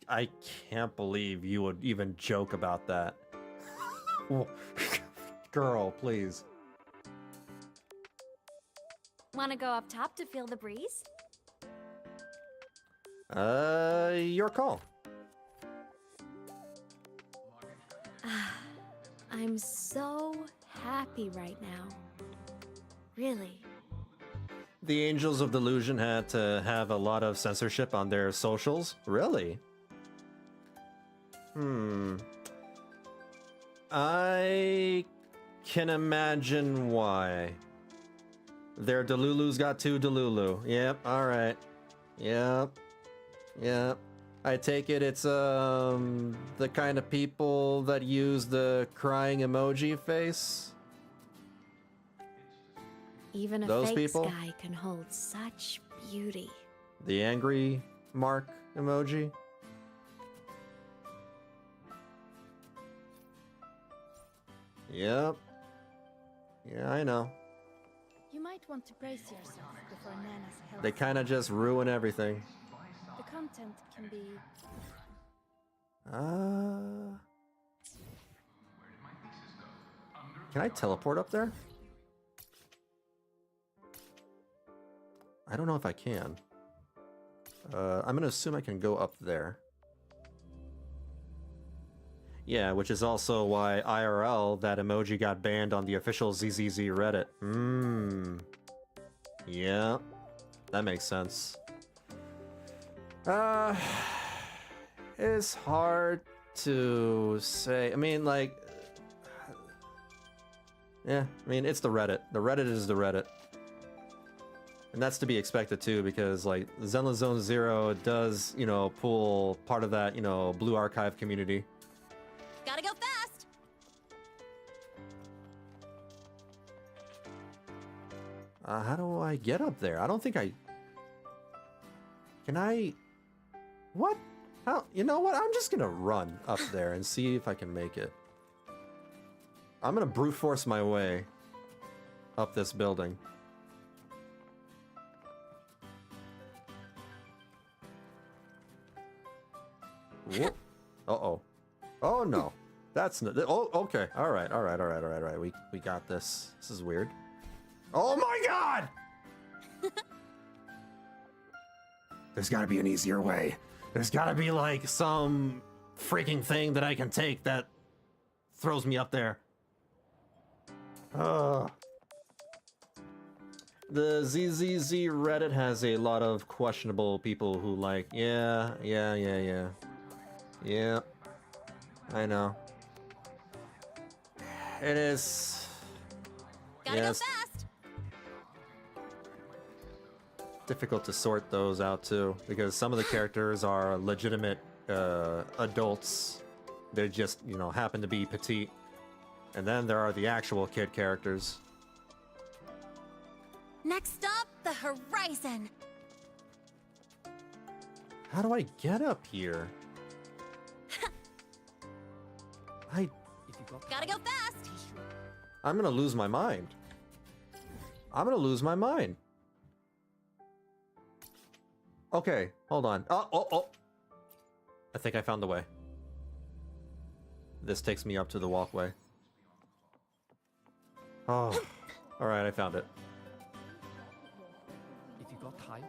I can't believe you would even joke about that. Girl, please. Wanna go up top to feel the breeze? Your call. I'm so happy right now. Really. The Angels of Delusion had to have a lot of censorship on their socials? Really? I can imagine why. Their Delulu's got two Delulu. Yep, alright. Yep. Yep. I take it it's the kind of people that use the crying emoji face? Even a Those fake people? sky can hold such beauty. The angry mark emoji? Yep. Yeah, I know. You might want to brace yourself before Nana's help. They kind of just ruin everything. The content can be... Can I teleport up there? I don't know if I can. I'm gonna assume I can go up there. Yeah, which is also why IRL, that emoji got banned on the official ZZZ Reddit. Yeah, that makes sense. It's hard to say. I mean, like... Yeah, I mean, it's the Reddit. The Reddit is the Reddit. And that's to be expected too, because like Zenless Zone Zero does, you know, pull part of that, you know, Blue Archive community. Gotta go fast! How do I get up there? I don't think I... Can I... What? How? You know what? I'm just gonna run up there and see if I can make it. I'm gonna brute force my way up this building. Whoop. Uh-oh. Oh, no. That's not... Oh, okay. All right. We got this. This is weird. Oh, my God! There's gotta be an easier way. There's gotta be, like, some freaking thing that I can take that throws me up there. The ZZZ Reddit has a lot of questionable people who like, yeah. I know. It is... Gotta Yes. go fast. Difficult to sort those out too, because some of the characters are legitimate adults. They just, you know, happen to be petite. And then there are the actual kid characters. Next up, the horizon. How do I get up here? Gotta go fast. I'm gonna lose my mind. I'm gonna lose my mind. Okay, hold on. Oh. I think I found the way. This takes me up to the walkway. Oh, alright, I found it. If you got time,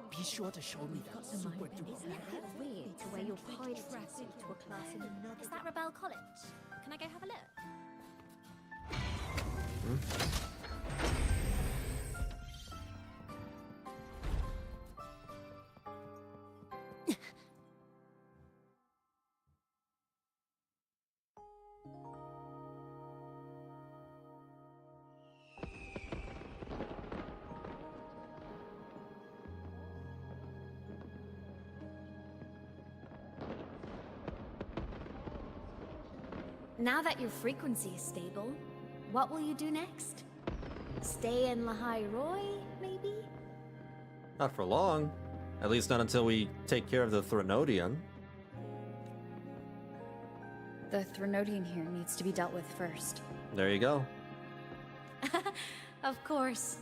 be sure to show me that super duper. Isn't it a bit weird to wear your pride suit to a class in... Is that Rebel College? Can I go have a look? Now that your frequency is stable, what will you do next? Stay in Lahai-Roi, maybe? Not for long. At least not until we take care of the Threnodian. The Threnodian here needs to be dealt with first. There you go. Of course.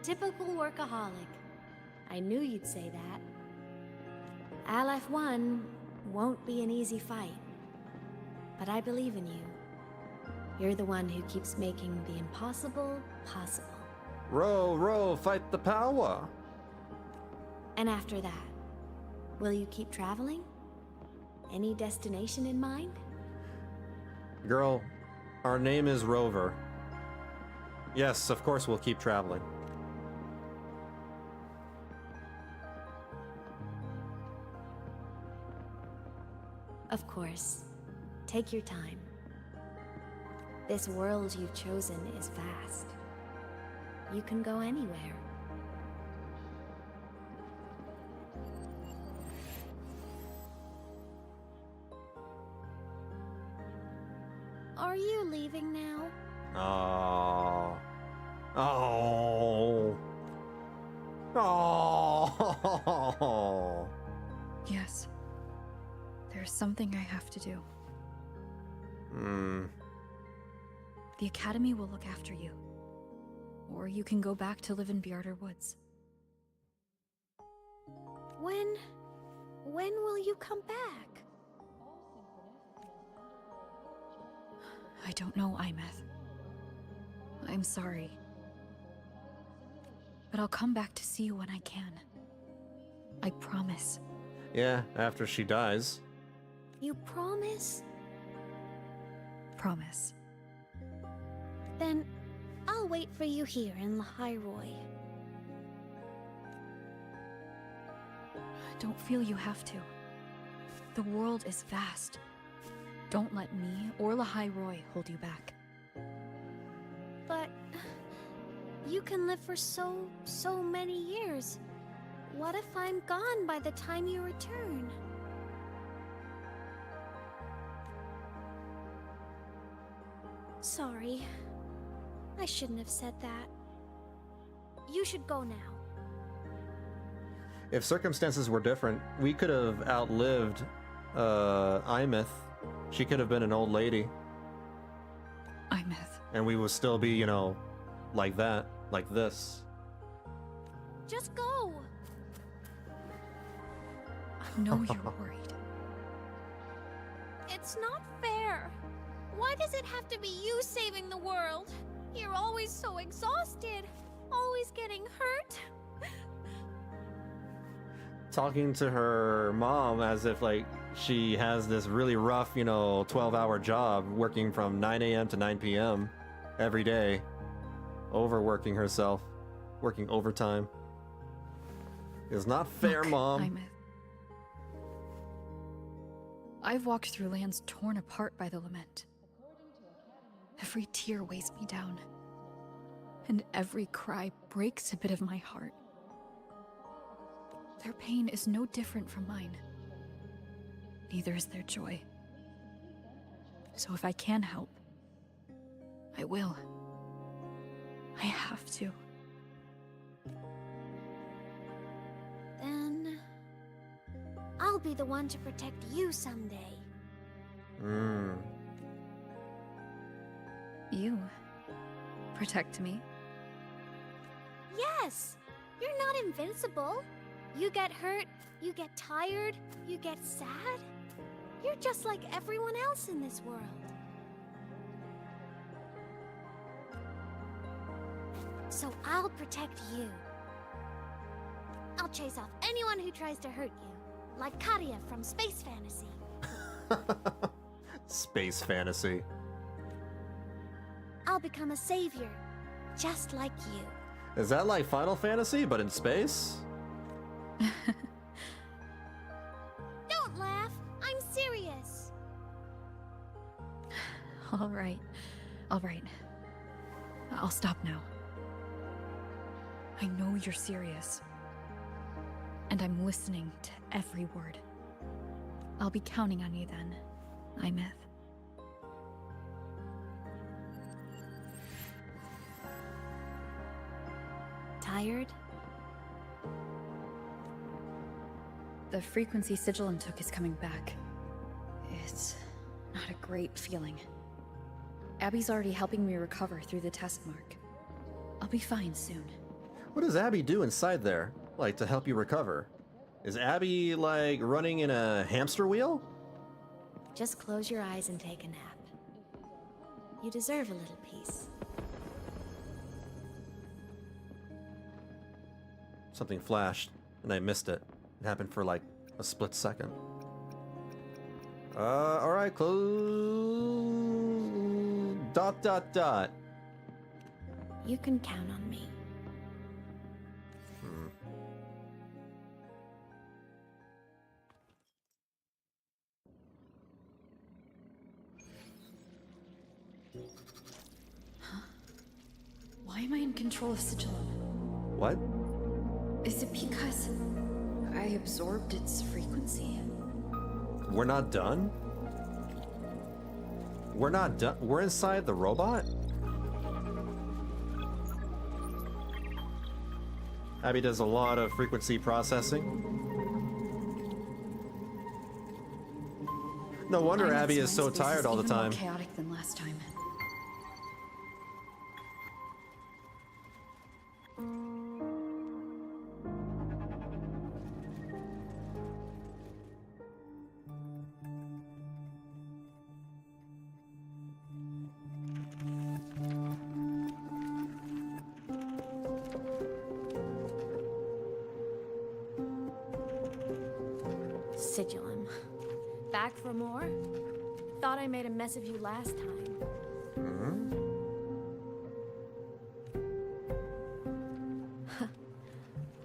Typical workaholic. I knew you'd say that. LF1 won't be an easy fight. But I believe in you. You're the one who keeps making the impossible possible. Row, fight the power! And after that, will you keep traveling? Any destination in mind? Girl, our name is Rover. Yes, of course we'll keep traveling. Of course. Take your time. This world you've chosen is vast. You can go anywhere. Are you leaving now? Oh. Oh. Oh. Yes. There's something I have to do. The Academy will look after you. Or you can go back to live in Bjarder Woods. When will you come back? I don't know, Aemeath. I'm sorry. But I'll come back to see you when I can. I promise. Yeah, after she dies. You promise? Promise. Then I'll wait for you here in Lahai-Roi. Don't feel you have to. The world is vast. Don't let me or Lahai-Roi hold you back. But you can live for so many years. What if I'm gone by the time you return? Sorry. I shouldn't have said that. You should go now. If circumstances were different, we could have outlived Aemeath. She could have been an old lady. Aemeath. And we would still be, you know, like that, like this. Just go. I know you're worried. It's not fair. Why does it have to be you saving the world? You're always so exhausted. Always getting hurt. Talking to her mom as if, like, she has this really rough, you know, 12-hour job working from 9 a.m. to 9 p.m. every day. Overworking herself. Working overtime. It's not fair, Look, Mom. Aemeath. I've walked through lands torn apart by the lament. Every tear weighs me down. and every cry breaks a bit of my heart. Their pain is no different from mine. Neither is their joy. So if I can help, I will. I have to. Then I'll be the one to protect you someday. You protect me? Yes! You're not invincible. You get hurt, you get tired, you get sad. You're just like everyone else in this world. So I'll protect you. I'll chase off anyone who tries to hurt you, like Katia from Space Fantasy. Space fantasy. I'll become a savior, just like you. Is that like Final Fantasy, but in space? Don't laugh! I'm serious! All right. I'll stop now. I know you're serious. And I'm listening to every word. I'll be counting on you then, Aemeath. Tired? The frequency Sigillum took is coming back. It's not a great feeling. Abby's already helping me recover through the test mark. I'll be fine soon. What does Abby do inside there, like, to help you recover? Is Abby, like, running in a hamster wheel? Just close your eyes and take a nap. You deserve a little peace. Something flashed, and I missed it. It happened for, like, a split second. Alright, close... ... You can count on me. Why am I in control of Sigillum? What? Is it because I absorbed its frequency? We're not done? We're not done? We're inside the robot? Abby does a lot of frequency processing. No wonder Abby is so tired all the time. More chaotic than last time. Sigillum. Back for more? Thought I made a mess of you last time.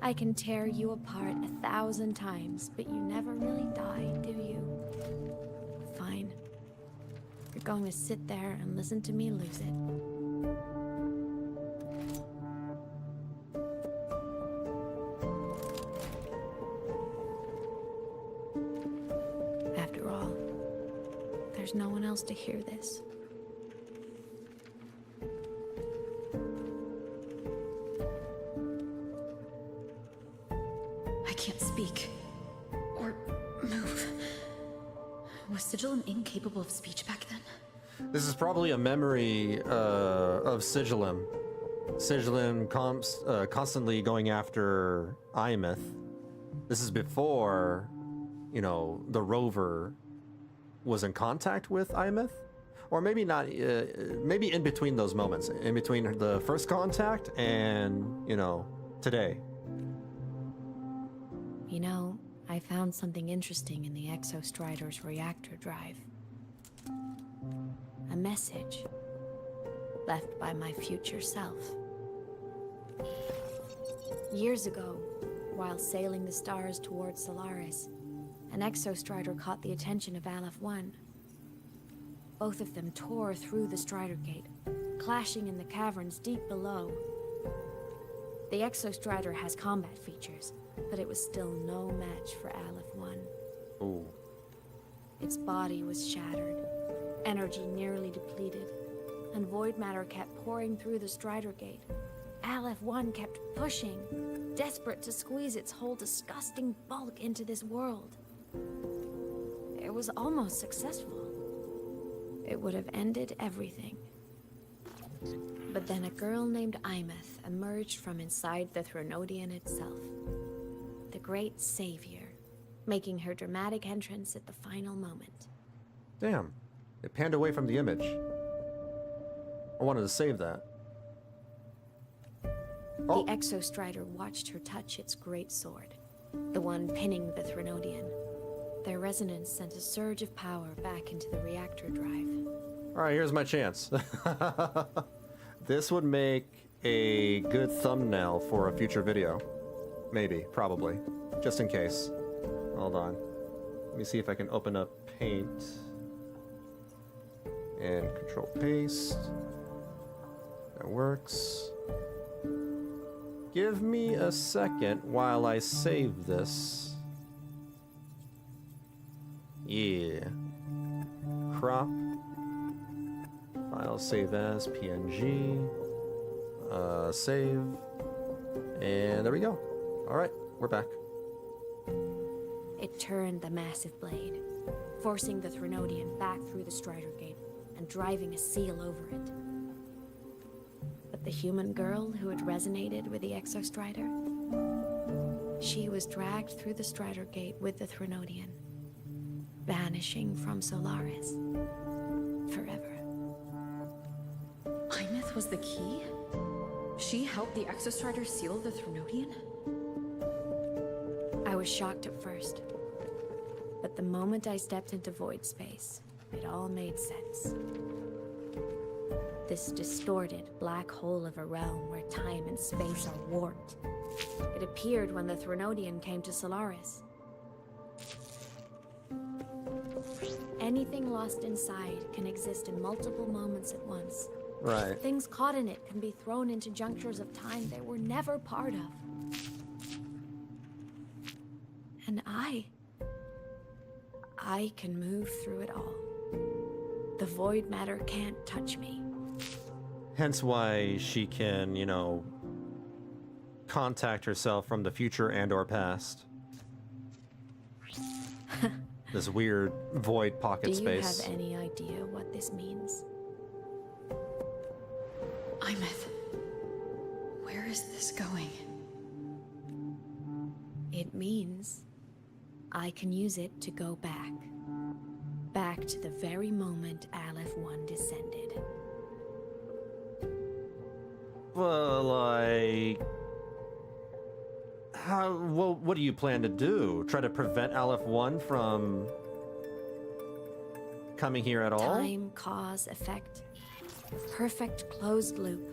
I can tear you apart 1,000 times, but you never really die, do you? Fine. You're going to sit there and listen to me lose it. After all, there's no one else to hear this. I can't speak. Or move. Was Sigillum incapable of speech back then? This is probably a memory of Sigillum. Sigillum constantly going after Aemeath. This is before, you know, the rover was in contact with Aemeath. Or maybe not, maybe in between those moments. In between the first contact and, you know, today. You know, I found something interesting in the Exostrider's reactor drive. A message left by my future self. Years ago, while sailing the stars towards Solaris, an Exostrider caught the attention of Aleph-1. Both of them tore through the Strider Gate, clashing in the caverns deep below, The Exostrider has combat features, but it was still no match for Aleph 1. Ooh. Its body was shattered, energy nearly depleted, and void matter kept pouring through the Strider Gate. Aleph 1 kept pushing, desperate to squeeze its whole disgusting bulk into this world. It was almost successful. It would have ended everything. But then a girl named Aemeath emerged from inside the Thronodian itself. The great savior, making her dramatic entrance at the final moment. Damn. It panned away from the image. I wanted to save that. The Exostrider watched her touch its great sword, the one pinning the Thronodian. Their resonance sent a surge of power back into the reactor drive. Alright, here's my chance. This would make a good thumbnail for a future video. Maybe, probably. Just in case. Hold on. Let me see if I can open up Paint. And Control Paste. That works. Give me a second while I save this. Yeah. Crop. File save as PNG. Save. And there we go. Alright, we're back. It turned the massive blade, forcing the Thronodian back through the Strider Gate and driving a seal over it. But the human girl who had resonated with the Exostrider, she was dragged through the Strider Gate with the Thronodian, vanishing from Solaris forever. Aemeath was the key? She helped the Exostrider seal the Thronodian? I was shocked at first, but the moment I stepped into void space, it all made sense. This distorted black hole of a realm where time and space are warped. It appeared when the Thronodian came to Solaris. Anything lost inside can exist in multiple moments at once. Right. Things caught in it can be thrown into junctures of time they were never part of. And I can move through it all. The void matter can't touch me. Hence why she can, you know, contact herself from the future and or past. This weird void pocket space. Do you have any idea what this means? Aemeath, where is this going? It means I can use it to go back. Back to the very moment Aleph 1 descended. Well, like... Well, what do you plan to do? Try to prevent Aleph 1 from coming here at all? Time, cause, effect. Perfect closed loop.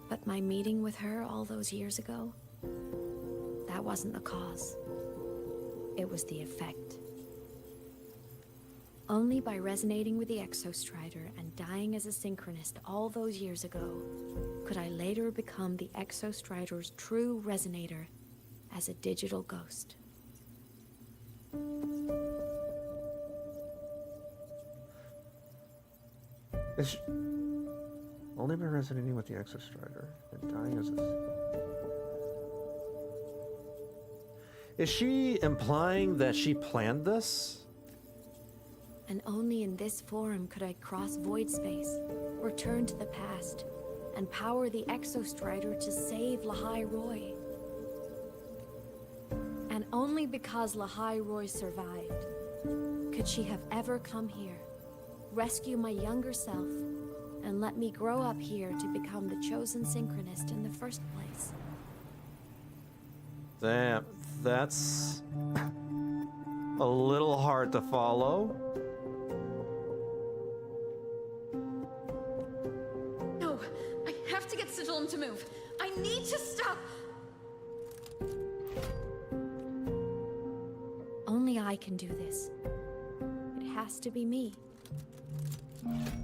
But my meeting with her all those years ago, that wasn't the cause. It was the effect. Only by resonating with the Exostrider and dying as a synchronist all those years ago could I later become the Exostrider's true resonator as a digital ghost. Only by resonating with the Exostrider and dying as a... Is she implying that she planned this? And only in this forum could I cross void space, return to the past, and power the Exostrider to save Lahai-Roi. And only because Lahai-Roi survived could she have ever come here, rescue my younger self, and let me grow up here to become the chosen synchronist in the first place. Damn, that's a little hard to follow. No, I have to get Sigilum to move. I need to stop. Only I can do this. It has to be me.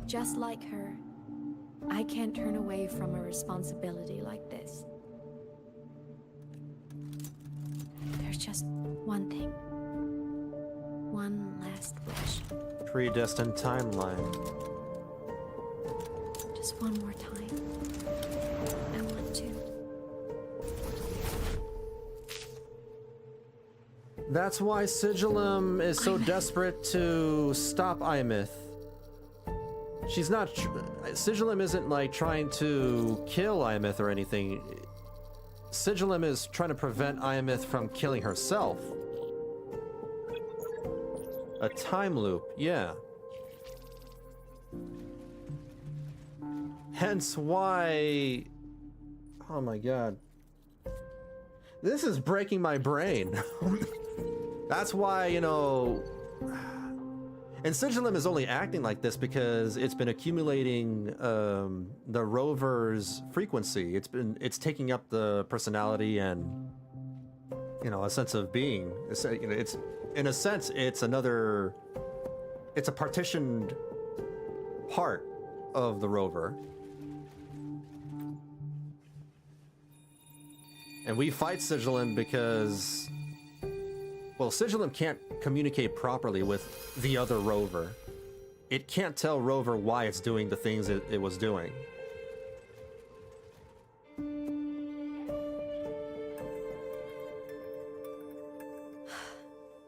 Just like her, I can't turn away from a responsibility like this. just one thing. One last wish. Predestined timeline. Just one more time. I want to. That's why Sigillum is so desperate to stop Aemeath. She's not. Sigillum isn't like trying to kill Aemeath or anything. Sigillum is trying to prevent Aemeath from killing herself. A time loop, yeah. Hence why. Oh my god. This is breaking my brain. That's why, you know. And Sigillum is only acting like this because it's been accumulating the rover's frequency. It's taking up the personality and, you know, a sense of being. It's, you know, it's in a sense it's a partitioned part of the rover. And we fight Sigillum because, well, Sigillum can't communicate properly with the other rover. It can't tell rover why it's doing the things it was doing.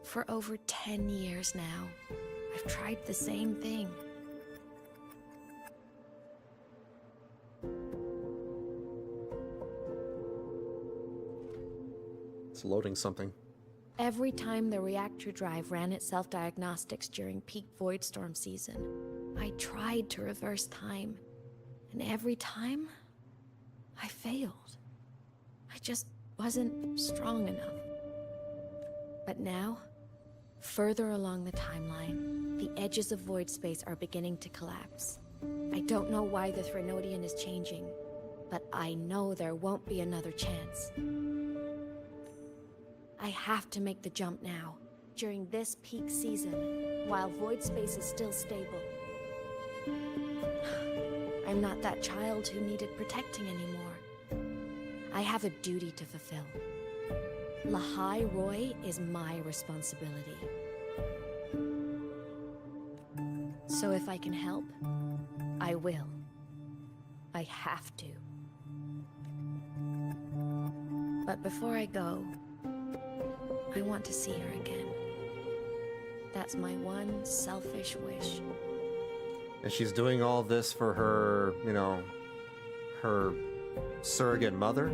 For over 10 years now, I've tried the same thing. It's loading something. Every time the reactor drive ran its self-diagnostics during peak void storm season, I tried to reverse time. And every time, I failed. I just wasn't strong enough. But now, further along the timeline, the edges of void space are beginning to collapse. I don't know why the Threnodian is changing, but I know there won't be another chance. I have to make the jump now, during this peak season, while void space is still stable. I'm not that child who needed protecting anymore. I have a duty to fulfill. Lahai-Roi is my responsibility. So if I can help, I will. I have to. But before I go, I want to see her again. That's my one selfish wish. And she's doing all this for her, you know, her surrogate mother,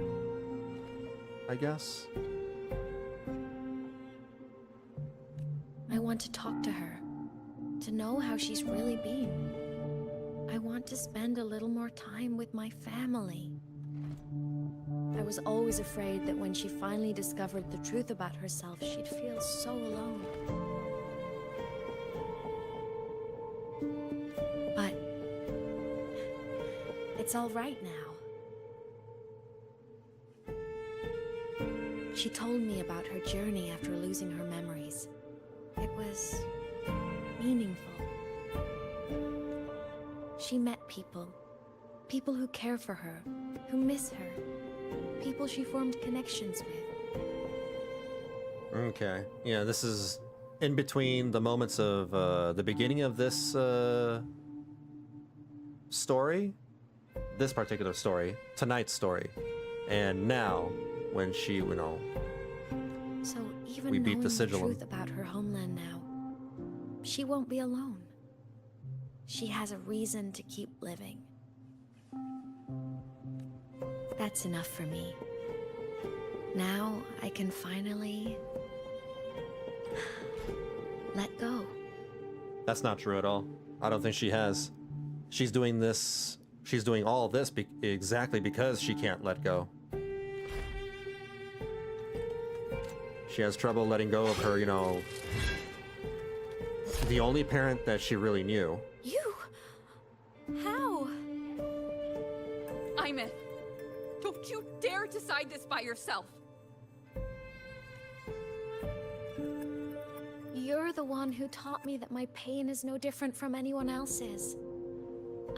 I guess. I want to talk to her, to know how she's really been. I want to spend a little more time with my family. I was always afraid that when she finally discovered the truth about herself, she'd feel so alone. But it's all right now. She told me about her journey after losing her memories. It was meaningful. She met people who care for her, who miss her. People she formed connections with. Okay. Yeah, this is in between the moments of the beginning of this story, this particular story, tonight's story, and now when she, you know, so even we beat knowing the Sigillum. truth about her homeland now, she won't be alone. She has a reason to keep living. That's enough for me. Now I can finally let go. That's not true at all. I don't think she has. She's doing this. She's doing all this exactly because she can't let go. She has trouble letting go of her, you know, the only parent that she really knew. You? How? Aemeath, don't you dare decide this by yourself. You're the one who taught me that my pain is no different from anyone else's.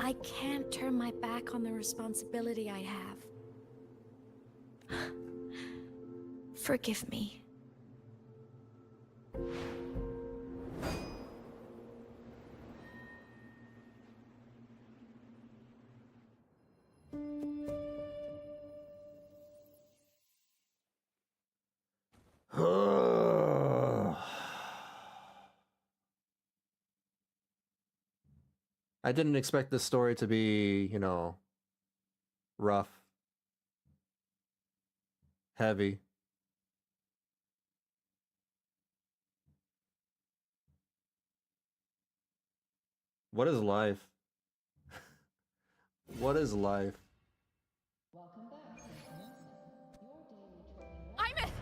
I can't turn my back on the responsibility I have. Forgive me. I didn't expect this story to be, you know, rough, heavy. What is life? What is life? Aemeath!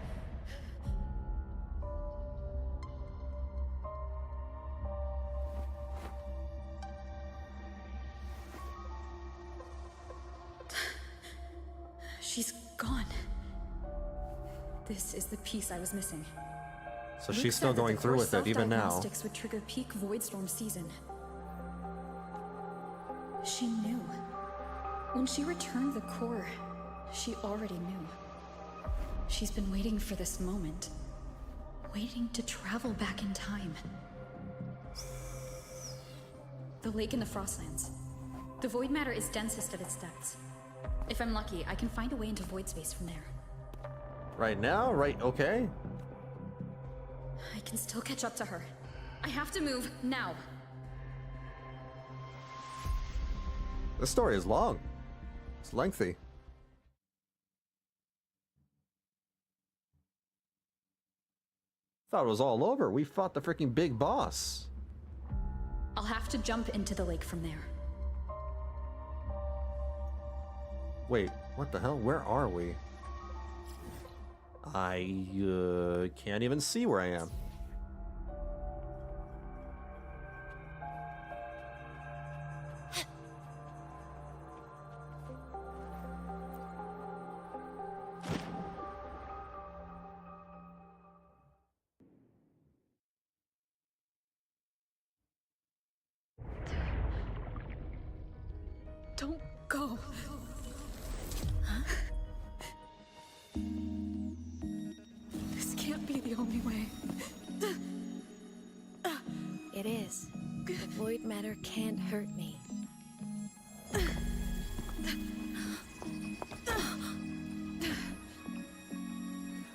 She's gone. This is the piece I was missing. So Luke she's still said that going the through forced with it even now. self-diagnostics would trigger peak Voidstorm season. She knew. When she returned the core, she already knew. She's been waiting for this moment. Waiting to travel back in time. The lake in the Frostlands. The void matter is densest at its depths. If I'm lucky, I can find a way into void space from there. Right now? Right, okay. I can still catch up to her. I have to move now. This story is long. It's lengthy. Thought it was all over. We fought the freaking big boss. I'll have to jump into the lake from there. Wait, what the hell? Where are we? I can't even see where I am. Don't go. This can't be the only way. It is. The void matter can't hurt me.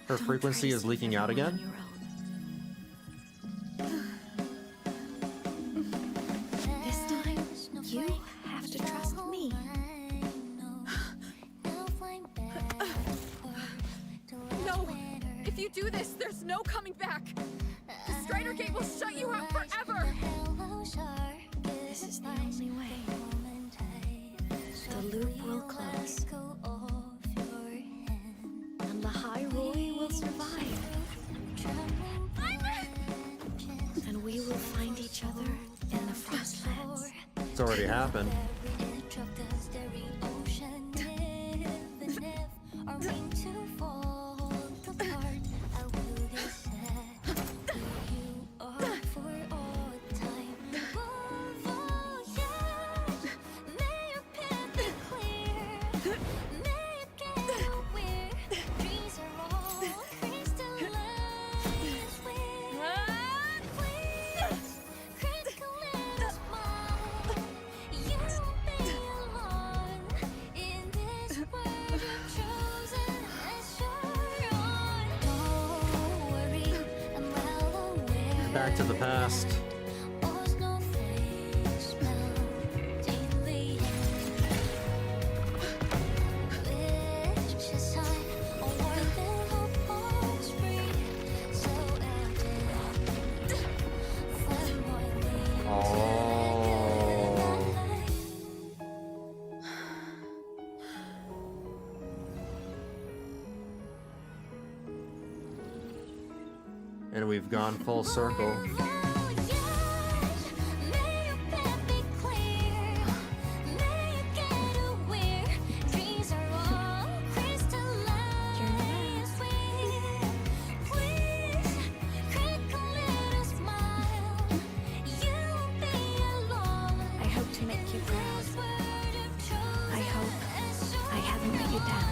Her frequency is leaking out again? This time, you have to trust me. No! If you do this, there's no coming back! The Strider Gate will shut you out forever! This is the only way. The loop will close. And Lahai-Roi will survive. And we will find each other in the Frostlands. It's already happened. Back to the past. And we've gone full circle. I hope to make you proud. I hope I haven't let you down.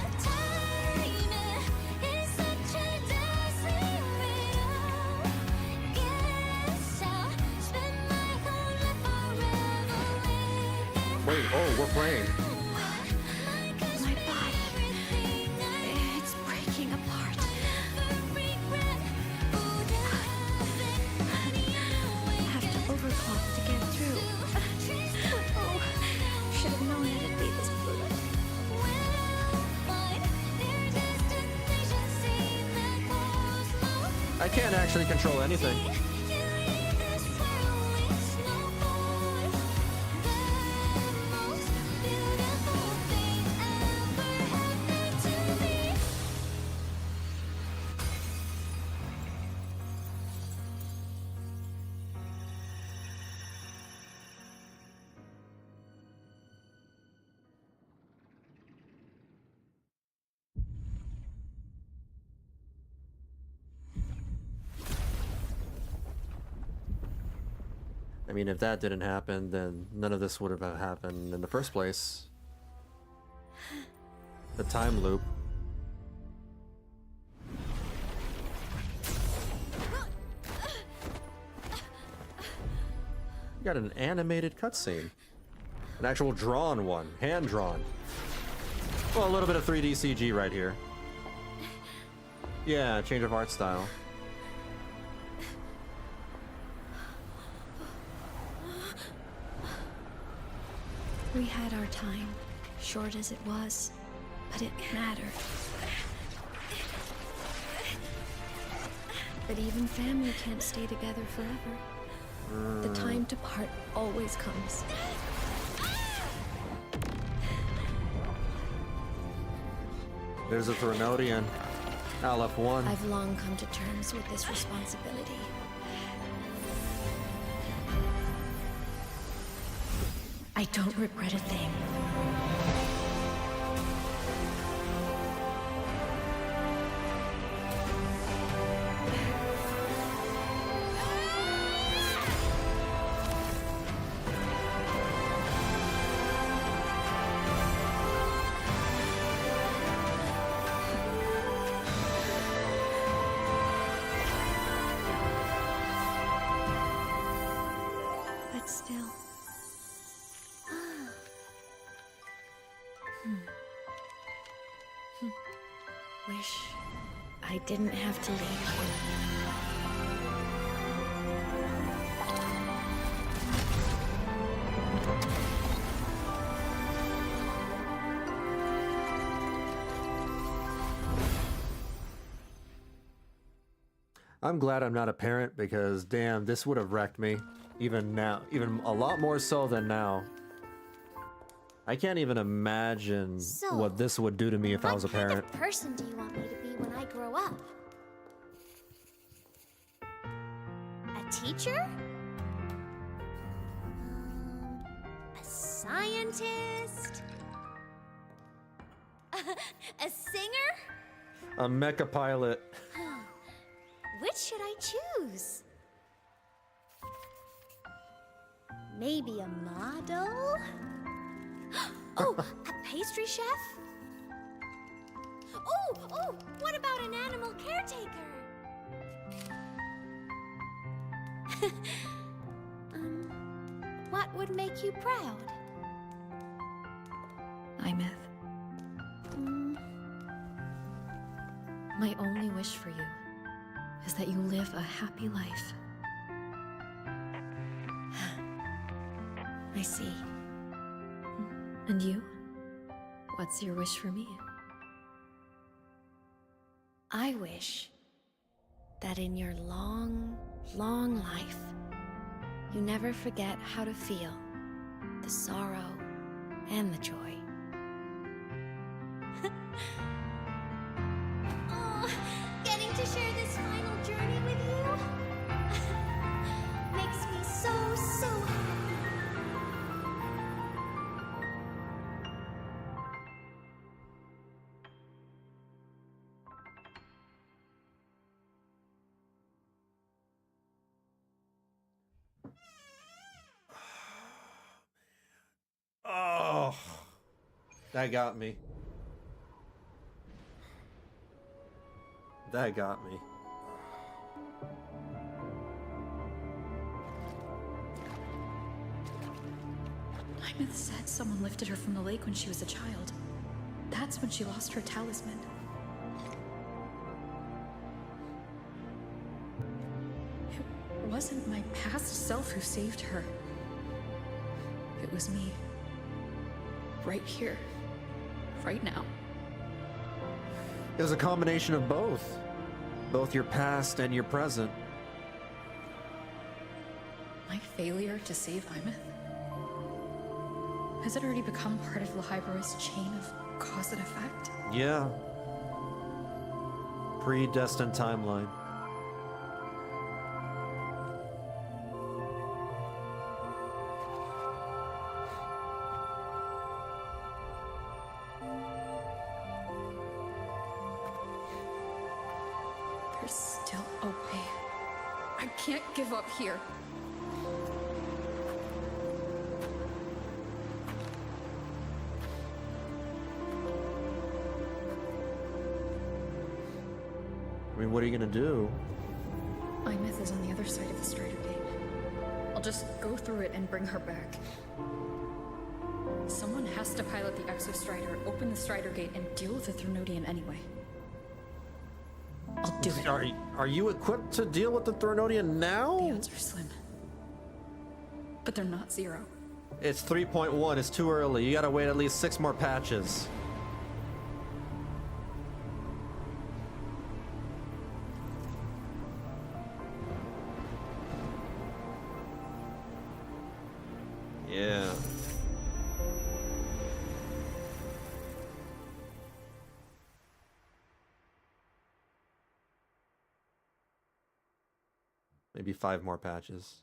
Wait, oh, we're playing. My body, it's breaking apart. I have to overclock to get through. I can't actually control anything. I mean, if that didn't happen, then none of this would have happened in the first place. The time loop. You got an animated cutscene. An actual drawn one. Hand-drawn. Well, a little bit of 3D CG right here. Yeah, change of art style. We had our time, short as it was, but it mattered. But even family can't stay together forever. The time to part always comes. There's a Threnodian. LF1. I've long come to terms with this responsibility. I don't regret a thing. But still. Wish I didn't have to leave you. I'm glad I'm not a parent because damn, this would have wrecked me. Even now, even a lot more so than now. I can't even imagine what this would do to me if I was a parent. What kind of person do you want me to be when I grow up? A teacher? A scientist? A singer? A mecha pilot. Which should I choose? Maybe a model? Oh, a pastry chef? Oh, what about an animal caretaker? What would make you proud? Aemeath. My only wish for you is that you live a happy life. I see. And you? What's your wish for me? I wish that in your long, long life, you never forget how to feel the sorrow and the joy. Oh, getting to share this final journey with you makes me so happy. Oh, that got me. That got me. Aemeath said someone lifted her from the lake when she was a child. That's when she lost her talisman. It wasn't my past self who saved her. It was me. Right here. Right now. It was a combination of both. Both your past and your present. My failure to save Aemeath? Has it already become part of Lahai-Roi's chain of cause and effect? Yeah. Predestined timeline. There's still a way. I can't give up here. I mean, what are you gonna do? Aemeath is on the other side of the Strider Gate. I'll just go through it and bring her back. Someone has to pilot the Exo-Strider, open the Strider Gate, and deal with the Threnodian anyway. I'll do it. Are you equipped to deal with the Threnodian now? The odds are slim. But they're not zero. It's 3.1, it's too early. You gotta wait at least 6 more patches. Yeah. Maybe 5 more patches.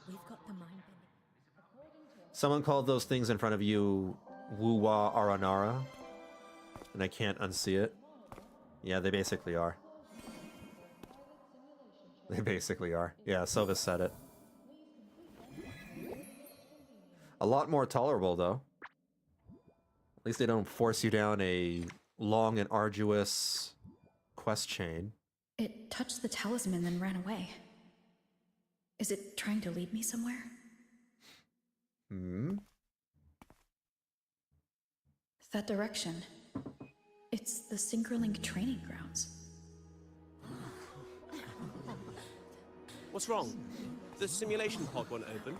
We've got the mind bending. Someone called those things in front of you WuWa Aranara, and I can't unsee it. Yeah, they basically are. They basically are. Yeah, Sylvis said it. A lot more tolerable, though. At least they don't force you down a long and arduous quest chain. It touched the talisman and then ran away. Is it trying to lead me somewhere? Hmm? That direction. It's the Synchronlink training grounds. What's wrong? The simulation pod won't open?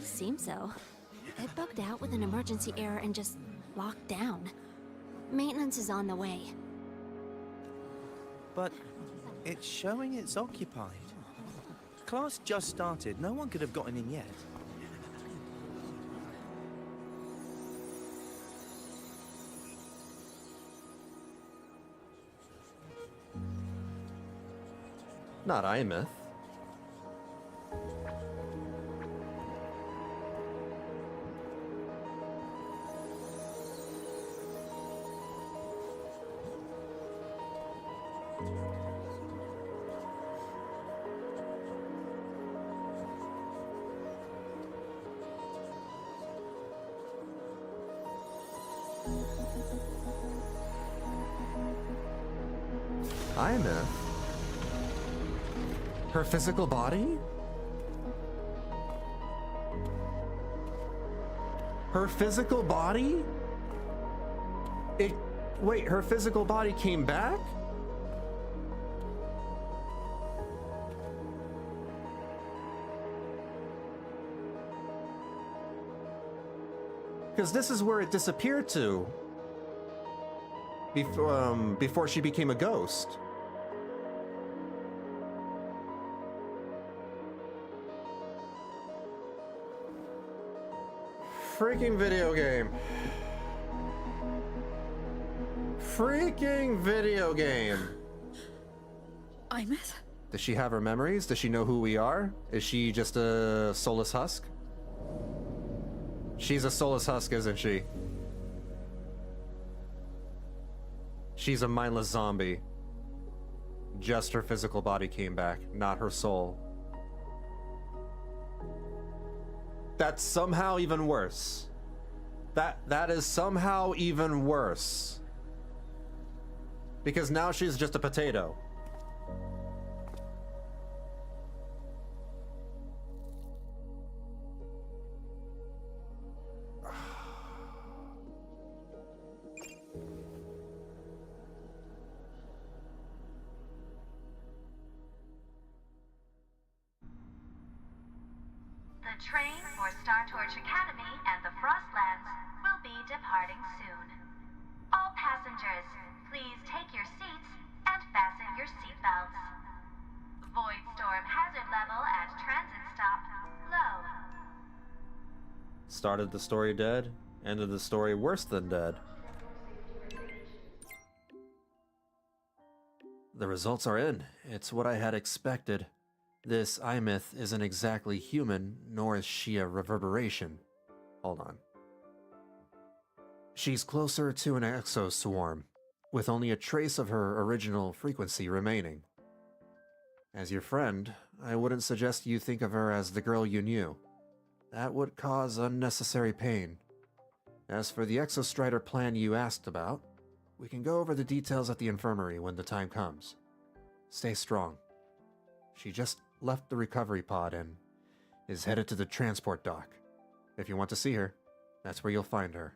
Seems so. It bugged out with an emergency error and just locked down. Maintenance is on the way. But it's showing it's occupied. Class just started. No one could have gotten in yet. Not Aemeath. Aemeath? Her physical body? Her physical body? Wait, her physical body came back? Because this is where it disappeared to. Before she became a ghost. Freaking video game. Freaking video game. Aemeath? Does she have her memories? Does she know who we are? Is she just a soulless husk? She's a soulless husk, isn't she? She's a mindless zombie. Just her physical body came back, not her soul. That's somehow even worse. That is somehow even worse. Because now she's just a potato. The train for Star Torch Academy and the Frostlands will be departing soon. All passengers, please take your seats and fasten your seatbelts. Void storm hazard level at transit stop low. Started the story dead, ended the story worse than dead. The results are in. It's what I had expected. This Aemeath isn't exactly human, nor is she a reverberation. Hold on. She's closer to an exoswarm, with only a trace of her original frequency remaining. As your friend, I wouldn't suggest you think of her as the girl you knew. That would cause unnecessary pain. As for the exostrider plan you asked about, we can go over the details at the infirmary when the time comes. Stay strong. She just left the recovery pod and is headed to the transport dock. If you want to see her, that's where you'll find her.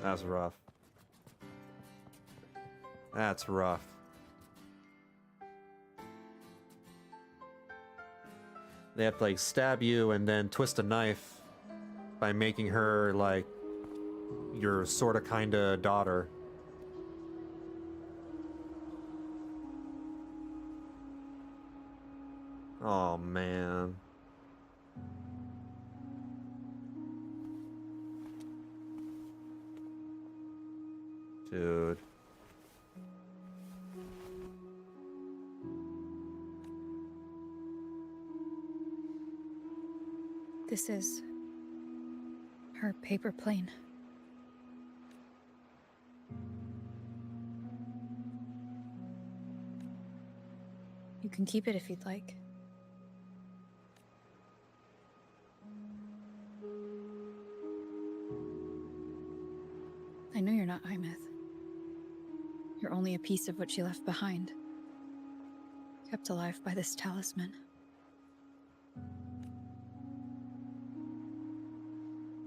That's rough. That's rough. They have to like stab you and then twist a knife by making her like your sorta kinda daughter. Oh man. Dude. This is her paper plane. You can keep it if you'd like. I know you're not Aemeath. You're only a piece of what she left behind, kept alive by this talisman.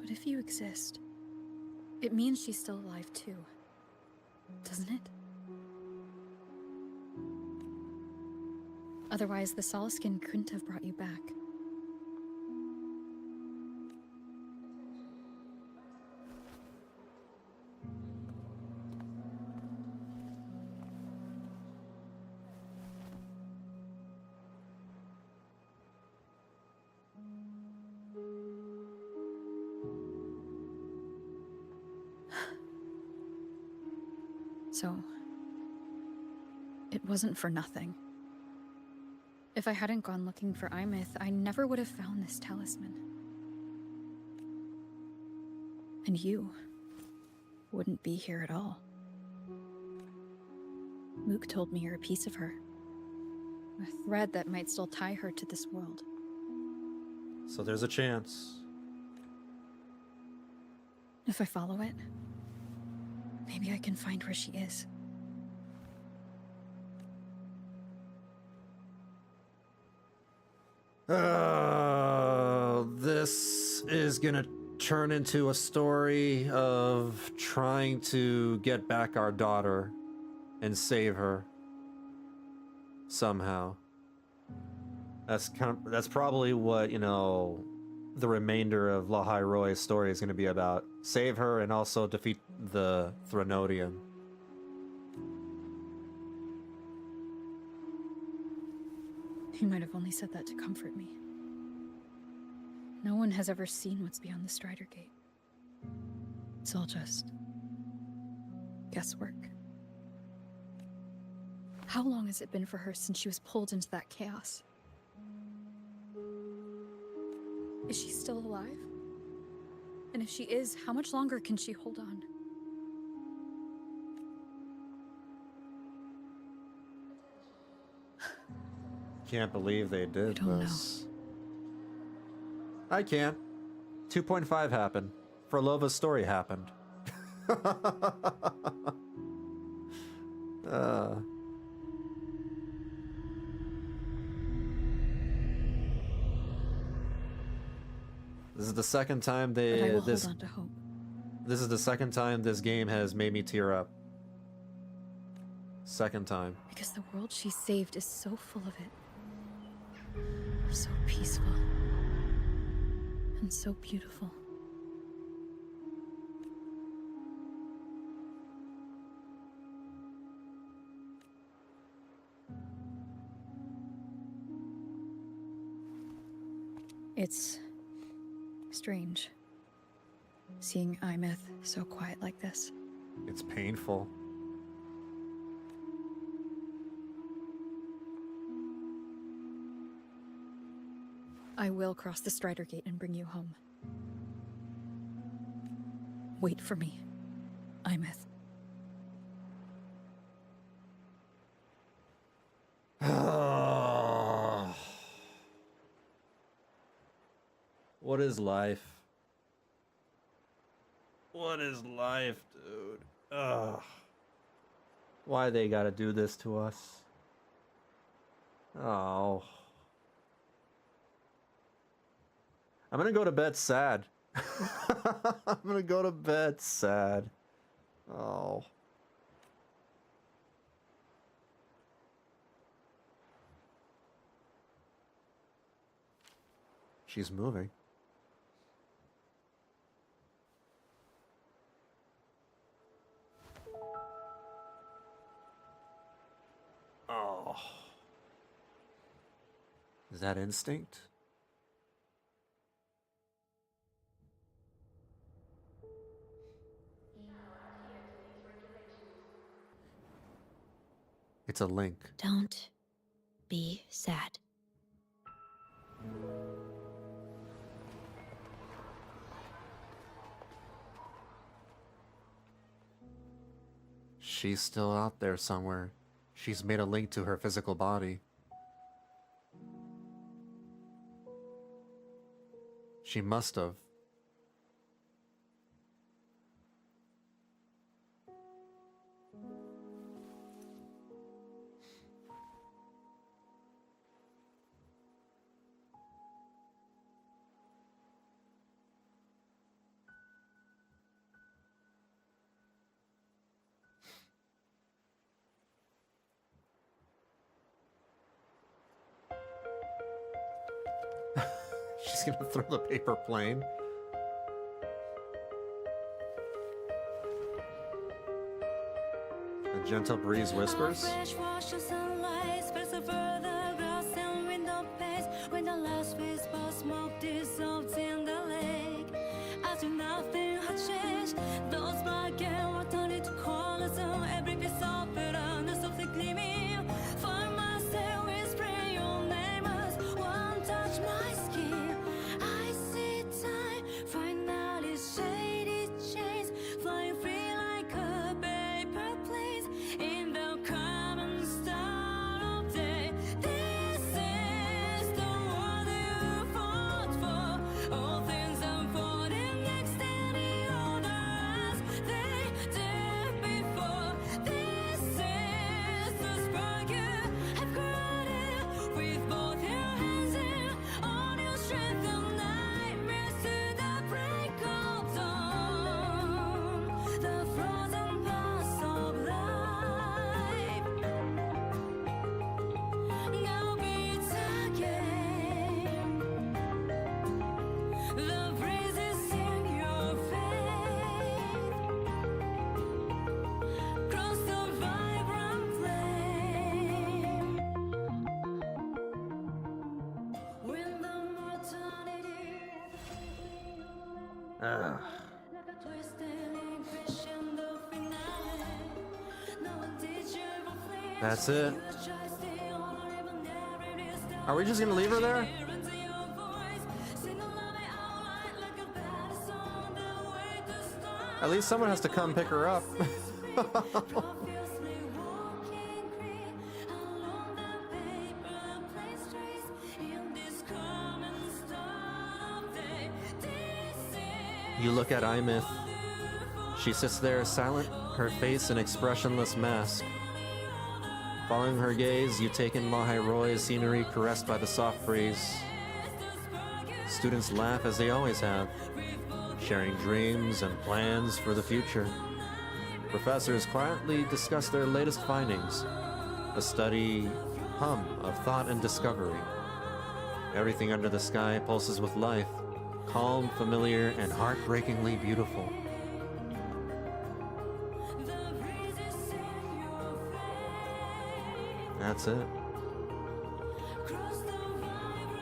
But if you exist, it means she's still alive too, doesn't it? Otherwise, the Solaskin couldn't have brought you back. So, it wasn't for nothing. If I hadn't gone looking for Aemeath, I never would have found this talisman. And you wouldn't be here at all. Mook told me you're a piece of her. A thread that might still tie her to this world. So there's a chance. If I follow it, maybe I can find where she is. This is gonna turn into a story of trying to get back our daughter and save her somehow. That's probably what, you know, the remainder of Lahai-Roi's story is going to be about. Save her and also defeat the Threnodian. He might have only said that to comfort me. No one has ever seen what's beyond the Strider Gate. It's all just guesswork. How long has it been for her since she was pulled into that chaos? Is she still alive? And if she is, how much longer can she hold on? Can't believe they did I don't this. I can't. 2.5 happened. Frolova's story happened. This is the second time But I will hold on to hope. This is the second time this game has made me tear up. Second time. Because the world she saved is so full of it. So peaceful. And so beautiful. It's strange seeing Aemeath so quiet like this. It's painful. I will cross the Strider Gate and bring you home. Wait for me, Aemeath. What is life? What is life, dude? Ugh. Why they gotta do this to us? Oh. I'm gonna go to bed sad. I'm gonna go to bed sad. Oh. She's moving. Oh. Is that instinct? It's a link. Don't be sad. She's still out there somewhere. She's made a link to her physical body. She must have. She's gonna throw the paper plane. A gentle breeze whispers. That's it. Are we just gonna leave her there? At least someone has to come pick her up. You look at Aemeath. She sits there silent, her face an expressionless mask. Following her gaze, you take in Lahai-Roi's scenery caressed by the soft breeze. Students laugh as they always have, sharing dreams and plans for the future. Professors quietly discuss their latest findings, a steady hum of thought and discovery. Everything under the sky pulses with life. Calm, familiar, and heartbreakingly beautiful. That's it.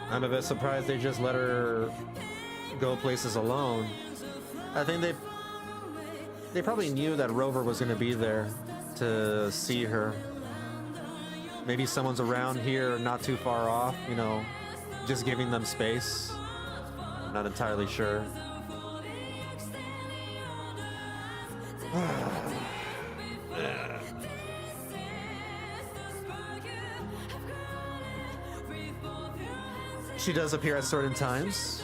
I'm a bit surprised they just let her go places alone. I think they probably knew that Rover was going to be there to see her. Maybe someone's around here, not too far off, you know, just giving them space. I'm not entirely sure. She does appear at certain times,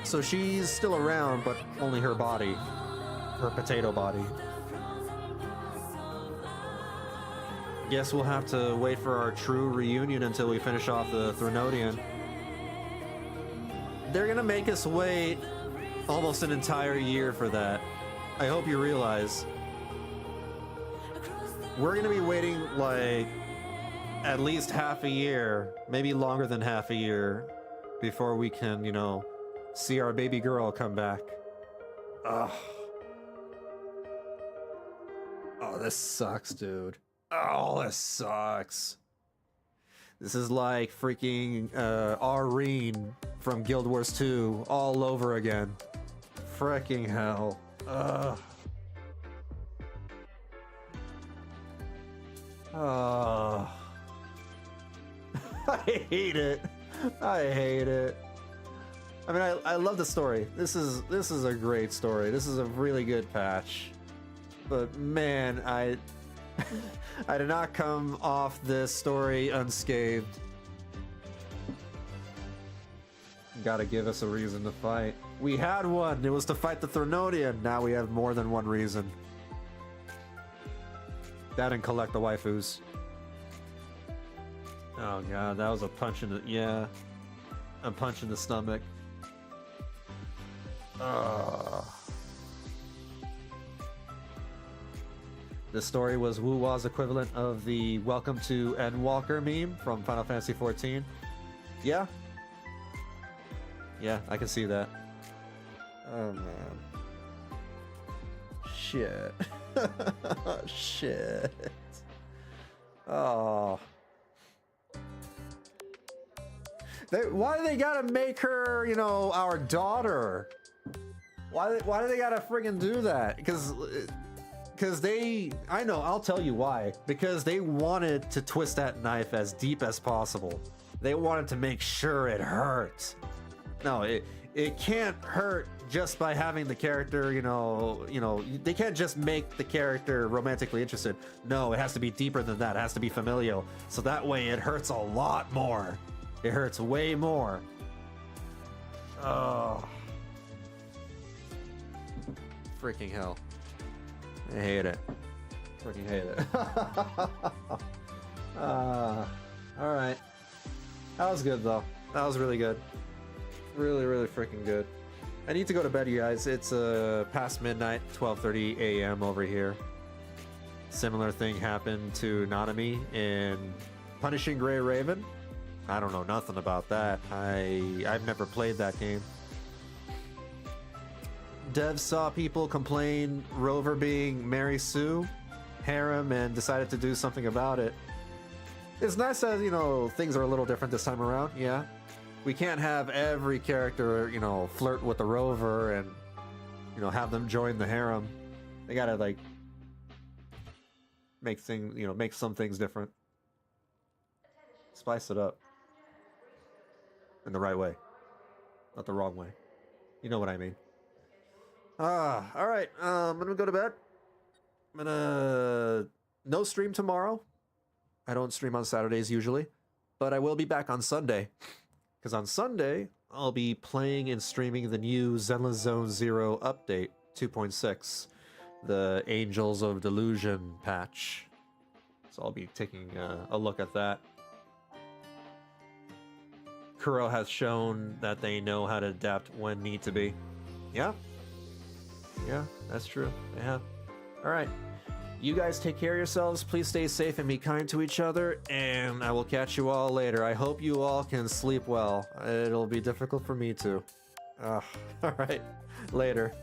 so she's still around, but only her body, her potato body. Guess we'll have to wait for our true reunion until we finish off the Threnodian. They're gonna make us wait almost an entire year for that. I hope you realize. We're gonna be waiting like at least half a year, maybe longer than half a year, before we can, you know, see our baby girl come back. Ugh. Oh, this sucks, dude. Oh, this sucks. This is like freaking Arene from Guild Wars 2 all over again. Freaking hell. Ugh. Oh. I hate it. I hate it. I mean, I love the story. This is a great story. This is a really good patch. But man, I did not come off this story unscathed. Gotta give us a reason to fight. We had one. It was to fight the Threnodian. Now we have more than one reason. That and collect the waifus. Oh god, that was a punch in the... Yeah. A punch in the stomach. This story was WuWa's equivalent of the Welcome to Endwalker meme from Final Fantasy XIV. Yeah? Yeah, I can see that. Oh man. Shit. Shit. Oh. Why do they gotta make her, you know, our daughter? Why do they gotta friggin' do that? Because they... I know, I'll tell you why. Because they wanted to twist that knife as deep as possible. They wanted to make sure it hurt. No, it can't hurt just by having the character, you know, they can't just make the character romantically interested. No, it has to be deeper than that. It has to be familial. So that way it hurts a lot more. It hurts way more. Oh. Freaking hell. I hate it. Freaking hate it. Alright. That was good though. That was really good. Really, really freaking good. I need to go to bed, you guys. It's past midnight, 12:30 a.m. over here. Similar thing happened to Nanami in Punishing Grey Raven. I don't know nothing about that. I've never played that game. Devs saw people complain Rover being Mary Sue, harem, and decided to do something about it. It's nice that, you know, things are a little different this time around, yeah. We can't have every character, you know, flirt with the Rover and, you know, have them join the harem. They gotta, like, make things, you know, make some things different. Spice it up. In the right way. Not the wrong way. You know what I mean. Alright. I'm gonna go to bed. I'm gonna... No stream tomorrow. I don't stream on Saturdays usually. But I will be back on Sunday. Because on Sunday, I'll be playing and streaming the new Zenless Zone Zero update 2.6. The Angels of Delusion patch. So I'll be taking a look at that. Kuro has shown that they know how to adapt when need to be. Yeah? Yeah, that's true. They have. Alright. You guys take care of yourselves. Please stay safe and be kind to each other. And I will catch you all later. I hope you all can sleep well. It'll be difficult for me too. All right. Later.